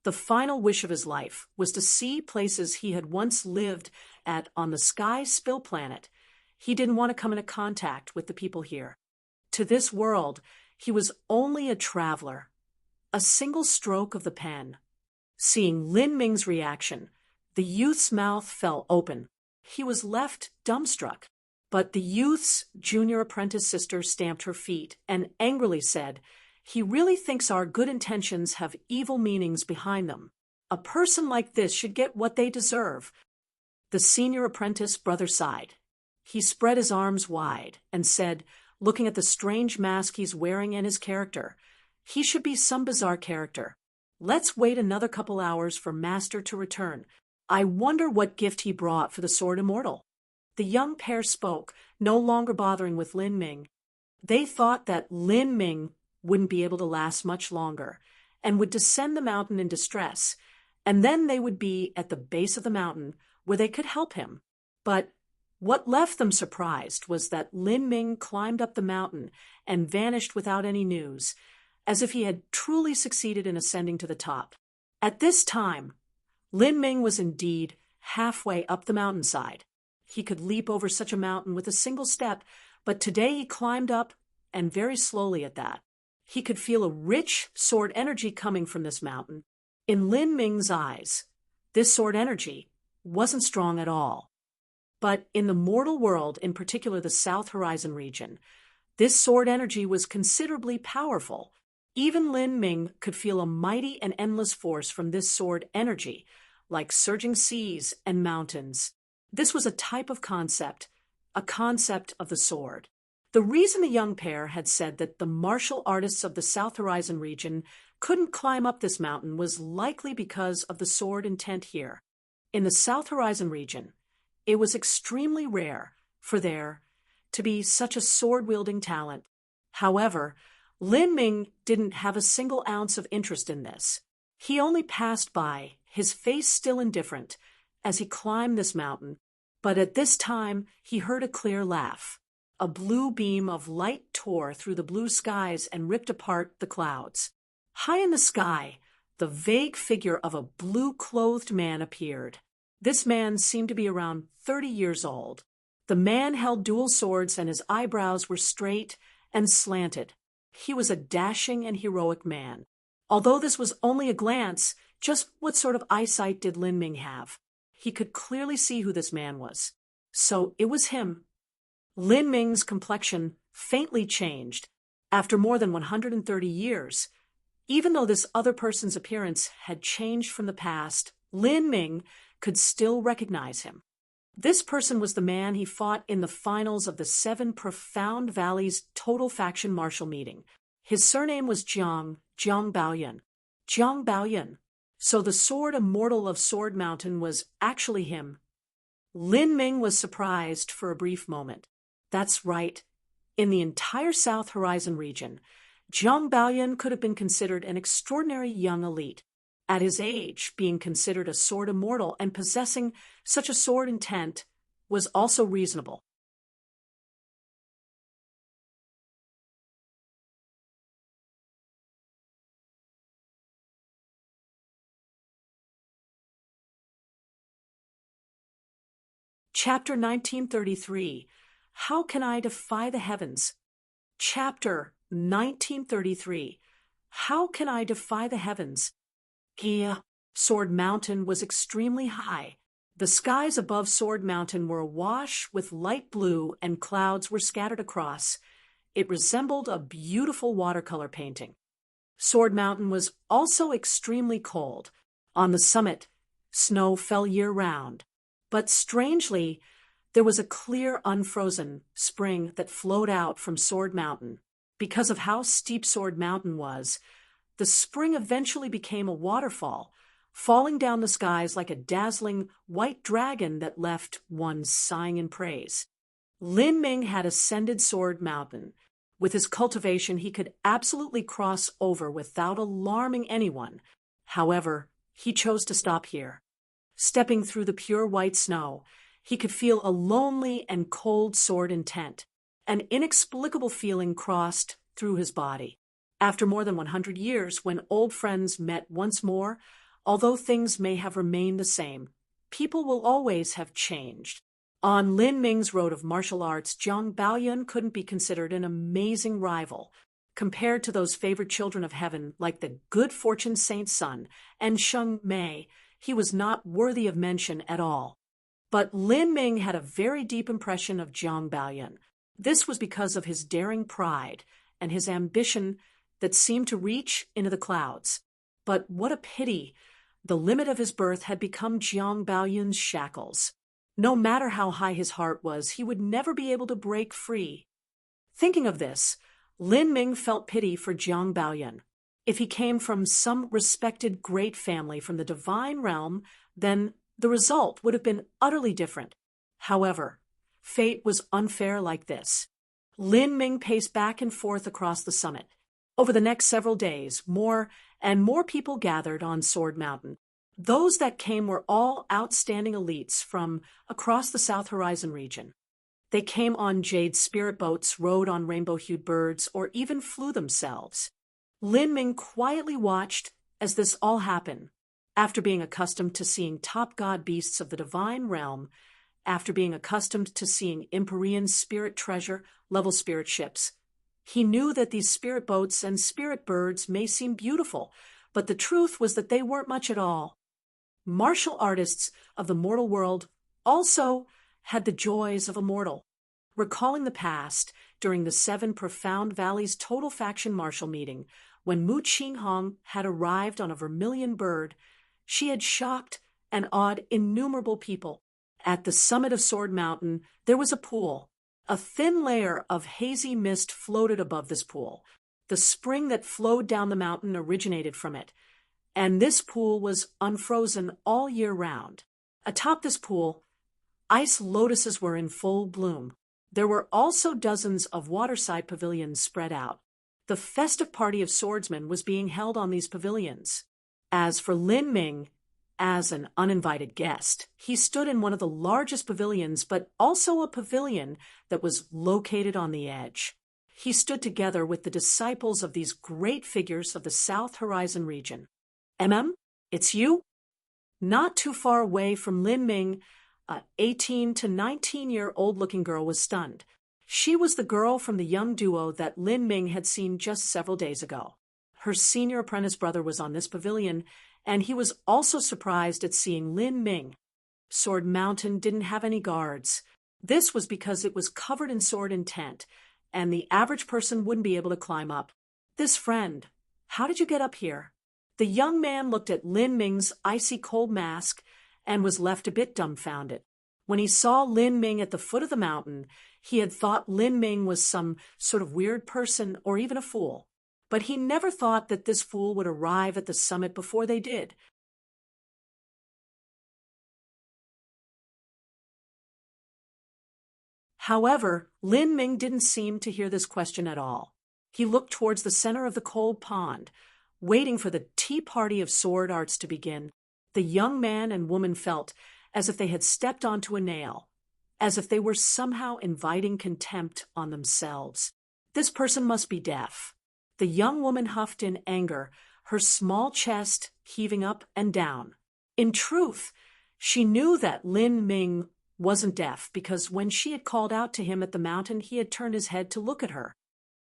The final wish of his life was to see places he had once lived at on the Sky Spill planet. He didn't want to come into contact with the people here. To this world, he was only a traveler. A single stroke of the pen. Seeing Lin Ming's reaction, the youth's mouth fell open. He was left dumbstruck. But the youth's junior apprentice sister stamped her feet and angrily said, "He really thinks our good intentions have evil meanings behind them. A person like this should get what they deserve." The senior apprentice brother sighed. He spread his arms wide and said, looking at the strange mask he's wearing and his character, "He should be some bizarre character. Let's wait another couple hours for Master to return. I wonder what gift he brought for the Sword Immortal." The young pair spoke, no longer bothering with Lin Ming. They thought that Lin Ming wouldn't be able to last much longer and would descend the mountain in distress, and then they would be at the base of the mountain where they could help him. But what left them surprised was that Lin Ming climbed up the mountain and vanished without any news, as if he had truly succeeded in ascending to the top. At this time, Lin Ming was indeed halfway up the mountainside. He could leap over such a mountain with a single step, but today he climbed up, and very slowly at that. He could feel a rich sword energy coming from this mountain. In Lin Ming's eyes, this sword energy wasn't strong at all. But in the mortal world, in particular the South Horizon region, this sword energy was considerably powerful. Even Lin Ming could feel a mighty and endless force from this sword energy, like surging seas and mountains. This was a type of concept, a concept of the sword. The reason the young pair had said that the martial artists of the South Horizon region couldn't climb up this mountain was likely because of the sword intent here. In the South Horizon region, it was extremely rare for there to be such a sword-wielding talent. However, Lin Ming didn't have a single ounce of interest in this. He only passed by, his face still indifferent, as he climbed this mountain, but at this time he heard a clear laugh. A blue beam of light tore through the blue skies and ripped apart the clouds. High in the sky, the vague figure of a blue-clothed man appeared. This man seemed to be around 30 years old. The man held dual swords and his eyebrows were straight and slanted. He was a dashing and heroic man. Although this was only a glance, just what sort of eyesight did Lin Ming have? He could clearly see who this man was. So it was him. Lin Ming's complexion faintly changed after more than 130 years. Even though this other person's appearance had changed from the past, Lin Ming could still recognize him. This person was the man he fought in the finals of the Seven Profound Valleys Total Faction Martial Meeting. His surname was Jiang Baoyan. Jiang Baoyan. So the Sword Immortal of Sword Mountain was actually him. Lin Ming was surprised for a brief moment. That's right. In the entire South Horizon region, Jiang Baoyan could have been considered an extraordinary young elite. At his age, being considered a sword immortal and possessing such a sword intent was also reasonable. Chapter 1933. How Can I Defy the Heavens? Chapter 1933. How Can I Defy the Heavens? Gia. Sword Mountain was extremely high. The skies above Sword Mountain were awash with light blue and clouds were scattered across. It resembled a beautiful watercolor painting. Sword Mountain was also extremely cold. On the summit, snow fell year-round. But strangely, there was a clear, unfrozen spring that flowed out from Sword Mountain. Because of how steep Sword Mountain was, the spring eventually became a waterfall, falling down the skies like a dazzling white dragon that left one sighing in praise. Lin Ming had ascended Sword Mountain. With his cultivation, he could absolutely cross over without alarming anyone. However, he chose to stop here. Stepping through the pure white snow, he could feel a lonely and cold sword intent. An inexplicable feeling crossed through his body. After more than 100 years, when old friends met once more, although things may have remained the same, people will always have changed. On Lin Ming's road of martial arts, Jiang Baoyan couldn't be considered an amazing rival. Compared to those favored children of heaven like the good fortune saint's son and Sheng Mei, he was not worthy of mention at all. But Lin Ming had a very deep impression of Jiang Baoyan. This was because of his daring pride and his ambition that seemed to reach into the clouds. But what a pity! The limit of his birth had become Jiang Baoyan's shackles. No matter how high his heart was, he would never be able to break free. Thinking of this, Lin Ming felt pity for Jiang Baoyan. If he came from some respected great family from the divine realm, then the result would have been utterly different. However, fate was unfair like this. Lin Ming paced back and forth across the summit. Over the next several days, more and more people gathered on Sword Mountain. Those that came were all outstanding elites from across the South Horizon region. They came on jade spirit boats, rode on rainbow-hued birds, or even flew themselves. Lin Ming quietly watched as this all happened. After being accustomed to seeing top god beasts of the divine realm, after being accustomed to seeing Empyrean spirit treasure, level spirit ships, he knew that these spirit boats and spirit birds may seem beautiful, but the truth was that they weren't much at all. Martial artists of the mortal world also had the joys of a mortal. Recalling the past, during the Seven Profound Valleys Total Faction Martial Meeting, when Mu Qinghong had arrived on a vermilion bird, she had shocked and awed innumerable people. At the summit of Sword Mountain, there was a pool. A thin layer of hazy mist floated above this pool. The spring that flowed down the mountain originated from it, and this pool was unfrozen all year round. Atop this pool, ice lotuses were in full bloom. There were also dozens of waterside pavilions spread out. The festive party of swordsmen was being held on these pavilions. As for Lin Ming, as an uninvited guest, he stood in one of the largest pavilions, but also a pavilion that was located on the edge. He stood together with the disciples of these great figures of the South Horizon region. It's you? Not too far away from Lin Ming, an 18 to 19-year-old looking girl was stunned. She was the girl from the young duo that Lin Ming had seen just several days ago. Her senior apprentice brother was on this pavilion, and he was also surprised at seeing Lin Ming. Sword Mountain didn't have any guards. This was because it was covered in sword and tent, and the average person wouldn't be able to climb up. This friend, how did you get up here? The young man looked at Lin Ming's icy cold mask and was left a bit dumbfounded. When he saw Lin Ming at the foot of the mountain, he had thought Lin Ming was some sort of weird person or even a fool. But he never thought that this fool would arrive at the summit before they did. However, Lin Ming didn't seem to hear this question at all. He looked towards the center of the cold pond, waiting for the tea party of sword arts to begin. The young man and woman felt as if they had stepped onto a nail, as if they were somehow inviting contempt on themselves. This person must be deaf. The young woman huffed in anger, her small chest heaving up and down. In truth, she knew that Lin Ming wasn't deaf because when she had called out to him at the mountain, he had turned his head to look at her.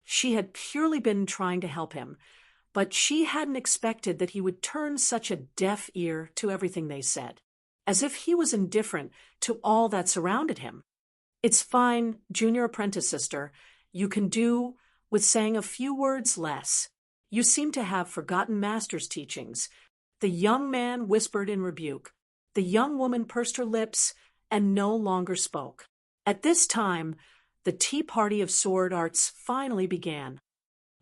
She had purely been trying to help him, but she hadn't expected that he would turn such a deaf ear to everything they said, as if he was indifferent to all that surrounded him. It's fine, junior apprentice sister. You can do with saying a few words less. You seem to have forgotten master's teachings. The young man whispered in rebuke. The young woman pursed her lips and no longer spoke. At this time, the tea party of sword arts finally began.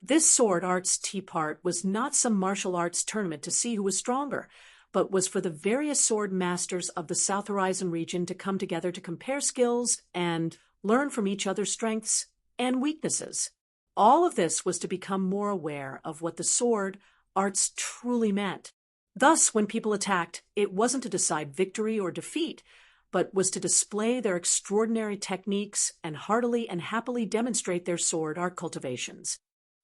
This sword arts tea part was not some martial arts tournament to see who was stronger, but was for the various sword masters of the South Horizon region to come together to compare skills and learn from each other's strengths and weaknesses. All of this was to become more aware of what the sword arts truly meant. Thus, when people attacked, it wasn't to decide victory or defeat, but was to display their extraordinary techniques and heartily and happily demonstrate their sword art cultivations.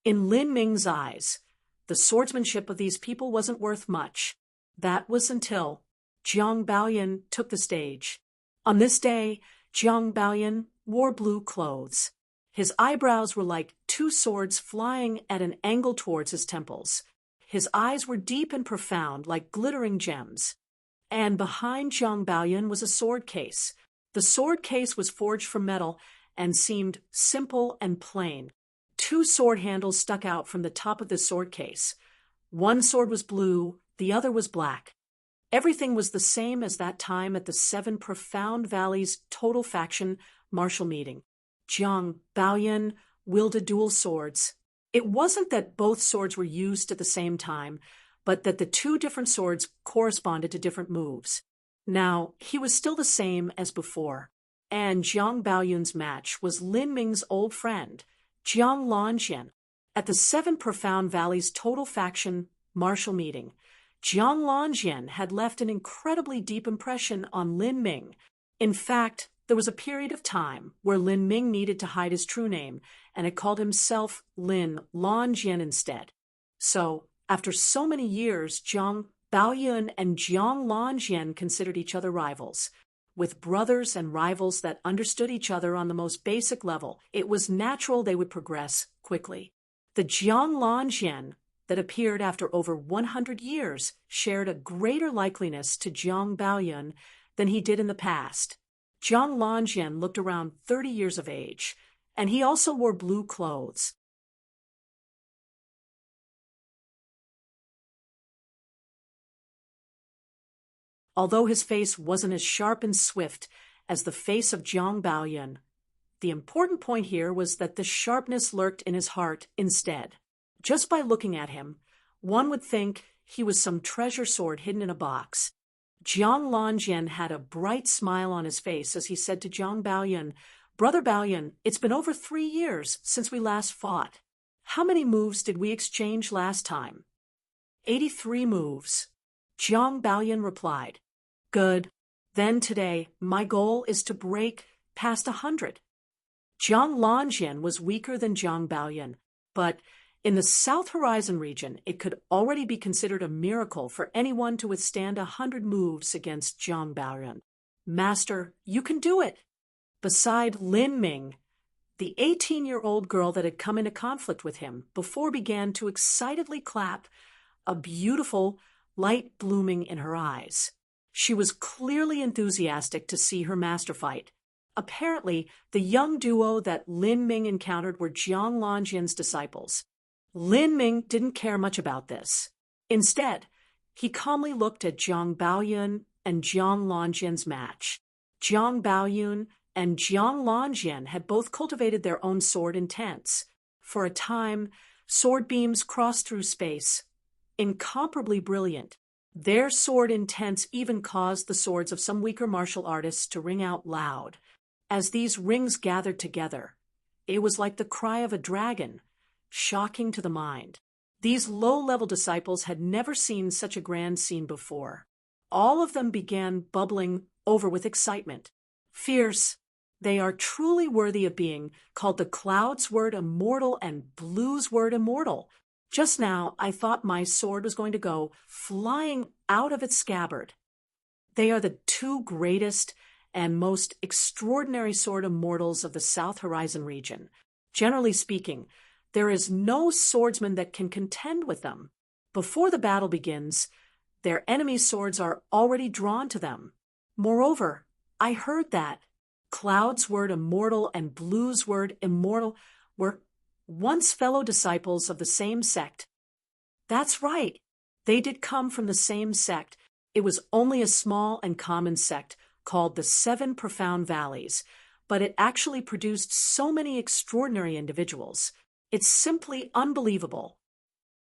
In Lin Ming's eyes, the swordsmanship of these people wasn't worth much. That was until Jiang Baoyan took the stage. On this day, Jiang Baoyan wore blue clothes. His eyebrows were like two swords flying at an angle towards his temples. His eyes were deep and profound, like glittering gems. And behind Jiang Baoyan was a sword case. The sword case was forged from metal and seemed simple and plain. Two sword handles stuck out from the top of the sword case. One sword was blue, the other was black. Everything was the same as that time at the Seven Profound Valleys Total Faction Martial Meeting. Jiang Baoyan wielded dual swords. It wasn't that both swords were used at the same time, but that the two different swords corresponded to different moves. Now, he was still the same as before, and Jiang Baoyan's match was Lin Ming's old friend, Jiang Lanjian. At the Seven Profound Valleys Total Faction Martial Meeting, Jiang Lanjian had left an incredibly deep impression on Lin Ming. In fact, there was a period of time where Lin Ming needed to hide his true name and had called himself Lin Lanjian instead. So, after so many years, Jiang Baoyan and Jiang Lanjian considered each other rivals. With brothers and rivals that understood each other on the most basic level, it was natural they would progress quickly. The Jiang Lanjian that appeared after over 100 years shared a greater likeliness to Jiang Baoyan than he did in the past. Jiang Lanjian looked around 30 years of age, and he also wore blue clothes. Although his face wasn't as sharp and swift as the face of Jiang Baoyan, the important point here was that the sharpness lurked in his heart instead. Just by looking at him, one would think he was some treasure sword hidden in a box. Jiang Lanjian had a bright smile on his face as he said to Jiang Baoyun, "Brother Baoyun, it's been over 3 years since we last fought. How many moves did we exchange last time?" 83 moves. Jiang Baoyun replied. "Good. Then today, my goal is to break past 100. Jiang Lanjian was weaker than Jiang Baoyun, but in the South Horizon region, it could already be considered a miracle for anyone to withstand 100 moves against Jiang Baoyun. Master, you can do it." Beside Lin Ming, the 18-year-old girl that had come into conflict with him before began to excitedly clap, a beautiful light blooming in her eyes. She was clearly enthusiastic to see her master fight. Apparently, the young duo that Lin Ming encountered were Jiang Lanjian's disciples. Lin Ming didn't care much about this. Instead, he calmly looked at Jiang Baoyun and Jiang Lanjian's match. Jiang Baoyun and Jiang Lanjian had both cultivated their own sword intents. For a time, sword beams crossed through space, incomparably brilliant. Their sword intents even caused the swords of some weaker martial artists to ring out loud. As these rings gathered together, it was like the cry of a dragon, shocking to the mind. These low-level disciples had never seen such a grand scene before. All of them began bubbling over with excitement. Fierce, they are truly worthy of being called the Cloud's Word Immortal and Blue's Word Immortal. Just now, I thought my sword was going to go flying out of its scabbard. They are the two greatest and most extraordinary sword immortals of the South Horizon region. Generally speaking, there is no swordsman that can contend with them. Before the battle begins, their enemies' swords are already drawn to them. Moreover, I heard that Cloud's Word Immortal and Blue's Word Immortal were once fellow disciples of the same sect. That's right. They did come from the same sect. It was only a small and common sect called the 7 Profound Valleys, but it actually produced so many extraordinary individuals. It's simply unbelievable.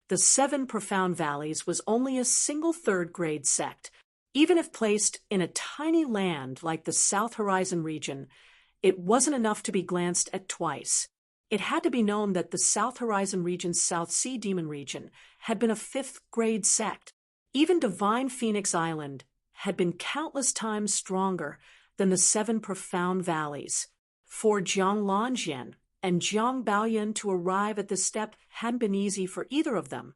The 7 Profound Valleys was only a single third-grade sect. Even if placed in a tiny land like the South Horizon region, it wasn't enough to be glanced at twice. It had to be known that the South Horizon region's South Sea Demon region had been a 5th-grade sect. Even Divine Phoenix Island had been countless times stronger than the 7 Profound Valleys. For Jiang Lanjian and Jiang Baoyun to arrive at this step hadn't been easy for either of them.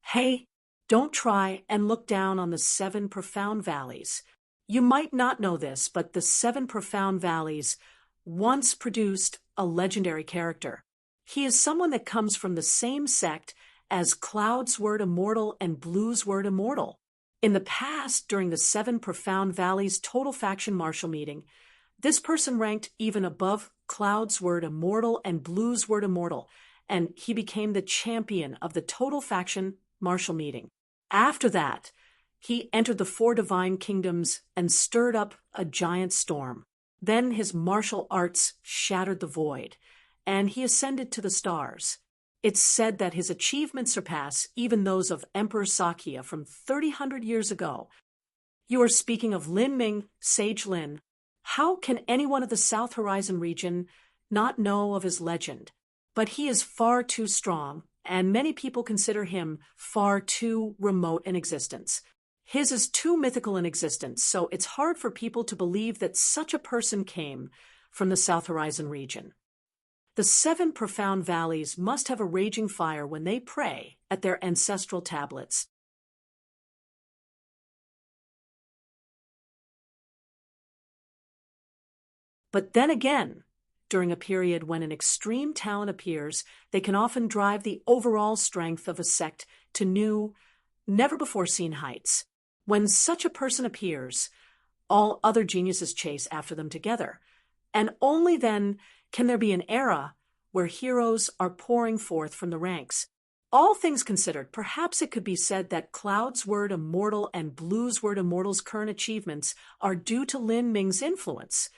Hey, don't try and look down on the 7 Profound Valleys. You might not know this, but the 7 Profound Valleys once produced a legendary character. He is someone that comes from the same sect as Cloud's Word Immortal and Blue's Word Immortal. In the past, during the 7 Profound Valleys Total Faction Martial Meeting, this person ranked even above Cloud's Word Immortal and Blue's Word Immortal, and he became the champion of the Total Faction Martial Meeting. After that, he entered the 4 Divine Kingdoms and stirred up a giant storm. Then his martial arts shattered the void, and he ascended to the stars. It's said that his achievements surpass even those of Emperor Sakya from 300 years ago. You are speaking of Lin Ming, Sage Lin. How can anyone of the South Horizon region not know of his legend? But he is far too strong, and many people consider him far too remote in existence. His is too mythical in existence, so it's hard for people to believe that such a person came from the South Horizon region. The 7 Profound Valleys must have a raging fire when they pray at their ancestral tablets. But then again, during a period when an extreme talent appears, they can often drive the overall strength of a sect to new, never-before-seen heights. When such a person appears, all other geniuses chase after them together, and only then can there be an era where heroes are pouring forth from the ranks. All things considered, perhaps it could be said that Cloud's Word Immortal and Blue's Word Immortal's current achievements are due to Lin Ming's influence.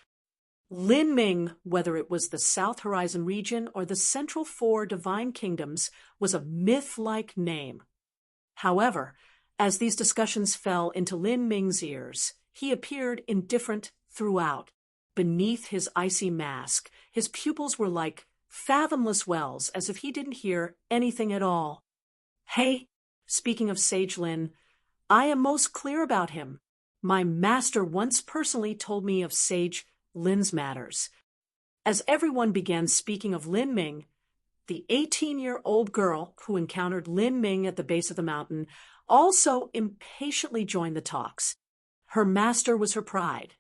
Lin Ming, whether it was the South Horizon region or the Central 4 Divine Kingdoms, was a myth-like name. However, As these discussions fell into Lin Ming's ears, he appeared indifferent throughout. Beneath his icy mask, his pupils were like fathomless wells, as if he didn't hear anything at all. Hey, speaking of Sage Lin, I am most clear about him. My master once personally told me of Sage Lin's matters. As everyone began speaking of Lin Ming, the 18-year-old girl who encountered Lin Ming at the base of the mountain also impatiently joined the talks. Her master was her pride.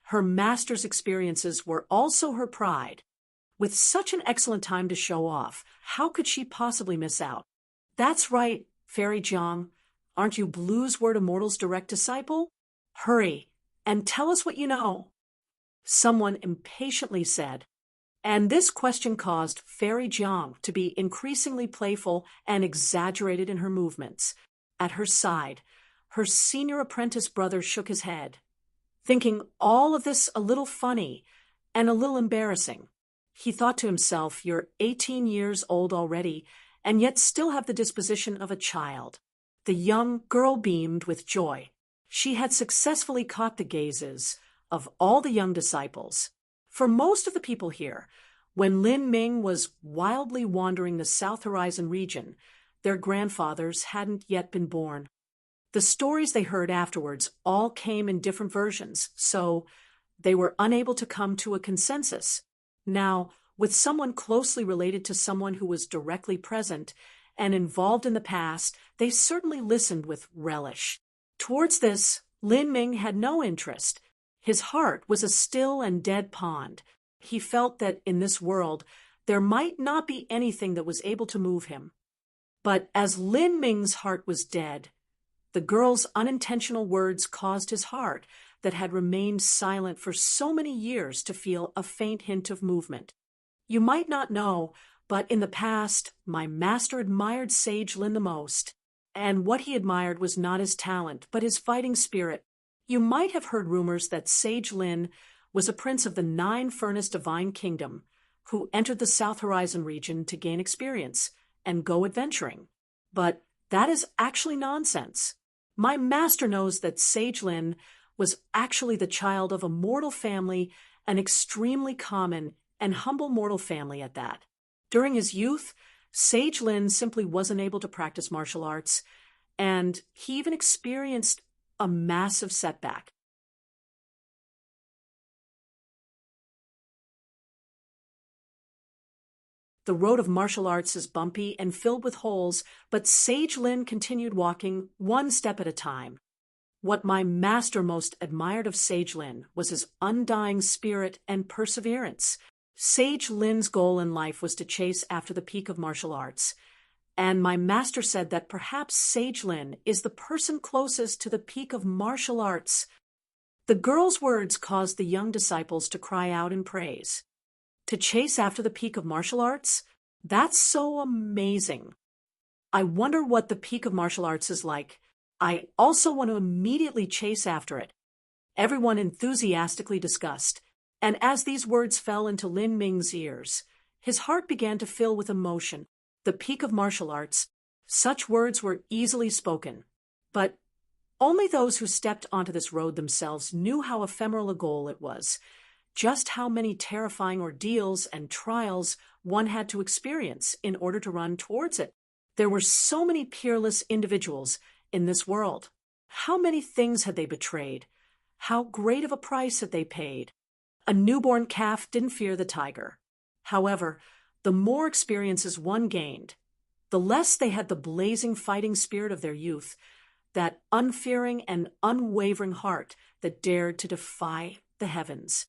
Her master's experiences were also her pride. With such an excellent time to show off, how could she possibly miss out? That's right, Fairy Jiang. Aren't you Blue's Word Immortal's direct disciple? Hurry, and tell us what you know. Someone impatiently said, and this question caused Fairy Jiang to be increasingly playful and exaggerated in her movements. At her side, her senior apprentice brother shook his head, thinking all of this a little funny and a little embarrassing. He thought to himself, you're 18 years old already, and yet still have the disposition of a child. The young girl beamed with joy. She had successfully caught the gazes of all the young disciples. For most of the people here, when Lin Ming was wildly wandering the South Horizon region, their grandfathers hadn't yet been born. The stories they heard afterwards all came in different versions, so they were unable to come to a consensus. Now, with someone closely related to someone who was directly present and involved in the past, they certainly listened with relish. Towards this, Lin Ming had no interest. His heart was a still and dead pond. He felt that in this world there might not be anything that was able to move him. But as Lin Ming's heart was dead, the girl's unintentional words caused his heart, that had remained silent for so many years, to feel a faint hint of movement. You might not know, but in the past, my master admired Sage Lin the most. And what he admired was not his talent, but his fighting spirit. You might have heard rumors that Sage Lin was a prince of the 9-furnace divine kingdom, who entered the South Horizon region to gain experience and go adventuring. But that is actually nonsense. My master knows that Sage Lin was actually the child of a mortal family, an extremely common and humble mortal family at that. During his youth, Sage Lin simply wasn't able to practice martial arts, and he even experienced a massive setback. The road of martial arts is bumpy and filled with holes, but Sage Lin continued walking one step at a time. What my master most admired of Sage Lin was his undying spirit and perseverance. Sage Lin's goal in life was to chase after the peak of martial arts, and my master said that perhaps Sage Lin is the person closest to the peak of martial arts. The girl's words caused the young disciples to cry out in praise. To chase after the peak of martial arts? That's so amazing. I wonder what the peak of martial arts is like. I also want to immediately chase after it. Everyone enthusiastically discussed, and as these words fell into Lin Ming's ears, his heart began to fill with emotion. The peak of martial arts, such words were easily spoken, but only those who stepped onto this road themselves knew how ephemeral a goal it was, just how many terrifying ordeals and trials one had to experience in order to run towards it. There were so many peerless individuals in this world. How many things had they betrayed? How great of a price had they paid? A newborn calf didn't fear the tiger. However, the more experiences one gained, the less they had the blazing fighting spirit of their youth, that unfearing and unwavering heart that dared to defy the heavens.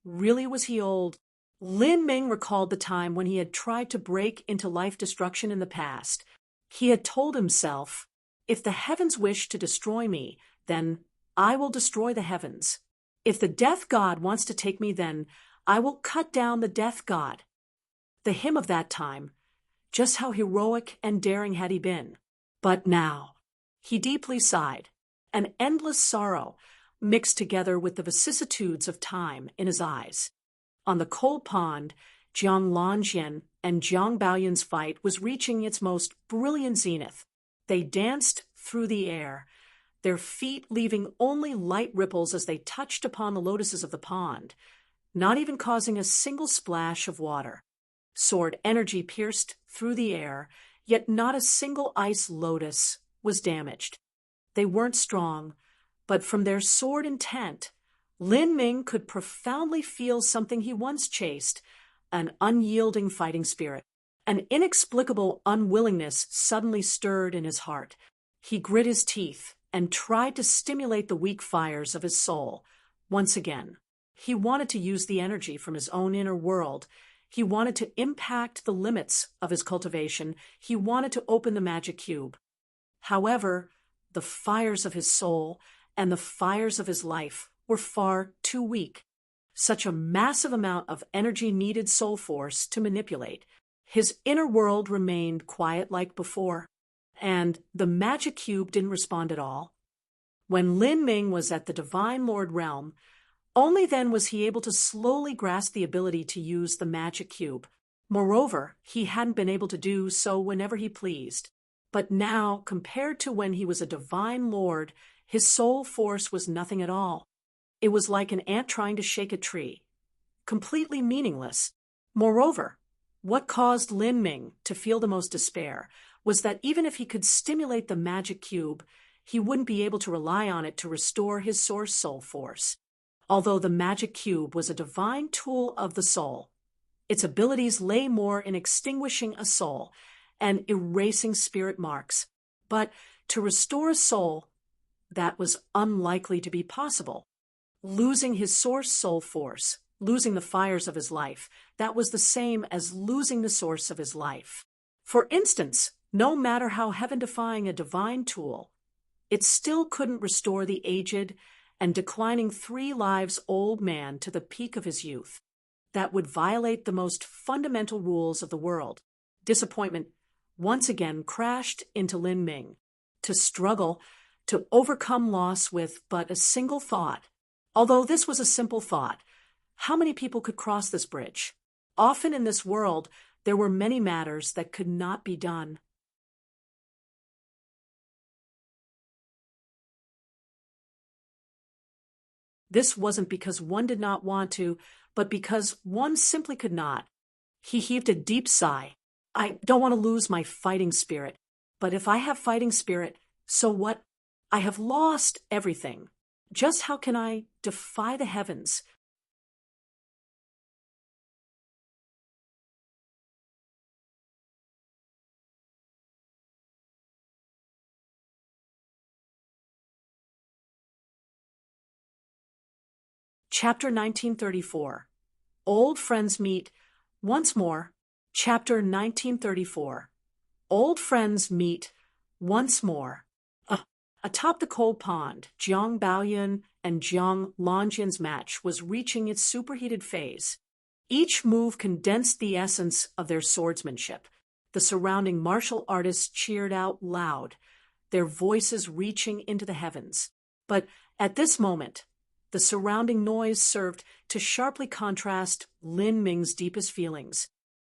Really was he old? Lin Ming recalled the time when he had tried to break into life destruction in the past. He had told himself, if the heavens wish to destroy me, then I will destroy the heavens. If the death god wants to take me, then I will cut down the death god. The him of that time, just how heroic and daring had he been. But now, he deeply sighed, an endless sorrow mixed together with the vicissitudes of time in his eyes. On the cold pond, Jiang Lanjian and Jiang Baoyun's fight was reaching its most brilliant zenith. They danced through the air, their feet leaving only light ripples as they touched upon the lotuses of the pond, not even causing a single splash of water. Sword energy pierced through the air, yet not a single ice lotus was damaged. They weren't strong, but from their sword intent, Lin Ming could profoundly feel something he once chased, an unyielding fighting spirit. An inexplicable unwillingness suddenly stirred in his heart. He grit his teeth and tried to stimulate the weak fires of his soul. Once again, he wanted to use the energy from his own inner world. He wanted to impact the limits of his cultivation. He wanted to open the magic cube. However, the fires of his soul and the fires of his life were far too weak. Such a massive amount of energy needed soul force to manipulate. His inner world remained quiet like before, and the magic cube didn't respond at all. When Lin Ming was at the Divine Lord realm, only then was he able to slowly grasp the ability to use the magic cube. Moreover, he hadn't been able to do so whenever he pleased. But now, compared to when he was a Divine Lord, his soul force was nothing at all. It was like an ant trying to shake a tree. Completely meaningless. Moreover, what caused Lin Ming to feel the most despair was that even if he could stimulate the magic cube, he wouldn't be able to rely on it to restore his source soul force. Although the magic cube was a divine tool of the soul, its abilities lay more in extinguishing a soul and erasing spirit marks. But to restore a soul, that was unlikely to be possible. Losing his source soul force, losing the fires of his life, that was the same as losing the source of his life. For instance, no matter how heaven-defying a divine tool, it still couldn't restore the aged and declining 3 lives old man to the peak of his youth. That would violate the most fundamental rules of the world. Disappointment once again crashed into Lin Ming. To struggle, to overcome loss with but a single thought. Although this was a simple thought, how many people could cross this bridge? Often in this world, there were many matters that could not be done. This wasn't because one did not want to, but because one simply could not. He heaved a deep sigh. I don't want to lose my fighting spirit. But if I have fighting spirit, so what? I have lost everything. Just how can I defy the heavens? Chapter 1934. Old friends meet once more. Chapter 1934. Old friends meet once more. Atop the cold pond, Jiang Baoyun and Jiang Longyan's match was reaching its superheated phase. Each move condensed the essence of their swordsmanship. The surrounding martial artists cheered out loud, their voices reaching into the heavens. But at this moment, the surrounding noise served to sharply contrast Lin Ming's deepest feelings.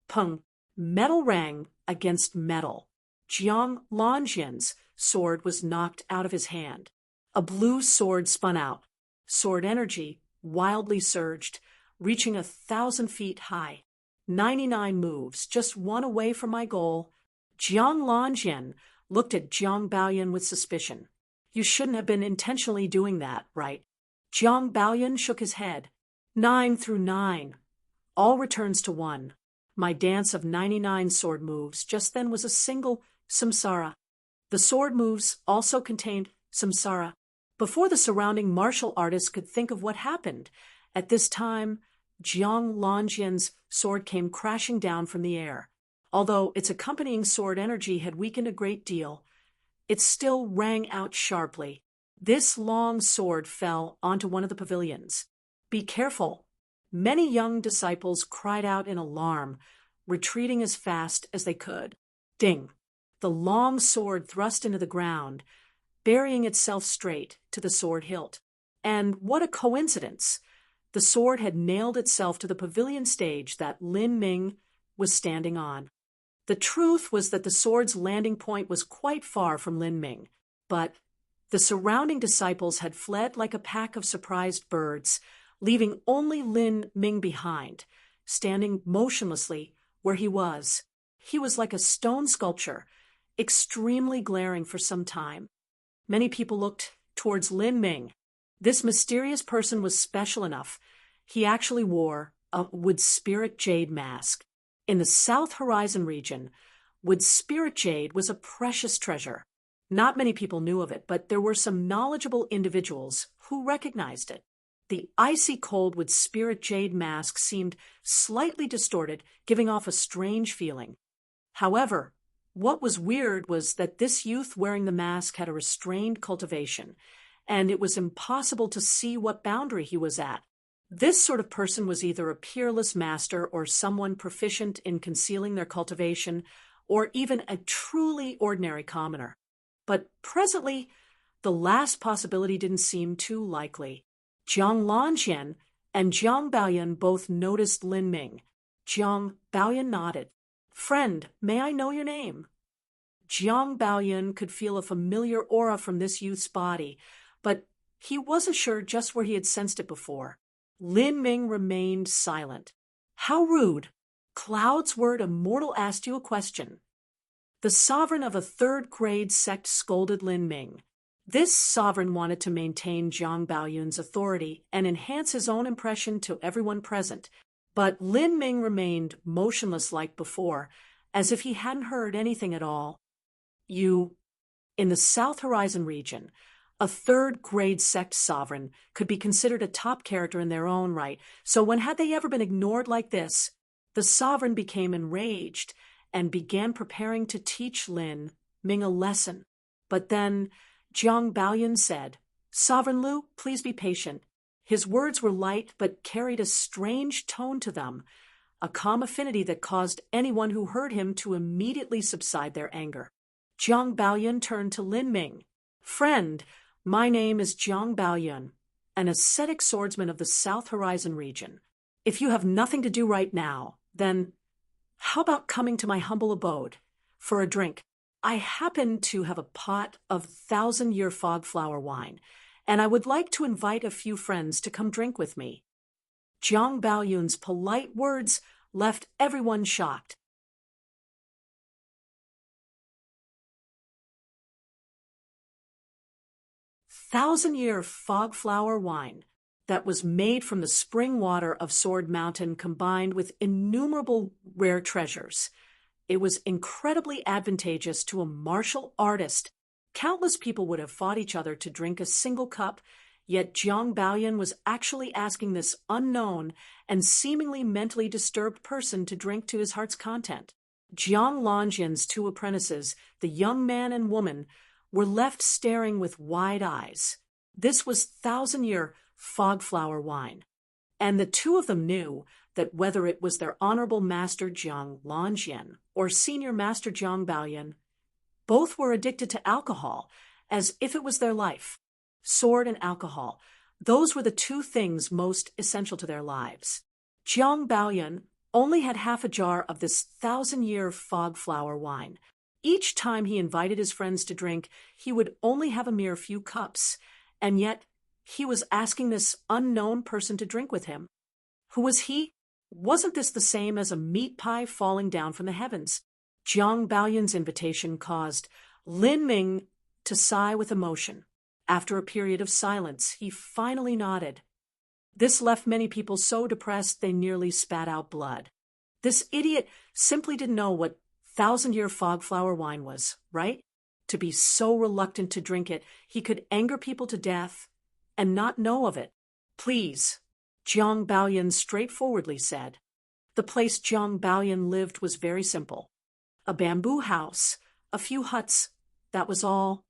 Peng, metal rang against metal. Jiang Longyan's sword was knocked out of his hand. A blue sword spun out. Sword energy wildly surged, reaching 1,000 feet high. 99 moves, just one away from my goal. Jiang Longyan looked at Jiang Baoyun with suspicion. You shouldn't have been intentionally doing that, right? Jiang Baoyun shook his head. 9 through 9. All returns to 1. My dance of 99 sword moves just then was a single samsara. The sword moves also contained samsara. Before the surrounding martial artists could think of what happened, at this time, Jiang Longyan's sword came crashing down from the air. Although its accompanying sword energy had weakened a great deal, it still rang out sharply. This long sword fell onto one of the pavilions. Be careful! Many young disciples cried out in alarm, retreating as fast as they could. Ding! The long sword thrust into the ground, burying itself straight to the sword hilt. And what a coincidence! The sword had nailed itself to the pavilion stage that Lin Ming was standing on. The truth was that the sword's landing point was quite far from Lin Ming. But the surrounding disciples had fled like a pack of surprised birds, leaving only Lin Ming behind, standing motionlessly where he was. He was like a stone sculpture, extremely glaring for some time. Many people looked towards Lin Ming. This mysterious person was special enough. He actually wore a wood spirit jade mask. In the South Horizon region, wood spirit jade was a precious treasure. Not many people knew of it, but there were some knowledgeable individuals who recognized it. The icy cold wood spirit jade mask seemed slightly distorted, giving off a strange feeling. However, what was weird was that this youth wearing the mask had a restrained cultivation, and it was impossible to see what boundary he was at. This sort of person was either a peerless master or someone proficient in concealing their cultivation, or even a truly ordinary commoner. But presently, the last possibility didn't seem too likely. Jiang Lanjian and Jiang Baoyan both noticed Lin Ming. Jiang Baoyan nodded. "Friend, may I know your name?" Jiang Baoyan could feel a familiar aura from this youth's body, but he wasn't sure just where he had sensed it before. Lin Ming remained silent. "How rude! Cloud's word a mortal asked you a question." The sovereign of a third-grade sect scolded Lin Ming. This sovereign wanted to maintain Jiang Baoyun's authority and enhance his own impression to everyone present, but Lin Ming remained motionless like before, as if he hadn't heard anything at all. In the South Horizon region, a third-grade sect sovereign could be considered a top character in their own right, so when had they ever been ignored like this? The sovereign became enraged and began preparing to teach Lin Ming a lesson. But then Jiang Baoyan said, "Sovereign Lu, please be patient." His words were light but carried a strange tone to them, a calm affinity that caused anyone who heard him to immediately subside their anger. Jiang Baoyan turned to Lin Ming. "Friend, my name is Jiang Baoyan, an ascetic swordsman of the South Horizon region. If you have nothing to do right now, then how about coming to my humble abode for a drink? I happen to have a pot of 1,000-year fog-flower wine, and I would like to invite a few friends to come drink with me." Jiang Baoyun's polite words left everyone shocked. "1,000-year fog-flower wine that was made from the spring water of Sword Mountain combined with innumerable rare treasures. It was incredibly advantageous to a martial artist. Countless people would have fought each other to drink a single cup, yet Jiang Baoyan was actually asking this unknown and seemingly mentally disturbed person to drink to his heart's content. Jiang Lanjian's two apprentices, the young man and woman, were left staring with wide eyes. This was 1,000-year fog-flower wine, and the two of them knew that whether it was their honorable master Jiang Lanjian or senior master Jiang Baoyan, both were addicted to alcohol, as if it was their life. Sword and alcohol, those were the two things most essential to their lives. Jiang Baoyan only had half a jar of this 1,000-year fog-flower wine. Each time he invited his friends to drink, he would only have a mere few cups, and yet he was asking this unknown person to drink with him. Who was he? Wasn't this the same as a meat pie falling down from the heavens? Jiang Baoyan's invitation caused Lin Ming to sigh with emotion. After a period of silence, he finally nodded. This left many people so depressed they nearly spat out blood. This idiot simply didn't know what 1,000-year fog-flower wine was, right? To be so reluctant to drink it, he could anger people to death and not know of it. "Please," Jiang Baoyan straightforwardly said. The place Jiang Baoyan lived was very simple. A bamboo house, a few huts, that was all.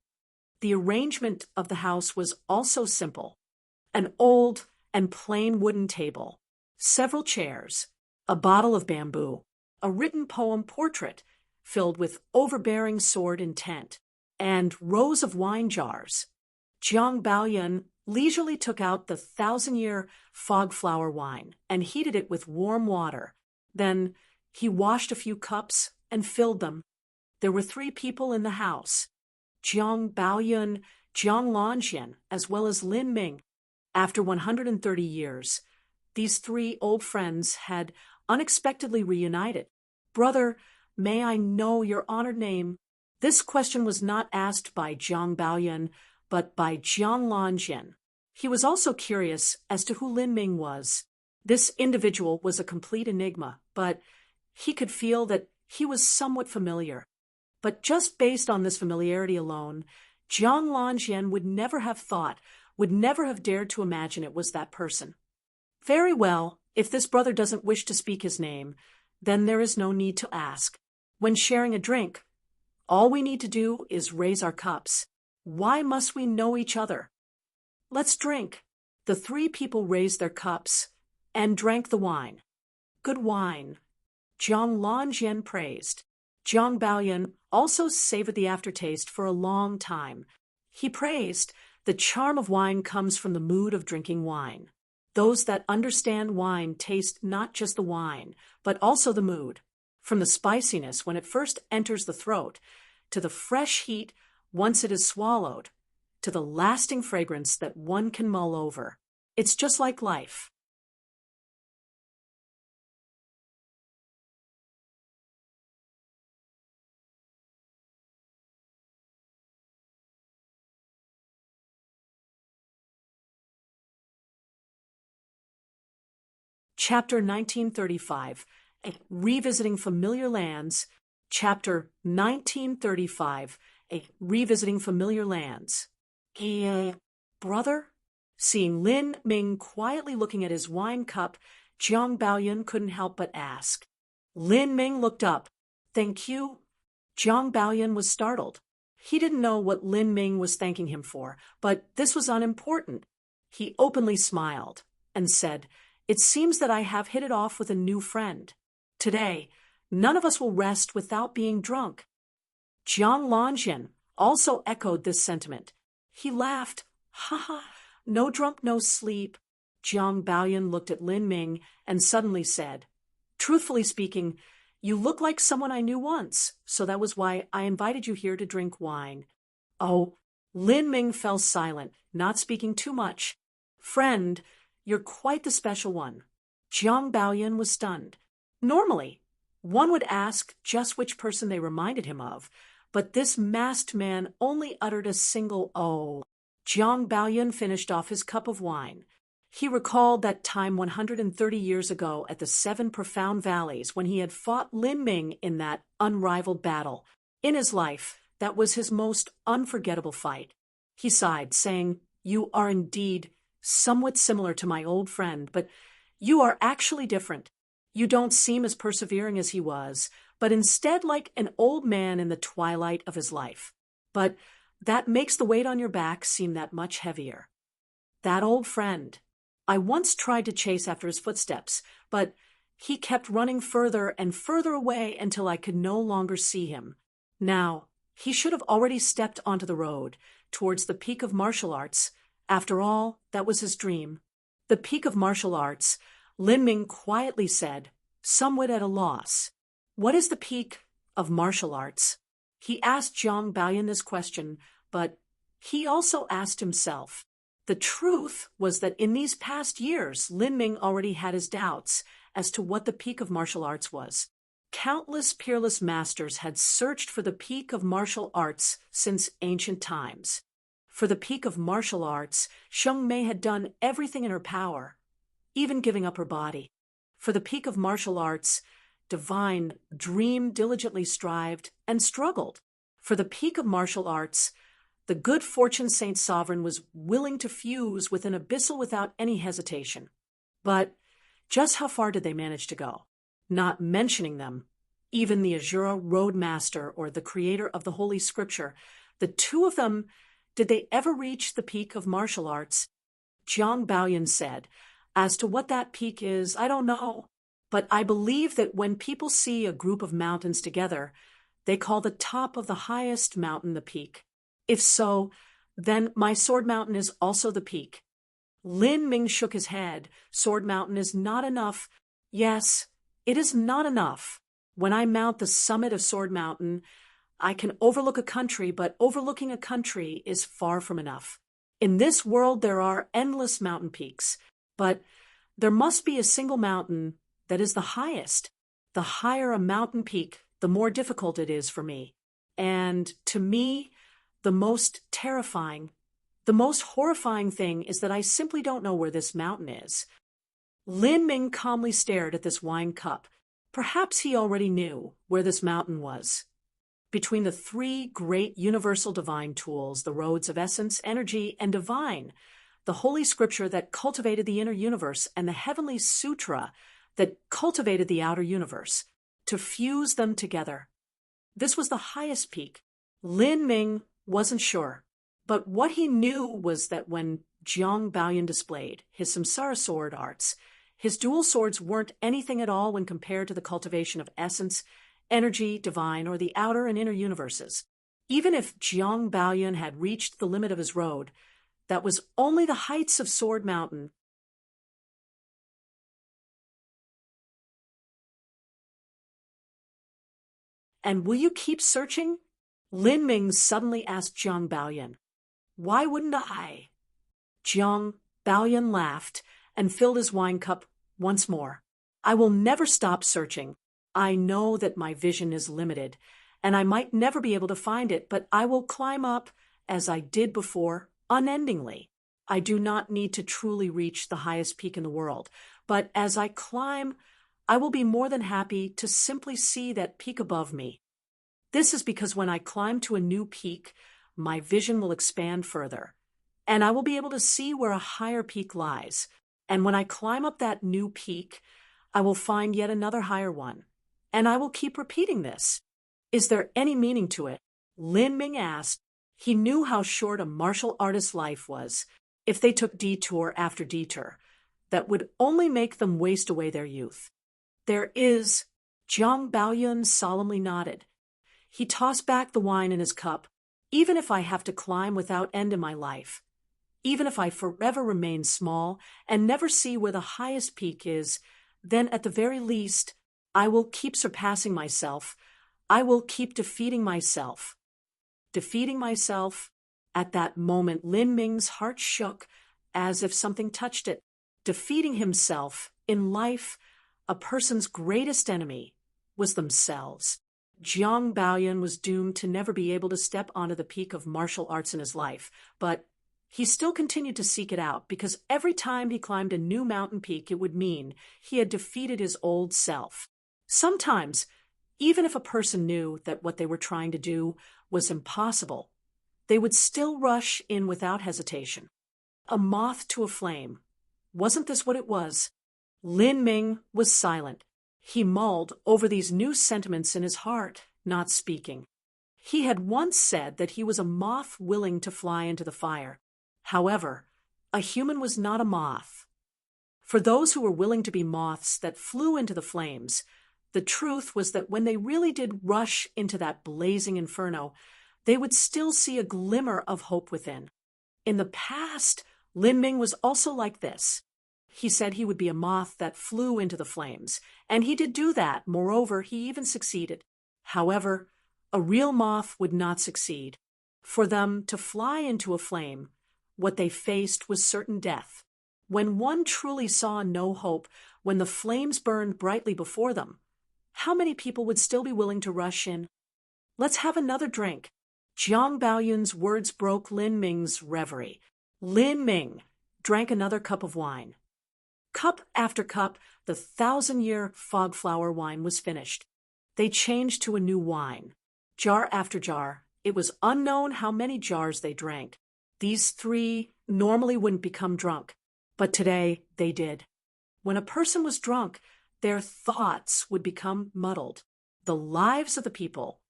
The arrangement of the house was also simple. An old and plain wooden table, several chairs, a bottle of bamboo, a written poem portrait filled with overbearing sword intent, and rows of wine jars. Jiang Baoyan leisurely took out the 1,000-year fog-flower wine and heated it with warm water. Then he washed a few cups and filled them. There were 3 people in the house: Jiang Baoyun, Jiang Lanjian, as well as Lin Ming. After 130 years, these three old friends had unexpectedly reunited. "Brother, may I know your honored name?" This question was not asked by Jiang Baoyun, but by Jiang Lanjian. He was also curious as to who Lin Ming was. This individual was a complete enigma, but he could feel that he was somewhat familiar. But just based on this familiarity alone, Jiang Lanjian would never have dared to imagine it was that person. "Very well, if this brother doesn't wish to speak his name, then there is no need to ask. When sharing a drink, all we need to do is raise our cups. Why must we know each other? Let's drink." The three people raised their cups and drank the wine. "Good wine," Jiang Lanjian praised. Jiang Baoyun also savored the aftertaste for a long time. He praised, "The charm of wine comes from the mood of drinking wine. Those that understand wine taste not just the wine, but also the mood, from the spiciness when it first enters the throat, to the fresh heat once it is swallowed, to the lasting fragrance that one can mull over. It's just like life." Chapter 1935, Revisiting Familiar Lands. Chapter 1935, Revisiting Familiar Lands. Brother? Seeing Lin Ming quietly looking at his wine cup, Jiang Baoyun couldn't help but ask. Lin Ming looked up. "Thank you?" Jiang Baoyun was startled. He didn't know what Lin Ming was thanking him for, but this was unimportant. He openly smiled and said, "It seems that I have hit it off with a new friend. Today, none of us will rest without being drunk." Jiang Lanjian also echoed this sentiment. He laughed. "Ha ha, no drunk, no sleep." Jiang Baoyun looked at Lin Ming and suddenly said, "Truthfully speaking, you look like someone I knew once, so that was why I invited you here to drink wine." "Oh." Lin Ming fell silent, not speaking too much. "Friend, you're quite the special one." Jiang Baoyun was stunned. Normally, one would ask just which person they reminded him of, but this masked man only uttered a single "oh." Jiang Baoyun finished off his cup of wine. He recalled that time 130 years ago at the Seven Profound Valleys when he had fought Lin Ming in that unrivaled battle. In his life, that was his most unforgettable fight. He sighed, saying, "You are indeed somewhat similar to my old friend, but you are actually different. You don't seem as persevering as he was, but instead like an old man in the twilight of his life. But that makes the weight on your back seem that much heavier." That old friend. I once tried to chase after his footsteps, but he kept running further and further away until I could no longer see him. Now, he should have already stepped onto the road towards the peak of martial arts. After all, that was his dream. The peak of martial arts, Lin Ming quietly said, somewhat at a loss. "What is the peak of martial arts?" He asked Jiang Baoyun this question, but he also asked himself. The truth was that in these past years, Lin Ming already had his doubts as to what the peak of martial arts was. Countless peerless masters had searched for the peak of martial arts since ancient times. For the peak of martial arts, Sheng Mei had done everything in her power, even giving up her body. For the peak of martial arts, Divine Dream diligently strived and struggled. For the peak of martial arts, the good fortune Saint Sovereign was willing to fuse with an abyssal without any hesitation. But just how far did they manage to go? Not mentioning them, even the Azura Roadmaster or the creator of the Holy Scripture, the two of them, did they ever reach the peak of martial arts? Jiang Baoyun said, "As to what that peak is, I don't know. But I believe that when people see a group of mountains together, they call the top of the highest mountain the peak. If so, then my Sword Mountain is also the peak." Lin Ming shook his head. "Sword Mountain is not enough." "Yes, it is not enough. When I mount the summit of Sword Mountain, I can overlook a country, but overlooking a country is far from enough. In this world, there are endless mountain peaks, but there must be a single mountain that is the highest. The higher a mountain peak, the more difficult it is for me. And to me, the most terrifying, the most horrifying thing is that I simply don't know where this mountain is. Lin Ming calmly stared at this wine cup. Perhaps he already knew where this mountain was. Between the three great universal divine tools, the roads of essence, energy, and divine, the Holy Scripture that cultivated the inner universe and the heavenly sutra that cultivated the outer universe, to fuse them together. This was the highest peak. Lin Ming wasn't sure, but what he knew was that when Jiang Baoyan displayed his samsara sword arts, his dual swords weren't anything at all when compared to the cultivation of essence, energy, divine, or the outer and inner universes. Even if Jiang Baoyan had reached the limit of his road, that was only the heights of Sword Mountain. And will you keep searching? Lin Ming suddenly asked Jiang Baoyan. Why wouldn't I? Jiang Baoyan laughed and filled his wine cup once more. I will never stop searching. I know that my vision is limited, and I might never be able to find it, but I will climb up, as I did before, unendingly. I do not need to truly reach the highest peak in the world, but as I climb, I will be more than happy to simply see that peak above me. This is because when I climb to a new peak, my vision will expand further, and I will be able to see where a higher peak lies. And when I climb up that new peak, I will find yet another higher one. And I will keep repeating this. Is there any meaning to it? Lin Ming asked. He knew how short a martial artist's life was if they took detour after detour that would only make them waste away their youth. There is. Jiang Baoyan solemnly nodded. He tossed back the wine in his cup. Even if I have to climb without end in my life, even if I forever remain small and never see where the highest peak is, then at the very least, I will keep surpassing myself. I will keep defeating myself. Defeating myself. At that moment, Lin Ming's heart shook as if something touched it. Defeating himself in life, a person's greatest enemy was themselves. Jiang Baoyan was doomed to never be able to step onto the peak of martial arts in his life, but he still continued to seek it out because every time he climbed a new mountain peak, it would mean he had defeated his old self. Sometimes, even if a person knew that what they were trying to do was impossible, they would still rush in without hesitation. A moth to a flame. Wasn't this what it was? Lin Ming was silent. He mulled over these new sentiments in his heart, not speaking. He had once said that he was a moth willing to fly into the fire. However, a human was not a moth. For those who were willing to be moths that flew into the flames, the truth was that when they really did rush into that blazing inferno, they would still see a glimmer of hope within. In the past, Lin Ming was also like this. He said he would be a moth that flew into the flames, and he did do that. Moreover, he even succeeded. However, a real moth would not succeed. For them to fly into a flame, what they faced was certain death. When one truly saw no hope, when the flames burned brightly before them, how many people would still be willing to rush in? Let's have another drink. Jiang Baoyan's words broke Lin Ming's reverie. Lin Ming drank another cup of wine. Cup after cup, the 1,000-year fog-flower wine was finished. They changed to a new wine. Jar after jar, it was unknown how many jars they drank. These three normally wouldn't become drunk, but today they did. When a person was drunk, their thoughts would become muddled. The lives of the people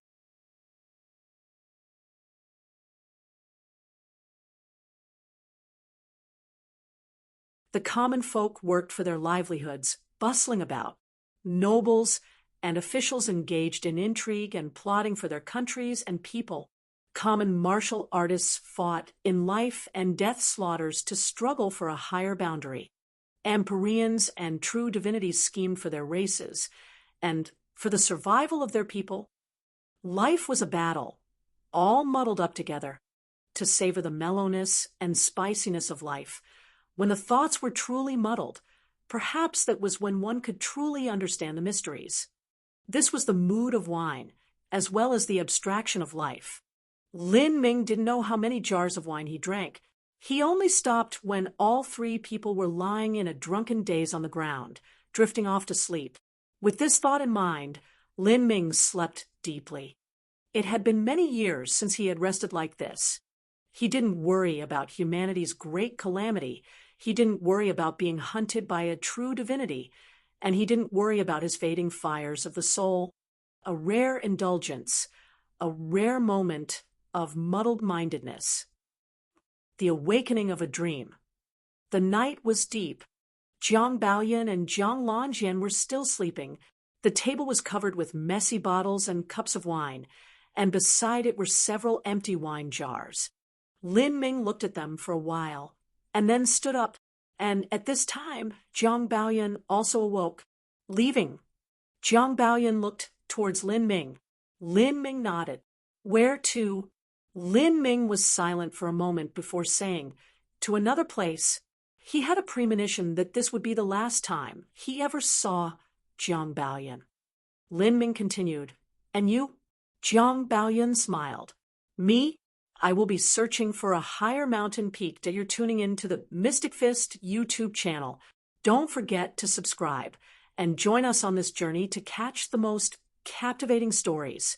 The common folk worked for their livelihoods, bustling about. Nobles and officials engaged in intrigue and plotting for their countries and people. Common martial artists fought in life and death slaughters to struggle for a higher boundary. Empyreans and true divinities schemed for their races and for the survival of their people. Life was a battle, all muddled up together, to savor the mellowness and spiciness of life. When the thoughts were truly muddled, perhaps that was when one could truly understand the mysteries. This was the mood of wine, as well as the abstraction of life. Lin Ming didn't know how many jars of wine he drank. He only stopped when all three people were lying in a drunken daze on the ground, drifting off to sleep. With this thought in mind, Lin Ming slept deeply. It had been many years since he had rested like this. He didn't worry about humanity's great calamity. He didn't worry about being hunted by a true divinity. And he didn't worry about his fading fires of the soul. A rare indulgence, a rare moment of muddled-mindedness. The awakening of a dream. The night was deep. Jiang Baoyan and Jiang Lanjian were still sleeping. The table was covered with messy bottles and cups of wine, and beside it were several empty wine jars. Lin Ming looked at them for a while, and then stood up, and at this time, Jiang Baoyan also awoke. Leaving. Jiang Baoyan looked towards Lin Ming. Lin Ming nodded. Where to? Lin Ming was silent for a moment before saying, to another place. He had a premonition that this would be the last time he ever saw Jiang Baoyan. Lin Ming continued, and you? Jiang Baoyan smiled. Me? I will be searching for a higher mountain peak that you're tuning in to the Mystic Fist YouTube channel. Don't forget to subscribe and join us on this journey to catch the most captivating stories.